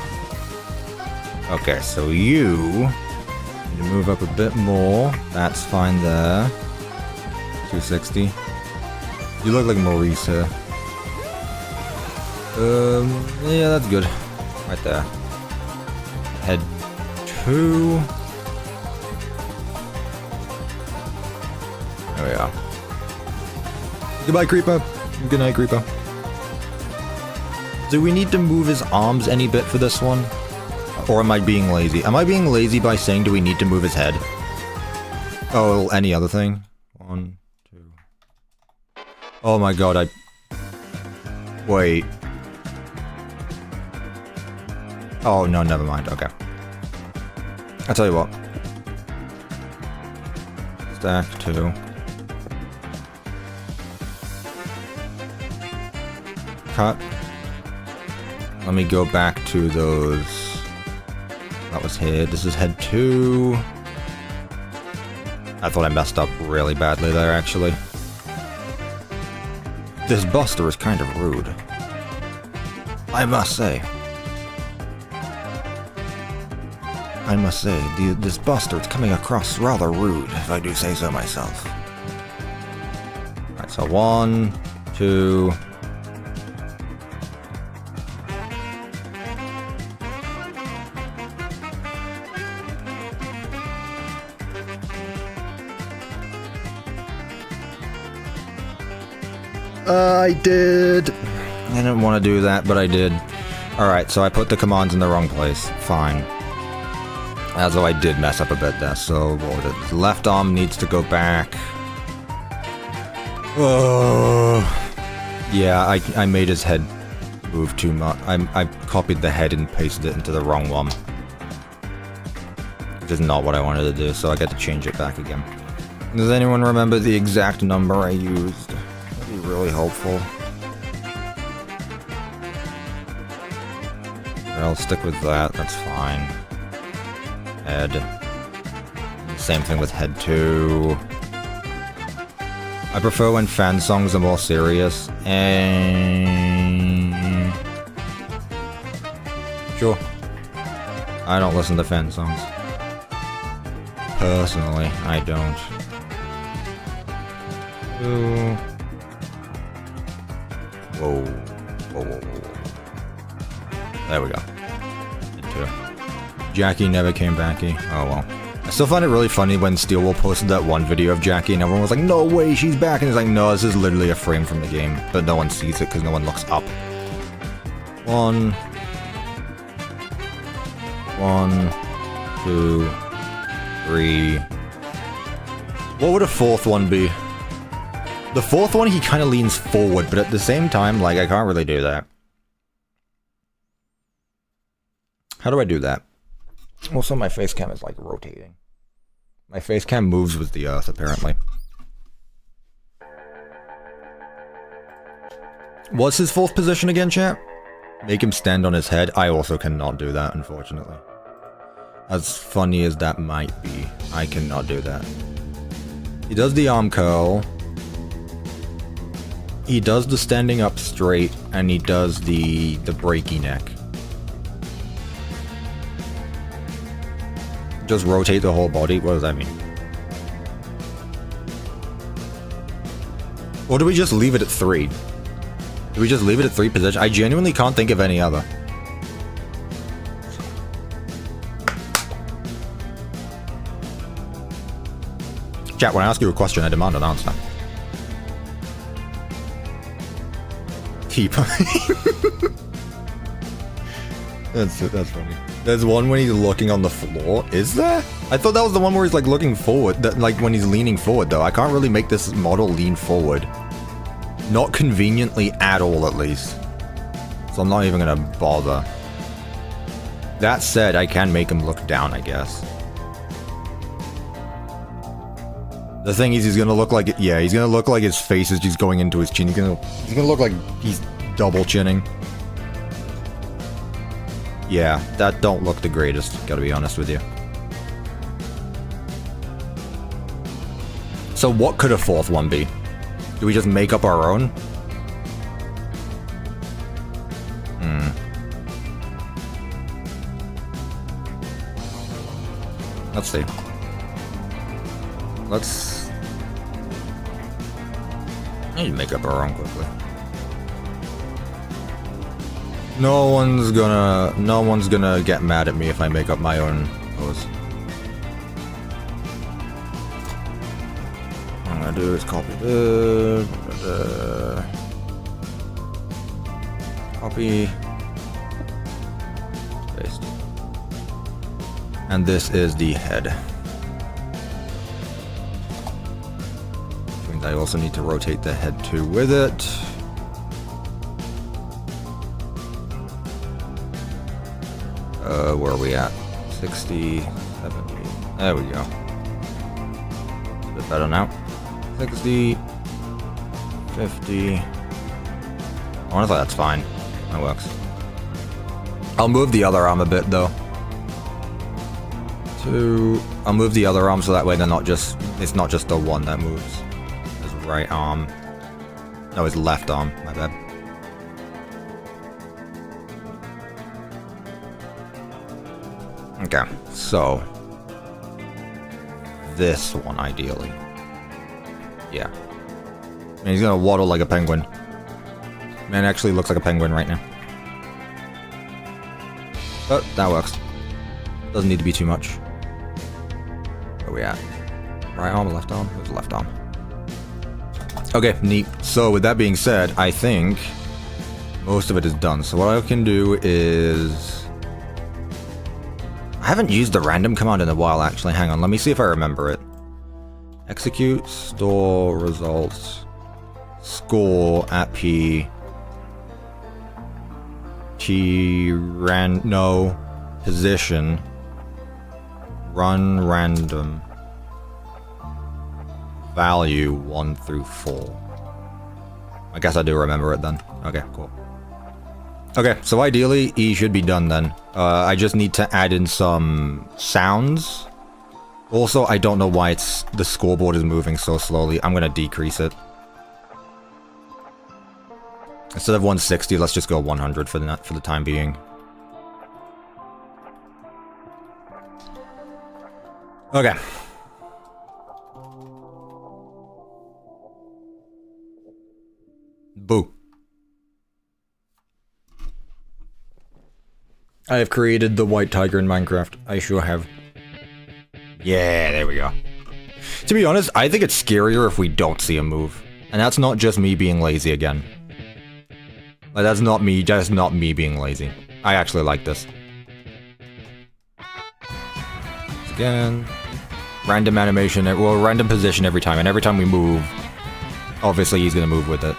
Okay, so you need to move up a bit more. That's fine there. 260. You look like Maurice here. Yeah, that's good. Right there. Head 2. There we are. Goodbye, Creeper. Good night, Creeper. Do we need to move his arms any bit for this one? Or am I being lazy? Am I being lazy by saying do we need to move his head? Oh, any other thing? 1, 2... Oh my god, wait. Oh, no, never mind, okay. I'll tell you what. Stack 2. Cut. Let me go back to those... That was head. This is head 2. I thought I messed up really badly there, actually. This Buster is kind of rude. I must say. This Buster is coming across rather rude, if I do say so myself. Alright, so 1, 2... I did. I didn't want to do that, but I did. Alright, so I put the commands in the wrong place. Fine. As though I did mess up a bit there, so what was it? The left arm needs to go back. Yeah, I made his head move too much. I copied the head and pasted it into the wrong one. Which is not what I wanted to do, so I got to change it back again. Does anyone remember the exact number I used? That'd be really helpful. I'll stick with that, that's fine. Head. Same thing with head 2. I prefer when fan songs are more serious, and... Sure. I don't listen to fan songs. Personally, I don't. Ooh. Whoa. Whoa, whoa, whoa. There we go. Jackie never came backy. Oh well. I still find it really funny when Steelwool posted that one video of Jackie and everyone was like, no way, she's back. And it's like, no, this is literally a frame from the game. But no one sees it because no one looks up. 1, 2, 3. What would a fourth one be? The fourth one, he kind of leans forward, but at the same time, like, I can't really do that. How do I do that? Also, my face cam is, like, rotating. My face cam moves with the earth, apparently. What's his fourth position again, chat? Make him stand on his head. I also cannot do that, unfortunately. As funny as that might be, I cannot do that. He does the arm curl. He does the standing up straight, and he does the breaky neck. Just rotate the whole body? What does that mean? Or do we just leave it at 3? Do we just leave it at 3 positions? I genuinely can't think of any other. Chat, when I ask you a question, I demand an answer. Keep. That's funny. There's one when he's looking on the floor. Is there? I thought that was the one where he's like looking forward. That, like when he's leaning forward though. I can't really make this model lean forward. Not conveniently at all, at least. So I'm not even gonna bother. That said, I can make him look down, I guess. The thing is, he's gonna look like it. Yeah, he's gonna look like his face is just going into his chin. He's gonna look like he's double chinning. Yeah, that don't look the greatest, gotta be honest with you. So what could a fourth one be? Do we just make up our own? Let's see. I need to make up our own quickly. No one's gonna get mad at me if I make up my own pose. What I'm gonna do is copy this. Copy. Paste. And this is the head. Which means I also need to rotate the head too with it. Where are we at? 60, 70. There we go. It's a bit better now. 60, 50. Honestly, that's fine. That works. I'll move the other arm a bit though. I'll move the other arm so that way they're not just. It's not just the one that moves. His right arm. No, his left arm. My bad. Okay, so this one ideally. Yeah. And he's gonna waddle like a penguin. Man actually looks like a penguin right now. But that works. Doesn't need to be too much. Where are we at? Right arm or left arm? Where's the left arm? Okay, neat. So with that being said, I think most of it is done. So what I can do is... I haven't used the random command in a while, actually. Hang on, let me see if I remember it. Execute, store results. score at P. No. Position. Run random. Value 1 through 4. I guess I do remember it then. Okay, cool. Okay, so ideally, E should be done then. I just need to add in some sounds. Also, I don't know why the scoreboard is moving so slowly. I'm gonna decrease it. Instead of 160, let's just go 100 for the time being. Okay. Boo. I have created the white tiger in Minecraft. I sure have. Yeah, there we go. To be honest, I think it's scarier if we don't see him move. And that's not just me being lazy again. Like, that's not me being lazy. I actually like this. Again. Random animation, well, random position every time. And every time we move, obviously he's gonna move with it.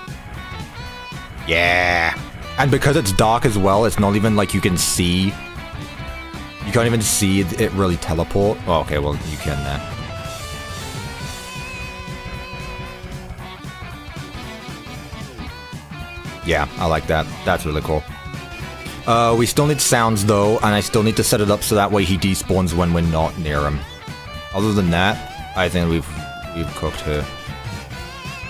Yeah! And because it's dark as well, it's not even like you can see. You can't even see it really teleport. Oh, okay, well, you can there. Yeah, I like that. That's really cool. We still need sounds, though, and I still need to set it up so that way he despawns when we're not near him. Other than that, I think we've cooked here.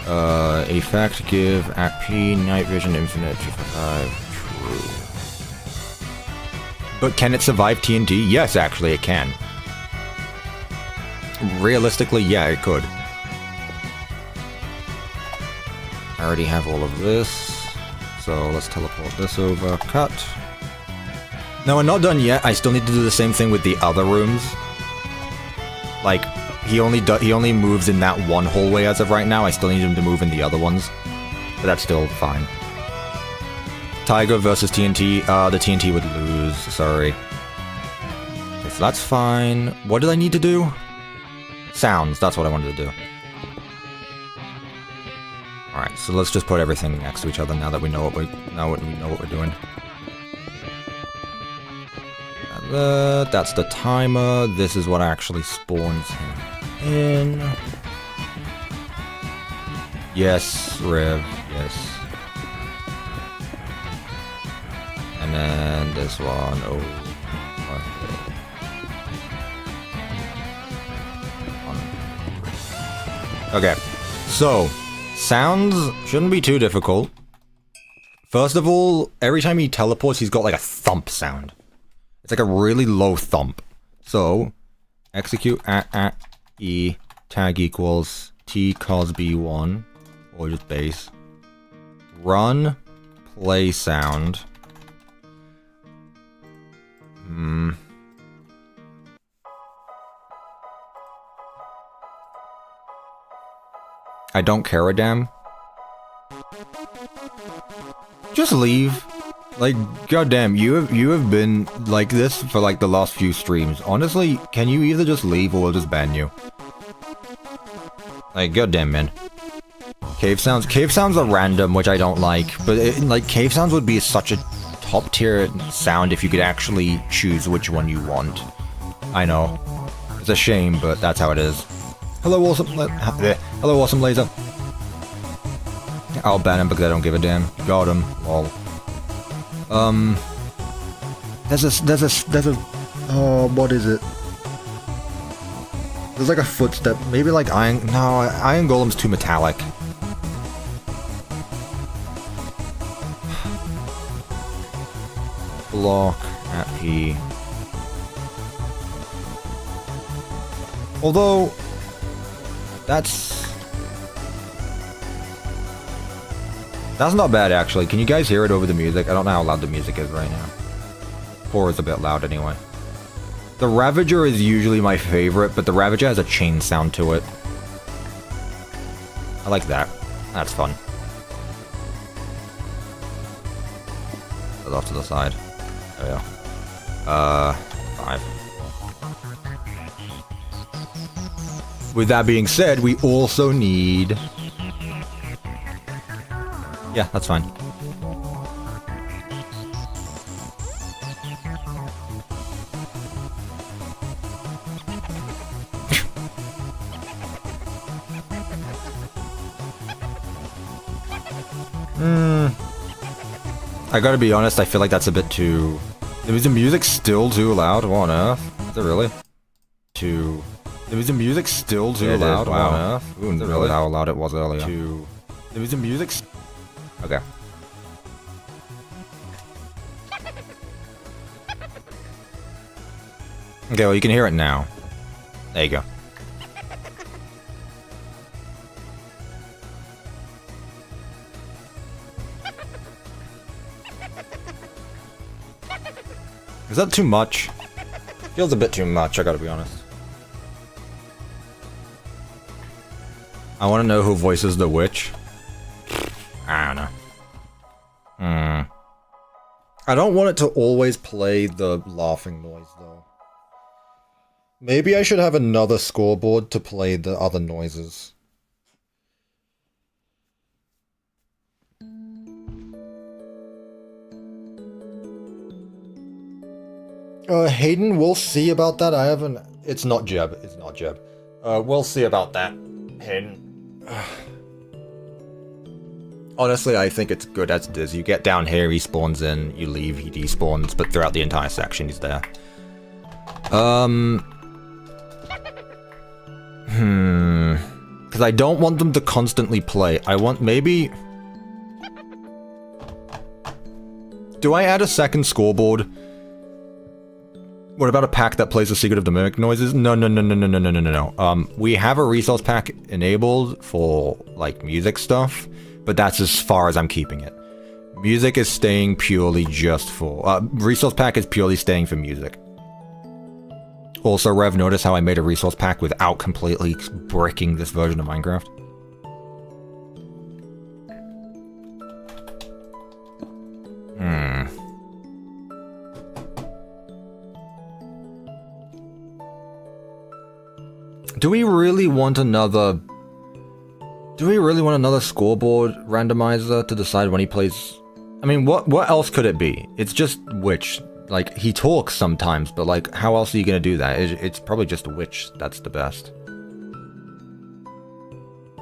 Effect, give, at P, night vision, infinite, 255, true. But can it survive TNT? Yes, actually, it can. Realistically, yeah, it could. I already have all of this, so let's teleport this over. Cut. No, we're not done yet. I still need to do the same thing with the other rooms. Like, he only moves in that one hallway as of right now. I still need him to move in the other ones. But that's still fine. Tiger versus TNT. The TNT would lose. Sorry. Okay, so that's fine. What did I need to do? Sounds. That's what I wanted to do. Alright, so let's just put everything next to each other now that we know what we're doing. That's the timer. This is what actually spawns him in. Yes, Rev, yes. And then this one over here. Okay, so sounds shouldn't be too difficult. First of all, every time he teleports, he's got like a thump sound. It's like a really low thump. So, execute at E, tag equals T cos B1, or just base. Run, play sound. I don't care a damn. Just leave. Like, goddamn, you have been like this for like the last few streams. Honestly, can you either just leave or we'll just ban you? Like, goddamn, man. Cave sounds are random, which I don't like. But like, cave sounds would be such a top tier sound if you could actually choose which one you want. I know, it's a shame, but that's how it is. Hello, awesome laser. I'll ban him because I don't give a damn. Got him. Lol. There's a, oh, what is it? There's like a footstep, maybe like Iron Golem's too metallic. Block at P. Although, that's not bad, actually. Can you guys hear it over the music? I don't know how loud the music is right now. 4 is a bit loud anyway. The Ravager is usually my favorite, but the Ravager has a chain sound to it. I like that. That's fun. Put it off to the side. There we go. 5. With that being said, we also need Yeah, that's fine. I gotta be honest, I feel like that's a bit too... Is the music still too loud? What on earth? Is it really? Is the music still too loud? What on earth? Ooh, is it really how loud it was earlier? Is the music... Okay. Okay, well you can hear it now. There you go. Is that too much? Feels a bit too much, I gotta be honest. I wanna know who voices the witch. I don't know. I don't want it to always play the laughing noise, though. Maybe I should have another scoreboard to play the other noises. Hayden, we'll see about that. I haven't... It's not Jeb. It's not Jeb. We'll see about that, Hayden. Honestly, I think it's good as it is. You get down here, he spawns in, you leave, he despawns, but throughout the entire section, he's there. Because I don't want them to constantly play. I want maybe... Do I add a second scoreboard? What about a pack that plays the Secret of the Mimic noises? No. We have a resource pack enabled for, like, music stuff, but that's as far as I'm keeping it. Music is staying purely just for... resource pack is purely staying for music. Also, Rev, notice how I made a resource pack without completely bricking this version of Minecraft? Do we really want another scoreboard randomizer to decide when he plays? I mean, what else could it be? It's just Witch. Like, he talks sometimes, but like, how else are you gonna do that? It's probably just Witch that's the best.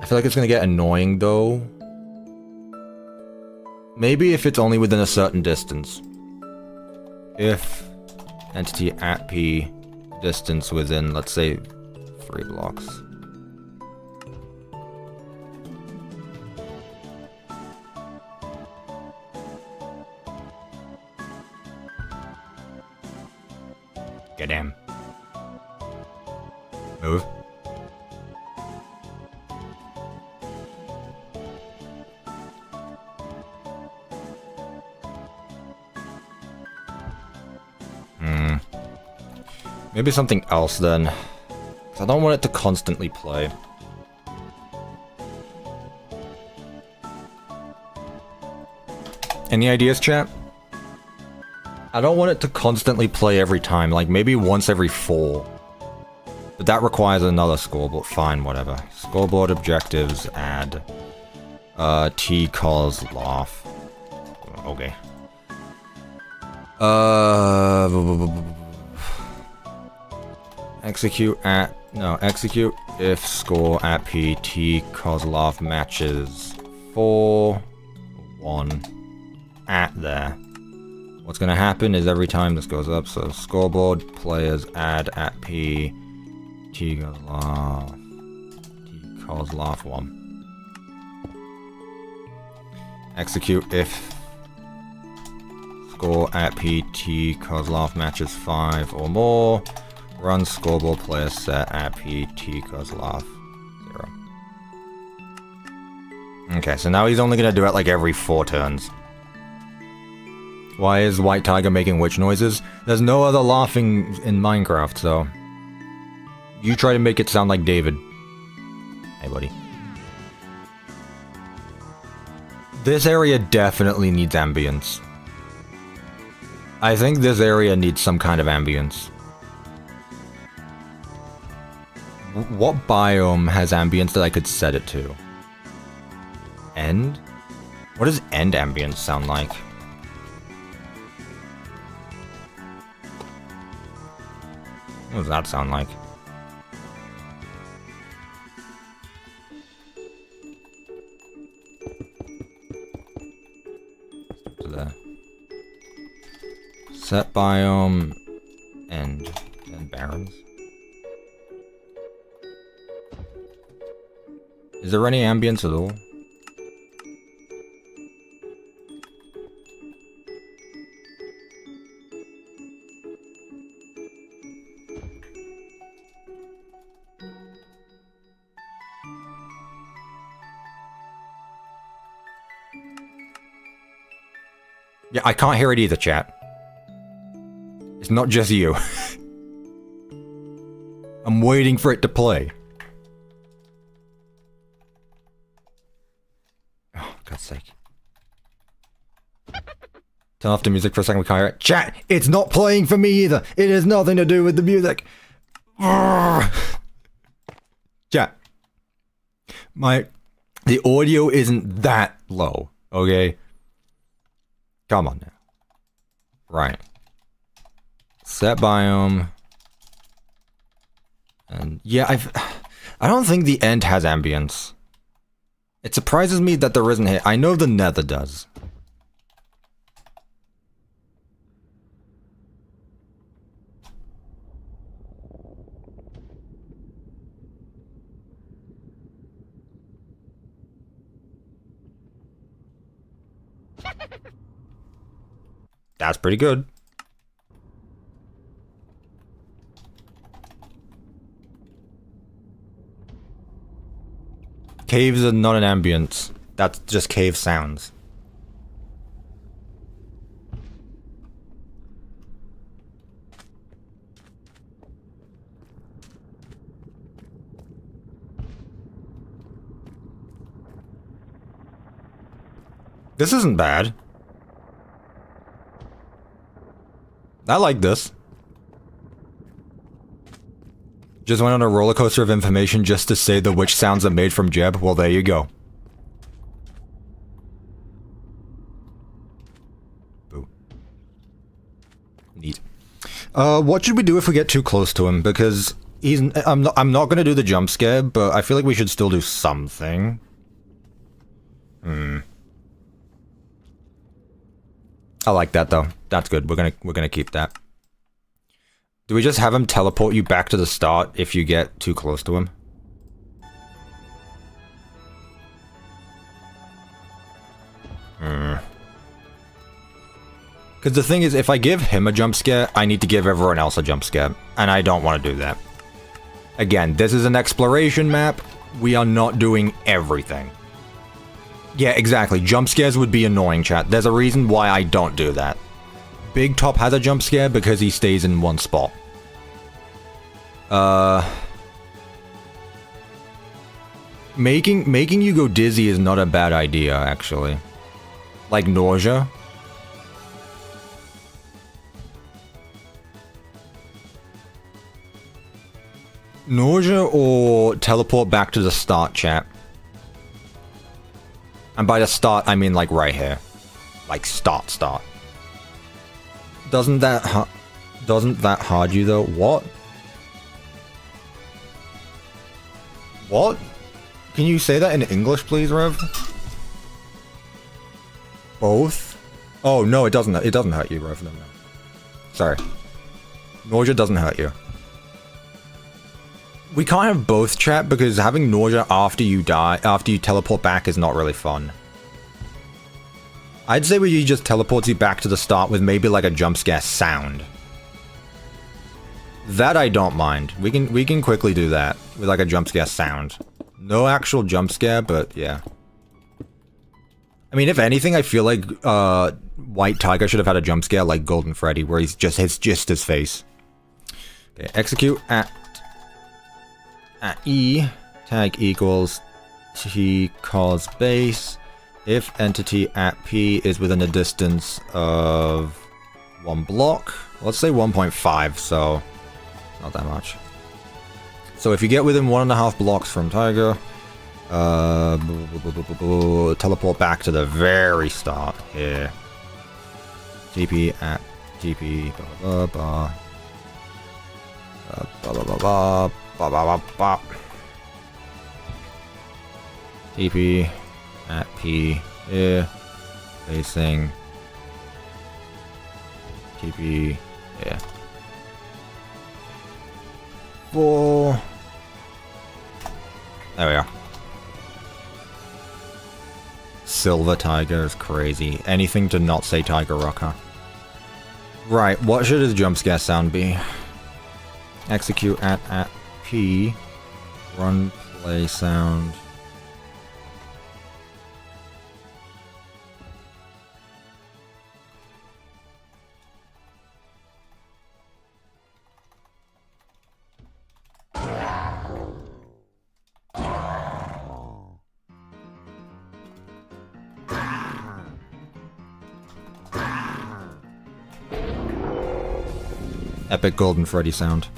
I feel like it's gonna get annoying though. Maybe if it's only within a certain distance. If entity at P distance within, let's say, 3 blocks. Get him. Move. Maybe something else then. I don't want it to constantly play. Any ideas, chat? I don't want it to constantly play every time, like maybe once every 4. But that requires another scoreboard. Fine, whatever. Scoreboard objectives, add. T calls laugh. Okay. Execute if score at P T Kozlov matches 4-1 at there. What's gonna happen is every time this goes up, so scoreboard players add at P T Kozlov 1. Execute if score at P T Kozlov matches 5 or more. Run scoreboard player set at PT Kozlov 0. Okay, so now he's only gonna do it like every 4 turns. Why is White Tiger making witch noises? There's no other laughing in Minecraft, so... You try to make it sound like David. Hey, buddy. This area definitely needs ambience. I think this area needs some kind of ambience. What biome has ambience that I could set it to? End? What does end ambience sound like? What does that sound like? To there. Set biome and barrens. Is there any ambience at all? Yeah, I can't hear it either, chat. It's not just you. I'm waiting for it to play. Oh, God's sake. Turn off the music for a second, we can't hear it. Chat, it's not playing for me either. It has nothing to do with the music. Chat. The audio isn't that low, okay? Come on now. Right. Set biome. And yeah, I don't think the end has ambience. It surprises me that there isn't here. I know the nether does. That's pretty good. Caves are not an ambience. That's just cave sounds. This isn't bad. I like this. Just went on a roller coaster of information just to say the witch sounds are made from Jeb. Well, there you go. Boo. Neat. What should we do if we get too close to him? Because I'm not gonna do the jump scare, but I feel like we should still do something. I like that though. That's good. We're gonna keep that. Do we just have him teleport you back to the start if you get too close to him? Because the thing is, if I give him a jump scare, I need to give everyone else a jump scare, and I don't want to do that. Again, this is an exploration map. We are not doing everything. Yeah, exactly. Jump scares would be annoying, chat. There's a reason why I don't do that. Big Top has a jump scare because he stays in one spot. Making you go dizzy is not a bad idea, actually. Like nausea. Nausea or teleport back to the start, chat. And by the start, I mean like right here. Like start. Doesn't that hard you though? What? What? Can you say that in English, please, Rev? Both? Oh no, it doesn't hurt you, Rev. No. Sorry. Nausea doesn't hurt you. We can't have both, chat, because having nausea after you die, after you teleport back is not really fun. I'd say he just teleports you back to the start with maybe like a jump scare sound. That I don't mind. We can quickly do that with like a jump scare sound. No actual jump scare, but yeah. I mean, if anything, I feel like White Tiger should have had a jump scare like Golden Freddy, where it's just his face. Okay, execute at E, tag equals T cause base. If entity at P is within a distance of 1 block, let's say 1.5, so not that much. So if you get within 1.5 blocks from Tiger, Teleport back to the very start here. TP at TP. Blah, blah, blah, blah, blah, blah, blah, blah, blah, blah. TP at P here. Facing TP here. 4. There we are. Silver Tiger is crazy. Anything to not say Tiger Rock, huh? Right, what should his jump scare sound be? Execute at P. Run play sound. Epic Golden Freddy sound.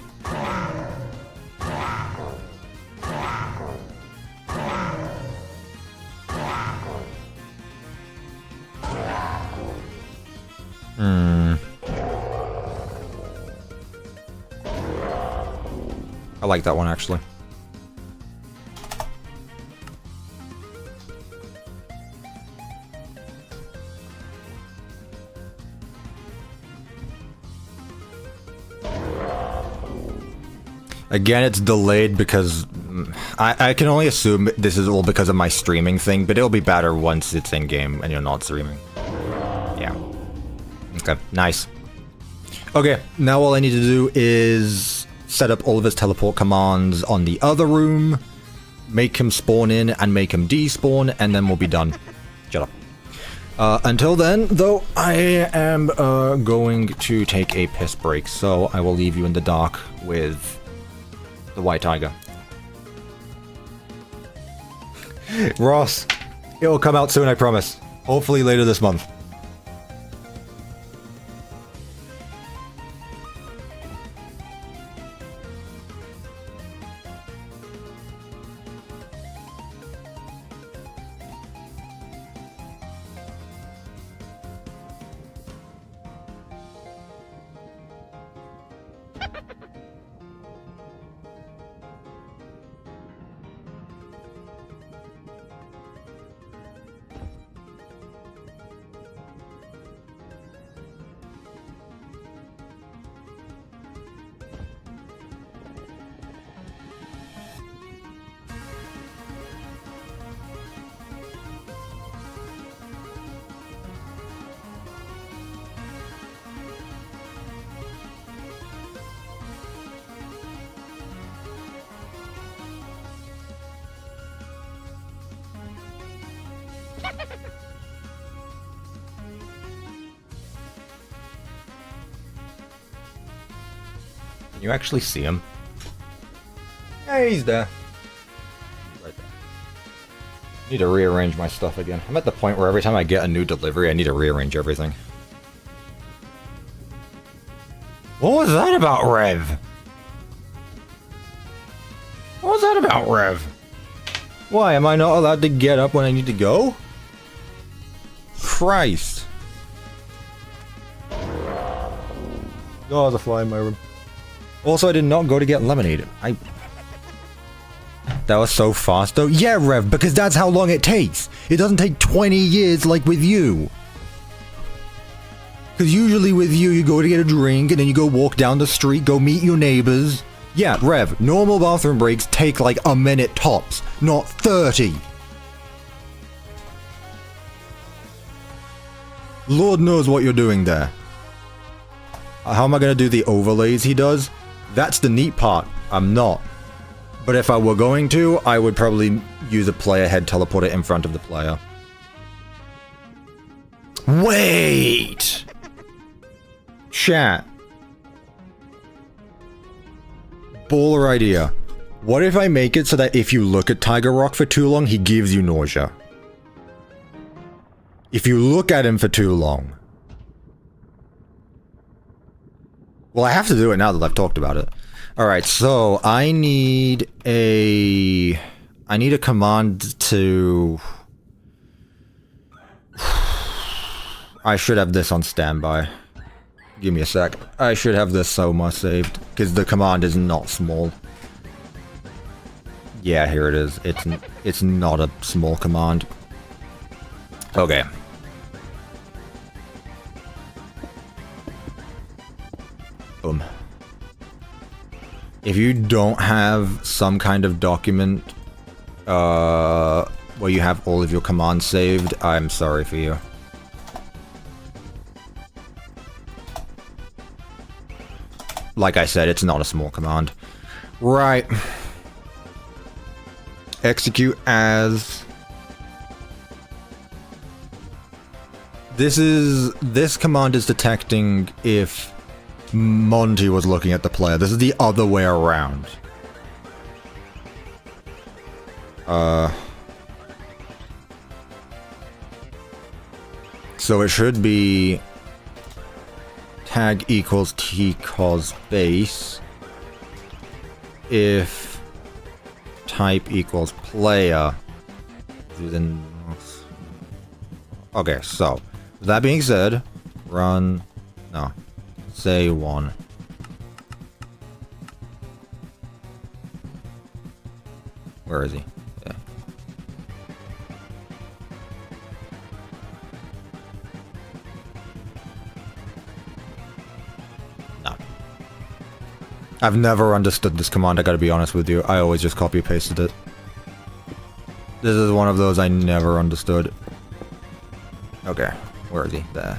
I like that one actually. Again, it's delayed because I can only assume this is all because of my streaming thing, but it'll be better once it's in-game and you're not streaming. Yeah. Okay, nice. Okay, now all I need to do is set up all of his teleport commands on the other room, make him spawn in and make him despawn, and then we'll be done. Shut up. Until then, though, I am going to take a piss break, so I will leave you in the dark with the White Tiger. Ross, it'll come out soon, I promise. Hopefully later this month. Can you actually see him? Yeah, he's there. Right there. I need to rearrange my stuff again. I'm at the point where every time I get a new delivery, I need to rearrange everything. What was that about, Rev? What was that about, Rev? Why, am I not allowed to get up when I need to go? Christ. Oh, there's a fly in my room. Also, I did not go to get lemonade. That was so fast, though. Yeah, Rev, because that's how long it takes. It doesn't take 20 years like with you. Because usually with you, you go to get a drink, and then you go walk down the street, go meet your neighbors. Yeah, Rev, normal bathroom breaks take like a minute tops, not 30. Lord knows what you're doing there. How am I going to do the overlays he does? That's the neat part. I'm not. But if I were going to, I would probably use a player head teleporter in front of the player. Wait! Chat. Baller idea. What if I make it so that if you look at Tiger Rock for too long, he gives you nausea? If you look at him for too long. Well, I have to do it now that I've talked about it. Alright, so I need a... I need a command to... I should have this on standby. Give me a sec. I should have this somewhere saved, because the command is not small. Yeah, here it is. It's not a small command. Okay. Boom. If you don't have some kind of document where you have all of your commands saved, I'm sorry for you. Like I said, it's not a small command. Right. Execute as... This command is detecting if Monty was looking at the player. This is the other way around. So it should be tag equals tcos base if type equals player. Then okay, so that being said, run no. Say 1. Where is he? Yeah. No. I've never understood this command, I gotta be honest with you. I always just copy pasted it. This is one of those I never understood. Okay, where is he? There.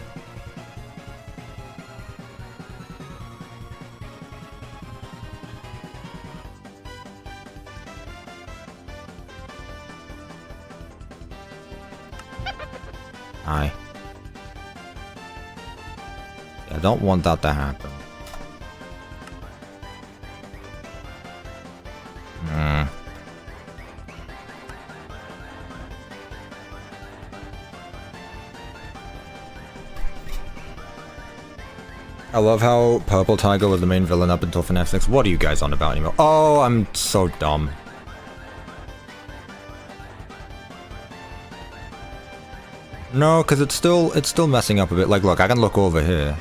Hi. Yeah, I don't want that to happen. I love how Purple Tiger was the main villain up until FNAF 6. What are you guys on about anymore? Oh, I'm so dumb. No, because it's still messing up a bit. Like, look, I can look over here.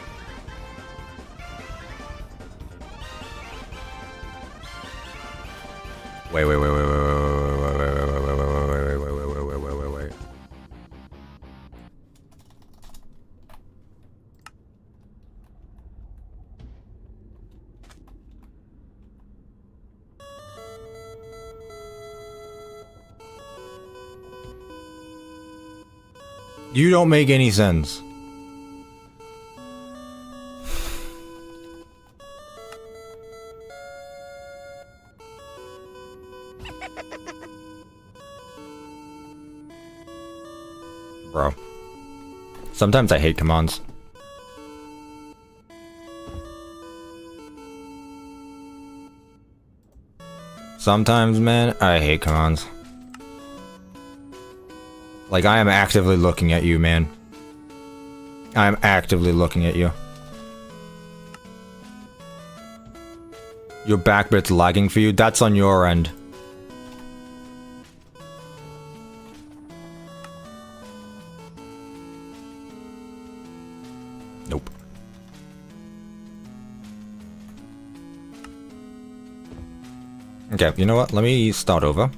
Wait. You don't make any sense. Bro. Sometimes I hate commands. Sometimes, man, I hate commands. Like, I am actively looking at you, man. I am actively looking at you. Your back bit's lagging for you? That's on your end. Nope. Okay, you know what? Let me start over.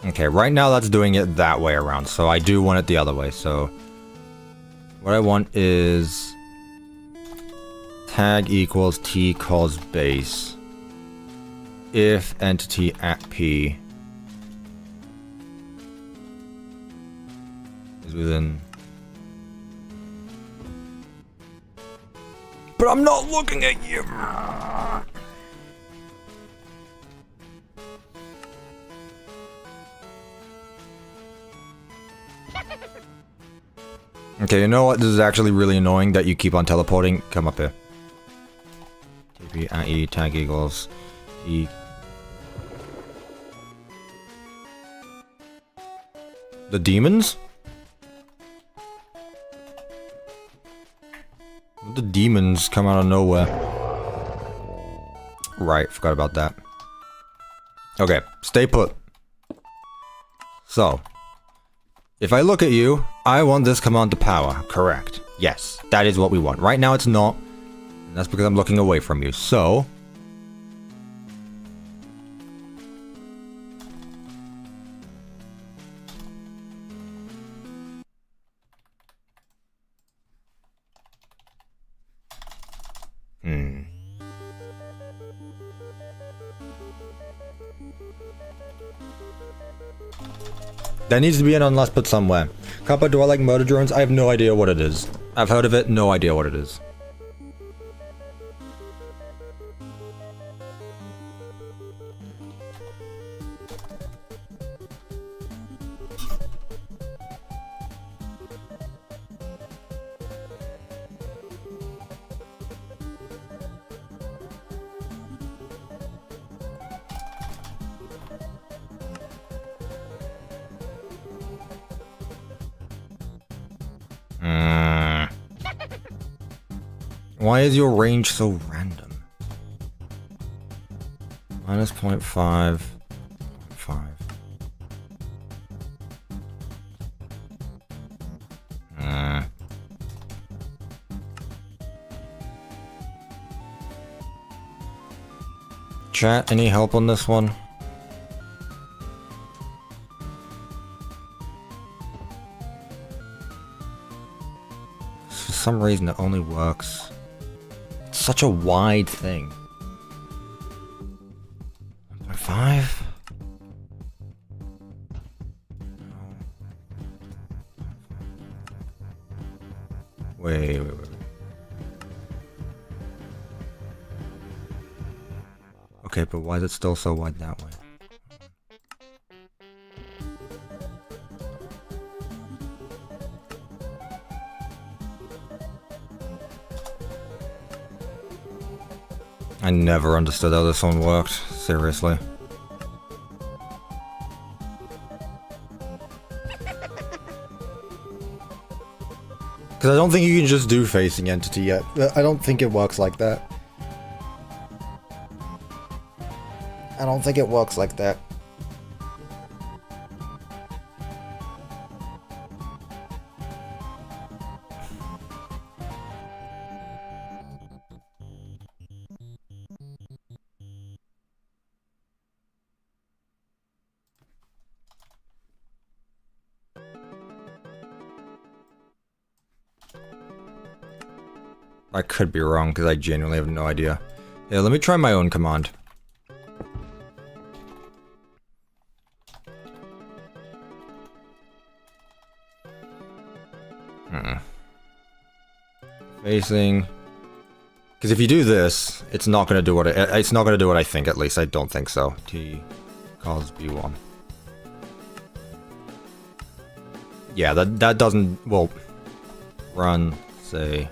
Okay, right now that's doing it that way around, so I do want it the other way, so... What I want is... tag equals tcos base if entity at p is within... But I'm not looking at you! Okay, you know what? This is actually really annoying that you keep on teleporting. Come up here. TP IE tag equals Eek. The demons? The demons come out of nowhere. Right, forgot about that. Okay, stay put. So, if I look at you, I want this command to power. Correct. Yes, that is what we want. Right now it's not. And that's because I'm looking away from you. So... There needs to be an unless put somewhere. Cuppa, do I like murder drones? I have no idea what it is. I've heard of it, no idea what it is. Why is your range so random? Minus 0.5. 0.5. Chat, any help on this one? For some reason it only works. It's such a wide thing. 1.5? Wait. Okay, but why is it still so wide that way? I never understood how this one worked, seriously. Because I don't think you can just do facing entity yet. I don't think it works like that. I don't think it works like that. I could be wrong, because I genuinely have no idea. Yeah, let me try my own command. Facing... Because if you do this, it's not going to do what it's not going to do what I think, at least. I don't think so. T cause B1. Yeah, that doesn't... Well... Run, say...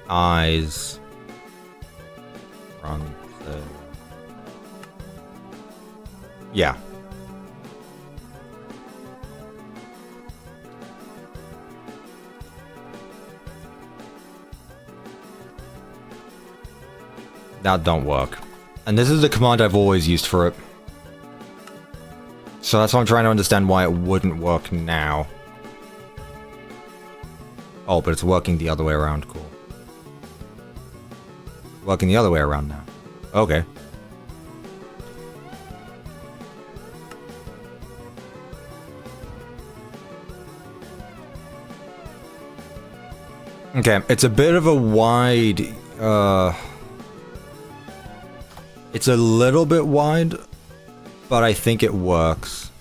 Eyes. Run. Yeah. That don't work. And this is the command I've always used for it. So that's why I'm trying to understand why it wouldn't work now. Oh, but it's working the other way around. Cool. Working the other way around now. Okay. Okay, it's a bit of a wide, it's a little bit wide, but I think it works.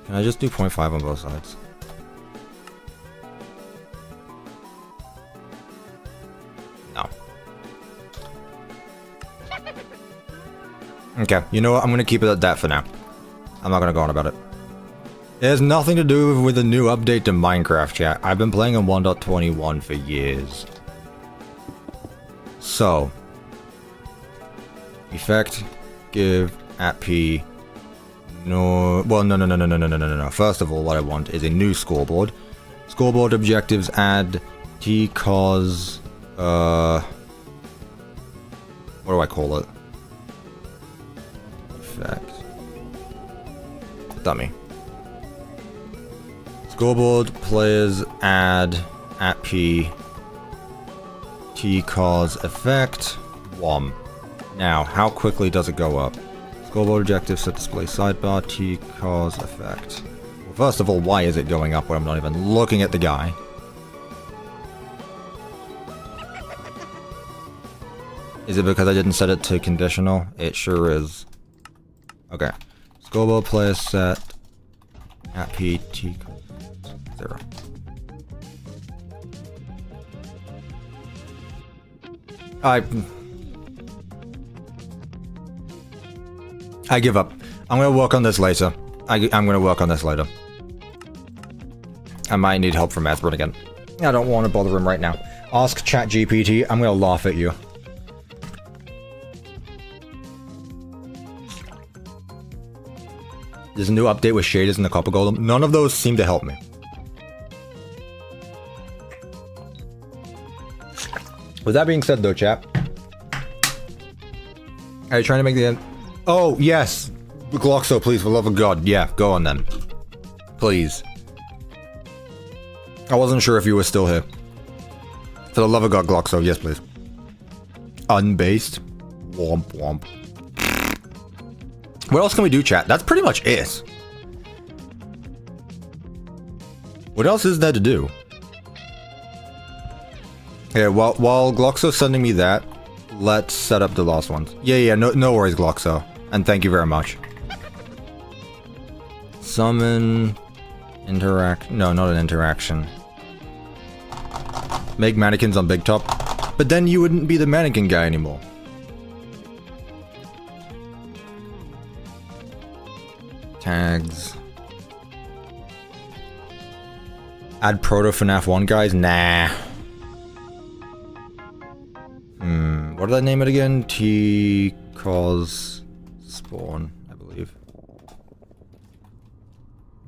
Can I just do 0.5 on both sides? No. Okay, you know what? I'm gonna keep it at that for now. I'm not gonna go on about it. It has nothing to do with the new update to Minecraft, chat. I've been playing on 1.21 for years. So. Effect, give, at P. No, well, no. First of all, what I want is a new scoreboard. Scoreboard objectives, add T cause, what do I call it? Effect. Dummy. Scoreboard players add at P T cause effect 1. Now, how quickly does it go up? Scoreboard objective set display sidebar T cause effect. Well, first of all, why is it going up when I'm not even looking at the guy? Is it because I didn't set it to conditional? It sure is. Okay. Scoreboard player set at P T cause 0. I give up. I'm gonna work on this later. I'm gonna work on this later. I might need help from Asbrin again. I don't want to bother him right now. Ask ChatGPT. I'm gonna laugh at you. There's a new update with shaders in the copper golem. None of those seem to help me. With that being said though, chat. Are you trying to make the end? Oh, yes! Gloxo, please, for the love of God. Yeah, go on then. Please. I wasn't sure if you were still here. For the love of God, Gloxo, yes please. Unbased. Womp womp. What else can we do, chat? That's pretty much it. What else is there to do? Yeah, while Gloxo's sending me that, let's set up the last ones. Yeah, no worries, Gloxo. And thank you very much. Summon... Interact... No, not an interaction. Make mannequins on Big Top. But then you wouldn't be the mannequin guy anymore. Tags. Add Proto FNAF 1 guys? Nah. What did I name it again? T cause spawn, I believe.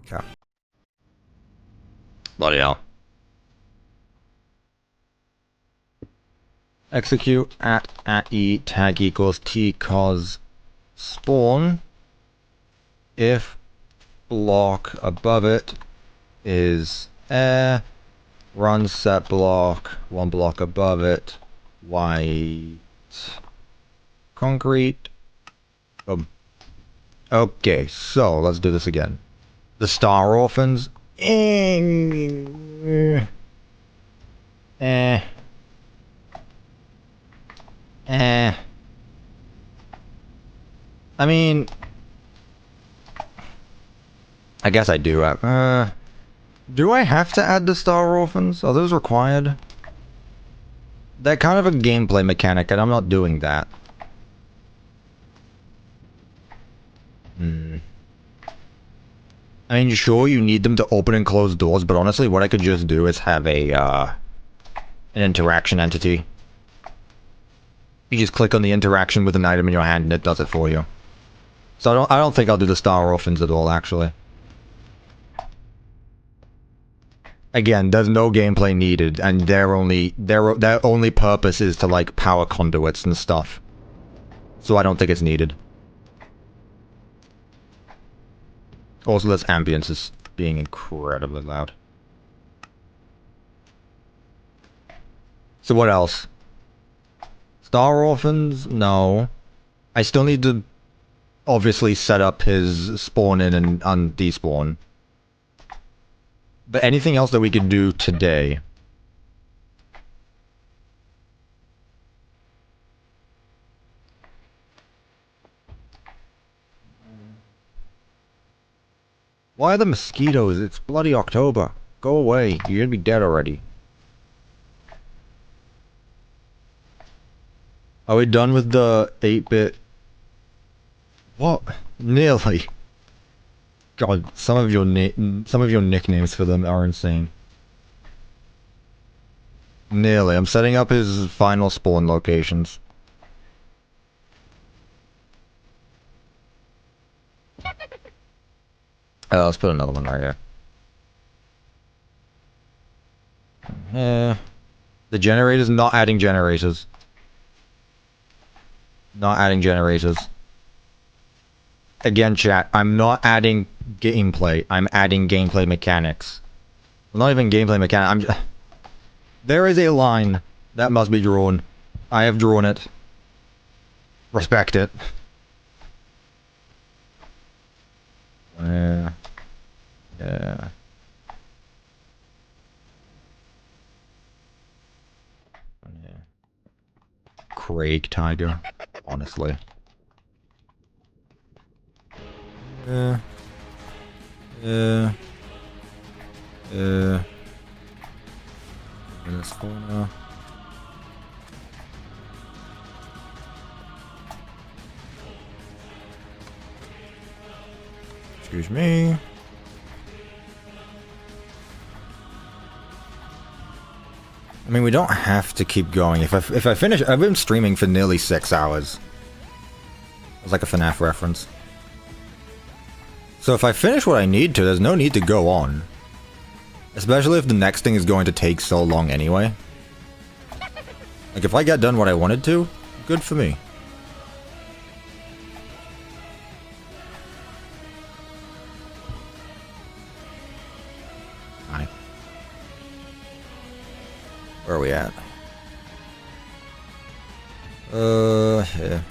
Okay. Bloody hell. Execute at E tag equals T cause spawn if block above it is air, run set block, one block above it, white concrete. Boom. Okay, so let's do this again. The Star Orphans. I mean, I guess I do. Do I have to add the Star Orphans? Are those required? They're kind of a gameplay mechanic, and I'm not doing that. I mean, sure, you need them to open and close doors, but honestly, what I could just do is have a, an interaction entity. You just click on the interaction with an item in your hand, and it does it for you. So I don't think I'll do the Star Orphans at all, actually. Again, there's no gameplay needed, and their only purpose is to, like, power conduits and stuff. So I don't think it's needed. Also, this ambience is being incredibly loud. So what else? Star Orphans? No. I still need to obviously set up his spawn in and despawn. But anything else that we could do today? Why are the mosquitoes? It's bloody October. Go away. You're gonna be dead already. Are we done with the 8-bit? What? Nearly. God, some of your nicknames for them are insane. Nearly. I'm setting up his final spawn locations. Let's put another one right here. The generators, not adding generators. Not adding generators. Again, chat, I'm not adding gameplay. I'm adding gameplay mechanics. Well, not even gameplay mechanics. There is a line that must be drawn. I have drawn it. Respect it. Yeah. Yeah. Craig Tiger, honestly. In this corner. Excuse me. I mean, we don't have to keep going. If I finish, I've been streaming for nearly 6 hours. It was like a FNAF reference. So if I finish what I need to, there's no need to go on. Especially if the next thing is going to take so long anyway. Like, if I get done what I wanted to, good for me. Hi. Where are we at? Yeah.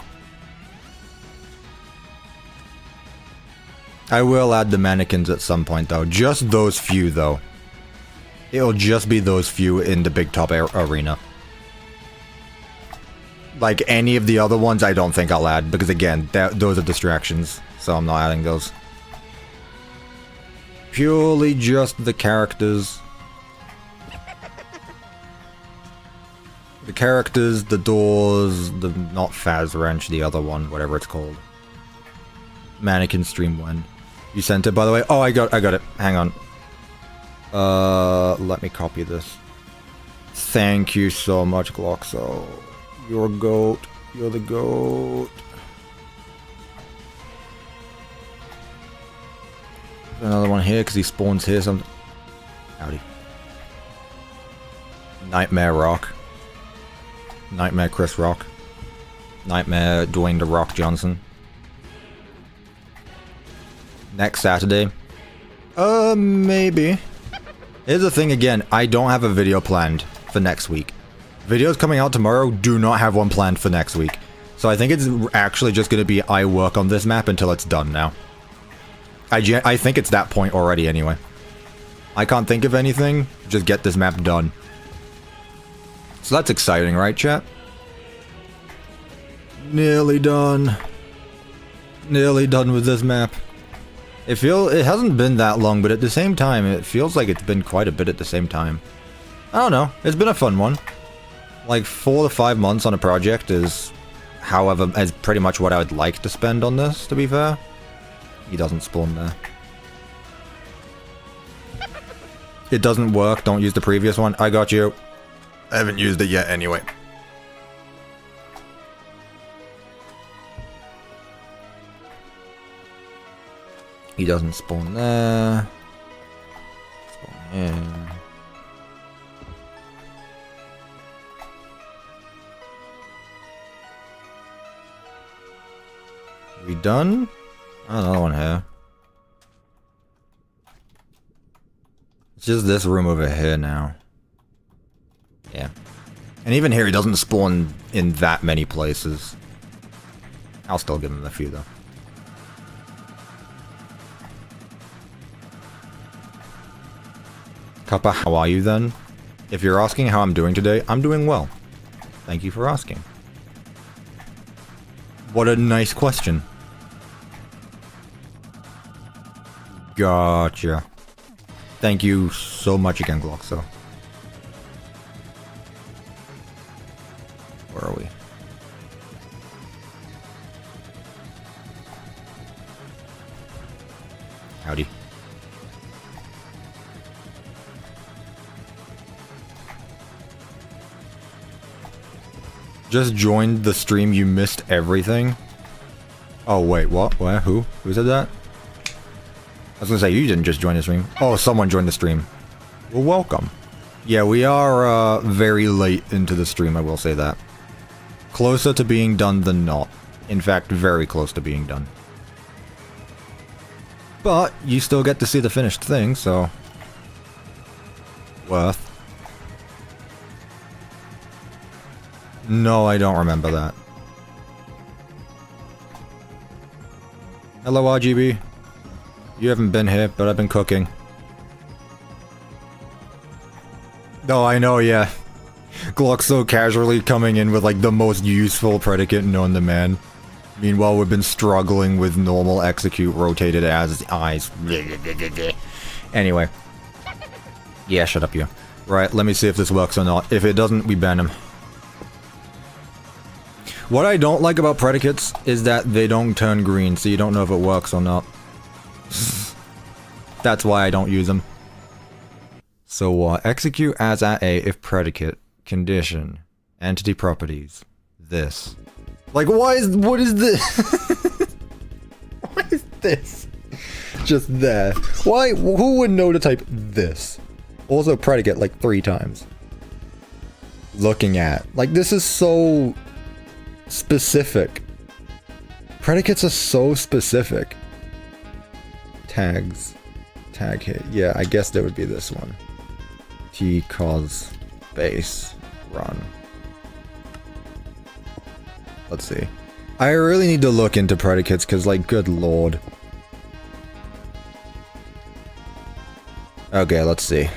I will add the mannequins at some point, though. Just those few, though. It'll just be those few in the big top arena. Like, any of the other ones, I don't think I'll add, because again, those are distractions, so I'm not adding those. Purely just the characters. The characters, the doors, the not Faz Wrench, the other one, whatever it's called. Mannequin stream when. You sent it, by the way? Oh, I got it. Hang on. Let me copy this. Thank you so much, Gloxo. You're a goat. You're the goat. Another one here, because he spawns here. Some. Howdy. Nightmare Rock. Nightmare Chris Rock. Nightmare Dwayne The Rock Johnson. Next Saturday? Maybe. Here's the thing again, I don't have a video planned for next week. Videos coming out tomorrow, do not have one planned for next week. So I think it's actually just gonna be I work on this map until it's done now. I think it's that point already anyway. I can't think of anything, just get this map done. So that's exciting, right, chat? Nearly done. Nearly done with this map. It hasn't been that long, but at the same time, it feels like it's been quite a bit at the same time. I don't know. It's been a fun one. Like 4 to 5 months on a project is, however, is pretty much what I would like to spend on this, to be fair. He doesn't spawn there. It doesn't work. Don't use the previous one. I got you. I haven't used it yet anyway. He doesn't spawn there. Spawn here. We done? Oh, another one here. It's just this room over here now. Yeah. And even here, he doesn't spawn in that many places. I'll still give him a few, though. Cuppa, how are you then? If you're asking how I'm doing today, I'm doing well. Thank you for asking. What a nice question. Gotcha. Thank you so much again, Gloxo. Where are we? Howdy. just joined the stream, you missed everything. Oh, wait, what? Where? Who? Who said that? I was gonna say, you didn't just join the stream. Oh, someone joined the stream. Well, welcome. Yeah, we are, very late into the stream, I will say that. Closer to being done than not. In fact, very close to being done. But, you still get to see the finished thing, so... worth. No, I don't remember that. Hello, RGB. You haven't been here, but I've been cooking. Oh, I know, yeah. Glock so casually coming in with, like, the most useful predicate known to man. Meanwhile, we've been struggling with normal execute rotated as eyes. Anyway. Yeah, shut up, you. Right, let me see if this works or not. If it doesn't, we ban him. What I don't like about predicates is that they don't turn green, so you don't know if it works or not. That's why I don't use them. So, execute as at A if predicate, condition, entity properties, this. Like, what is this? What is this? Just there. Why, who would know to type this? Also predicate like 3 times. Looking at. Like, this is so specific. Predicates are so specific. Tags. Tag hit. Yeah, I guess there would be this one. T cause base run. Let's see. I really need to look into predicates because, like, good lord. Okay, let's see.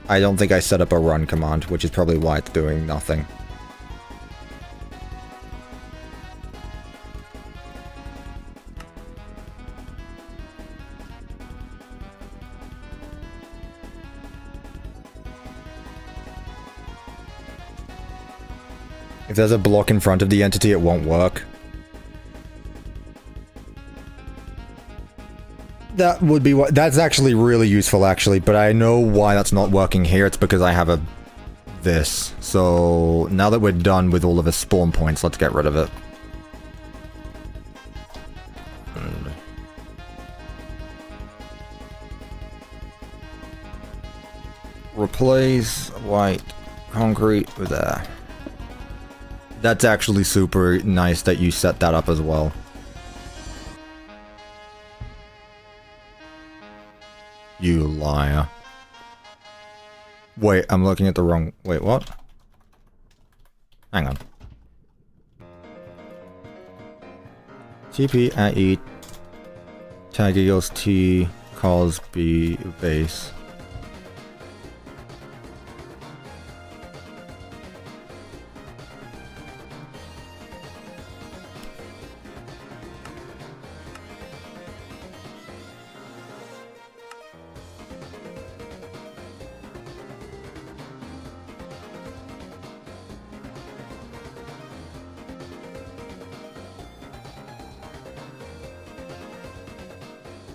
I don't think I set up a run command, which is probably why it's doing nothing. If there's a block in front of the entity, it won't work. That would be what... That's actually really useful, actually, but I know why that's not working here. It's because I have a... this. So, now that we're done with all of the spawn points, let's get rid of it. Replace white concrete with that. That's actually super nice that you set that up as well. You liar. Wait, I'm looking at the wrong... Wait, what? Hang on. TP at E. Tag equals T. Calls B base.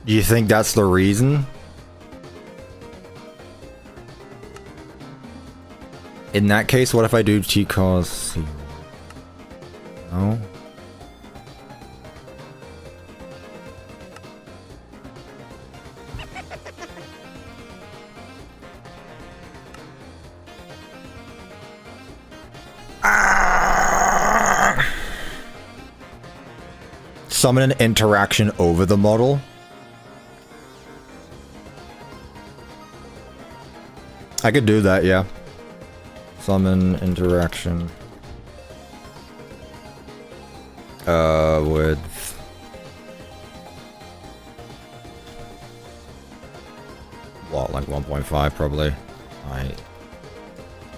Do you think that's the reason? In that case, what if I do T cause C? No? Summon an interaction over the model? I could do that, yeah. Summon interaction. With... what, like 1.5 probably? Height.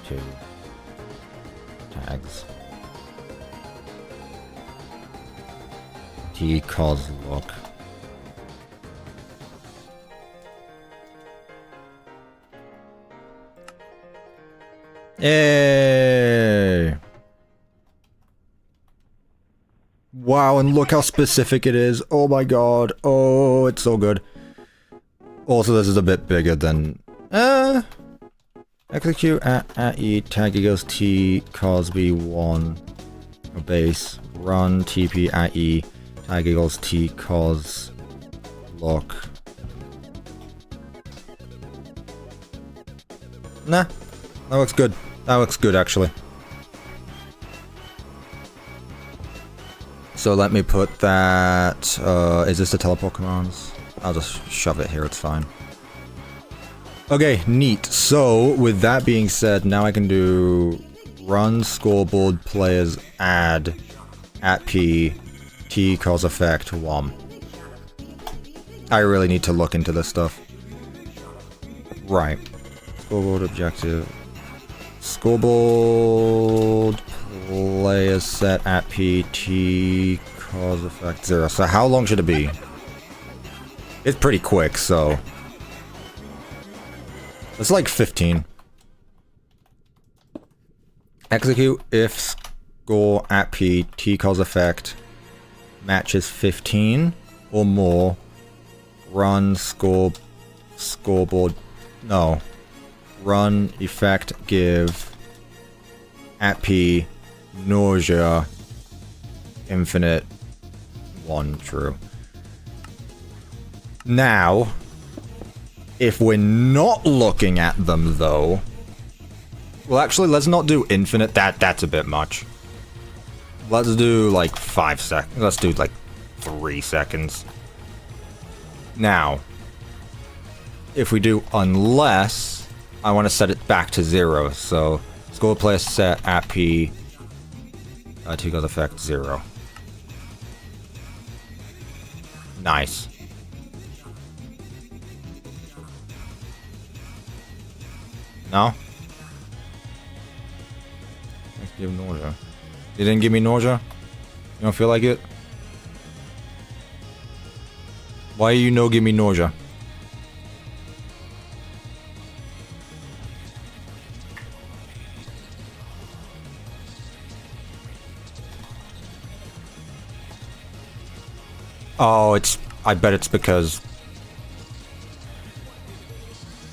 2. Tags. T cause look. Yay! Wow, and look how specific it is. Oh my god. Oh, it's so good. Also, this is a bit bigger than... Execute at E, tag equals T, Cosby 1, base, run TP at E, tag equals T, cos, lock. Nah, that looks good. That looks good, actually. So let me put that, is this the teleport commands? I'll just shove it here, it's fine. Okay, neat. So, with that being said, now I can do run scoreboard players add at P, T cause effect 1. I really need to look into this stuff. Right. Scoreboard objective. Scoreboard players set at P, T cause effect 0. So how long should it be? It's pretty quick, so... it's like 15. Execute if score at P, T cause effect matches 15 or more. Run scoreboard. No. Run effect give at P nausea infinite 1 true. Now, if we're not looking at them though, well actually let's not do infinite, that's a bit much. Let's do like 5 seconds, let's do like 3 seconds. Now, if we do unless, I want to set it back to 0, so score player set at P, T cause effect 0. Nice. No? Let's give nausea. You didn't give me nausea? You don't feel like it? Why you no give me nausea? Oh, I bet it's because...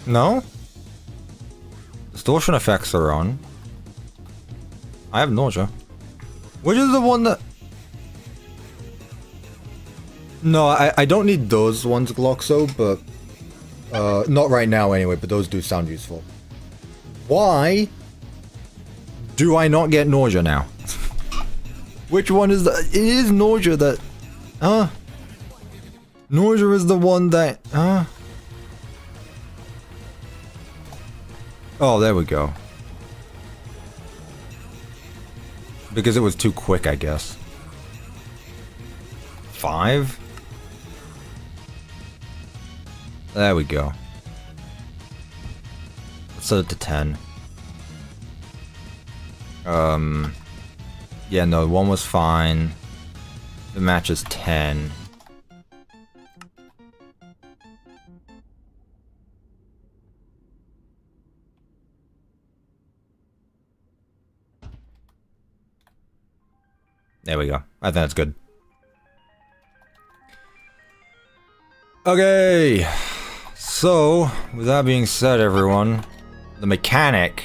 No? Distortion effects are on. I have nausea. Which is the one that... No, I don't need those ones, Gloxo, but... not right now anyway, but those do sound useful. Why do I not get nausea now? Which one is the... It is nausea that... Nausea is the one that... Oh, there we go. Because it was too quick, I guess. 5? There we go. Let's set it to 10. Yeah, no, 1 was fine. The match is 10. There we go. I think that's good. Okay. So, with that being said, everyone, the mechanic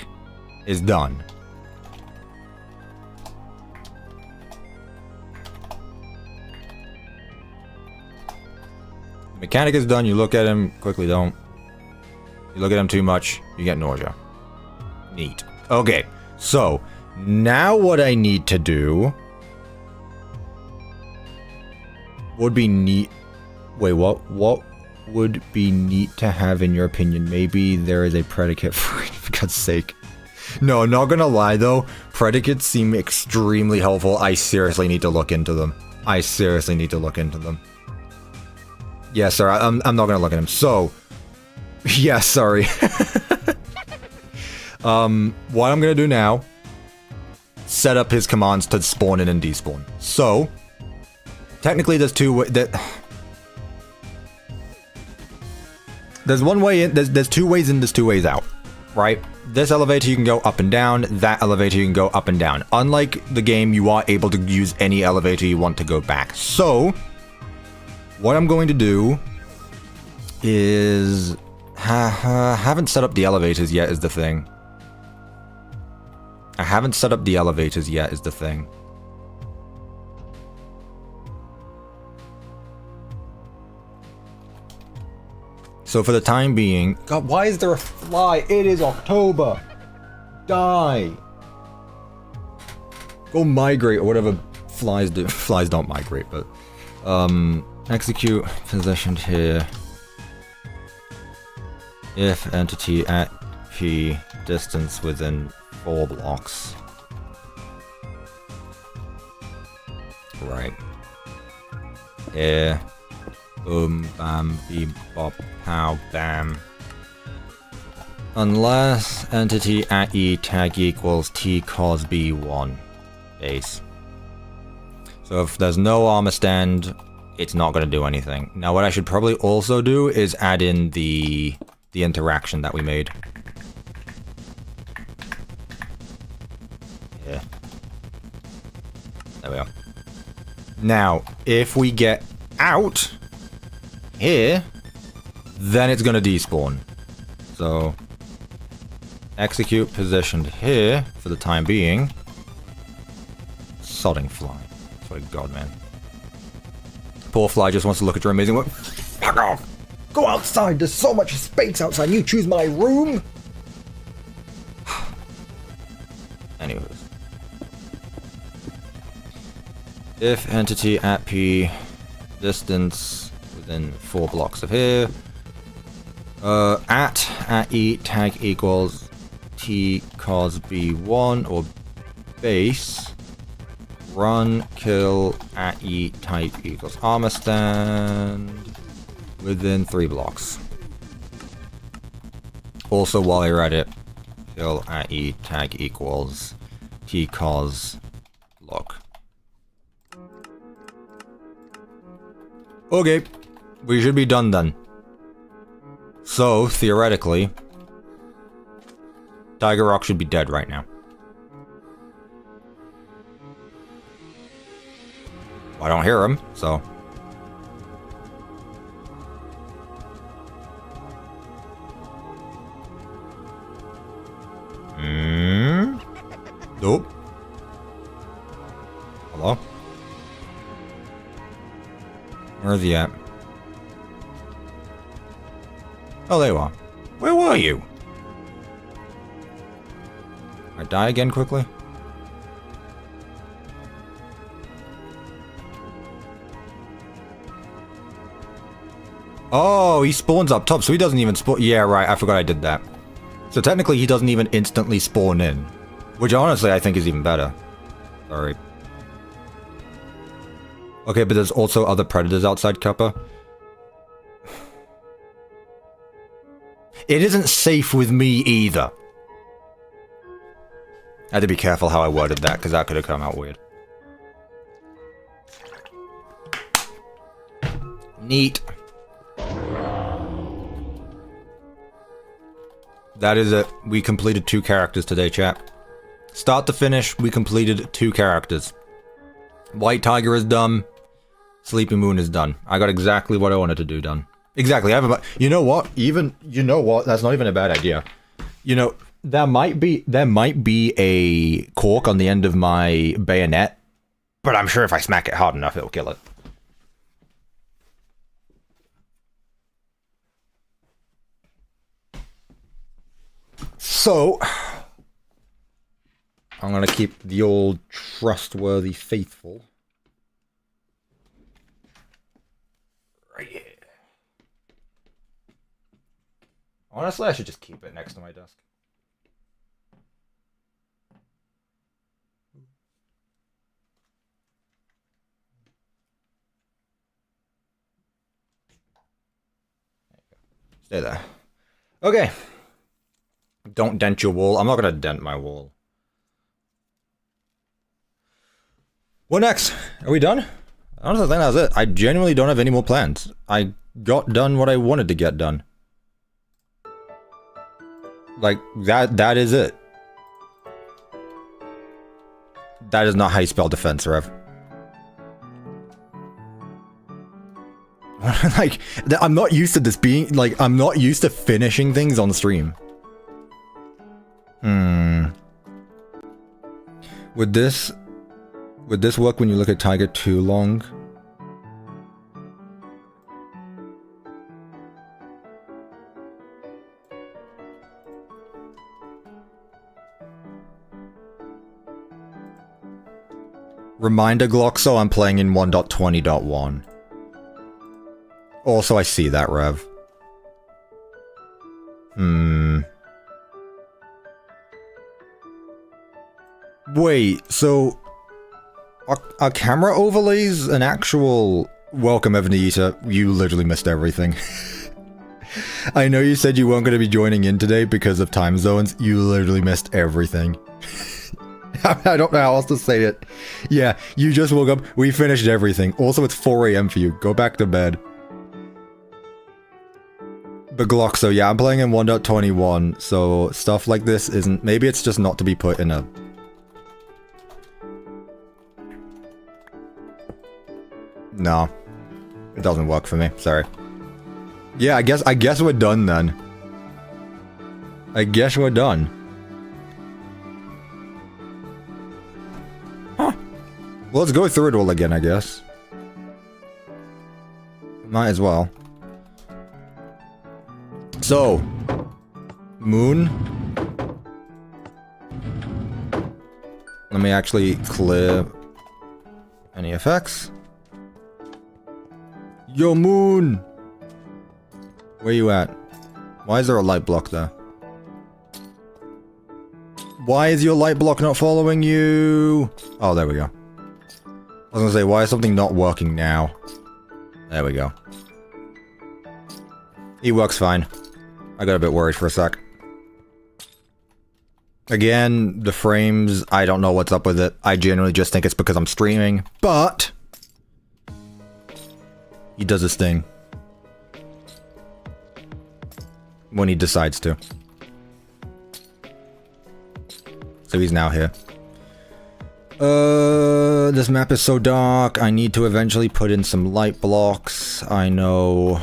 is done. The mechanic is done. You look at him, quickly don't. You look at him too much, you get nausea. Neat. Okay. So, now what I need to do... would be neat. Wait, what would be neat to have in your opinion? Maybe there is a predicate for it, for God's sake. No, not gonna lie though. Predicates seem extremely helpful. I seriously need to look into them. I seriously need to look into them. Yeah, sorry, I'm not gonna look at him. So, yeah, sorry. What I'm gonna do now, set up his commands to spawn in and despawn. So, technically, there's there's one way in, there's 2 ways in, there's 2 ways out, right? This elevator you can go up and down, that elevator you can go up and down. Unlike the game, you are able to use any elevator you want to go back. So, what I'm going to do is, haven't set up the elevators yet is the thing. haven't set up the elevators yet is the thing. So for the time being... God, why is there a fly? It is October! Die! Go migrate or whatever flies do. Flies don't migrate, but... execute positioned here. If entity at P distance within 4 blocks. Right. Here. Boom, bam, beep, bop, pow, bam. Unless entity at E tag equals T cos B1 base. So if there's no armor stand, it's not going to do anything. Now what I should probably also do is add in the interaction that we made. Yeah. There we go. Now, if we get out here, then it's going to despawn. So, execute positioned here for the time being. Sodding fly. Swear to God, man. Poor fly just wants to look at your amazing work. Fuck off! Go outside! There's so much space outside. You choose my room? Anyways. If entity at P distance within 4 blocks of here. At E tag equals T cos B1 or base. Run kill at E type equals armor stand within 3 blocks. Also, while you're at it, kill at E tag equals T cos lock. Okay, we should be done then. So, theoretically, Tiger Rock should be dead right now. I don't hear him, so... Nope. Hello? Where's he at? Oh, there you are. Where were you? I die again quickly? Oh, he spawns up top, so he doesn't even spawn. Yeah, right, I forgot I did that. So technically he doesn't even instantly spawn in. Which honestly I think is even better. Sorry. Okay, but there's also other predators outside Cuppa. It isn't safe with me either. I had to be careful how I worded that, because that could have come out weird. Neat. That is it. We completed 2 characters today, chat. Start to finish, we completed 2 characters. White Tiger is done. Sleepy Moon is done. I got exactly what I wanted to do done. Exactly. I have a... You know what? Even... You know what? That's not even a bad idea. You know, there might be a cork on the end of my bayonet, but I'm sure if I smack it hard enough, it'll kill it. So, I'm gonna keep the old trustworthy faithful. Right here. Honestly, I should just keep it next to my desk. Stay there. Okay. Don't dent your wall. I'm not gonna dent my wall. What next? Are we done? I honestly think that's it. I genuinely don't have any more plans. I got done what I wanted to get done. Like, that is it. That is not how you spell defense, Rev. Like, I'm not used to this being, like, I'm not used to finishing things on stream. Would this work when you look at Tiger too long? Reminder Gloxo, I'm playing in 1.20.1. Also, I see that, Rev. Wait, so... Are camera overlays an actual... Welcome, Evanita. You literally missed everything. I know you said you weren't going to be joining in today because of time zones. You literally missed everything. I don't know how else to say it. Yeah, you just woke up. We finished everything. Also, it's 4 AM for you. Go back to bed. But Gloxo, yeah, I'm playing in 1.21, so stuff like this isn't... Maybe it's just not to be put in a... No. It doesn't work for me. Sorry. Yeah, I guess we're done then. I guess we're done. Huh. Well, let's go through it all again, I guess. Might as well. So. Moon. Let me actually clear any effects. Yo, Moon! Where you at? Why is there a light block there? Why is your light block not following you? Oh, there we go. I was gonna say, why is something not working now? There we go. He works fine. I got a bit worried for a sec. Again, the frames, I don't know what's up with it. I generally just think it's because I'm streaming, but... he does his thing. When he decides to. So he's now here. This map is so dark. I need to eventually put in some light blocks. I know.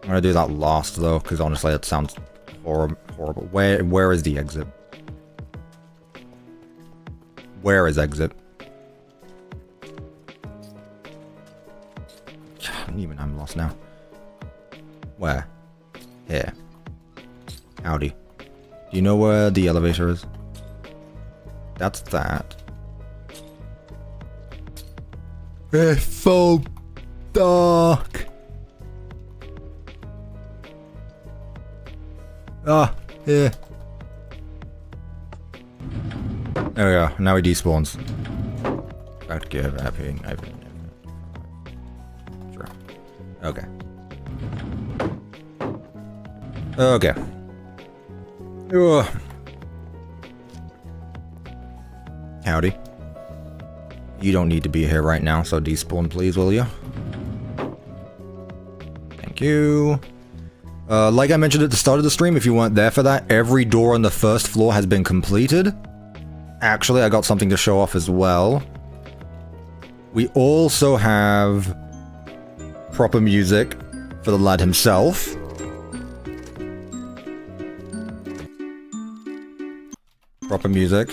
I'm gonna do that last though, because honestly that sounds horrible. Where is the exit? Where is exit? Even I'm lost now. Where? Here. Howdy. Do you know where the elevator is? That's that. It's so dark. Ah, here. There we go. Now he despawns. About to give happy. Sure. Okay. Okay. Ugh. Howdy. You don't need to be here right now, so despawn please, will you? Thank you. Like I mentioned at the start of the stream, if you weren't there for that, every door on the first floor has been completed. Actually, I got something to show off as well. We also have proper music for the lad himself. Proper music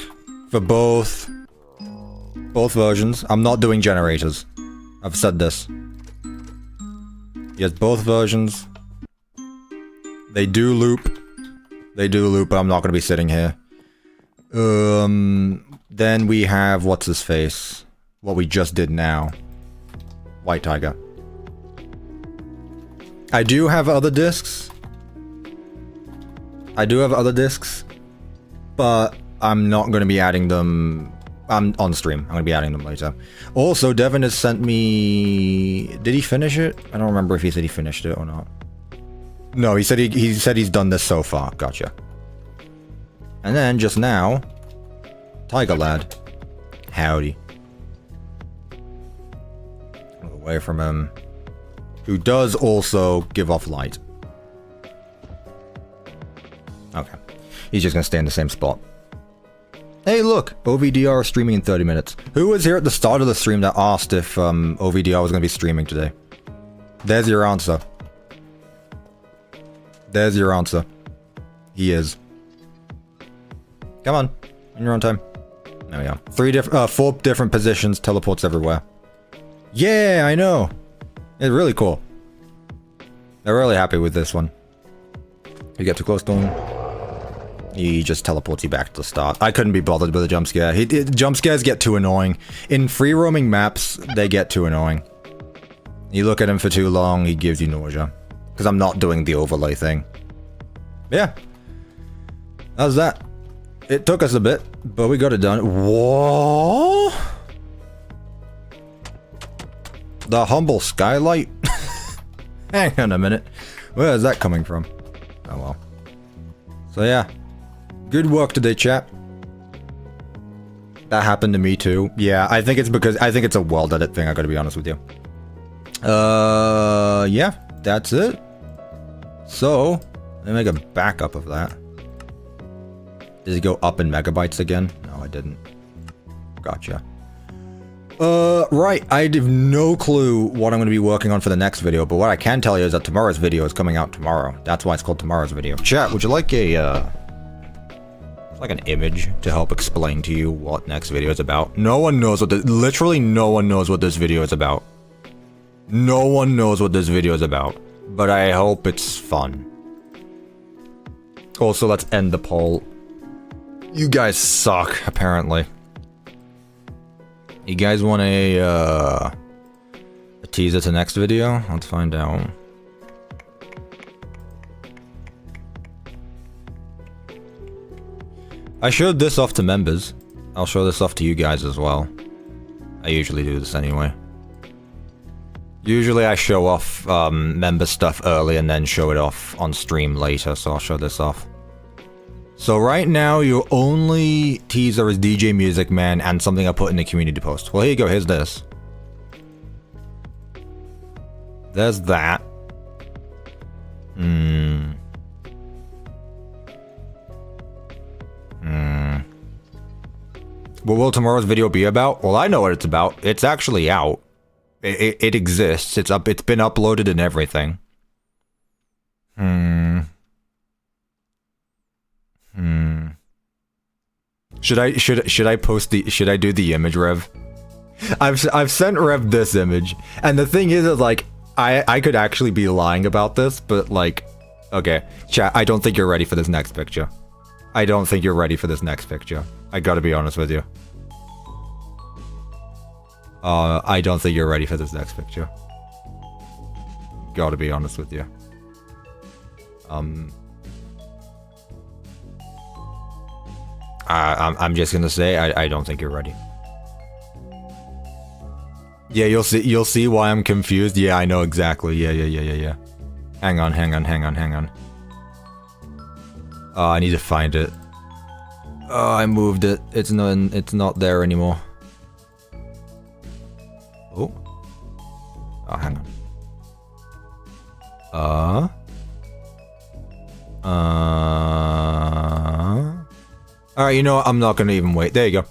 for both versions. I'm not doing generators. I've said this. Yes, both versions. They do loop, but I'm not going to be sitting here. Then we have what's his face? What we just did now. White Tiger. I do have other discs. But I'm not going to be adding them. I'm on stream. I'm going to be adding them later. Also, Devin has sent me... Did he finish it? I don't remember if he said he finished it or not. No, he said he's done this so far. Gotcha. And then, just now... Tiger Lad. Howdy. Move away from him. Who does also give off light. Okay. He's just going to stay in the same spot. Hey, look! OVDR is streaming in 30 minutes. Who was here at the start of the stream that asked if OVDR was going to be streaming today? There's your answer. There's your answer. He is. Come on. In your own time. There we go. 4 different positions, teleports everywhere. Yeah, I know. It's really cool. They're really happy with this one. You get too close to him, he just teleports you back to the start. I couldn't be bothered with a jump scare. Jump scares get too annoying. In free roaming maps, they get too annoying. You look at him for too long, he gives you nausea. Because I'm not doing the overlay thing. Yeah. How's that? It took us a bit, but we got it done. Whoa! The humble skylight? Hang on a minute. Where is that coming from? Oh well. So yeah. Good work today, chap. That happened to me too. Yeah, I think it's because I think it's a world edit thing, I gotta be honest with you. Yeah, that's it. So, let me make a backup of that. Did it go up in megabytes again? No, I didn't. Gotcha. Right, I have no clue what I'm going to be working on for the next video, but what I can tell you is that tomorrow's video is coming out tomorrow. That's why it's called tomorrow's video. Chat, would you like a, like an image to help explain to you what next video is about? No one knows what literally no one knows what this video is about. No one knows what this video is about, but I hope it's fun. Also, let's end the poll. You guys suck, apparently. You guys want a teaser to next video? Let's find out. I showed this off to members. I'll show this off to you guys as well. I usually do this anyway. Usually I show off member stuff early and then show it off on stream later, so I'll show this off. So right now, your only teaser is DJ Music Man and something I put in the community post. Well, here you go, here's this. There's that. What will tomorrow's video be about? Well, I know what it's about. It's actually out. It exists. It's up. It's been uploaded and everything. Should I post the? Should I do the image, Rev? I've sent Rev this image, and the thing is like I could actually be lying about this, but like, okay, chat. I don't think you're ready for this next picture. I don't think you're ready for this next picture. I gotta be honest with you. I don't think you're ready for this next picture. Gotta be honest with you. I'm just gonna say I don't think you're ready. Yeah, you'll see why I'm confused. Yeah, I know exactly. Yeah. Hang on. Oh, I need to find it. Oh, I moved it. It's not there anymore. Oh, hang on. Alright, you know what? I'm not gonna even wait. There you go.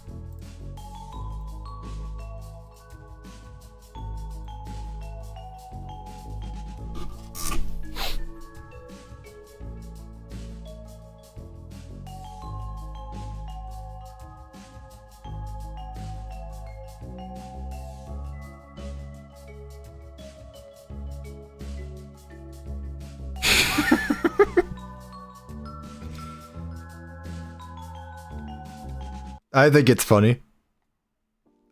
I think it's funny.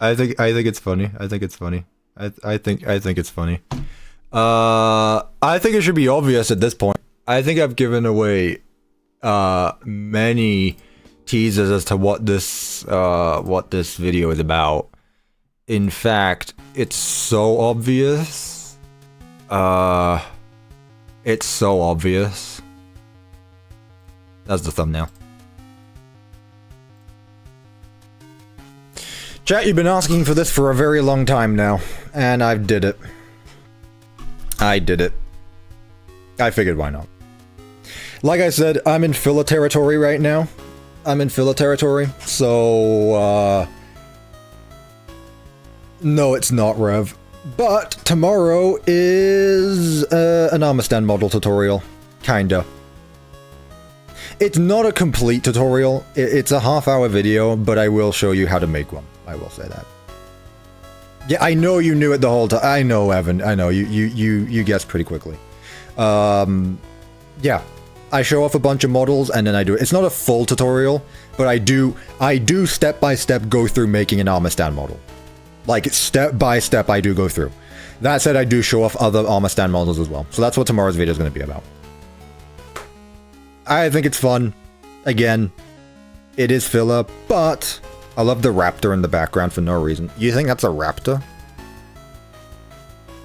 I think it's funny. I think it's funny. I think it's funny. I think it should be obvious at this point. I think I've given away many teasers as to what this video is about. In fact, it's so obvious. It's so obvious. That's the thumbnail. Chat, you've been asking for this for a very long time now, and I did it. I did it. I figured why not. Like I said, I'm in filler territory right now. So, no, it's not, Rev. But tomorrow is an armor stand model tutorial. Kinda. It's not a complete tutorial. It's a half-hour video, but I will show you how to make one. I will say that. Yeah, I know you knew it the whole time. I know, Evan. I know you guessed pretty quickly. Yeah, I show off a bunch of models and then I do it. It's not a full tutorial, but I do step by step go through making an armor stand model. Like step by step, I do go through. That said, I do show off other armor stand models as well. So that's what tomorrow's video is going to be about. I think it's fun. Again, it is filler, but I love the raptor in the background for no reason. You think that's a raptor?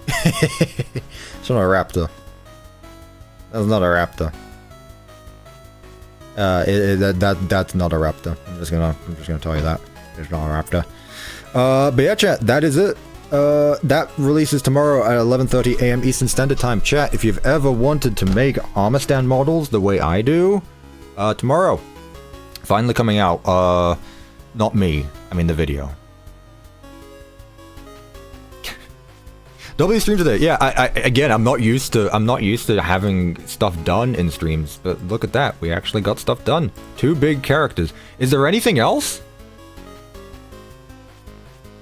It's not a raptor. That's not a raptor. That's not a raptor. I'm just gonna tell you that. It's not a raptor. But yeah, chat, that is it. That releases tomorrow at 11:30 a.m. Eastern Standard Time. Chat, if you've ever wanted to make armor stand models the way I do, tomorrow. Finally coming out. Not me. I mean the video. W stream today. Yeah, again, I'm not used to having stuff done in streams, but look at that. We actually got stuff done. 2 big characters. Is there anything else?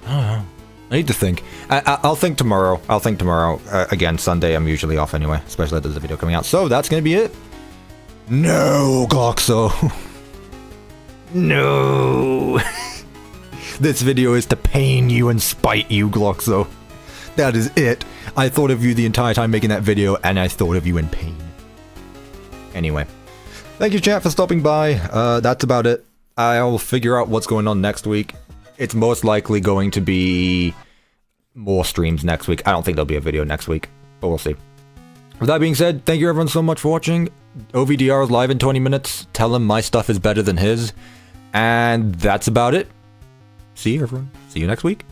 I don't know. I need to think. I'll think tomorrow. Again, Sunday I'm usually off anyway, especially if there's a video coming out. So that's gonna be it. No, Gloxo. No. This video is to pain you and spite you, Gloxo. That is it. I thought of you the entire time making that video, and I thought of you in pain. Anyway. Thank you, chat, for stopping by. That's about it. I'll figure out what's going on next week. It's most likely going to be more streams next week. I don't think there'll be a video next week, but we'll see. With that being said, thank you everyone so much for watching. OVDR is live in 20 minutes. Tell him my stuff is better than his. And that's about it. See you everyone. See you next week.